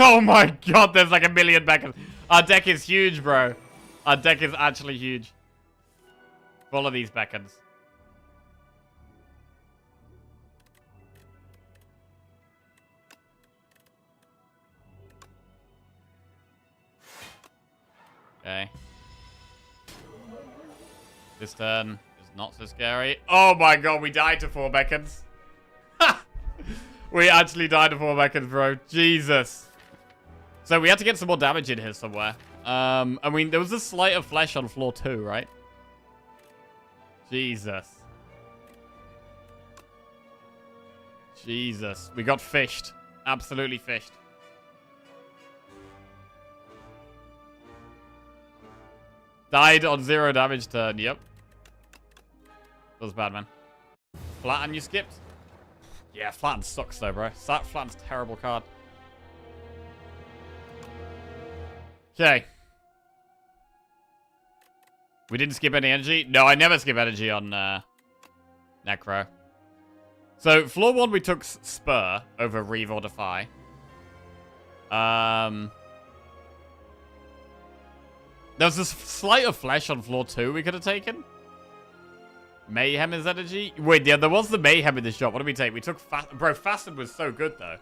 Oh my god, there's like a million beacons. Our deck is huge, bro. Our deck is actually huge. Full of these beacons. Okay. This turn is not so scary. Oh my god, we died to 4 beacons. We actually died to 4 beacons, bro. Jesus. So we had to get some more damage in here somewhere. I mean, there was a sleight of flesh on floor 2, right? Jesus. Jesus. We got fished. Absolutely fished. Died on 0 damage turn. Yep. That was bad, man. Flatten you skipped? Yeah, Flatten sucks though, bro. Flatten's a terrible card. Okay. We didn't skip any energy? No, I never skip energy on Necro. So, floor 1 we took Spur over Reave or Defy. There was this sleight of flesh on floor 2 we could have taken. Mayhem is energy. Wait, yeah, there was the Mayhem in this shot. What did we take? We took Bro, Fasten was so good, though.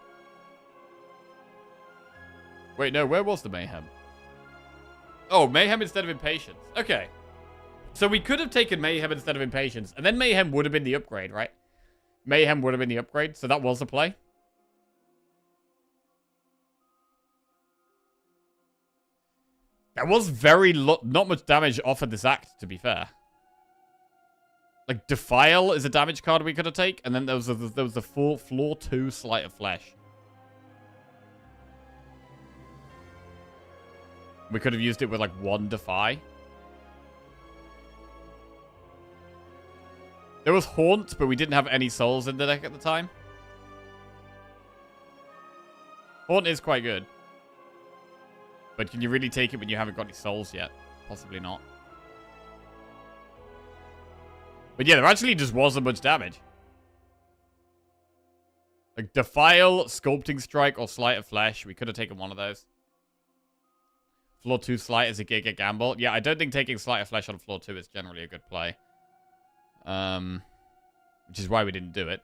Wait, no, where was the Mayhem? Oh, Mayhem instead of Impatience. Okay. So we could have taken Mayhem instead of Impatience. And then Mayhem would have been the upgrade, right? Mayhem would have been the upgrade. So that was the play. That was very... not much damage off of this act, to be fair. Like, Defile is a damage card we could have taken. And then there was the full floor 2 Sleight of Flesh. We could have used it with, like, 1 Defy. There was Haunt, but we didn't have any souls in the deck at the time. Haunt is quite good. But can you really take it when you haven't got any souls yet? Possibly not. But yeah, there actually just wasn't much damage. Like, Defile, Sculpting Strike, or Sleight of Flesh. We could have taken one of those. Floor 2 Sleight is a giga gamble. Yeah, I don't think taking Sleight of Flesh on floor 2 is generally a good play. Which is why we didn't do it.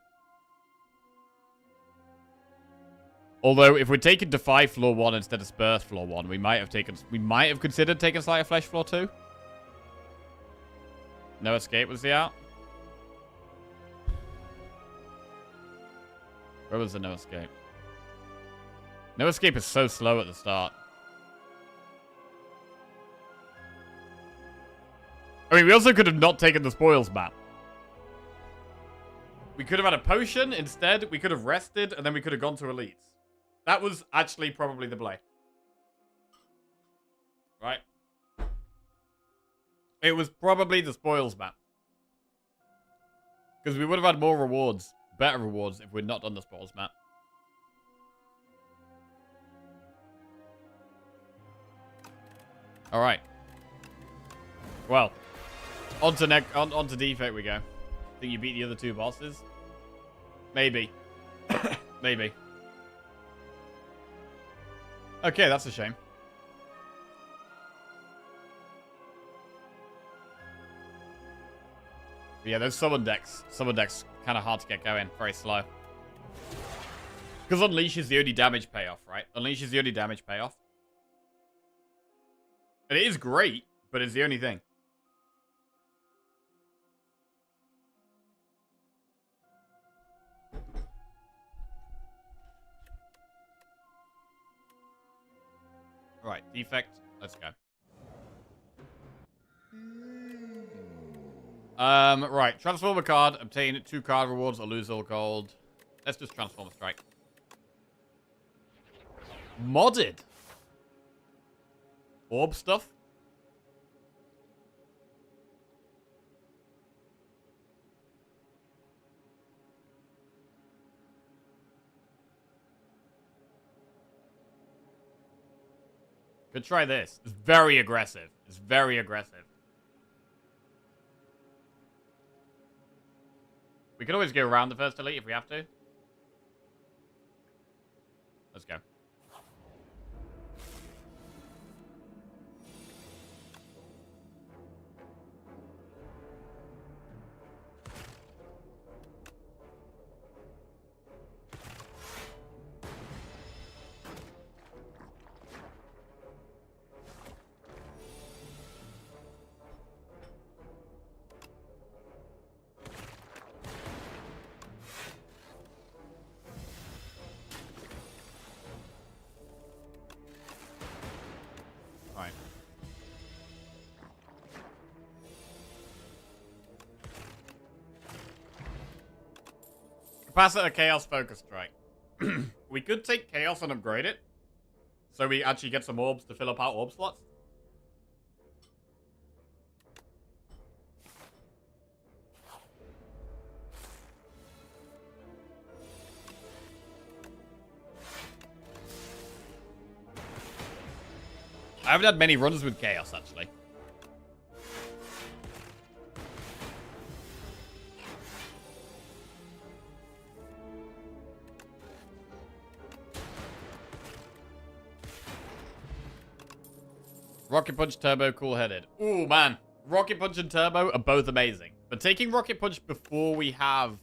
Although, if we're taking Defy floor 1 instead of Spur floor 1, we might have considered taking Sleight of Flesh floor 2. No Escape was the out. Where was the No Escape? No Escape is so slow at the start. I mean, we also could have not taken the spoils map. We could have had a potion instead. We could have rested, and then we could have gone to elites. That was actually probably the play. Right? It was probably the spoils map. Because we would have had more rewards, better rewards, if we'd not done the spoils map. Alright. Well, onto defect we go. Think you beat the other 2 bosses? Maybe. Maybe. Okay, that's a shame. But yeah, those summon decks kind of hard to get going. Very slow. Because Unleash is the only damage payoff, right? Unleash is the only damage payoff. And it is great, but it's the only thing. Right, defect. Let's go. Right. Transform a card. Obtain 2 card rewards or lose all gold. Let's just transform a strike. Modded. Orb stuff. Could try this. It's very aggressive. It's very aggressive. We can always go around the first elite if we have to. Let's go. Right. Pass it a Chaos Focus Strike. We could take Chaos and upgrade it. So we actually get some orbs to fill up our orb slots. I haven't had many runs with Chaos, actually. Rocket Punch, Turbo, cool-headed. Ooh, man. Rocket Punch and Turbo are both amazing. But taking Rocket Punch before we have...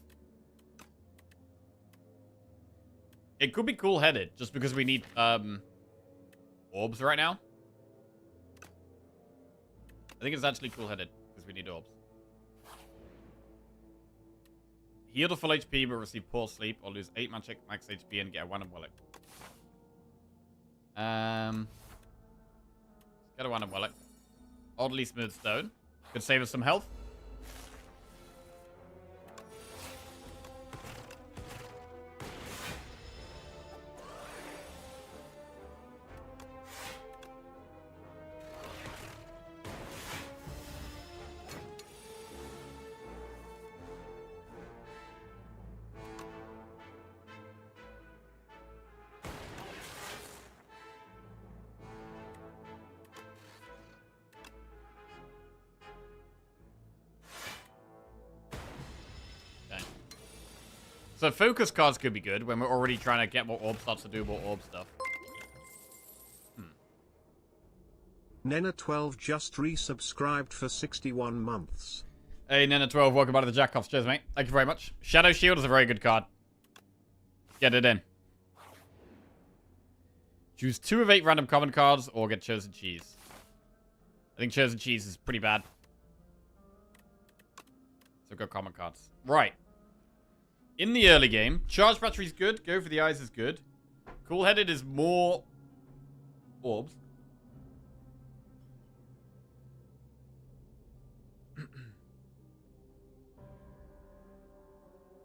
It could be cool-headed, just because we need, orbs right now. I think it's actually cool-headed, because we need orbs. Heal to full HP, but receive poor sleep, or lose 8 magic max HP and get a one Willock. Get a one Willock. Oddly smooth stone. Could save us some health. So focus cards could be good when we're already trying to get more orb slots to do more orb stuff. Nena12 just resubscribed for 61 months. Hey, Nena12, welcome back to the Jackoffs. Cheers, mate. Thank you very much. Shadow Shield is a very good card. Get it in. Choose 2 of 8 random common cards or get Chosen Cheese. I think Chosen Cheese is pretty bad. So go common cards. Right. In the early game, Charge Battery's good. Go for the Eyes is good. Cool-Headed is more orbs.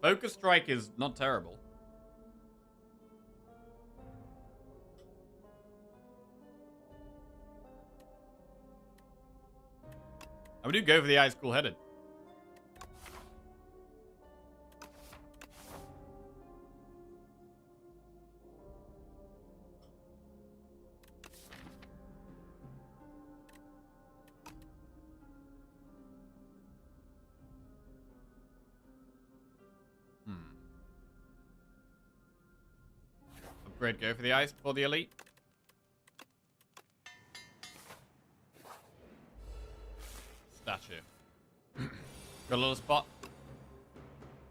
Focus Strike is not terrible. I would go for the Eyes Cool-Headed. Upgrade, go for the Ice before the Elite. Statue. Got a little spot.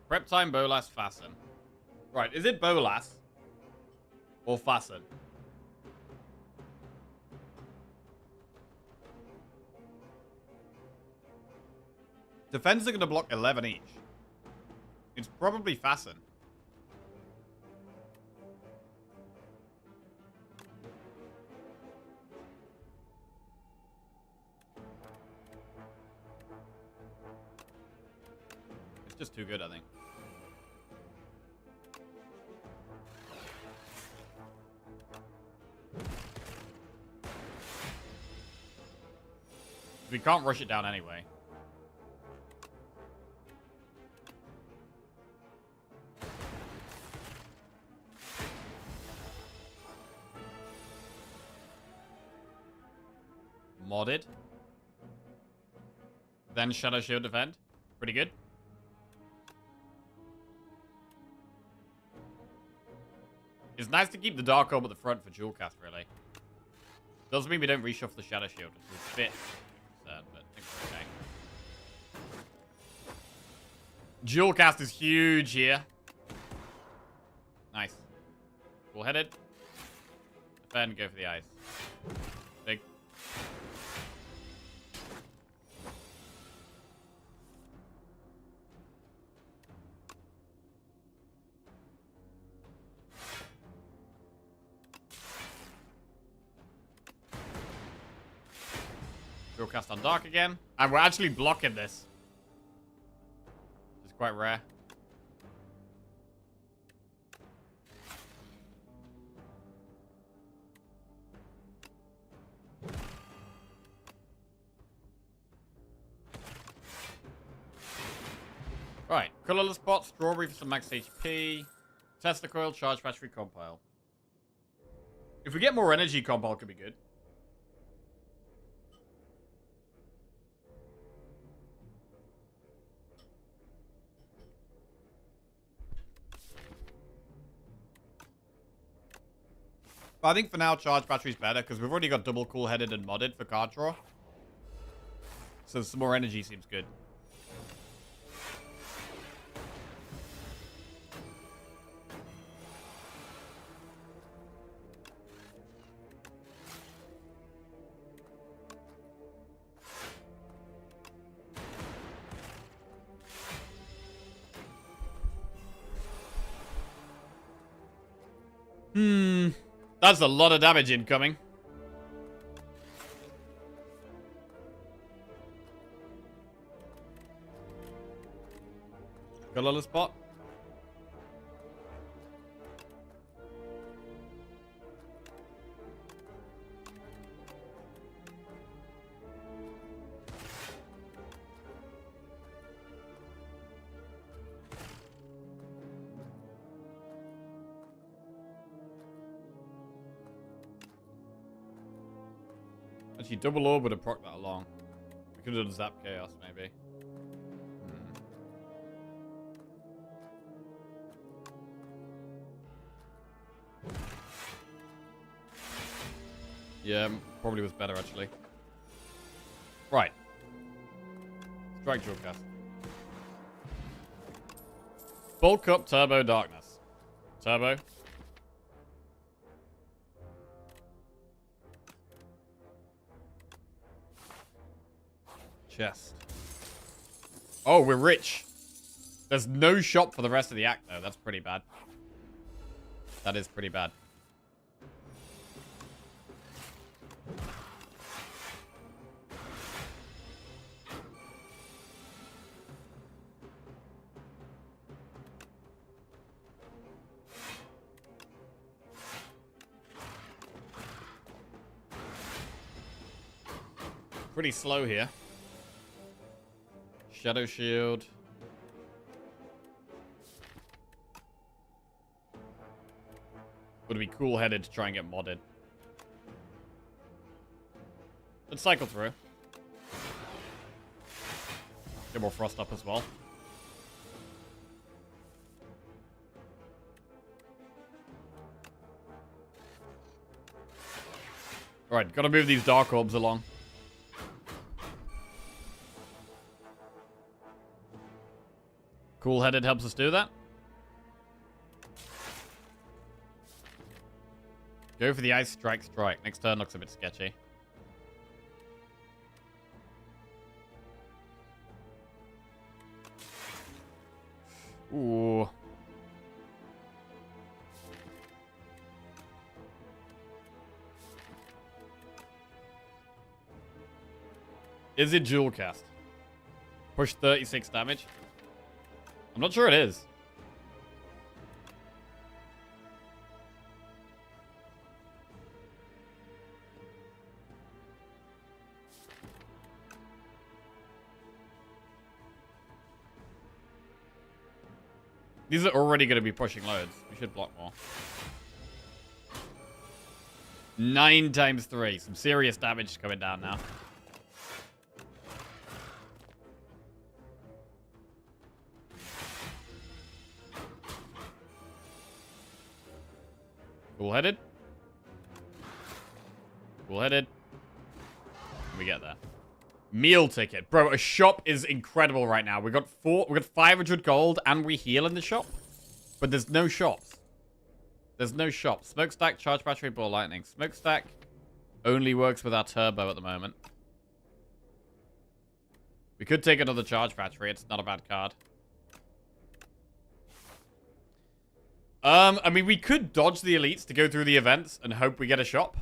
Prep time, Bolas, Fasten. Right, is it Bolas? Or Fasten? Defense are going to block 11 each. It's probably Fasten. just too good, I think. We can't rush it down anyway. Modded. Then Shadow Shield defend. Pretty good. It's nice to keep the Dark Orb at the front for dual cast, really. Doesn't mean we don't reshuffle the Shadow Shield, which is a bit sad, but I think it's okay. Dual cast is huge here. Nice. Full-headed. Defend, go for the ice. Big. Dual cast on Dark again. And we're actually blocking this. Which is quite rare. Right. Colorless Pot, Strawberry for some max HP. Tesla Coil, Charge Battery, Compile. If we get more energy, Compile could be good. But I think for now, Charge Battery's better, because we've already got double cool-headed and modded for card draw. So some more energy seems good. That's a lot of damage incoming. Colorless Spot. Actually, double orb would have procced that along. We could have done Zap Chaos, maybe. Yeah, probably was better, actually. Right. Strike Dual Cast. Bulk up Turbo Darkness. Turbo. Chest. Oh, we're rich. There's no shop for the rest of the act, though. That's pretty bad. That is pretty bad. Pretty slow here. Shadow Shield. Would be cool-headed to try and get modded. Let's cycle through. Get more Frost up as well. Alright, gotta move these Dark Orbs along. Cool-headed helps us do that. Go for the Ice Strike Strike. Next turn looks a bit sketchy. Ooh. Is it dual cast? Push 36 damage. I'm not sure it is. These are already going to be pushing loads. We should block more. 9 times 3. Some serious damage coming down now. Cool-headed. Cool-headed. We get there. Meal ticket. Bro, a shop is incredible right now. We got 500 gold and we heal in the shop. But there's no shops. There's no shop. Smokestack, charge battery, ball lightning. Smokestack only works with our turbo at the moment. We could take another charge battery. It's not a bad card. I mean, we could dodge the elites to go through the events and hope we get a shop.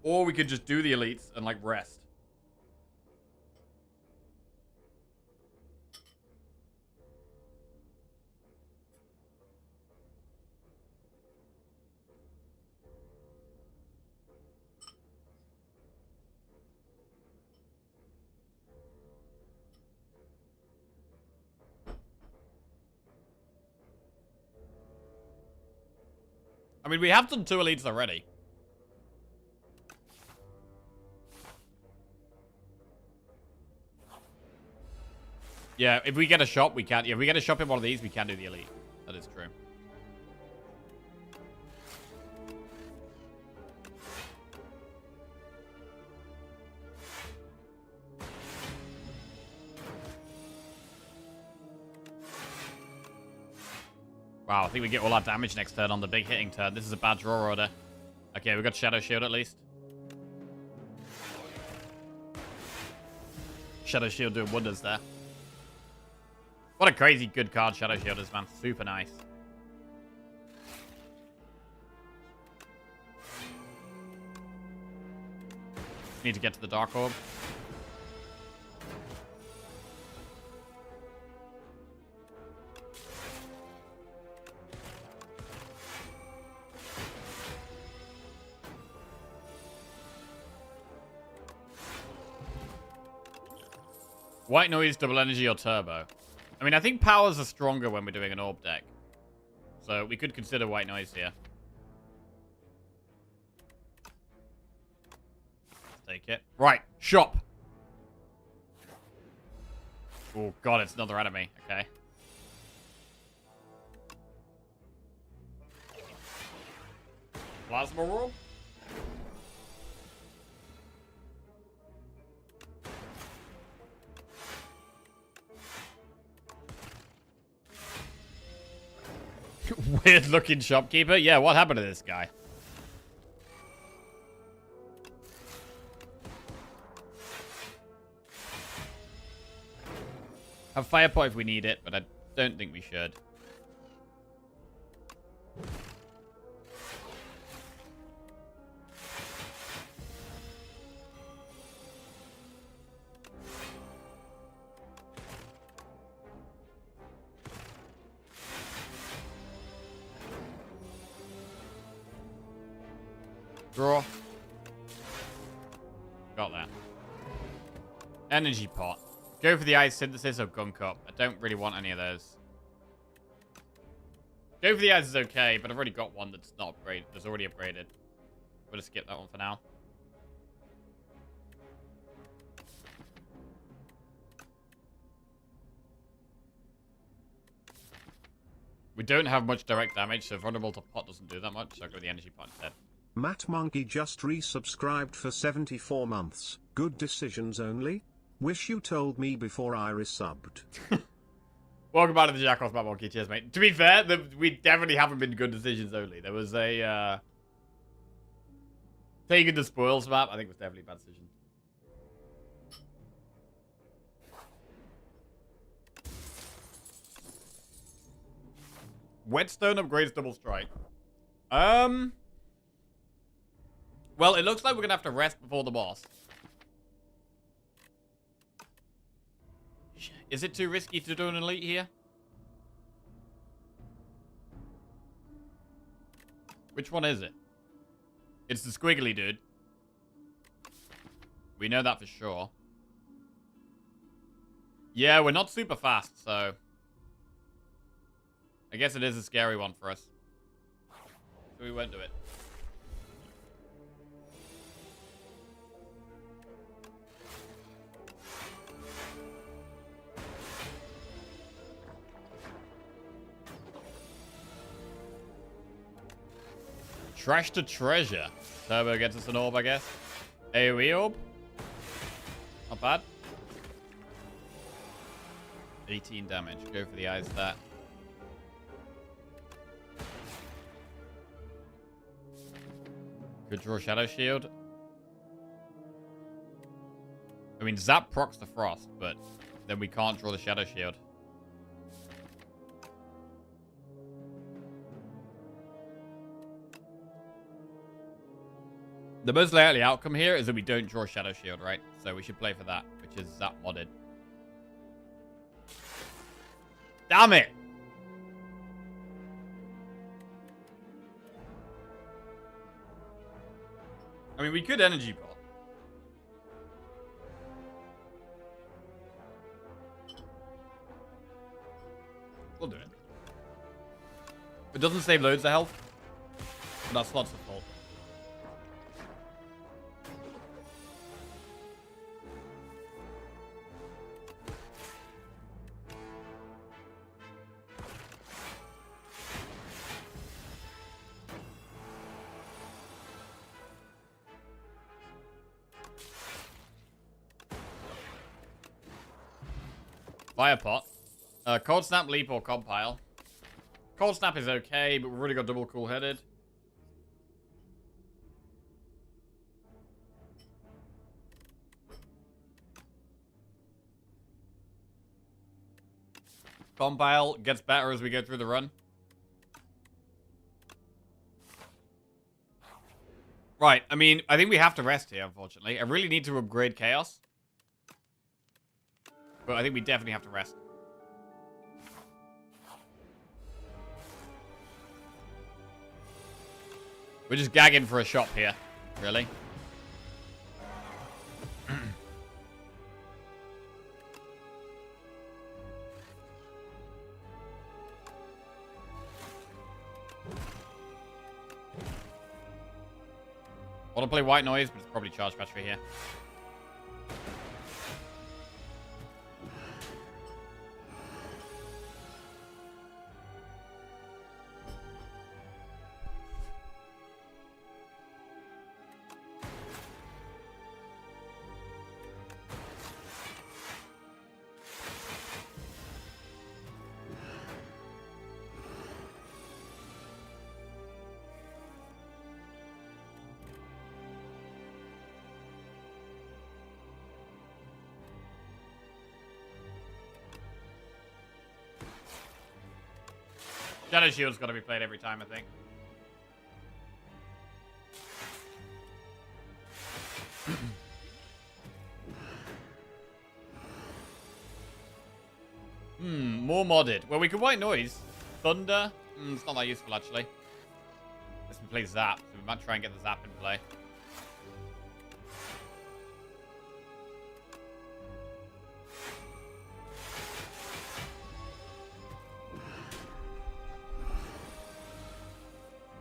Or we could just do the elites and, like, rest. I mean, we have done 2 elites already. Yeah, if we get a shop, we can't. Yeah, if we get a shop in one of these, we can do the elite. That is true. Wow, I think we get all our damage next turn on the big hitting turn. This is a bad draw order. Okay, we got Shadow Shield at least. Shadow Shield doing wonders there. What a crazy good card Shadow Shield is, man. Super nice. Need to get to the Dark Orb. White Noise, Double Energy, or Turbo. I mean, I think powers are stronger when we're doing an Orb deck. So we could consider White Noise here. Let's take it. Right, shop. Oh, God, it's another enemy. Okay. Plasma Orb? Weird looking shopkeeper. Yeah, what happened to this guy? Have fire pot if we need it, but I don't think we should. Draw. Got that. Energy pot. Go for the ice synthesis or gun cup. I don't really want any of those. Go for the ice is okay, but I've already got one that's not upgraded. That's already upgraded. We'll just skip that one for now. We don't have much direct damage, so vulnerable to pot doesn't do that much, so I'll go with the energy pot instead. Matt Monkey just resubscribed for 74 months. Good decisions only? Wish you told me before I resubbed. Welcome back to the Jackals, Matt Monkey. Cheers, mate. To be fair, we definitely haven't been good decisions only. There was a, taking the spoils map, I think was definitely a bad decision. Whetstone upgrades double strike. Well, it looks like we're going to have to rest before the boss. Is it too risky to do an elite here? Which one is it? It's the squiggly dude. We know that for sure. Yeah, we're not super fast, so... I guess it is a scary one for us. So we won't do it. Trash to treasure. Turbo gets us an orb, I guess. AoE orb. Not bad. 18 damage. Go for the eyes that. Could draw Shadow Shield. I mean, Zap procs the Frost, but then we can't draw the Shadow Shield. The most likely outcome here is that we don't draw Shadow Shield, right? So we should play for that, which is Zap modded. Damn it! I mean, we could Energy Pot. We'll do it. It doesn't save loads of health, but that's lots of fault. Fire Pot. Cold Snap, Leap, or Compile. Cold Snap is okay, but we've already got double cool-headed. Compile gets better as we go through the run. Right, I mean, I think we have to rest here, unfortunately. I really need to upgrade Chaos. But I think we definitely have to rest. We're just gagging for a shop here. Really? Want to play White Noise, but it's probably Charge Battery here. Shadow Shield's got to be played every time, I think. More modded. Well, we could White Noise. Thunder. It's not that useful, actually. Unless we play Zap. So we might try and get the Zap in play.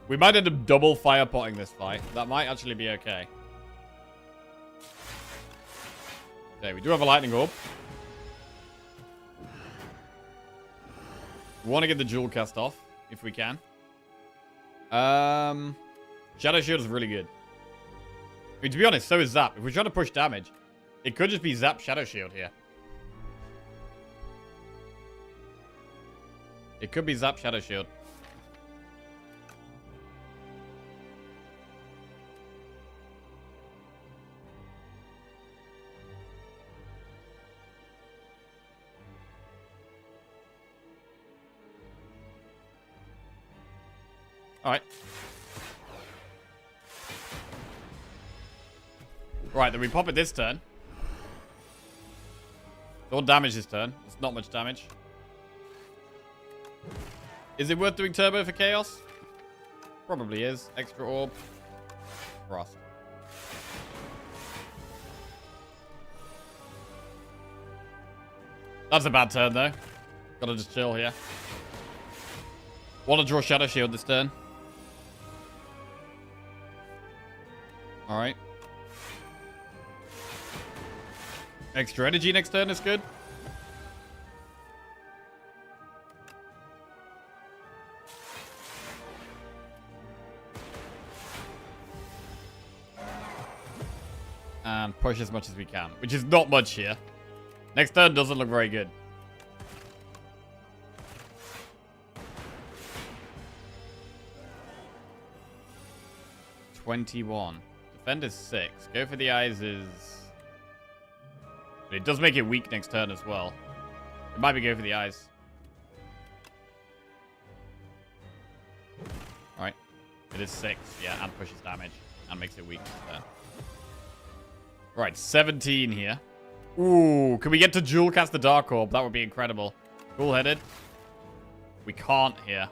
We might end up double fire potting this fight. That might actually be okay. Okay, we do have a lightning orb. We want to get the jewel cast off, if we can. Shadow Shield is really good. I mean, to be honest, so is Zap. If we're trying to push damage, it could just be Zap Shadow Shield here. It could be Zap Shadow Shield. Alright. Right, then we pop it this turn. Don't damage this turn. It's not much damage. Is it worth doing turbo for Chaos? Probably is. Extra orb. Frost. That's a bad turn, though. Gotta just chill here. Want to draw Shadow Shield this turn. Alright. Extra energy next turn is good. And push as much as we can, which is not much here. Next turn doesn't look very good. $21. Defend is 6. Go for the eyes is... But it does make it weak next turn as well. It might be go for the eyes. Alright. It is 6. Yeah, and pushes damage. And makes it weak next turn. Right, 17 here. Ooh, can we get to dual cast the Dark Orb? That would be incredible. Cool-headed. We can't here.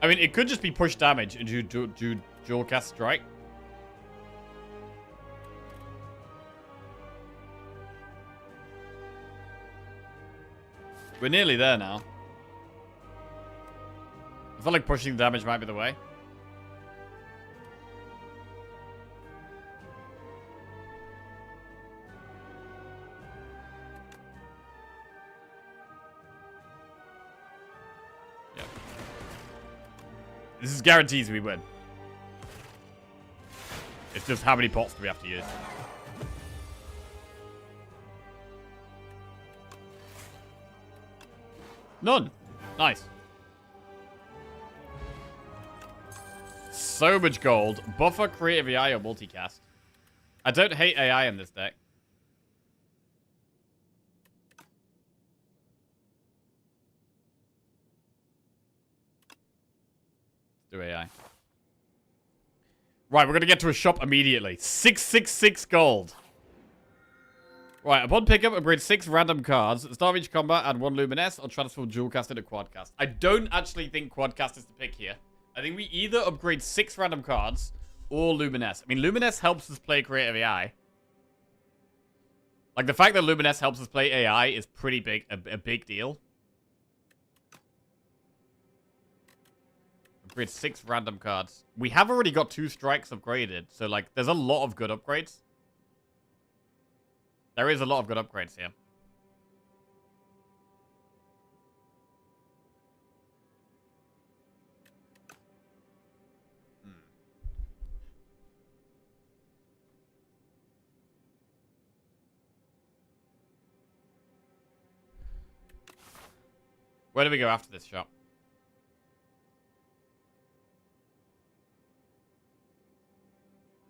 I mean, it could just be push damage and do dual cast strike. We're nearly there now. I feel like pushing damage might be the way. This is guarantees we win. It's just how many pots do we have to use. None. Nice. So much gold. Buffer, creative AI, or multicast. I don't hate AI in this deck. Do AI. Right, we're going to get to a shop immediately. 666 gold. Right, upon pickup, upgrade 6 random cards. At the start of each combat, add 1 Luminous or transform dual cast into quadcast. I don't actually think quadcast is the pick here. I think we either upgrade 6 random cards or Luminous. I mean, Luminous helps us play creative AI. Like, the fact that Luminous helps us play AI is pretty big, a big deal. Upgrade 6 random cards. We have already got 2 strikes upgraded, so, like, there's a lot of good upgrades. There is a lot of good upgrades here. Where do we go after this shop?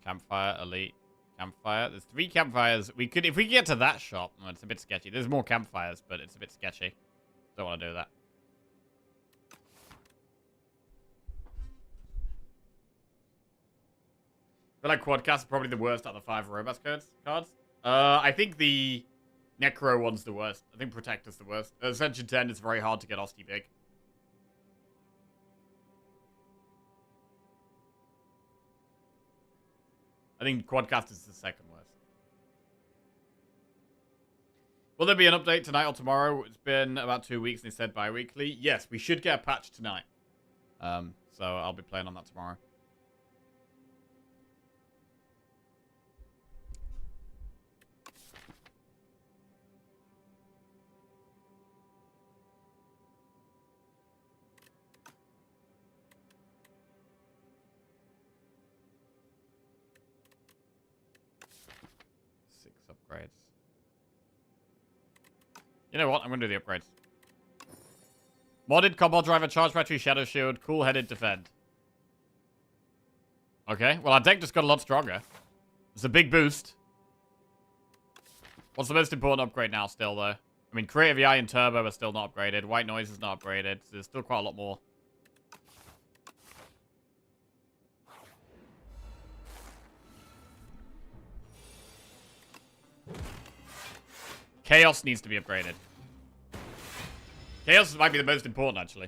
Campfire, elite, campfire. There's 3 campfires. We could, if we get to that shop, well, it's a bit sketchy. There's more campfires, but it's a bit sketchy. Don't want to do that. I feel like Quadcast is probably the worst out of the 5 Robust cards. I think the Necro one's the worst. I think Protector's the worst. Ascension 10 is very hard to get Osti big. I think Quadcast is the second worst. Will there be an update tonight or tomorrow? It's been about 2 weeks and they said bi-weekly. Yes, we should get a patch tonight. So I'll be playing on that tomorrow. Upgrades. You know what? I'm going to do the upgrades. Modded combo driver, charge battery, shadow shield, cool-headed defend. Okay, well our deck just got a lot stronger. It's a big boost. What's the most important upgrade now still, though? I mean, Creative AI and Turbo are still not upgraded. White Noise is not upgraded. So there's still quite a lot more. Chaos needs to be upgraded. Chaos might be the most important, actually.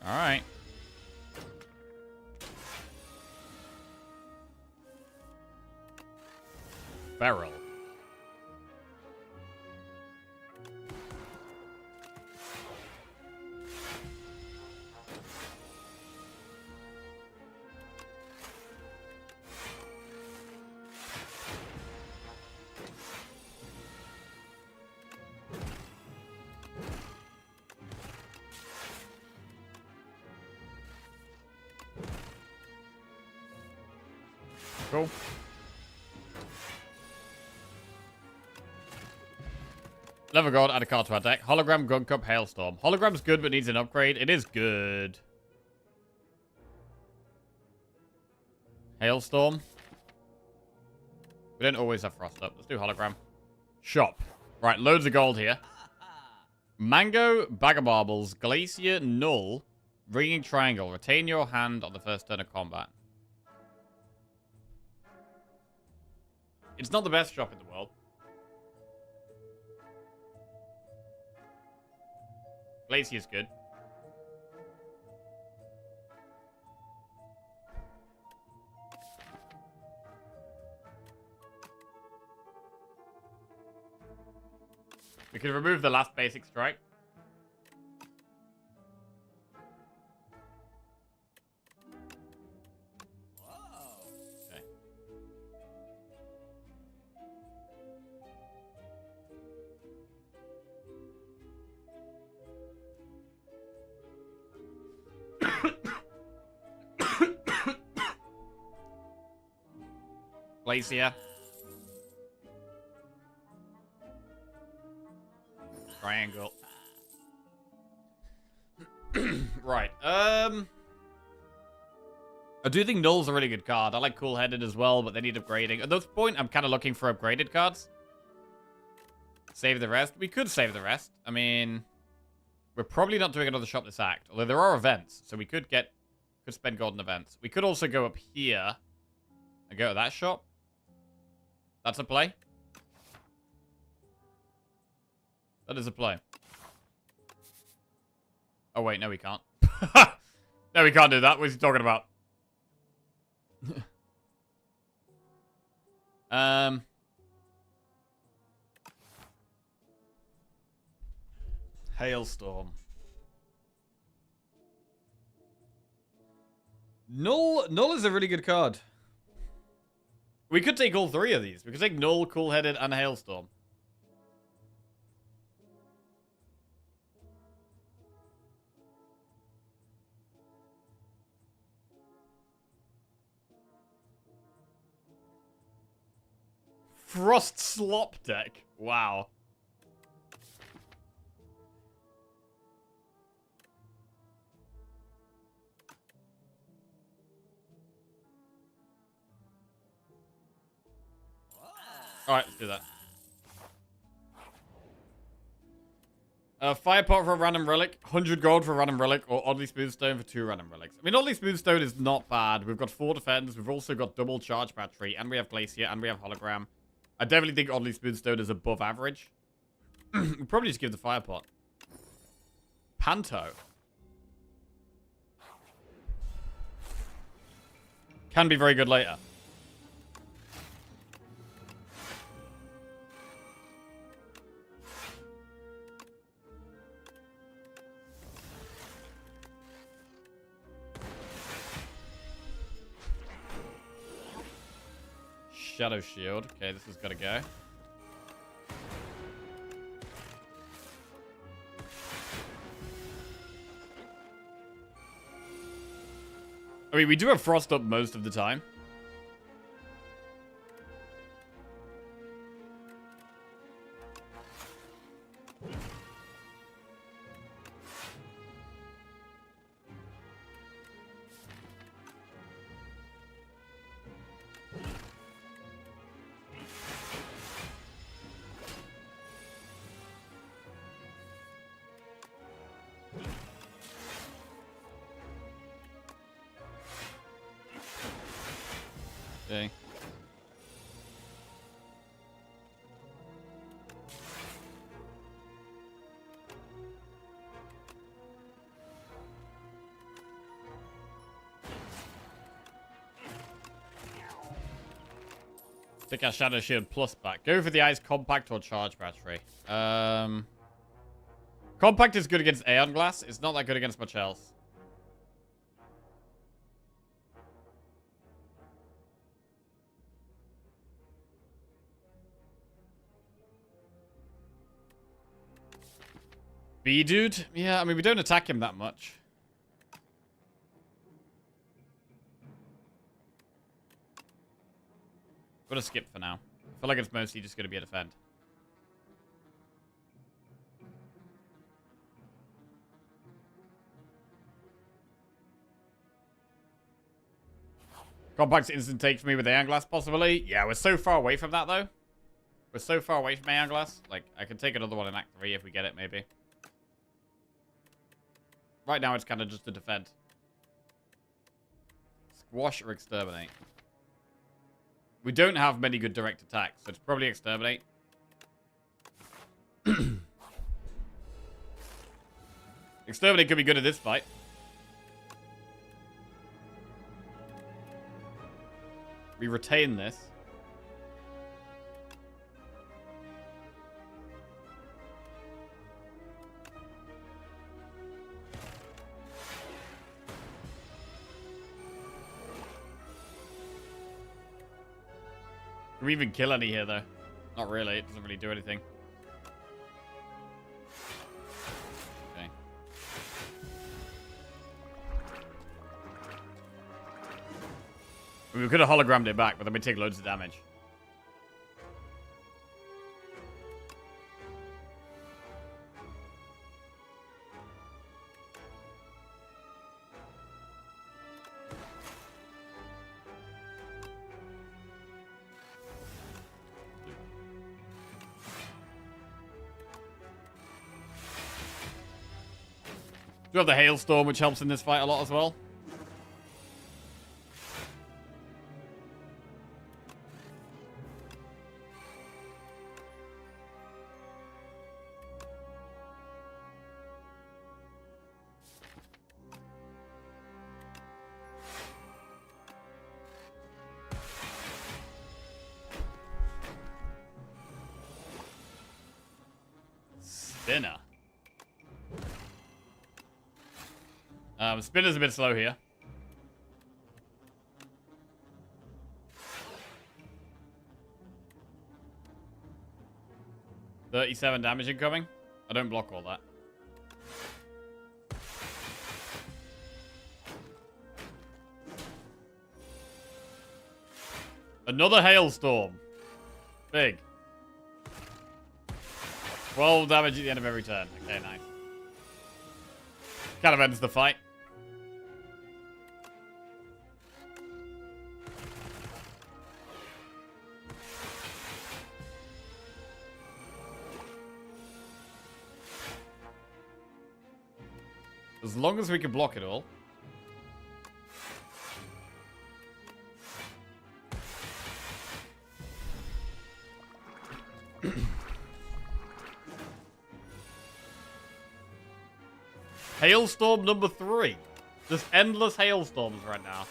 All right. Feral. Cool. Level God, add a card to our deck. Hologram, Gun Cup, Hailstorm. Hologram's good, but needs an upgrade. It is good. Hailstorm. We don't always have Frost up. Let's do Hologram. Shop. Right, loads of gold here. Mango, Bag of Marbles, Glacier, Null, Ringing Triangle. Retain your hand on the first turn of combat. It's not the best shop in the world. Glacier's good. We can remove the last basic strike. Okay. Glacier. Triangle. Right. I do think Null's a really good card. I like Cool-Headed as well, but they need upgrading. At this point, I'm kind of looking for upgraded cards. Save the rest. We could save the rest. I mean, we're probably not doing another shop this act. Although there are events, so we could spend gold on events. We could also go up here and go to that shop. That's a play. That is a play. Oh, wait. No, we can't. No, we can't do that. What's he talking about? Hailstorm. Null is a really good card. We could take all three of these. We could take Null, Cool-Headed, and Hailstorm. Frost Slop deck. Wow. Alright, let's do that. Fire pot for a random relic, 100 gold for a random relic, or Oddly Smooth Stone for 2 random relics. I mean, Oddly Smooth Stone is not bad. We've got 4 defense, we've also got double charge battery, and we have Glacier, and we have Hologram. I definitely think Oddly Smooth Stone is above average. We'll probably just give the fire pot. Panto. Can be very good later. Shadow Shield. Okay, this has got to go. I mean, we do have Frost up most of the time. Okay. Take our Shadow Shield Plus back. Go for the Ice Compact or Charge Battery. Compact is good against Aeon Glass. It's not that good against much else. B-Dude? Yeah, I mean, we don't attack him that much. I'm gonna skip for now. I feel like it's mostly just gonna be a defend. Compact's instant take for me with Aeon Glass, possibly. Yeah, we're so far away from that, though. We're so far away from Aeon Glass. Like, I can take another one in Act 3 if we get it, maybe. Right now, it's kind of just a defend. Squash or Exterminate. We don't have many good direct attacks, so it's probably Exterminate. Exterminate could be good at this fight. We retain this. Can we even kill any here, though? Not really. It doesn't really do anything. Okay. We could have hologrammed it back, but then we take loads of damage. We have the Hailstorm, which helps in this fight a lot as well. Spinner. Spinner's a bit slow here. $37 damage incoming. I don't block all that. Another Hailstorm. Big. 12 damage at the end of every turn. Okay, nice. Kind of ends the fight. As long as we can block it all. Hailstorm number 3. Just endless hailstorms right now.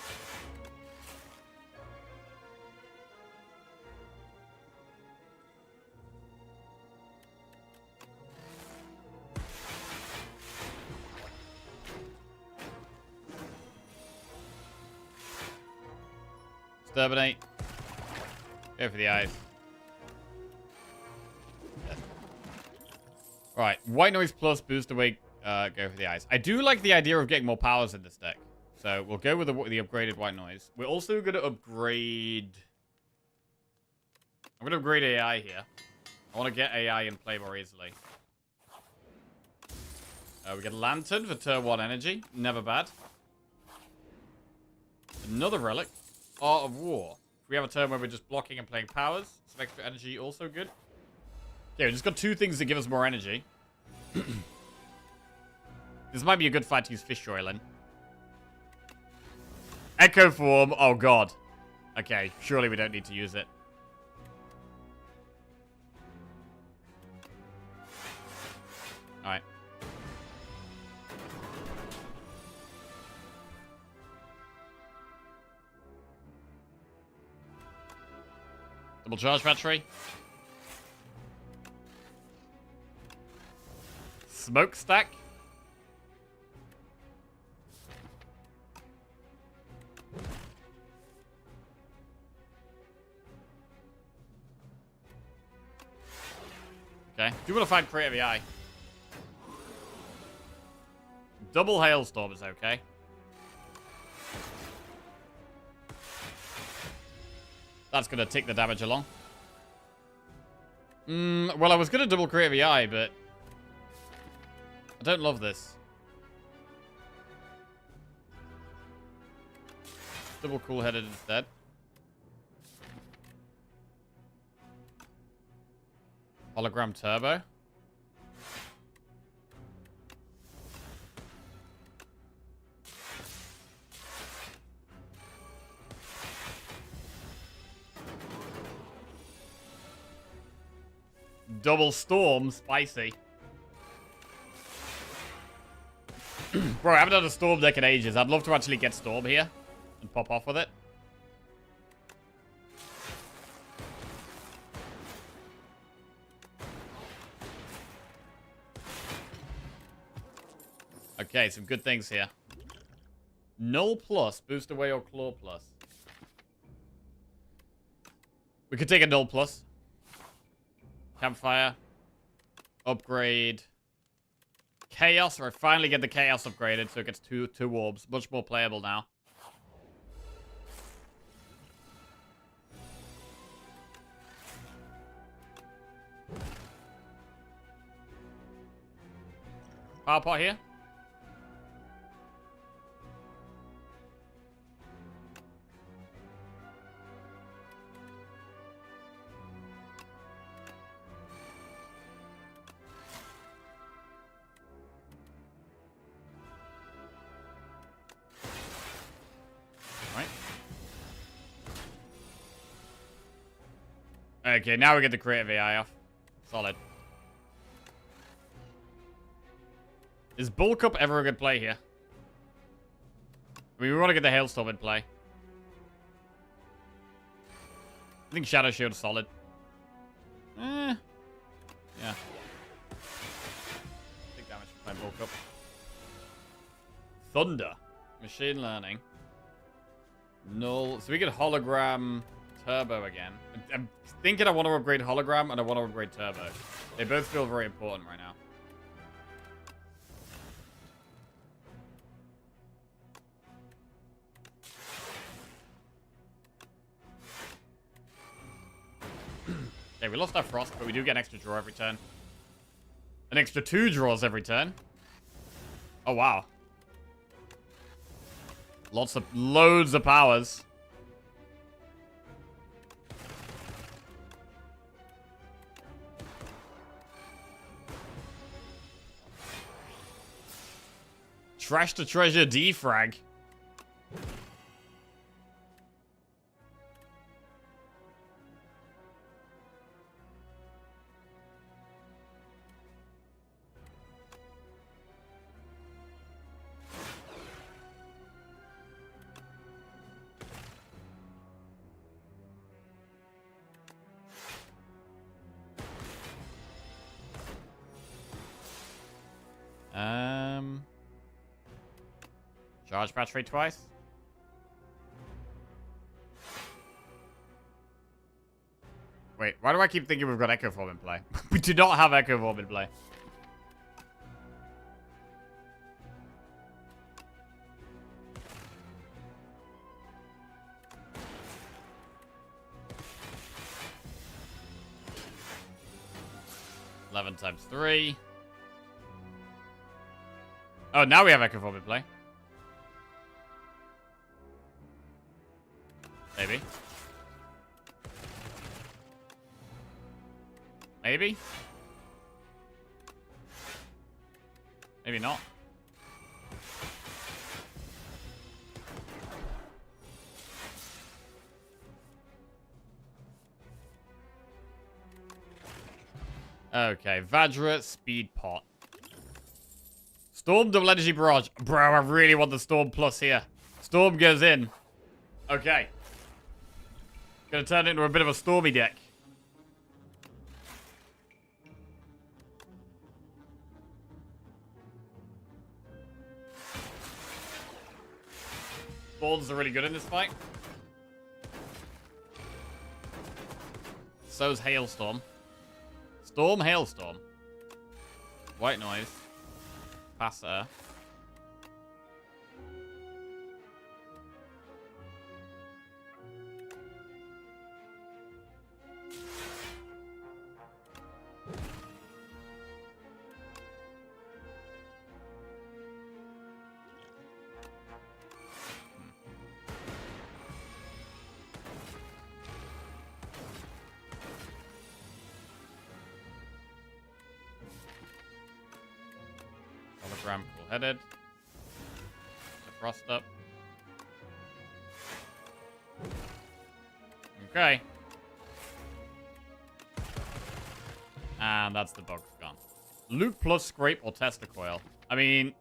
Exterminate. Go for the eyes. Yes. Right, White Noise plus boost away. Go for the eyes. I do like the idea of getting more powers in this deck. So we'll go with the upgraded White Noise. We're also going to upgrade... I'm going to upgrade AI here. I want to get AI in play more easily. We get a Lantern for turn 1 energy. Never bad. Another Relic. Art of War. If we have a turn where we're just blocking and playing powers, some extra energy, also good. Okay, we just got 2 things that give us more energy. This might be a good fight to use Fish Oil in. Echo Form. Oh, God. Okay, surely we don't need to use it. Alright. Double charge battery. Smokestack. Okay. Do you want to find Creative AI? Double hailstorm is okay. That's going to tick the damage along. Well, I was going to double Creative AI, but I don't love this. Double cool-headed instead. Hologram turbo. Double storm, spicy. Bro, I haven't done a storm deck in ages. I'd love to actually get storm here and pop off with it. Okay, some good things here. Null plus, boost away or claw plus. We could take a null plus. Campfire. Upgrade. Chaos, or I finally get the chaos upgraded so it gets two orbs. Much more playable now. Power pot here. Okay, now we get the creative AI off. Solid. Is Bulk Up ever a good play here? I mean, we want to get the Hailstorm in play. I think Shadow Shield is solid. Yeah. Big damage from playing Bulk Up. Thunder. Machine Learning. Null. So we get Hologram Turbo again. I'm thinking I want to upgrade Hologram and I want to upgrade Turbo. They both feel very important right now. Okay, we lost our Frost, but we do get an extra draw every turn. An extra 2 draws every turn. Oh, wow. Loads of powers. Trash to treasure defrag. Charge battery twice. Wait, why do I keep thinking we've got Echo Form in play? We do not have Echo Form in play. $11 times 3. Oh, now we have Echo Form in play. Maybe. Maybe? Maybe not. Okay, Vajra Speed Pot. Storm Double Energy Barrage. Bro, I really want the Storm Plus here. Storm goes in. Okay. Gonna turn it into a bit of a stormy deck. Thorns are really good in this fight. So's Hailstorm. Storm, Hailstorm. White Noise. Passer. Hologram, cool-headed. The Frost up. Okay. And that's the bug gone. Luke plus Scrape or Tester Coil. I mean,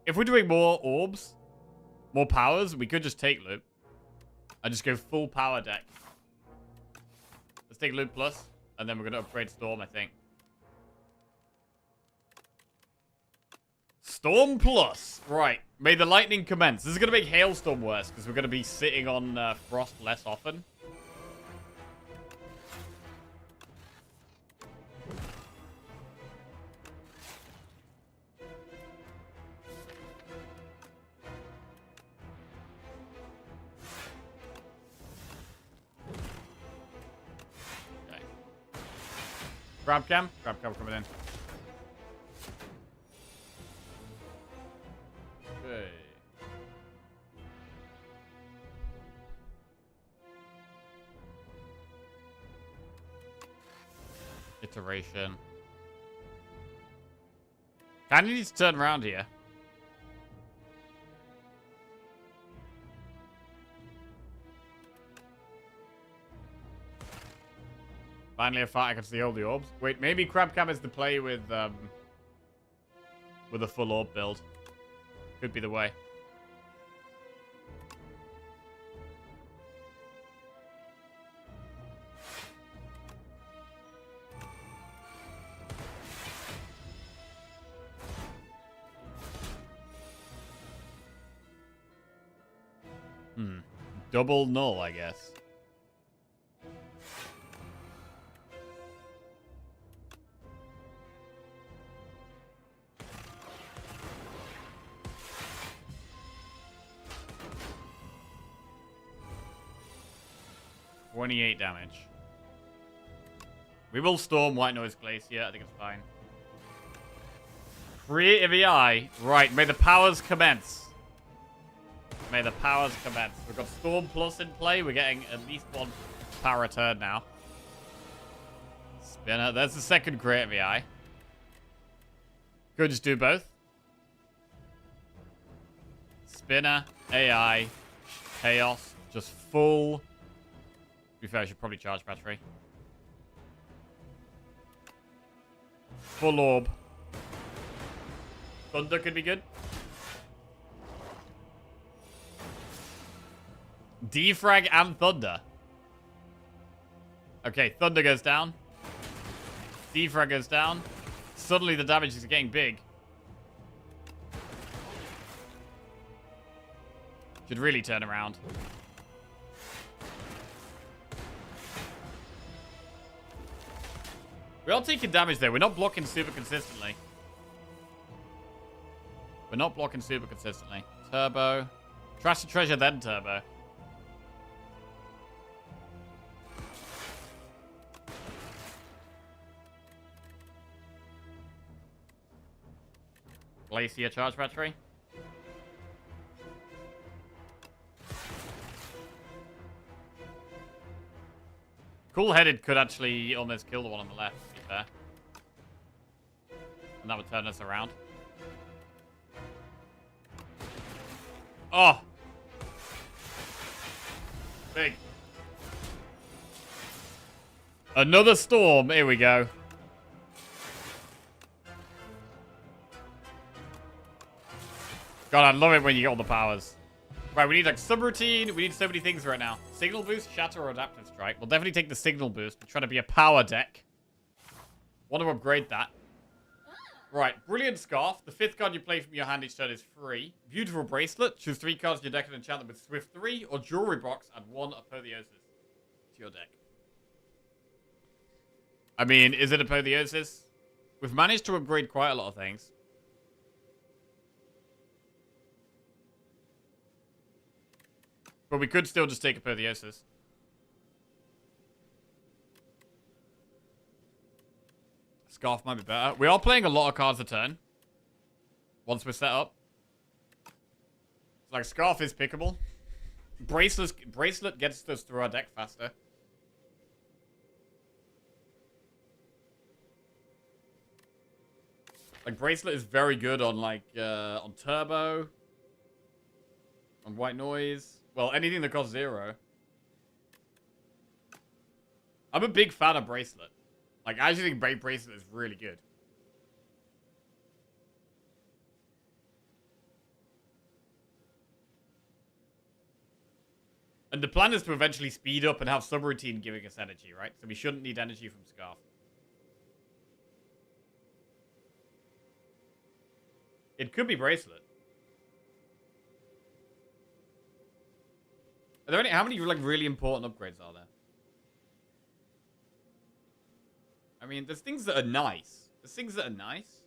if we're doing more orbs, more powers, we could just take Luke. And just go full power deck. Let's take Luke plus, and then we're going to upgrade Storm, I think. Storm plus. Right. May the lightning commence. This is going to make Hailstorm worse, because we're going to be sitting on Frost less often. Okay. Grab cam. Grab cam coming in. Okay. Iteration. Kind of needs to turn around here. Finally a fight I can see all the orbs. Wait, maybe Crab Cam is the play with a full orb build. Could be the way. Double null, I guess. $28 damage. We will Storm White Noise Glacier. I think it's fine. Creative EI. Right, may the powers commence. May the powers commence. We've got Storm Plus in play. We're getting at least one power return now. Spinner. There's the second Creative EI. Could just do both. Spinner, AI, Chaos, just full. To be fair, I should probably charge battery. Full orb. Thunder could be good. Defrag and Thunder. Okay, Thunder goes down. Defrag goes down. Suddenly the damage is getting big. Should really turn around. We are taking damage there. We're not blocking super consistently. We're not blocking super consistently. Turbo. Trash the treasure, then turbo. Glacier charge battery. Cool-headed could actually almost kill the one on the left, to be fair. And that would turn us around. Oh! Big. Another storm. Here we go. God, I love it when you get all the powers. Right, we need like subroutine. We need so many things right now. Signal boost, shatter, or adaptive strike. We'll definitely take the signal boost. We're trying to be a power deck. Want to upgrade that. Right, brilliant scarf. The 5th card you play from your hand each turn is free. Beautiful bracelet. Choose 3 cards in your deck and enchant them with Swift 3 or jewelry box. Add 1 apotheosis to your deck. I mean, is it apotheosis? We've managed to upgrade quite a lot of things. But we could still just take apotheosis. Scarf might be better. We are playing a lot of cards a turn. Once we're set up. Like, Scarf is pickable. Bracelet gets us through our deck faster. Like, Bracelet is very good on, like, on Turbo. On White Noise. Well, anything that costs 0. I'm a big fan of Bracelet. Like, I actually think Bracelet is really good. And the plan is to eventually speed up and have subroutine giving us energy, right? So we shouldn't need energy from Scarf. It could be Bracelet. Are there any? How many like really important upgrades are there? I mean, there's things that are nice. There's things that are nice.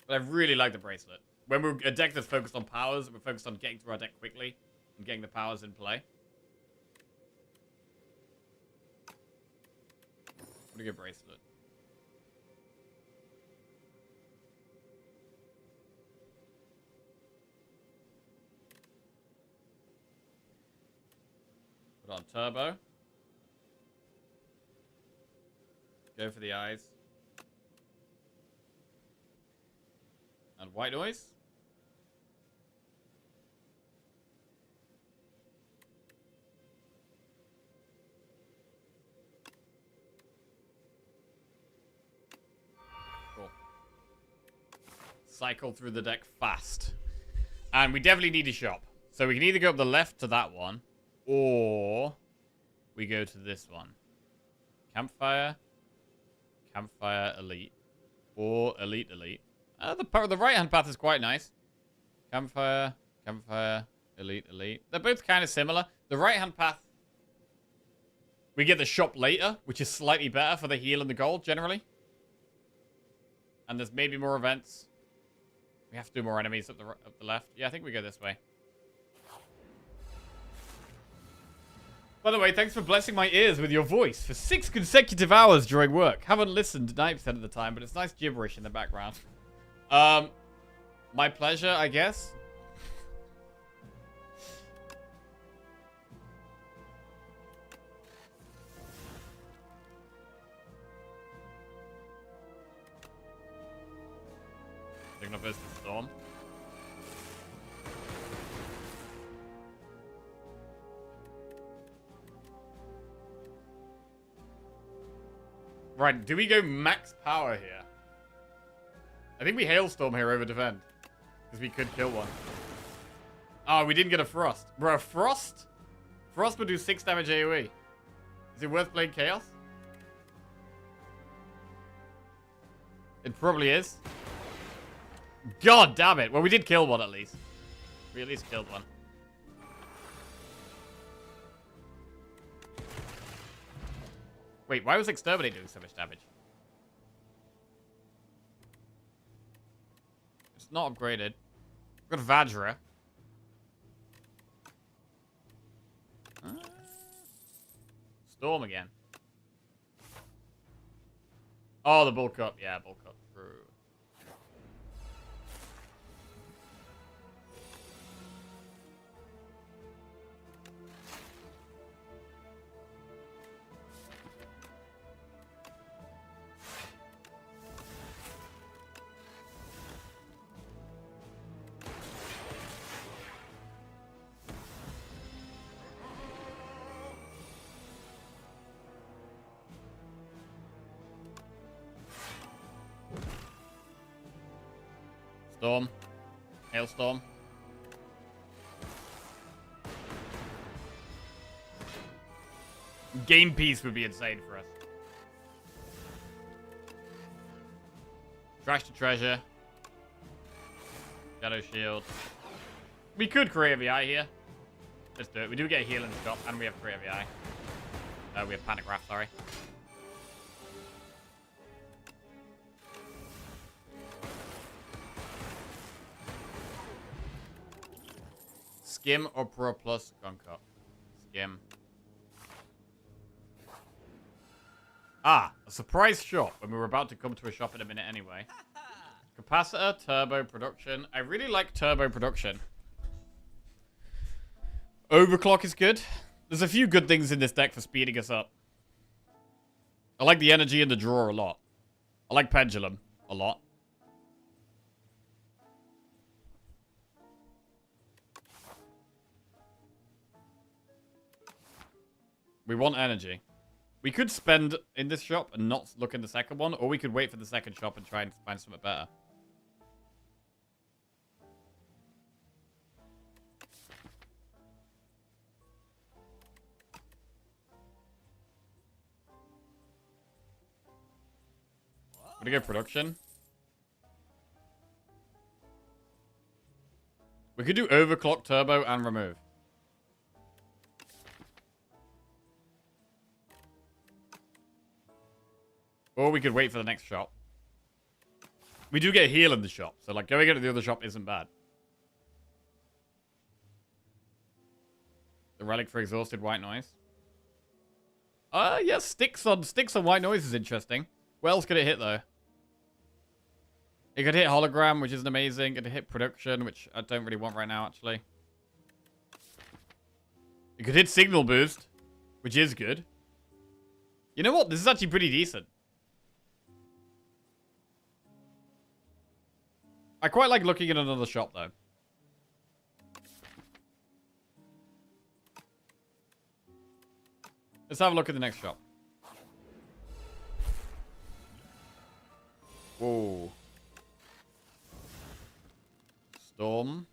But I really like the bracelet. When we're a deck that's focused on powers, we're focused on getting through our deck quickly and getting the powers in play. What a good bracelet. Put on turbo. Go for the eyes. And white noise. Cool. Cycle through the deck fast. And we definitely need a shop. So we can either go up the left to that one, or we go to this one. Campfire, Campfire Elite, or Elite Elite. The right-hand path is quite nice. Campfire, Campfire, Elite Elite. They're both kind of similar. The right-hand path, we get the shop later, which is slightly better for the heal and the gold, generally. And there's maybe more events. We have to do more enemies up the left. Yeah, I think we go this way. By the way, thanks for blessing my ears with your voice for 6 consecutive hours during work. Haven't listened 90% of the time, but it's nice gibberish in the background. My pleasure, I guess. Signal Burst and Storm. Right, do we go max power here? I think we Hailstorm here over defend. Because we could kill one. Oh, we didn't get a Frost. Bro, Frost? Frost would do 6 damage AoE. Is it worth playing Chaos? It probably is. God damn it. Well, we did kill one at least. We at least killed one. Wait, why was Exterminate doing so much damage? It's not upgraded. We've got Vajra. Storm again. Oh, the bulk up. Yeah, bulk up. True. Storm. Hailstorm. Game piece would be insane for us. Trash to treasure. Shadow shield. We could create a VI here. Let's do it. We do get a heal in the shop, and we have create a VI. We have panic wrath, sorry. Skim or Pro Plus Gun Cup? Skim. Ah, a surprise shop when we were about to come to a shop in a minute anyway. Capacitor, turbo production. I really like turbo production. Overclock is good. There's a few good things in this deck for speeding us up. I like the energy and the draw a lot. I like pendulum a lot. We want energy. We could spend in this shop and not look in the second one, or we could wait for the second shop and try and find something better. I'm gonna go production. We could do overclock, turbo, and remove. Or we could wait for the next shop. We do get a heal in the shop, so like going into the other shop isn't bad. The relic for exhausted white noise. Yeah, sticks on white noise is interesting. What else could it hit though? It could hit hologram, which isn't amazing. It could hit production, which I don't really want right now, actually. It could hit signal boost, which is good. You know what? This is actually pretty decent. I quite like looking at another shop, though. Let's have a look at the next shop. Whoa. Storm.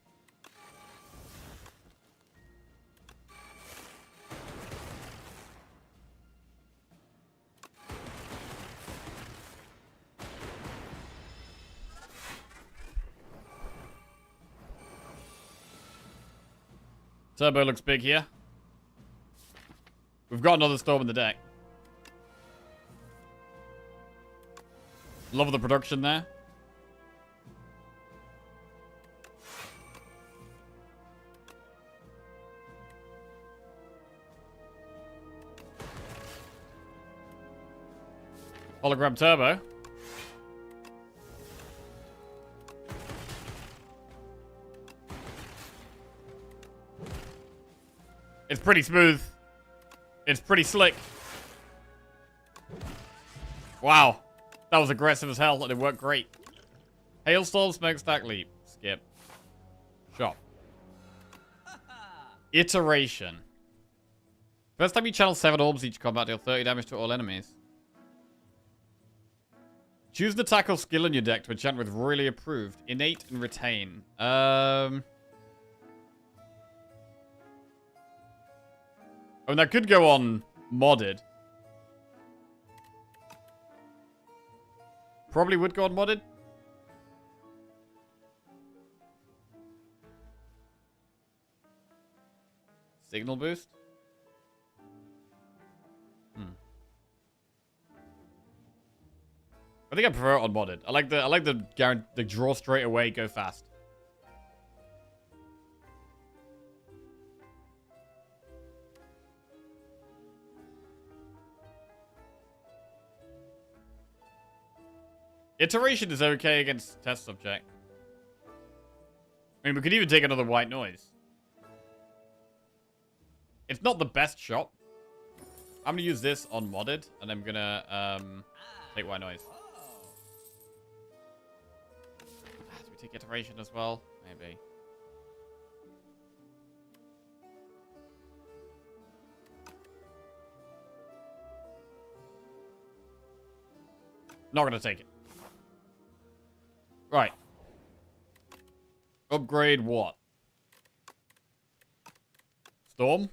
Turbo looks big here. We've got another storm in the deck. Love the production there. Hologram turbo. It's pretty smooth. It's pretty slick. Wow. That was aggressive as hell, and it worked great. Hailstorm, smokestack, leap. Skip. Shop. Iteration. First time you channel 7 orbs each combat, deal 30 damage to all enemies. Choose the tackle skill in your deck to enchant with royally approved, innate, and retain. I mean, that could go on modded. Probably would go on modded. Signal boost. I think I prefer it on modded. I like the draw straight away, go fast. Iteration is okay against test subject. I mean, we could even take another white noise. It's not the best shot. I'm gonna use this on modded, and I'm gonna take white noise. Do we take iteration as well? Maybe. Not gonna take it. Right. Upgrade what? Storm?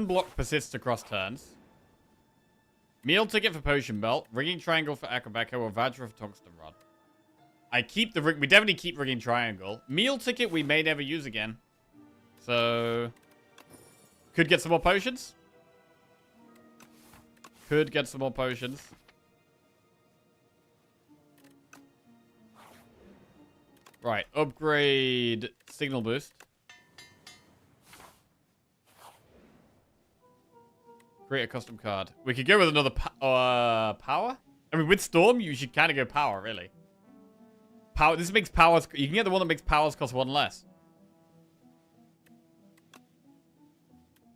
Block persists across turns. Meal ticket for potion belt. Ringing triangle for Akabeko or Vajra for tungsten rod. I keep the ring. We definitely keep ringing triangle. Meal ticket we may never use again. So could get some more potions. Could get some more potions. Right, upgrade signal boost. Create a custom card. We could go with another power. I mean, with Storm, you should kind of go power, really. Power. This makes powers. You can get the one that makes powers cost 1 less.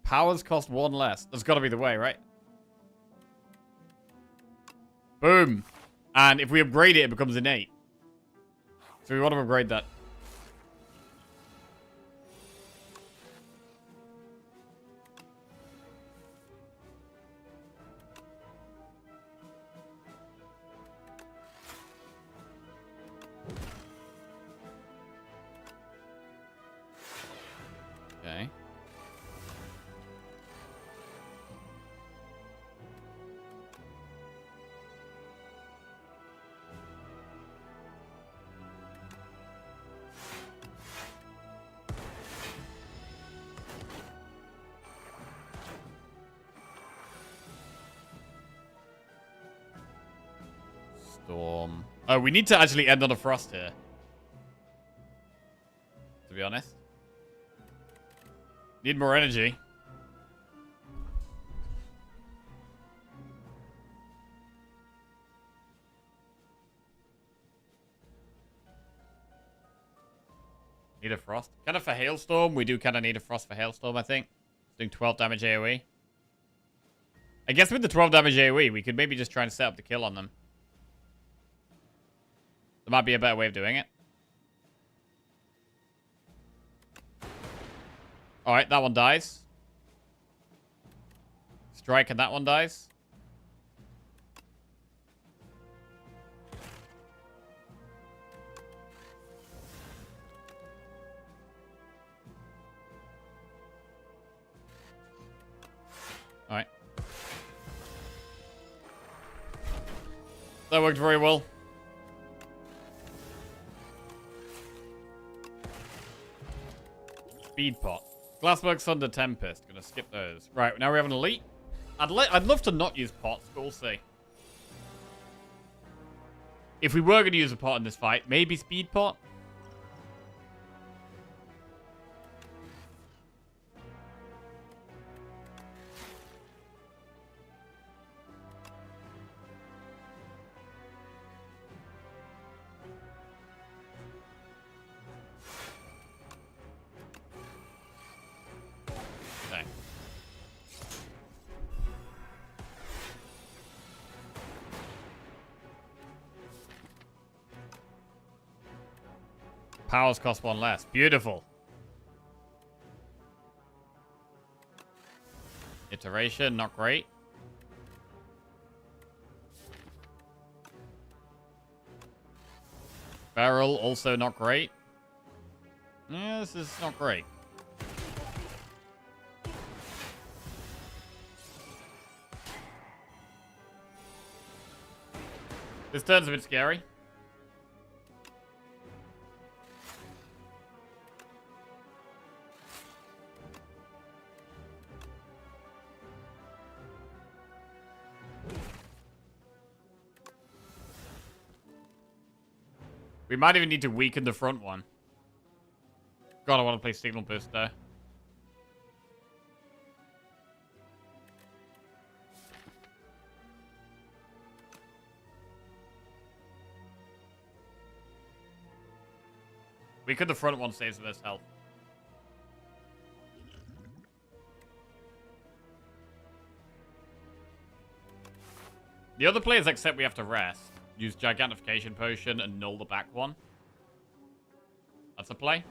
Powers cost 1 less. That's got to be the way, right? Boom. And if we upgrade it, it becomes innate. So we want to upgrade that. Okay. Storm. Oh, we need to actually end on a frost here. To be honest. Need more energy. Need a frost. Kind of for hailstorm. We do kind of need a frost for hailstorm, I think. It's doing 12 damage AoE. I guess with the 12 damage AoE, we could maybe just try and set up the kill on them. There might be a better way of doing it. Alright, that one dies. Strike and that one dies. Alright. That worked very well. Speed pot. Glasswork, Thunder, Tempest. Gonna skip those. Right, now we have an elite. I'd love to not use pots, but we'll see. If we were gonna use a pot in this fight, maybe speed pot. Okay. Powers cost 1 less. Beautiful. Iteration, not great. Barrel, also not great. Yeah, this is not great. This turn's a bit scary. We might even need to weaken the front one. God, I want to play Signal Boost there. Weaken the front one, saves this health. The other players accept we have to rest. Use Gigantification Potion and null the back one. That's a play.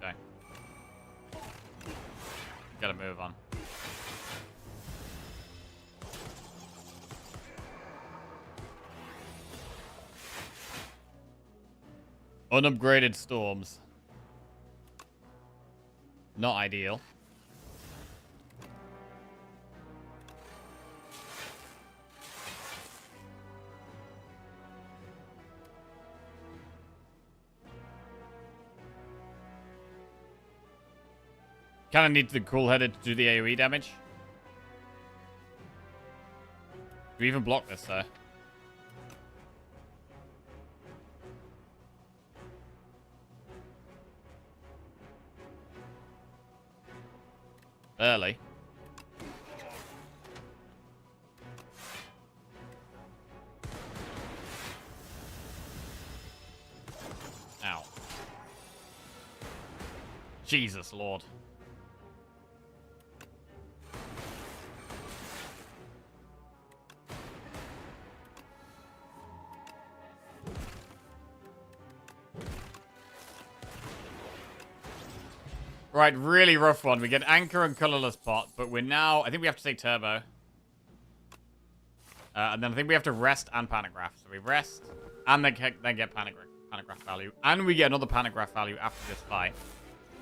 Okay. Get a move on. Unupgraded storms. Not ideal. Kind of need the cool-headed to do the AoE damage. Do we even block this, though? Early. Ow. Jesus Lord. Right, really rough one. We get Anchor and Colorless Pot, but we're now... I think we have to say Turbo. And then I think we have to rest and Panagraph. So we rest and then get Panagraph value. And we get another Panagraph value after this fight.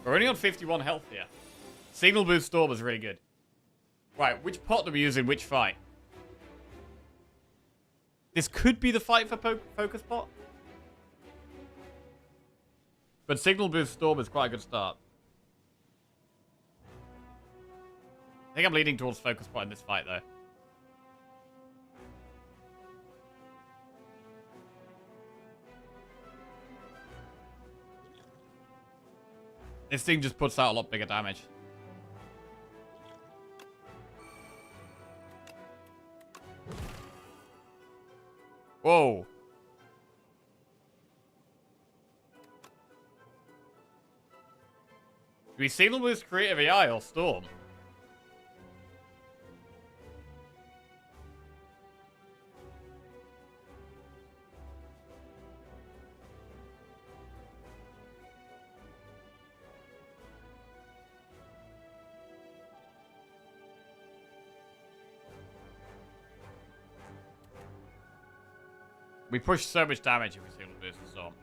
We're only on 51 health here. Signal Boost Storm is really good. Right, which pot do we use in which fight? This could be the fight for Focus Pot. But Signal Boost Storm is quite a good start. I think I'm leaning towards Focus Pot in this fight, though. This thing just puts out a lot bigger damage. Whoa. Do we Signal Boost Creative AI or Storm? We push so much damage if we Signal Boost the Storm.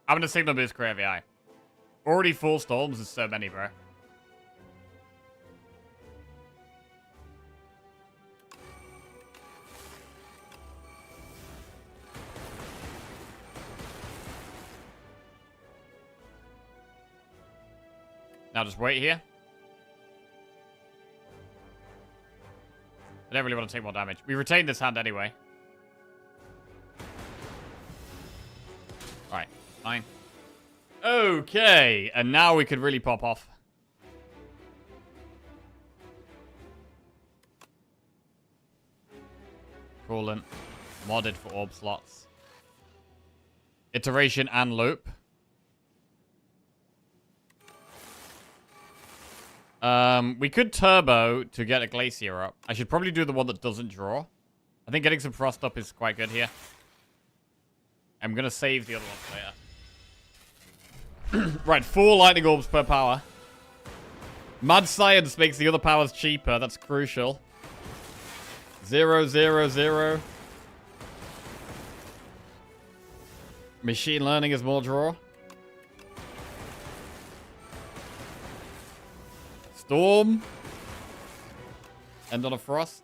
I'm gonna Signal Boost Creative AI. Already 4 Storms is so many, bro. Now just wait here. I don't really want to take more damage. We retain this hand anyway. Alright, fine. Okay, and now we could really pop off. Coolant. Modded for orb slots. Iteration and loop. We could turbo to get a glacier up. I should probably do the one that doesn't draw. I think getting some frost up is quite good here. I'm gonna save the other ones later. Right, 4 lightning orbs per power. Mad science makes the other powers cheaper. That's crucial. 0, 0, 0. Machine learning is more draw. Storm. End on a frost.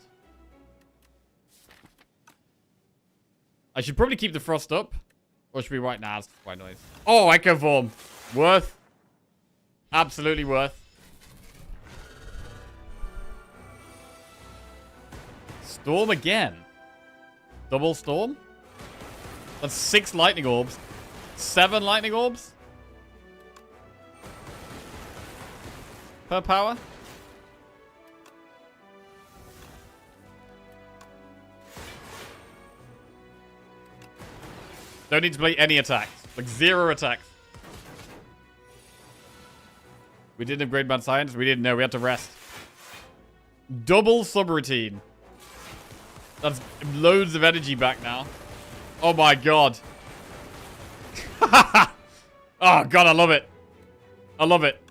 I should probably keep the frost up. Or should we right now? It's white noise. Oh, Echo Form. Worth. Absolutely worth. Storm again. Double storm? That's 6 lightning orbs. 7 lightning orbs? Per power? Don't need to play any attacks. Like 0 attacks. We didn't upgrade Mad Science. We didn't know. We had to rest. Double subroutine. That's loads of energy back now. Oh my god. Oh god, I love it. I love it.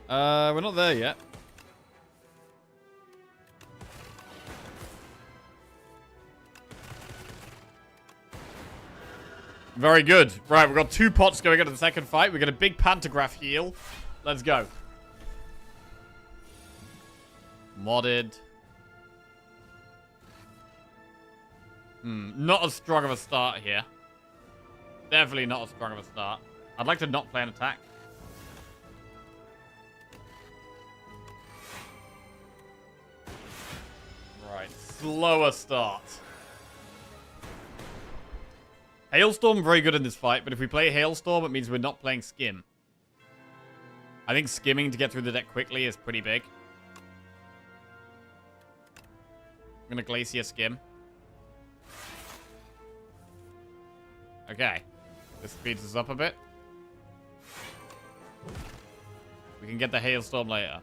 We're not there yet. Very good. Right, we've got 2 pots going into the second fight. We get a big pantograph heal. Let's go. Modded. Not as strong of a start here. Definitely not as strong of a start. I'd like to not play an attack. Right, slower start. Hailstorm, very good in this fight, but if we play Hailstorm, it means we're not playing Skim. I think skimming to get through the deck quickly is pretty big. I'm going to Glacier Skim. Okay. This speeds us up a bit. We can get the Hailstorm later.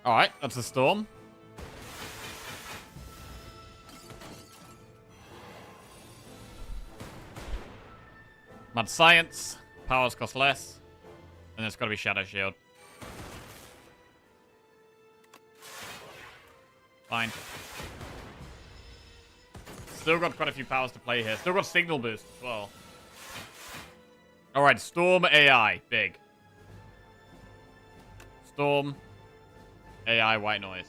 Alright, that's a storm. Mad Science. Powers cost less. And it's got to be Shadow Shield. Fine. Still got quite a few powers to play here. Still got Signal Boost as well. Alright, Storm AI. Big. Storm AI White Noise.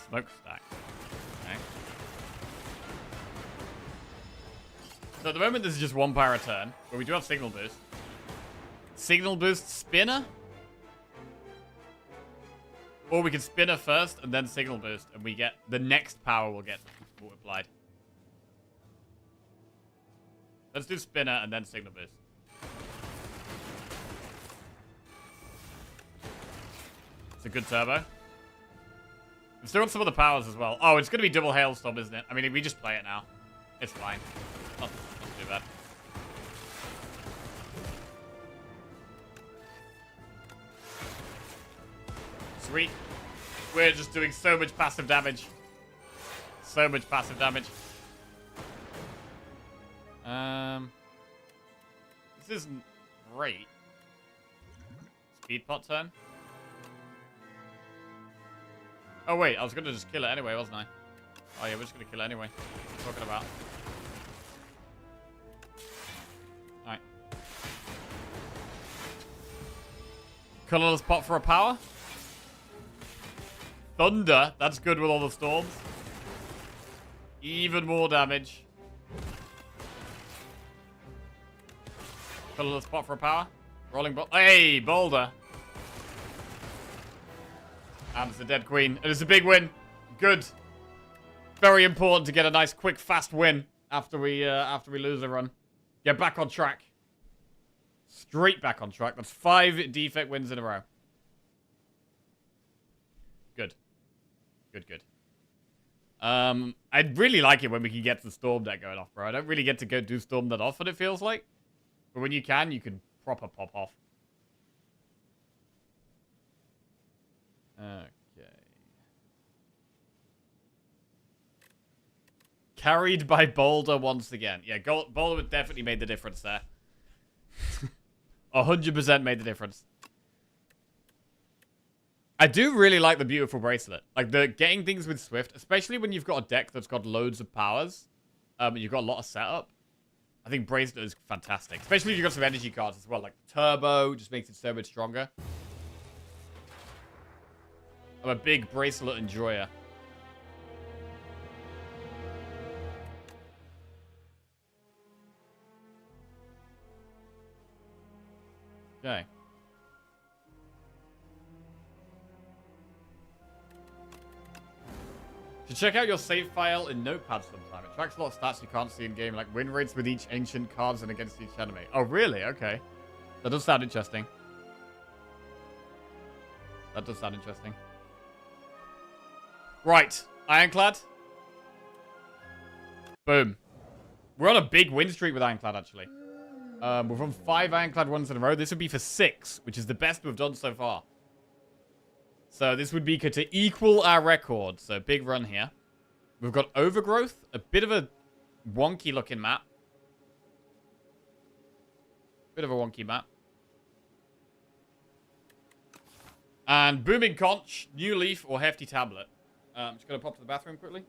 Smokestack. Okay. So at the moment, this is just 1 power a turn, but we do have Signal Boost. Signal Boost Spinner? Or we can Spinner first and then Signal Boost, and we get the next power will get applied. Let's do Spinner and then Signal Boost. It's a good turbo. We've still got some of the powers as well. Oh, it's going to be double Hailstorm, isn't it? I mean, we just play it now. It's fine. Not too bad. Sweet. We're just doing so much passive damage. So much passive damage. This isn't great. Speed pot turn. Oh wait, I was gonna just kill it anyway, wasn't I? Oh yeah, we're just gonna kill it anyway. What are you talking about? Alright. Colorless pot for a power. Thunder. That's good with all the storms. Even more damage. Colorless pot for a power. Rolling ball. Hey, Boulder. And it's a dead queen. And it's a big win. Good. Very important to get a nice, quick, fast win after we lose a run. Get back on track. Straight back on track. That's 5 defect wins in a row. Good. Good, good. I'd really like it when we can get the Storm deck going off, bro. I don't really get to go do Storm that often, it feels like. But when you can proper pop off. Okay. Carried by Boulder once again. Yeah, Boulder definitely made the difference there. 100% made the difference. I do really like the beautiful bracelet. Like, getting things with Swift, especially when you've got a deck that's got loads of powers, and you've got a lot of setup. I think bracelet is fantastic. Especially if you've got some energy cards as well. Like, Turbo just makes it so much stronger. I'm a big bracelet enjoyer. Okay. To check out your save file in Notepad sometime. It tracks a lot of stats you can't see in game, like win rates with each ancient cards and against each enemy. Oh, really? Okay. That does sound interesting. That does sound interesting. Right. Ironclad. Boom. We're on a big win streak with Ironclad, actually. We've run 5 Ironclad runs in a row. This would be for 6, which is the best we've done so far. So this would be to equal our record. So big run here. We've got Overgrowth, a bit of a wonky looking map. Bit of a wonky map. And Booming Conch, New Leaf, or Hefty Tablet. I'm just going to pop to the bathroom quickly.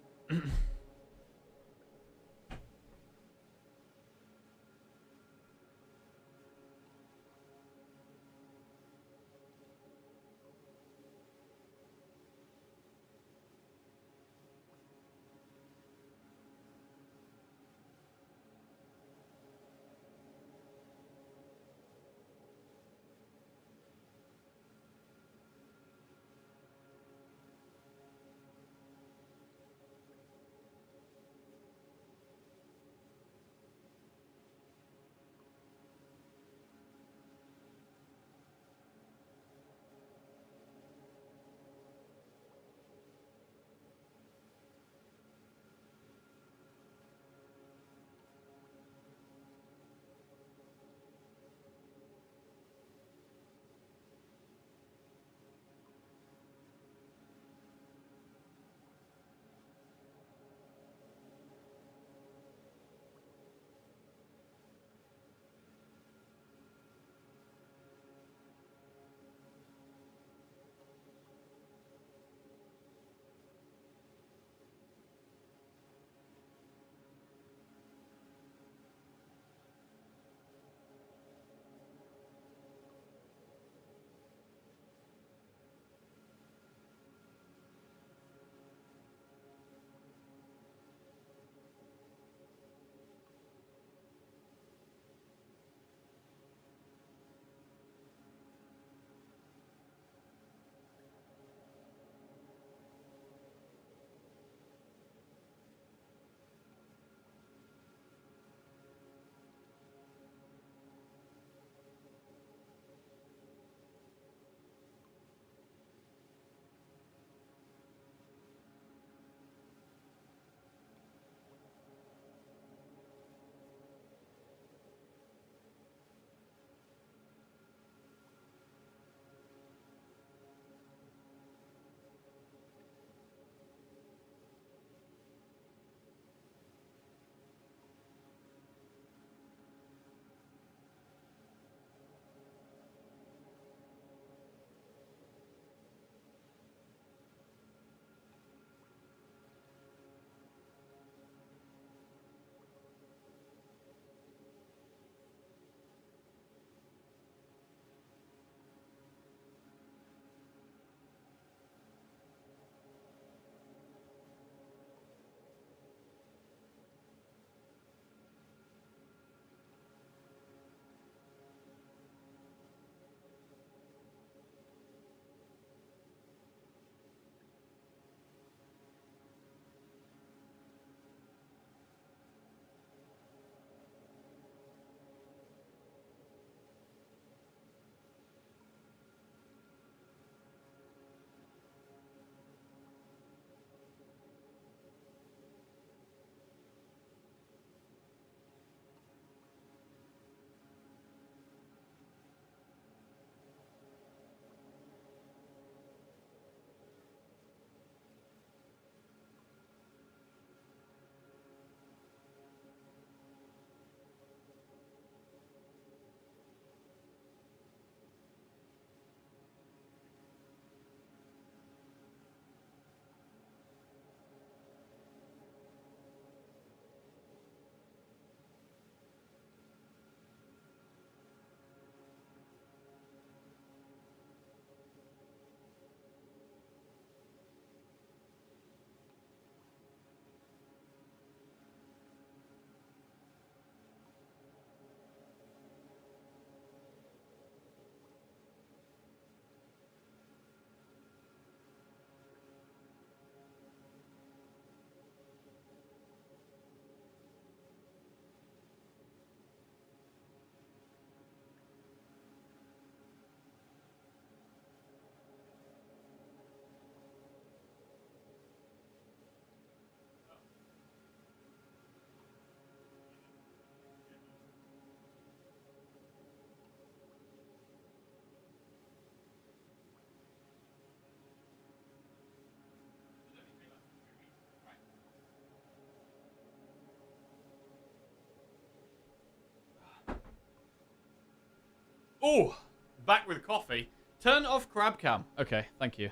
Oh, back with coffee. Turn off crab cam. Okay, thank you.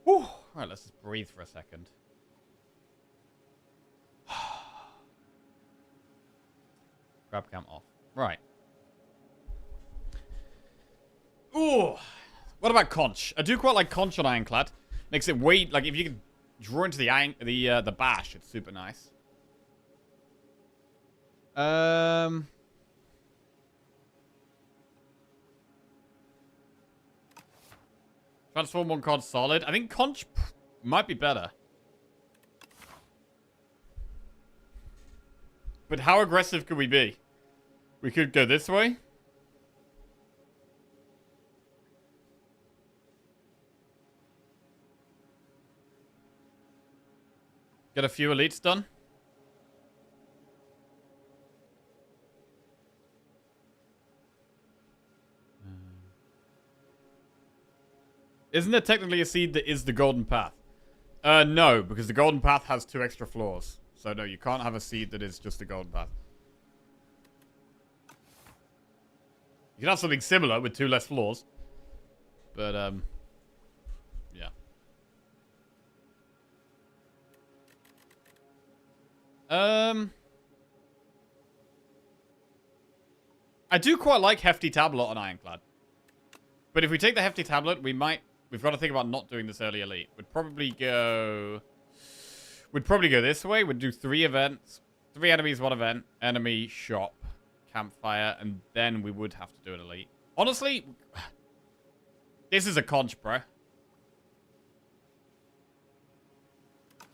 Whew. Alright, let's just breathe for a second. Crab cam off. Right. Ooh. What about conch? I do quite like conch on Ironclad. Makes it way, like, if you can draw into the bash, it's super nice. Transform one card solid. I think conch might be better. But how aggressive could we be? We could go this way. Get a few elites done. Isn't there technically a seed that is the golden path? No, because the golden path has 2 extra floors. So no, you can't have a seed that is just the golden path. You can have something similar with 2 less floors. But, yeah. I do quite like Hefty Tablet on Ironclad. But if we take the Hefty Tablet, we've got to think about not doing this early elite. We'd probably go this way. We'd do 3 events. 3 enemies, 1 event. Enemy, shop, campfire, and then we would have to do an elite. Honestly, this is a conch, bro.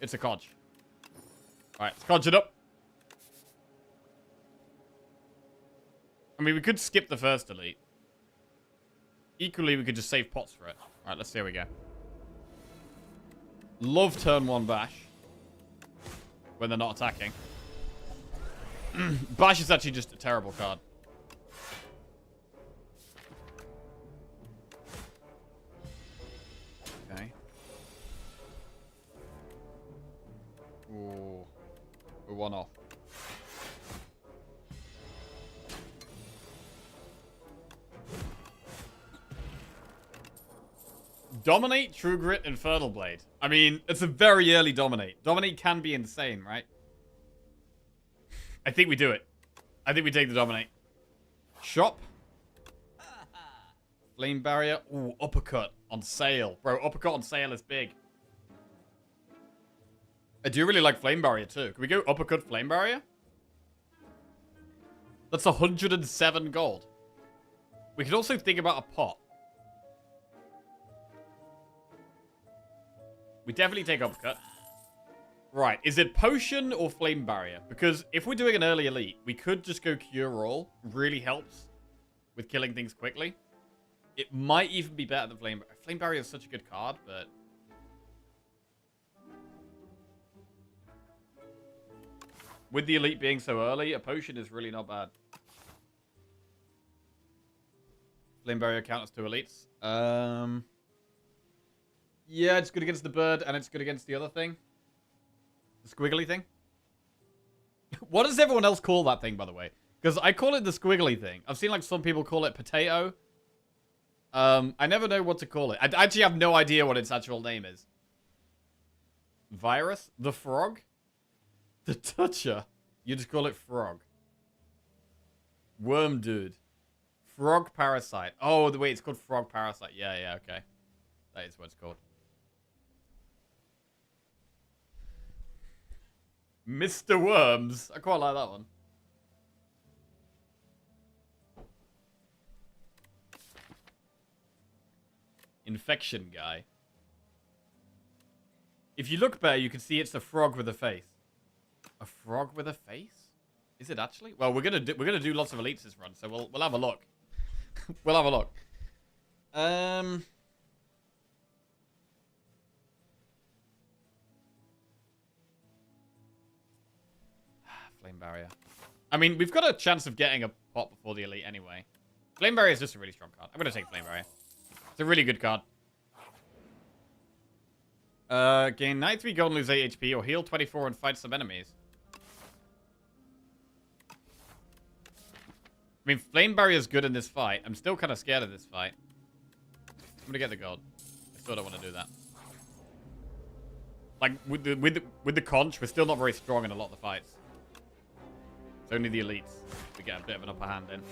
It's a conch. Alright, let's conch it up. I mean, we could skip the first elite. Equally, we could just save pots for it. Alright, let's see how we go. Love turn 1 bash. When they're not attacking. Bash is actually just a terrible card. Okay. Ooh. We're 1 off. Dominate, True Grit, Infernal Blade. I mean, it's a very early Dominate. Dominate can be insane, right? I think we do it. I think we take the Dominate. Shop. Flame Barrier. Ooh, Uppercut on sale. Bro, Uppercut on sale is big. I do really like Flame Barrier too. Can we go Uppercut Flame Barrier? That's 107 gold. We could also think about a pot. We definitely take Uppercut. Right, is it Potion or Flame Barrier? Because if we're doing an early elite, we could just go Cure All. Really helps with killing things quickly. It might even be better than Flame Barrier. Flame Barrier is such a good card, but... with the elite being so early, a Potion is really not bad. Flame Barrier counters 2 elites. Yeah, it's good against the bird, and it's good against the other thing. The squiggly thing. What does everyone else call that thing, by the way? Because I call it the squiggly thing. I've seen, like, some people call it potato. I never know what to call it. I actually have no idea what its actual name is. Virus? The frog? The toucher? You just call it frog. Worm dude. Frog parasite. Oh, wait, it's called frog parasite. Yeah, okay. That is what it's called. Mr. Worms. I quite like that one. Infection guy. If you look better, you can see it's a frog with a face. A frog with a face? Is it actually? Well, we're gonna do lots of elites this run, so we'll have a look. We'll have a look. Flame Barrier. I mean, we've got a chance of getting a pot before the elite anyway. Flame Barrier is just a really strong card. I'm gonna take Flame Barrier. It's a really good card. Gain 93 gold and lose 8 HP, or heal 24 and fight some enemies. I mean, Flame Barrier is good in this fight. I'm still kind of scared of this fight. I'm gonna get the gold. I still don't want to do that. Like, with the conch, we're still not very strong in a lot of the fights. It's only the elites we get a bit of an upper hand in.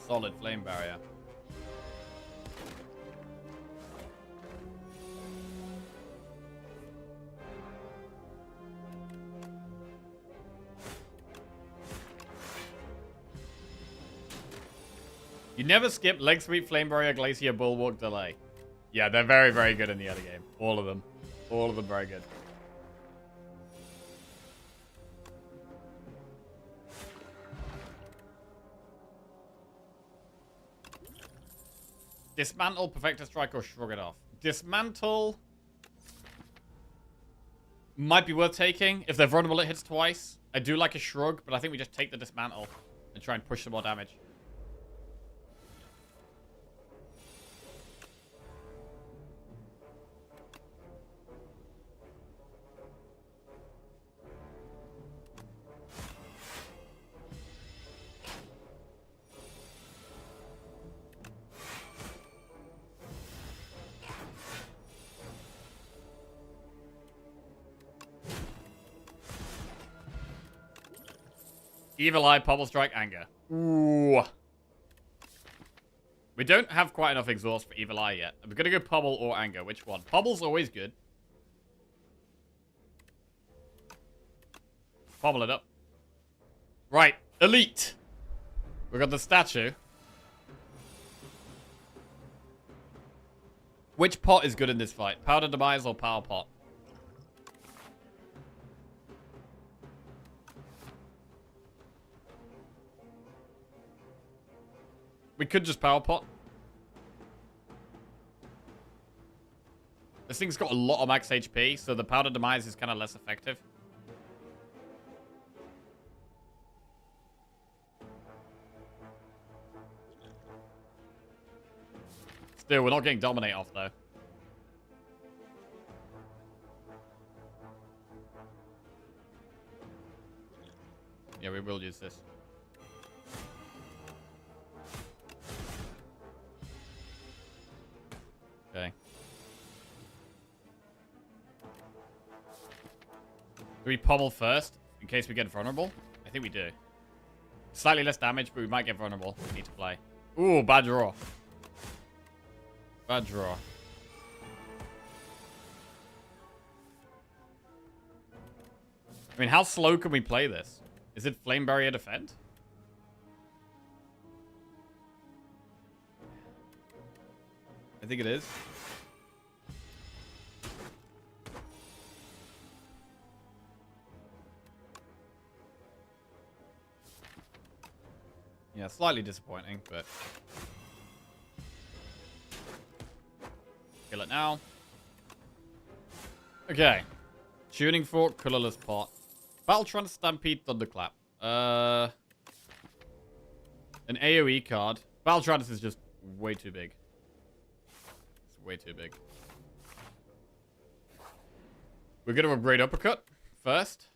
Solid Flame Barrier. You never skip Leg Sweep, Flame Barrier, Glacier, Bulwark, Delay. Yeah, they're very, very good in the early game. All of them. All of them very good. Dismantle, Perfector Strike, or Shrug it off. Dismantle might be worth taking. If they're vulnerable, it hits twice. I do like a Shrug, but I think we just take the Dismantle and try and push some more damage. Evil Eye, Pommel Strike, Anger. Ooh. We don't have quite enough exhaust for Evil Eye yet. We're going to go Pommel or Anger. Which one? Pommel's always good. Pommel it up. Right. Elite. We got the statue. Which pot is good in this fight? Powder Demise or Power Pot? We could just Power Pot. This thing's got a lot of max HP, so the Powder Demise is kind of less effective. Still, we're not getting Dominate off, though. Yeah, we will use this. Okay. Do we Pommel first, in case we get vulnerable? I think we do. Slightly less damage, but we might get vulnerable. We need to play. Ooh, bad draw. Bad draw. I mean, how slow can we play this? Is it Flame Barrier Defend? I think it is. Yeah, slightly disappointing, but... Kill it now. Okay. Tuning Fork, Colorless Pot. Battletron, Stampede, Thunderclap. An AoE card. Battletron is just way too big. It's way too big. We're going to upgrade Uppercut first.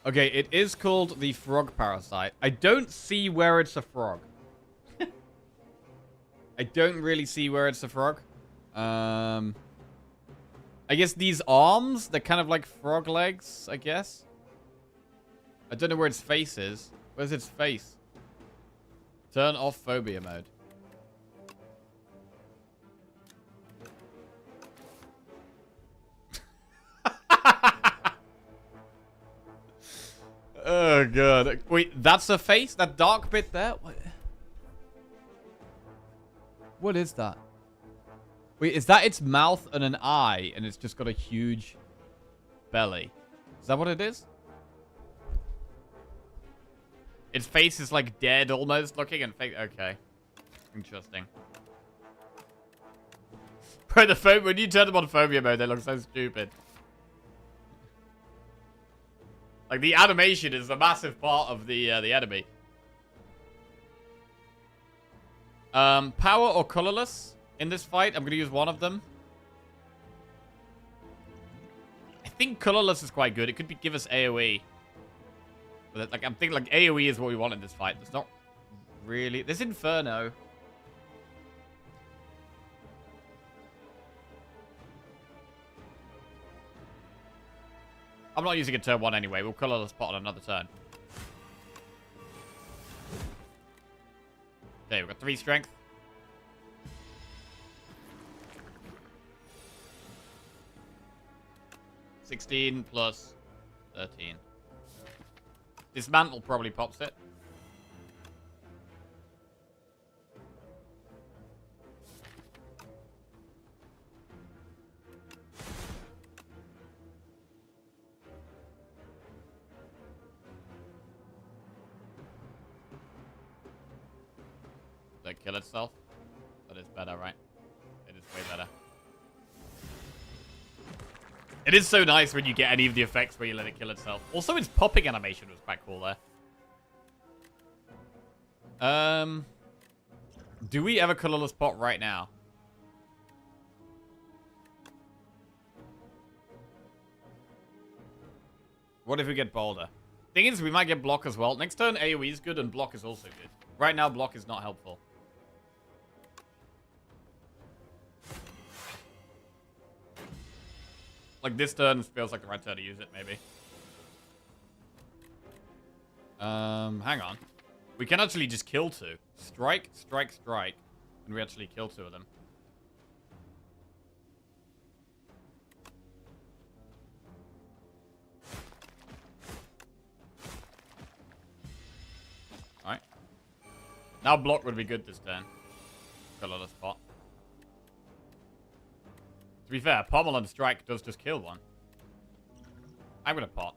Okay, it is called the Frog Parasite. I don't see where it's a frog. I don't really see where it's a frog. I guess these arms, they're kind of like frog legs, I guess. I don't know where its face is. Where's its face? Turn off phobia mode. Oh, God. Wait, that's a face? That dark bit there? What is that? Wait, is that its mouth and an eye, and it's just got a huge belly? Is that what it is? Its face is, like, dead almost looking and fake. Okay. Interesting. Bro, when you turn them on phobia mode, they look so stupid. Like, the animation is a massive part of the enemy. Power or colorless in this fight? I'm going to use one of them. I think colorless is quite good. It could give us AoE. But like, I'm thinking like AoE is what we want in this fight. It's not really... There's Inferno. I'm not using a turn 1 anyway. We'll colorless pot on another turn. Okay, we've got 3 strength. $16 plus 13. Dismantle probably pops it. Does it kill itself? That is better, right? It is way better. It is so nice when you get any of the effects where you let it kill itself. Also, its popping animation was quite cool there. Do we ever colorless pot right now? What if we get Boulder? Thing is, we might get block as well. Next turn, AoE is good and block is also good. Right now, block is not helpful. Like, this turn feels like the right turn to use it, maybe. Hang on. We can actually just kill 2. Strike, strike, strike. And we actually kill 2 of them. Alright. Now block would be good this turn. Colorless pot. To be fair, pommel and strike does just kill 1. I'm gonna pot.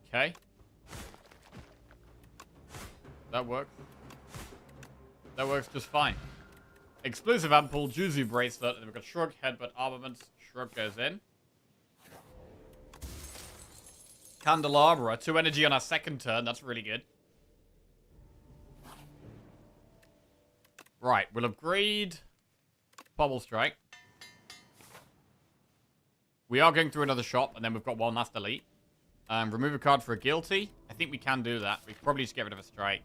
Okay. That works. That works just fine. Explosive Ampoule, Juzu Bracelet, and then we've got Shrug, Headbutt, Armaments. Shrug goes in. Candelabra, 2 energy on our second turn. That's really good. Right, we'll upgrade Pommel Strike. We are going through another shop, and then we've got one last elite. Remove a card for a guilty. I think we can do that. We probably just get rid of a strike.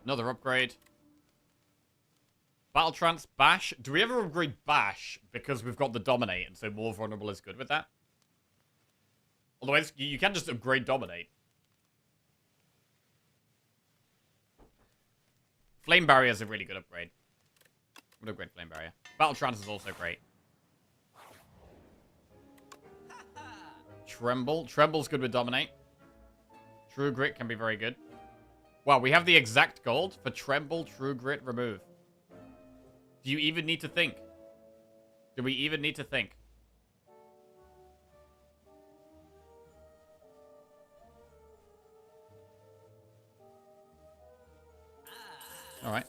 Another upgrade. Battle Trance, Bash. Do we ever upgrade Bash because we've got the Dominate, and so more vulnerable is good with that? Otherwise, you can just upgrade Dominate. Flame Barrier is a really good upgrade. I'm gonna upgrade Flame Barrier. Battle Trance is also great. Tremble. Tremble's good with Dominate. True Grit can be very good. Wow, we have the exact gold for Tremble, True Grit, Remove. Do you even need to think? Do we even need to think? All right.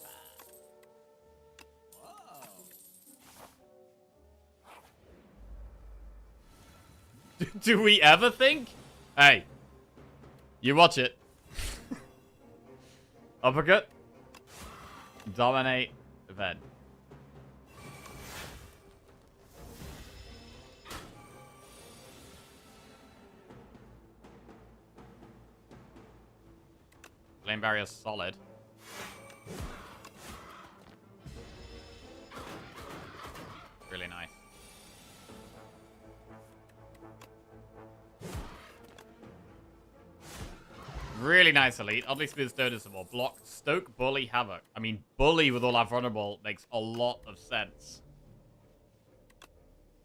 Do we ever think? Hey. You watch it. Uppercut. Dominate. Event. Flame Barrier's solid. Really nice. Really nice elite. Oddly Smooth Stone is some more. Block, Stoke, Bully, Havoc. I mean, Bully with all our vulnerable makes a lot of sense.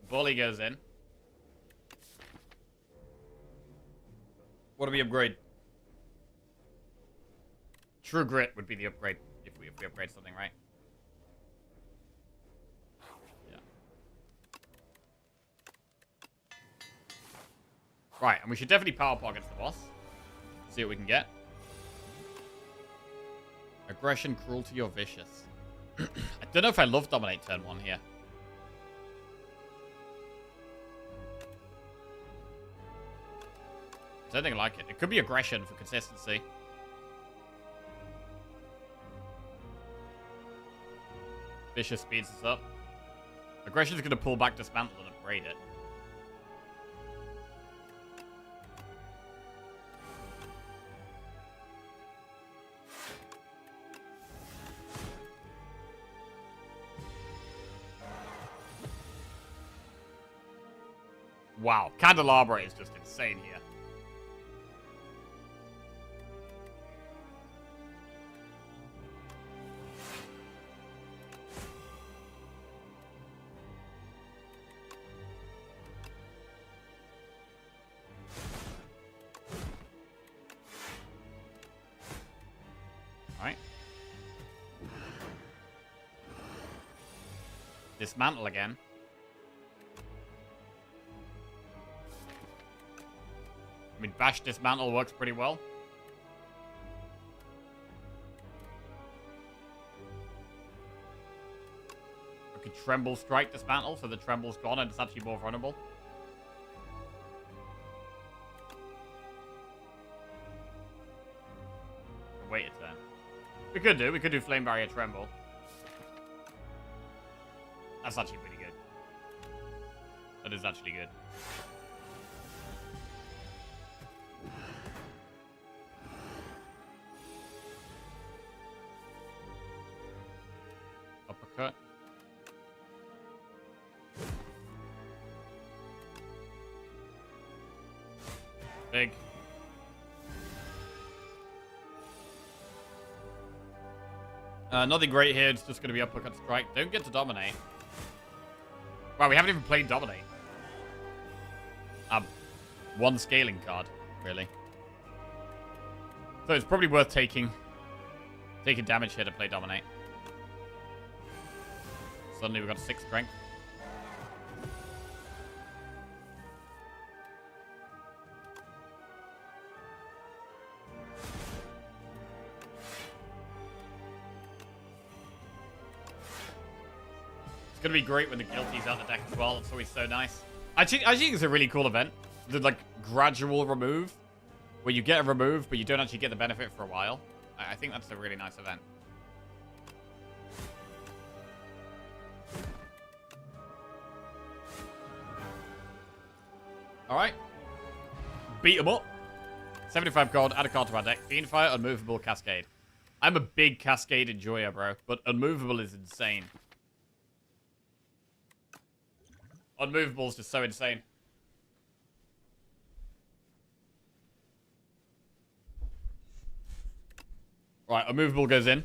Bully goes in. What do we upgrade? True Grit would be the upgrade if we upgrade something, right? Yeah. Right, and we should definitely power pop against the boss. See what we can get. Aggression, Cruelty, or Vicious. I don't know if I love Dominate turn 1 here. don't think I like it. It could be aggression for consistency. Vicious speeds us up. Aggression is going to pull back Dismantle and upgrade it. Wow, Candelabra is just insane here. Alright. Dismantle again. I mean, Bash Dismantle works pretty well. We could Tremble Strike Dismantle, so the Tremble's gone and it's actually more vulnerable. Wait a turn. We could do Flame Barrier Tremble. That's actually pretty good. That is actually good. Uppercut. Big. Nothing great here. It's just going to be uppercut strike. Don't get to dominate. Wow, we haven't even played dominate. One scaling card, really. So it's probably worth taking damage here to play dominate. Suddenly we've got 6 strength. It's going to be great when the Guilty's out the deck as well. It's always so nice. I think it's a really cool event. The, like, gradual remove. Where you get a remove, but you don't actually get the benefit for a while. I think that's a really nice event. Alright. Beat 'em up. 75 gold, add a card to our deck. Fiendfire, Unmovable, Cascade. I'm a big Cascade enjoyer, bro. But Unmovable is insane. Unmovable is just so insane. Right, Unmovable goes in.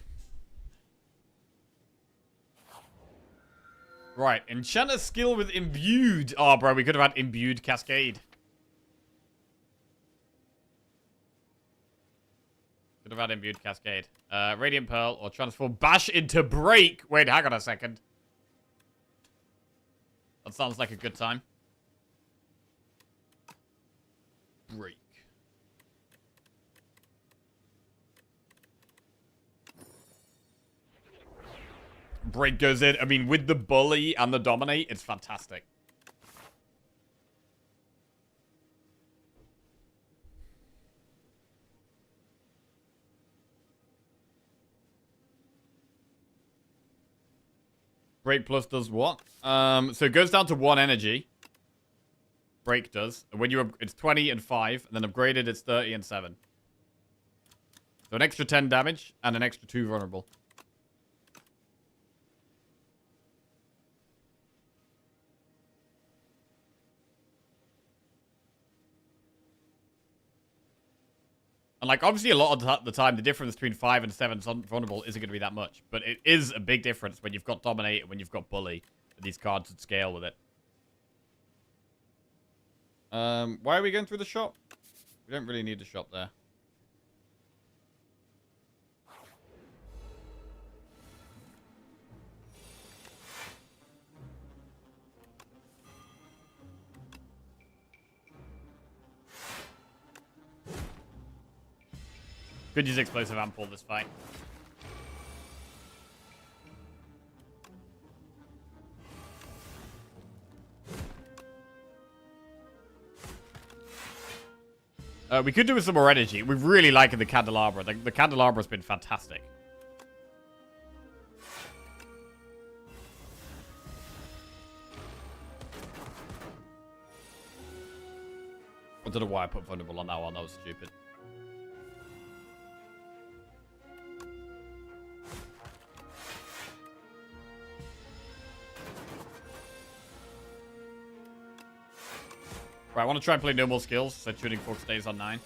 Right, Enchanter skill with Imbued. Oh, bro, we could have had Imbued Cascade. Could have had Imbued Cascade. Radiant Pearl or Transform Bash into Break. Wait, hang on a second. That sounds like a good time. Break. Break goes in. I mean, with the Bully and the Dominate, it's fantastic. Break plus does what? So it goes down to 1 energy. Break does. When you it's 20 and 5, and then upgraded it's 30 and 7. So an extra 10 damage and an extra 2 vulnerable. And, like, obviously a lot of the time, the difference between 5 and 7 vulnerable isn't going to be that much. But it is a big difference when you've got Dominate and when you've got Bully. These cards would scale with it. Why are we going through the shop? We don't really need the shop there. Could use Explosive Amp this fight. We could do with some more energy. We're really liking the candelabra. The candelabra has been fantastic. I don't know why I put vulnerable on that one. That was stupid. Right, I want to try and play no more skills, so tuning fork stays on 9.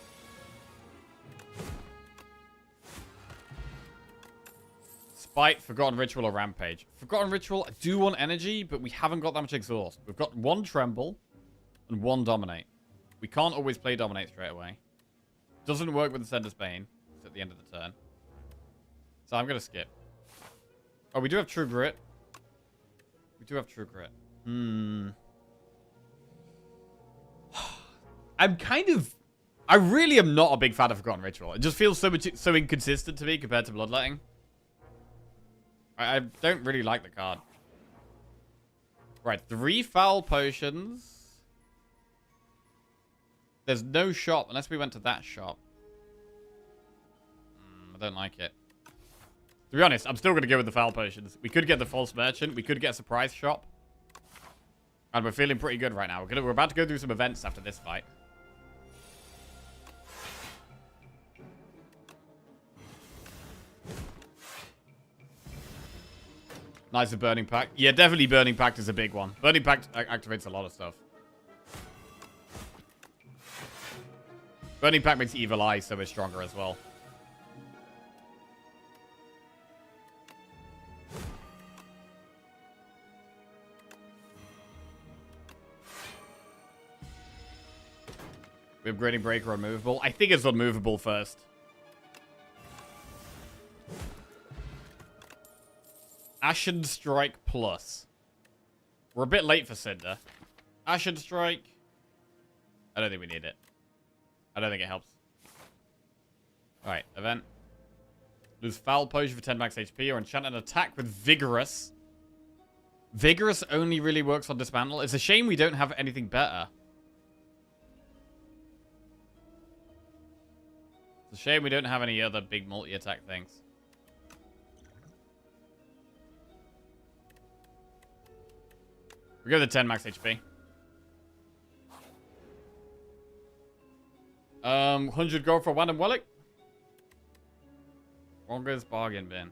Spite, Forgotten Ritual, or Rampage. Forgotten Ritual, I do want energy, but we haven't got that much exhaust. We've got 1 Tremble and 1 Dominate. We can't always play Dominate straight away. Doesn't work with the Sender's Bane. It's at the end of the turn. So I'm going to skip. Oh, we do have True Grit. We do have True Grit. I really am not a big fan of Forgotten Ritual. It just feels so inconsistent to me compared to Bloodletting. I don't really like the card. Right, 3 Foul Potions. There's no shop unless we went to that shop. I don't like it. To be honest, I'm still going to go with the Foul Potions. We could get the False Merchant. We could get a Surprise Shop. And we're feeling pretty good right now. We're about to go through some events after this fight. Nice, the Burning Pact. Yeah, definitely Burning Pact is a big one. Burning Pact activates a lot of stuff. Burning Pact makes Evil Eye so much stronger as well. We're upgrading Breaker unmovable. I think it's unmovable first. Ashen Strike Plus. We're a bit late for Cinder. Ashen Strike. I don't think we need it. I don't think it helps. Alright, event. Lose Foul Potion for 10 max HP or enchant an attack with Vigorous. Vigorous only really works on Dismantle. It's a shame we don't have anything better. It's a shame we don't have any other big multi-attack things. We go to 10 max HP. 100 gold for Wandam Wellick. Wonga's bargain bin.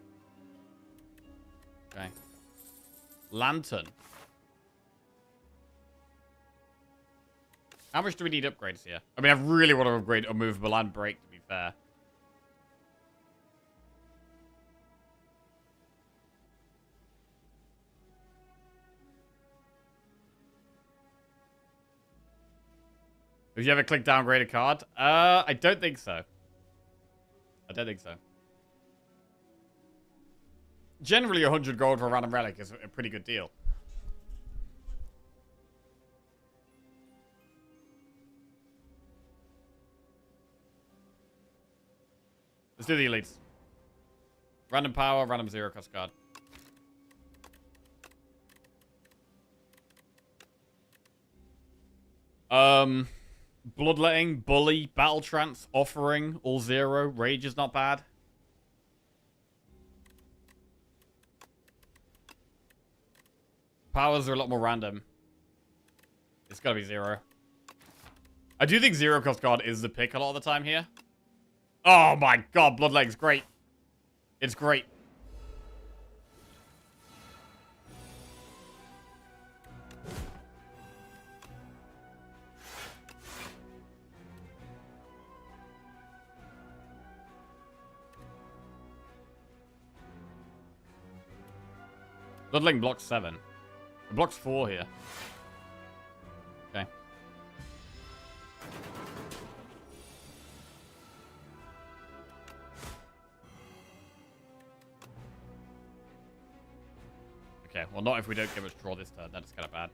Okay. Lantern. How much do we need upgrades here? I mean, I really want to upgrade Unmovable and Break, to be fair. Have you ever clicked downgrade a card? I don't think so. I don't think so. Generally, 100 gold for a random relic is a pretty good deal. Let's do the elites. Random power, random 0 cost card. Bloodletting, Bully, Battle Trance, Offering, all 0. Rage is not bad. Powers are a lot more random. It's gotta be 0. I do think 0 cost card is the pick a lot of the time here. Oh my god, Bloodletting's great. It's great. Bloodletting blocks 7. It blocks 4 here. Okay. Okay, well not if we don't get much draw this turn, that's kind of bad.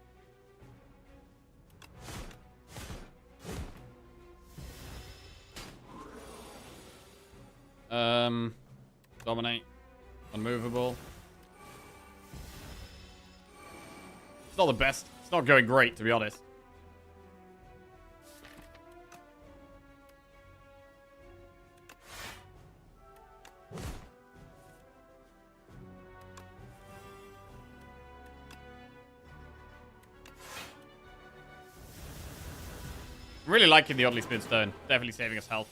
Dominate. Unmovable. It's not the best. It's not going great, to be honest. I'm really liking the oddly smooth stone. Definitely saving us health.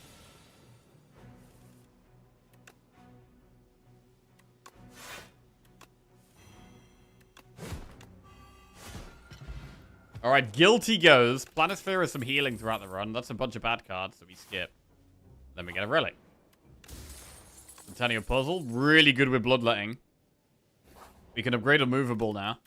Alright, Guilty goes. Planisphere is some healing throughout the run. That's a bunch of bad cards that we skip. Then we get a relic. Centennial Puzzle. Really good with Bloodletting. We can upgrade a movable now.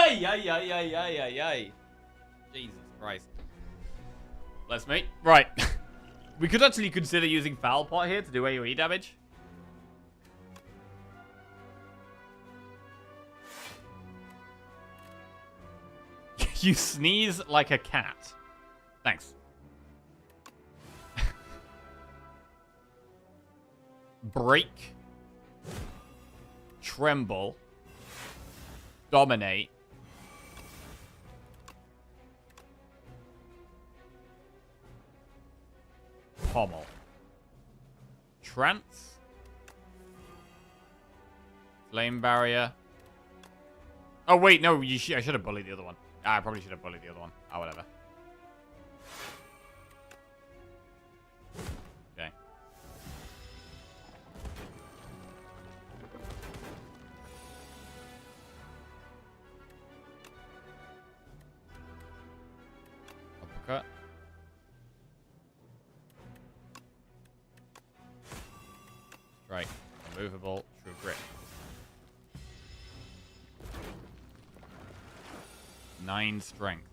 Ay. Jesus Christ. Bless me. Right. We could actually consider using Foul Pot here to do AoE damage. You sneeze like a cat. Thanks. Break. Tremble. Dominate. Pommel. Trance. Flame barrier. Oh, wait, no, I should have bullied the other one. I probably should have bullied the other one. Oh, whatever. Okay. Uppercut. Strike. Immovable. True grip. 9 strength.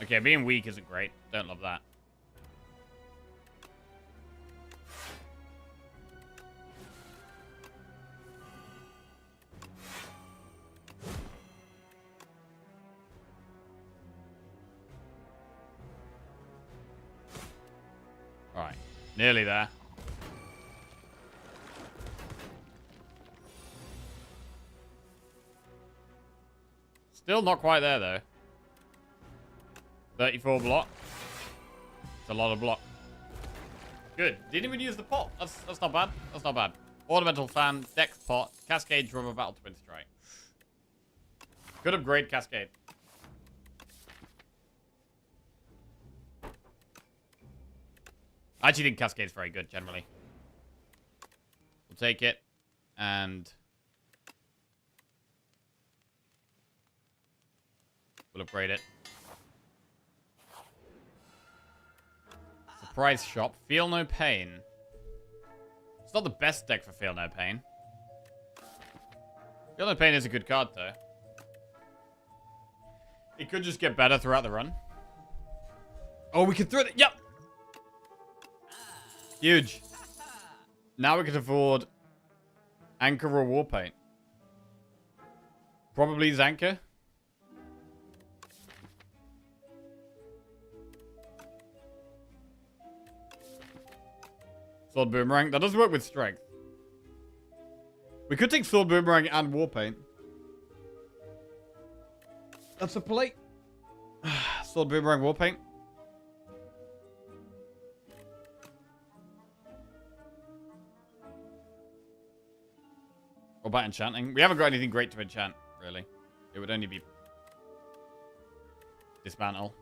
Okay, being weak isn't great. Don't love that. Alright. Nearly there. Still not quite there, though. 34 block. It's a lot of block. Good. Didn't even use the pot. That's not bad. That's not bad. Ornamental fan, dex pot, cascade, drummer, battle, twin strike. Could upgrade cascade. I actually think cascade's very good generally. We'll take it and we'll upgrade it. Surprise shop. Feel no pain. It's not the best deck for Feel no pain. Feel no pain is a good card, though. It could just get better throughout the run. Oh, we could throw it. Yep. Huge. Now we can afford Anchor or War Paint. Probably Zanka. Sword Boomerang. That does work with strength. We could take Sword Boomerang and Warpaint. That's a plate. Sword Boomerang, Warpaint. Or about enchanting. We haven't got anything great to enchant, really. It would only be Dismantle.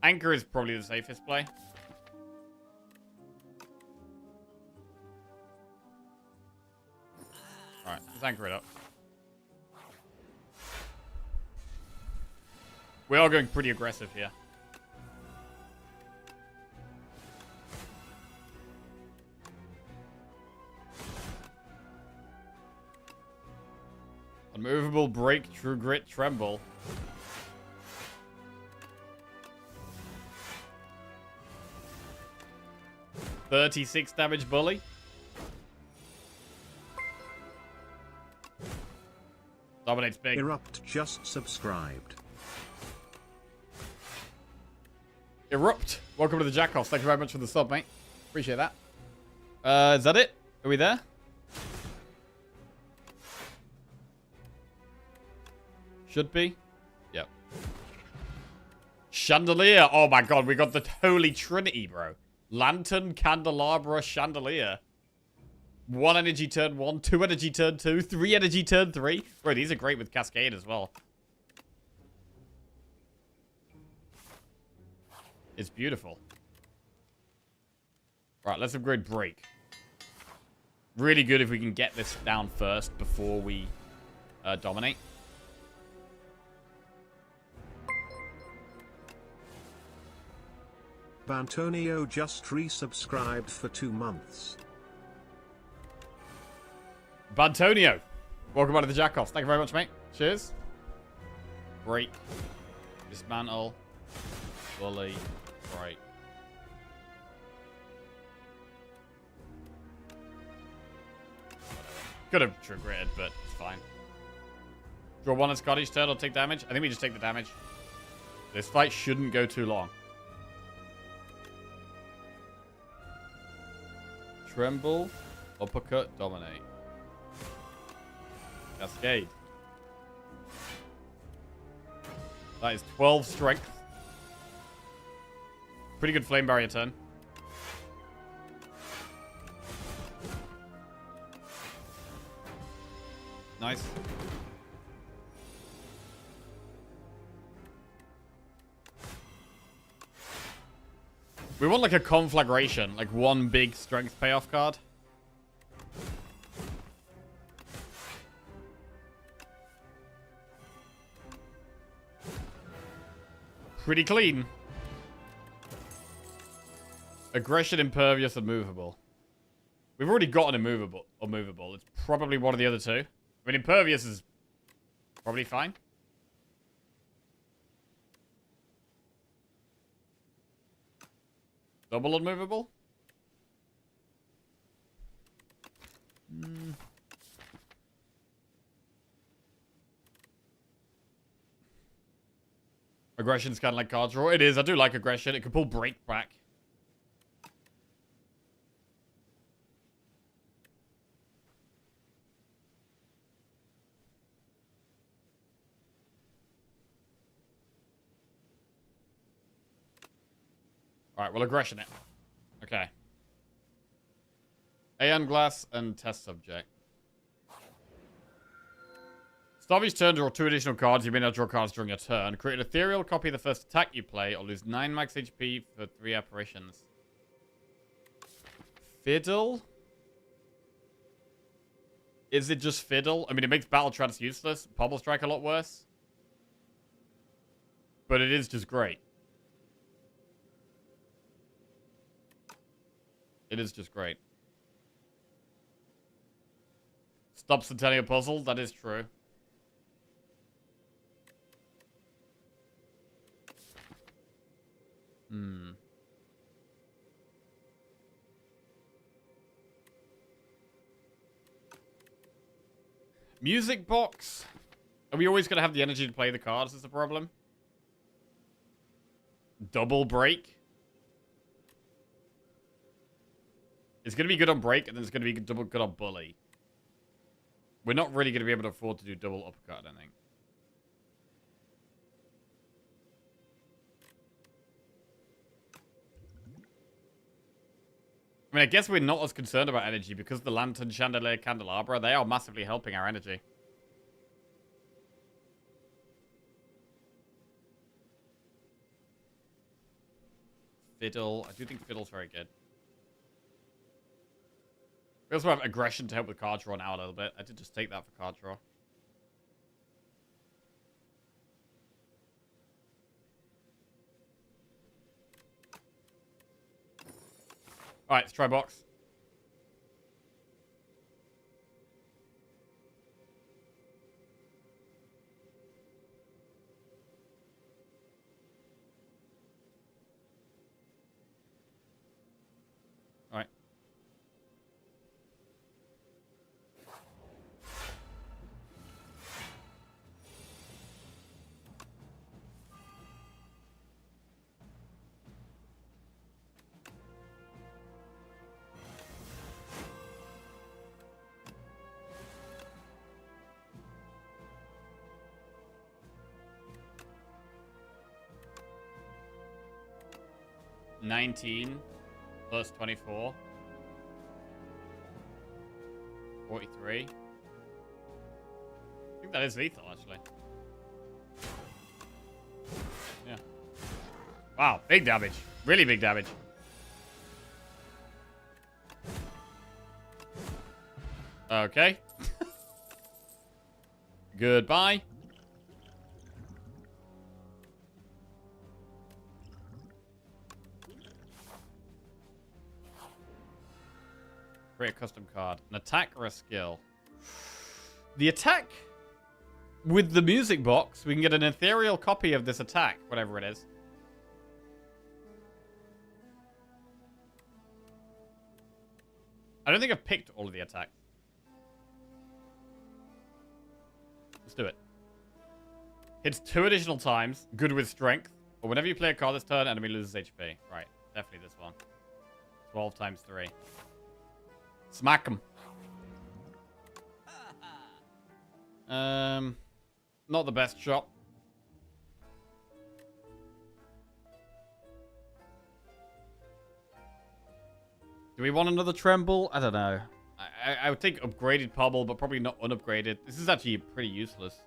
Anchor is probably the safest play. Alright, let's anchor it up. We are going pretty aggressive here. Unmovable, break, true grit, tremble. $36 damage bully. Dominates big. Erupt just subscribed. Erupt. Welcome to the Jackoffs. Thank you very much for the sub, mate. Appreciate that. Is that it? Are we there? Should be. Yep. Chandelier. Oh my god, we got the Holy Trinity, bro. Lantern, candelabra, chandelier. 1 energy turn 1, 2 energy turn 2, 3 energy turn 3. Bro, these are great with Cascade as well. It's beautiful. Right, let's upgrade break. Really good if we can get this down first before we dominate. Bantonio just resubscribed for 2 months. Bantonio, welcome back to the Jackoffs. Thank you very much, mate. Cheers. Break. Dismantle. Bully. Break. Could have triggered, but it's fine. Draw 1 on Scottish turn or take damage. I think we just take the damage. This fight shouldn't go too long. Tremble, uppercut, dominate. Cascade. That is 12 strength. Pretty good flame barrier turn. Nice. We want like a conflagration, like one big strength payoff card. Pretty clean. Aggression, impervious, immovable. We've already got an immovable. It's probably one of the other two. I mean, impervious is probably fine. Double unmovable? Aggression's kind of like card draw. It is. I do like aggression. It can pull break back. Alright, we'll aggression it. Okay. A10 glass and test subject. Start each turn, draw 2 additional cards. You may not draw cards during your turn. Create an ethereal copy of the first attack you play, or lose 9 max HP for 3 apparitions. Fiddle? Is it just Fiddle? I mean, it makes Battle Trance useless. Pobble Strike a lot worse. But it is just great. It is just great. Stop Centennial Puzzle. That is true. Music box. Are we always going to have the energy to play the cards is the problem? Double break. It's going to be good on break, and then it's going to be double good on bully. We're not really going to be able to afford to do double uppercut, I don't think. I mean, I guess we're not as concerned about energy because the Lantern, Chandelier, Candelabra, they are massively helping our energy. Fiddle. I do think Fiddle's very good. We also have aggression to help with card draw now a little bit. I did just take that for card draw. Alright, let's try box. 19 plus 24. 43. I think that is lethal, actually. Yeah. Wow, big damage. Really big damage. Okay. Goodbye. Create a custom card. An attack or a skill? The attack with the music box, we can get an ethereal copy of this attack, whatever it is. I don't think I've picked all of the attacks. Let's do it. Hits 2 additional times. Good with strength. Or whenever you play a card this turn, enemy loses HP. Right. Definitely this one. 12 times 3. Smack him. Not the best shot. Do we want another tremble? I don't know. I would think upgraded Pobble, but probably not unupgraded. This is actually pretty useless.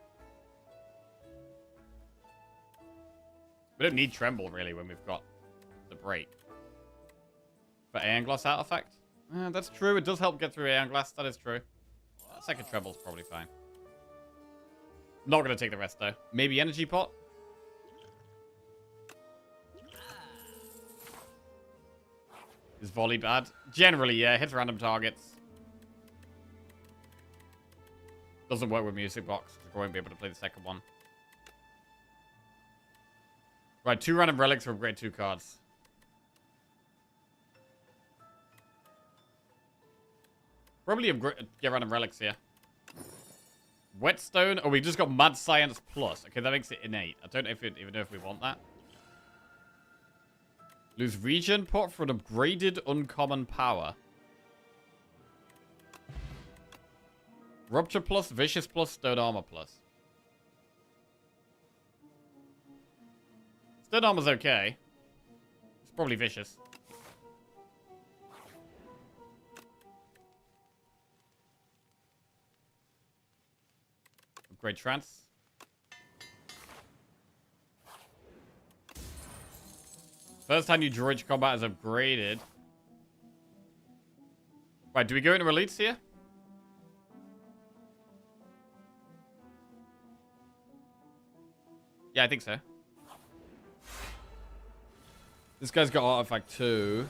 We don't need tremble, really, when we've got the break. For Aeon Glass artifact? That's true. It does help get through Aeon Glass. That is true. Second tremble's probably fine. Not going to take the rest, though. Maybe Energy Pot? Is volley bad? Generally, yeah. Hits random targets. Doesn't work with Music Box, because we won't be able to play the second one. Right, 2 random relics for upgrade 2 cards. Probably get random relics here. Whetstone? Oh, we just got Mad Science Plus. Okay, that makes it innate. I don't know even know if we want that. Lose Regen Pot for an upgraded uncommon power. Rupture Plus, Vicious Plus, Stone Armor Plus. Stone Armor's okay. It's probably Vicious. Upgrade Trance. First time you Droid Combat is upgraded. Right, do we go into Elites here? Yeah, I think so. This guy's got Artifact 2.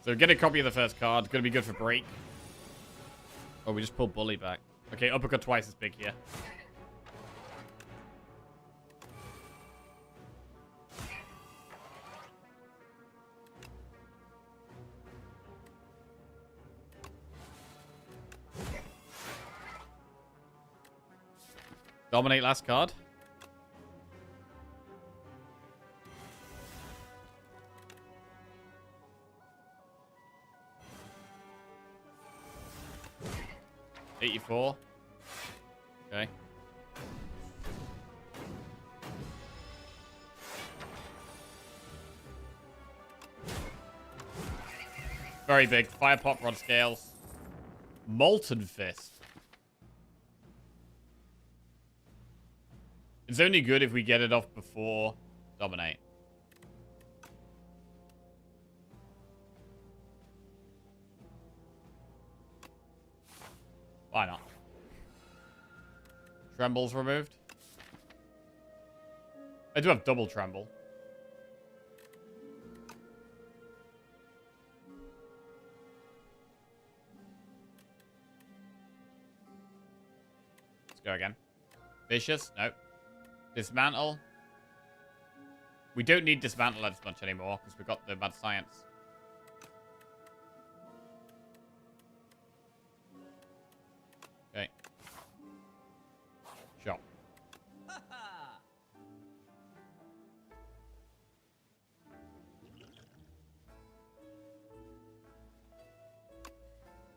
So get a copy of the first card. Gonna be good for break. Oh, we just pulled Bully back. Okay, uppercut twice as big here. Dominate last card. $84. Okay. Very big. Fire Pot Rod Scales. Molten Fist. It's only good if we get it off before Dominate. Why not? Tremble's removed. I do have double Tremble. Let's go again. Vicious? Nope. Dismantle. We don't need Dismantle as much anymore because we've got the Mad Science.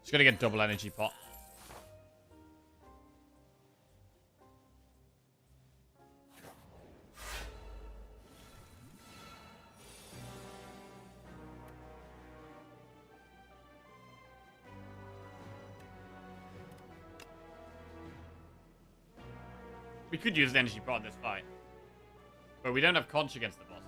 Just gonna get double energy pot. We could use an energy pot in this fight. But we don't have conch against the bosses.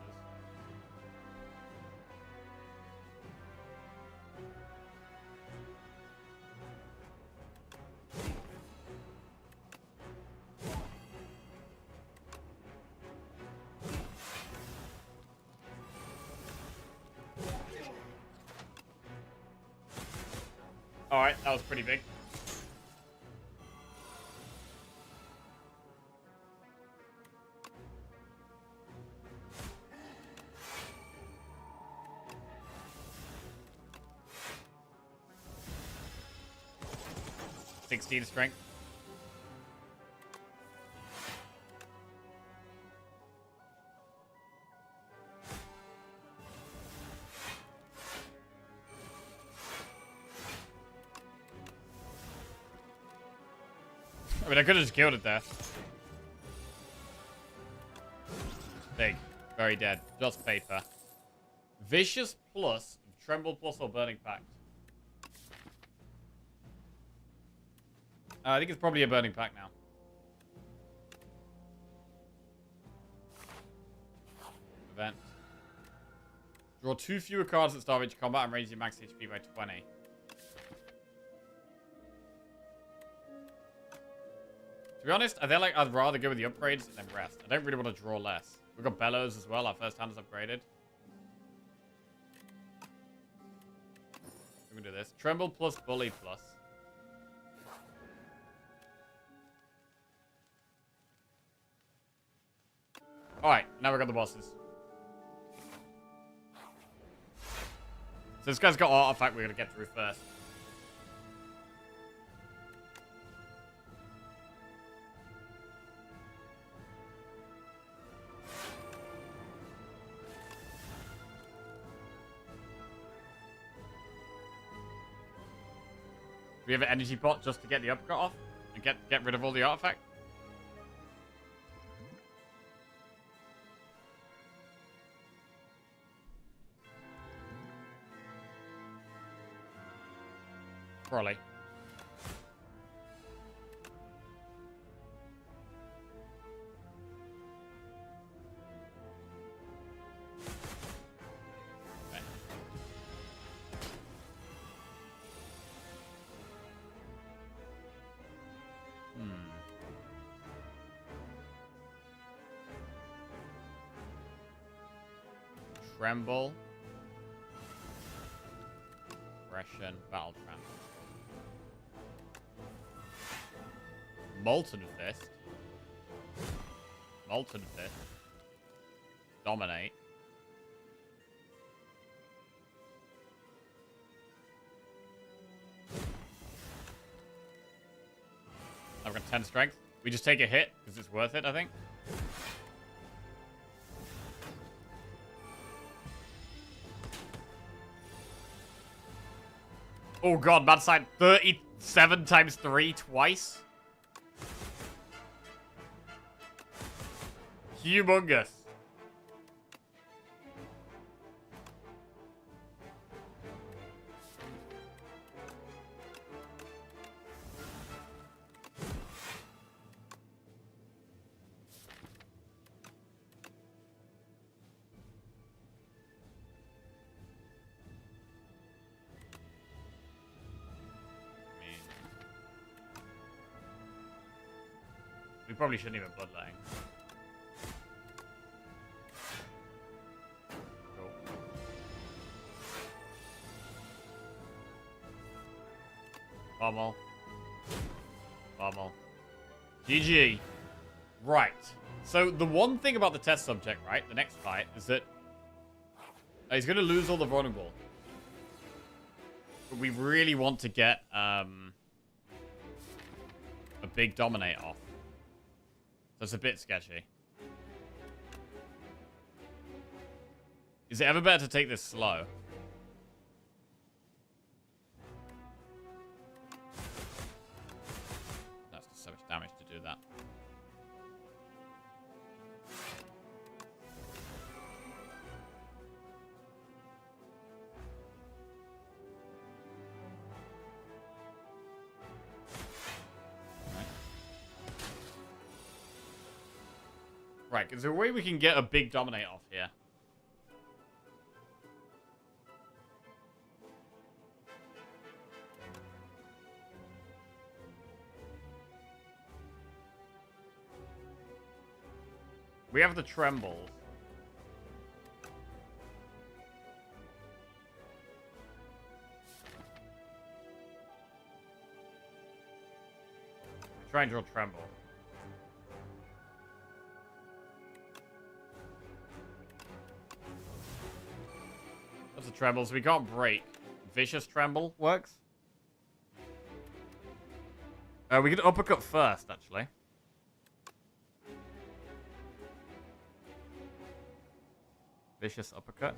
Alright, that was pretty big. $16 strength. I mean, I could have just killed it there. Big. Very dead. Just paper. Vicious plus, Tremble plus, or Burning Pact. I think it's probably a Burning Pact now. Event. Draw 2 fewer cards at start of each combat and raise your max HP by 20. To be honest, I feel like I'd rather go with the upgrades than rest. I don't really want to draw less. We've got Bellows as well. Our first hand is upgraded. We're going to do this. Tremble plus, Bully plus. Alright, now we've got the bosses. So this guy's got artifact we're going to get through first. We have an energy pot just to get the upcut off and get rid of all the artifact. Probably. Okay. Tremble. Aggression. Battle Tremble. Molten Fist. Molten Fist. Dominate. I've got 10 strength. We just take a hit because it's worth it, I think. Oh god, bad side. 37 times 3 twice. Humongous. We probably shouldn't even bloodletting. Cool. Pummel. Pummel. GG. Right. So the one thing about the test subject, right, the next fight, is that he's going to lose all the vulnerable. But we really want to get a big dominate off. So it's a bit sketchy. Is it ever better to take this slow? Right, is there a way we can get a big dominate off here? We have the trembles. Try and draw tremble. That's a tremble, so we can't break. Vicious tremble works. We could uppercut first, actually. Vicious uppercut.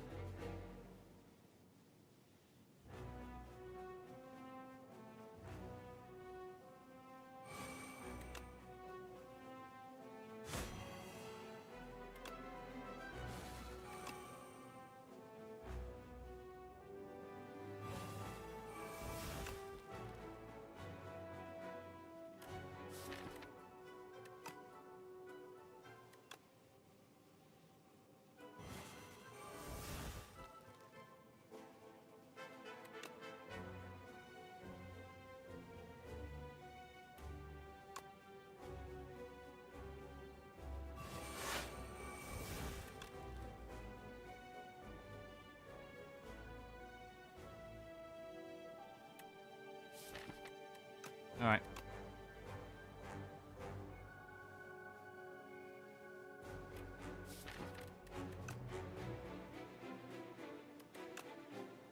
Alright.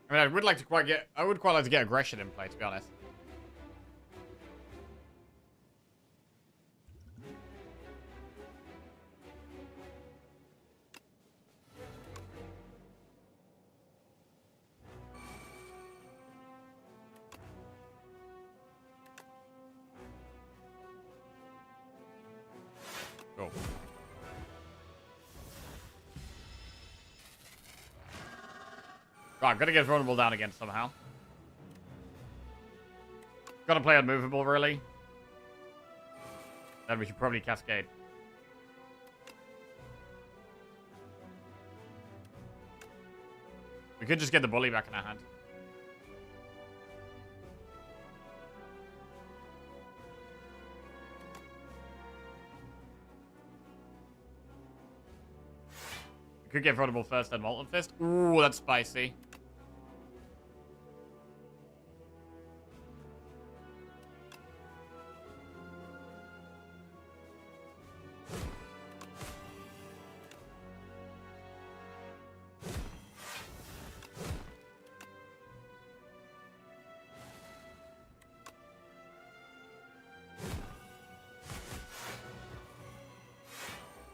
I mean, I would quite like to get aggression in play, to be honest. Cool. Right, gotta get vulnerable down again somehow. Gotta play unmovable, really. Then we should probably cascade. We could just get the bully back in our hand. We could get vulnerable first, then Molten Fist. Ooh, that's spicy.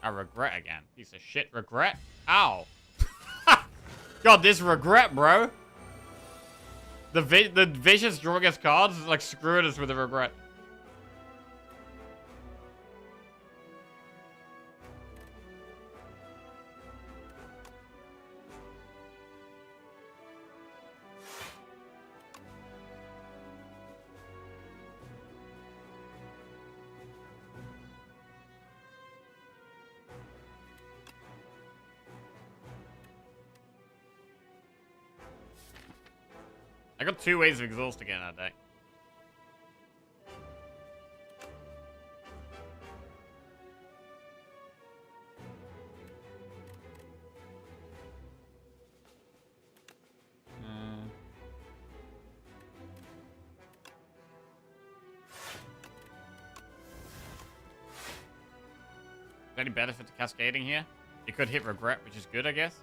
I regret again. Piece of shit regret. Ow. God, this regret, bro. The vicious drawing us cards is like screwing us with the regret. I got 2 ways of exhaust again that day. Is there any benefit to cascading here? You could hit regret, which is good, I guess.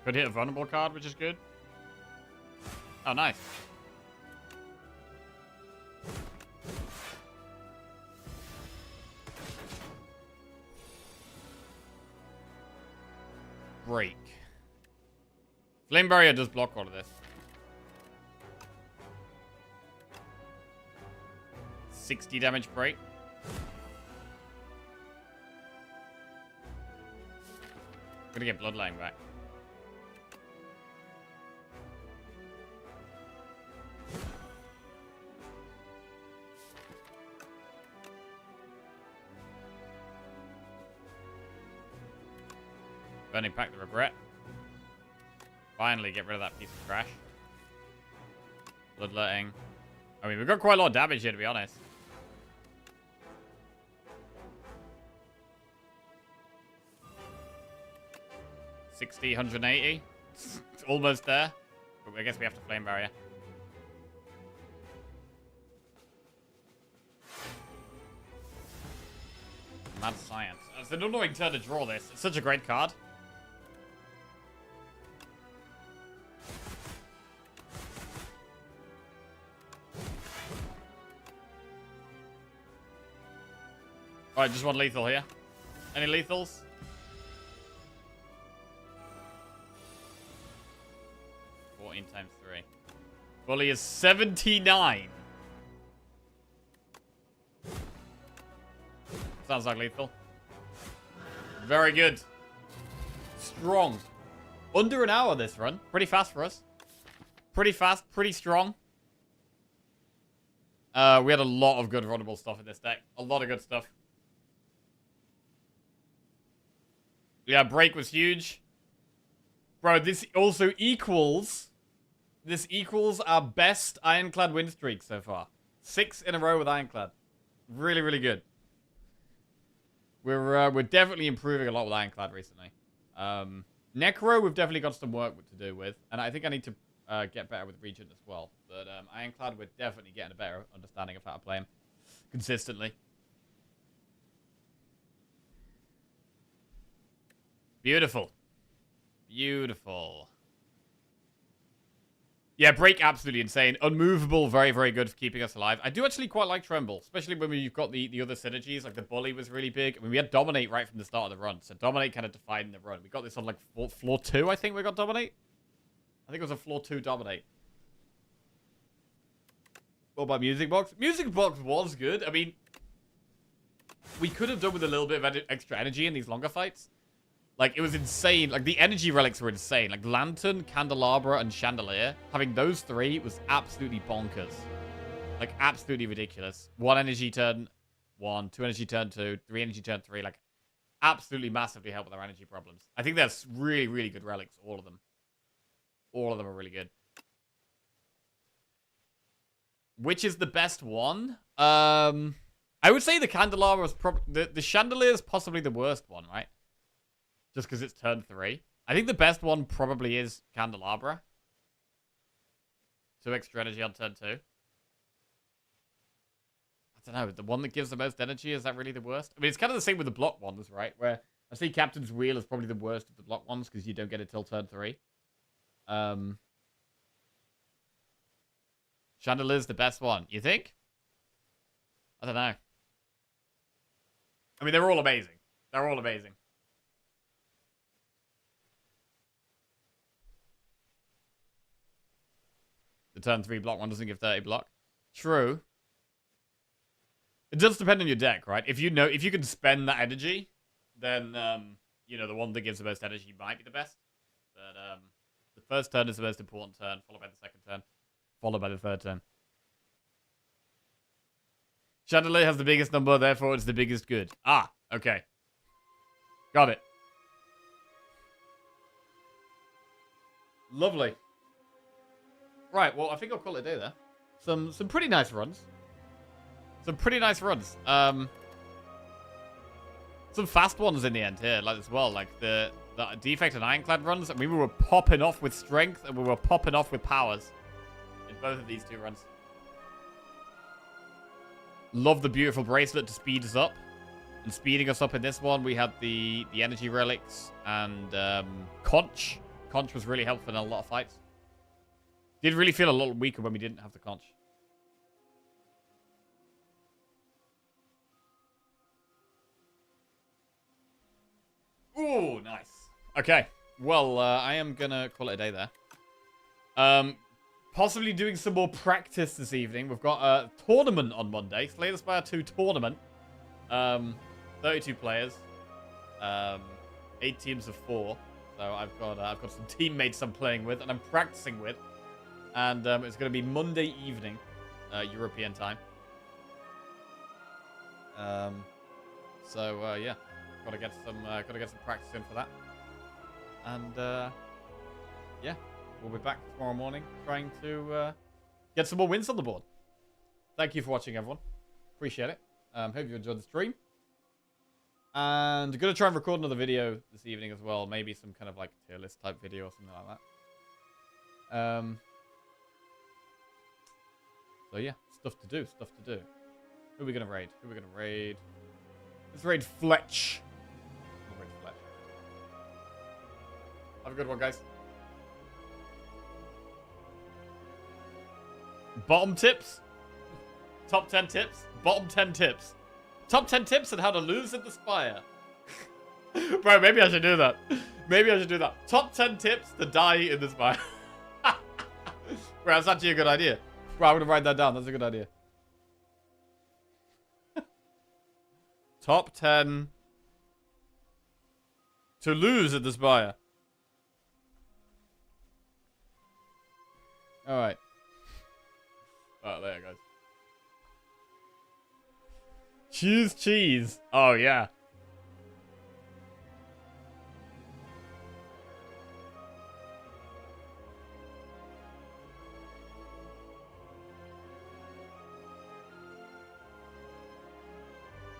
Could hit a vulnerable card, which is good. Oh, nice. Break. Flame Barrier does block all of this. 60 damage break. Gonna get Bloodline back. Burning Pack the Regret. Finally get rid of that piece of trash. Bloodletting. I mean, we've got quite a lot of damage here, to be honest. $60, 180. It's almost there. But I guess we have to Flame Barrier. Mad Science. It's an annoying turn to draw this. It's such a great card. Alright, just one lethal here. Any lethals? Times 3. Bully is 79. Sounds like lethal. Very good. Strong. Under an hour this run. Pretty fast for us. Pretty fast, pretty strong. We had a lot of good runnable stuff in this deck. A lot of good stuff. Yeah, break was huge. Bro, this also equals... This equals our best Ironclad win streak so far. 6 in a row with Ironclad. Really, really good. We're definitely improving a lot with Ironclad recently. Necro, we've definitely got some work to do with. And I think I need to get better with Regent as well. But Ironclad, we're definitely getting a better understanding of how to play him consistently. Beautiful. Beautiful. Yeah, break, absolutely insane. Unmovable, very, very good for keeping us alive. I do actually quite like Tremble, especially when you've got the other synergies. Like, the Bully was really big. I mean, we had Dominate right from the start of the run. So, Dominate kind of defined the run. We got this on, like, floor 2, I think we got Dominate. I think it was a floor 2 Dominate. What about Music Box? Music Box was good. I mean, we could have done with a little bit of extra energy in these longer fights. Like, it was insane. Like, the energy relics were insane. Like, Lantern, Candelabra, and Chandelier. Having those 3 was absolutely bonkers. Like, absolutely ridiculous. 1 energy turn 1, 2 energy turn 2, 3 energy turn 3. Like, absolutely massively help with our energy problems. I think that's really, really good relics, all of them. All of them are really good. Which is the best one? I would say the Candelabra is probably... The Chandelier is possibly the worst one, right? Just because it's turn 3. I think the best one probably is Candelabra. 2 extra energy on turn 2. I don't know. The one that gives the most energy, is that really the worst? I mean, it's kind of the same with the block ones, right? Where I see Captain's Wheel is probably the worst of the block ones because you don't get it till turn 3. Chandelier's the best one. You think? I don't know. I mean, they're all amazing. They're all amazing. The turn 3 block one doesn't give 30 block. True. It does depend on your deck, right? If you can spend that energy, then, you know, the one that gives the most energy might be the best. But, the first turn is the most important turn, followed by the second turn, followed by the third turn. Chandelier has the biggest number, therefore it's the biggest good. Ah, okay. Got it. Lovely. Right, well, I think I'll call it a day there. Some pretty nice runs. Some pretty nice runs. Some fast ones in the end here, like as well. Like the Defect and Ironclad runs. I mean, we were popping off with strength and we were popping off with powers in both of these 2 runs. Love the beautiful bracelet to speed us up. And speeding us up in this one, we had the energy relics and Conch. Conch was really helpful in a lot of fights. Did really feel a little weaker when we didn't have the Conch. Ooh, nice. Okay. Well, I am gonna call it a day there. Possibly doing some more practice this evening. We've got a tournament on Monday. Slay the Spire 2 tournament. 32 players. 8 teams of 4. So I've got some teammates I'm playing with and I'm practicing with. And it's going to be Monday evening, European time. Yeah, gotta get some practice in for that. And, yeah, we'll be back tomorrow morning trying to get some more wins on the board. Thank you for watching, everyone. Appreciate it. Hope you enjoyed the stream. And I'm going to try and record another video this evening as well. Maybe some kind of like tier list type video or something like that. So yeah, stuff to do. Who are we going to raid? Let's raid Fletch. Have a good one, guys. Bottom tips? Top 10 tips? Bottom 10 tips. Top 10 tips on how to lose at the Spire. Bro, maybe I should do that. Top 10 tips to die in the Spire. Bro, that's actually a good idea. Bro, I'm going to write that down. That's a good idea. Top 10 to lose at the Spire. Alright. Oh, there, guys. Choose cheese. Oh, yeah.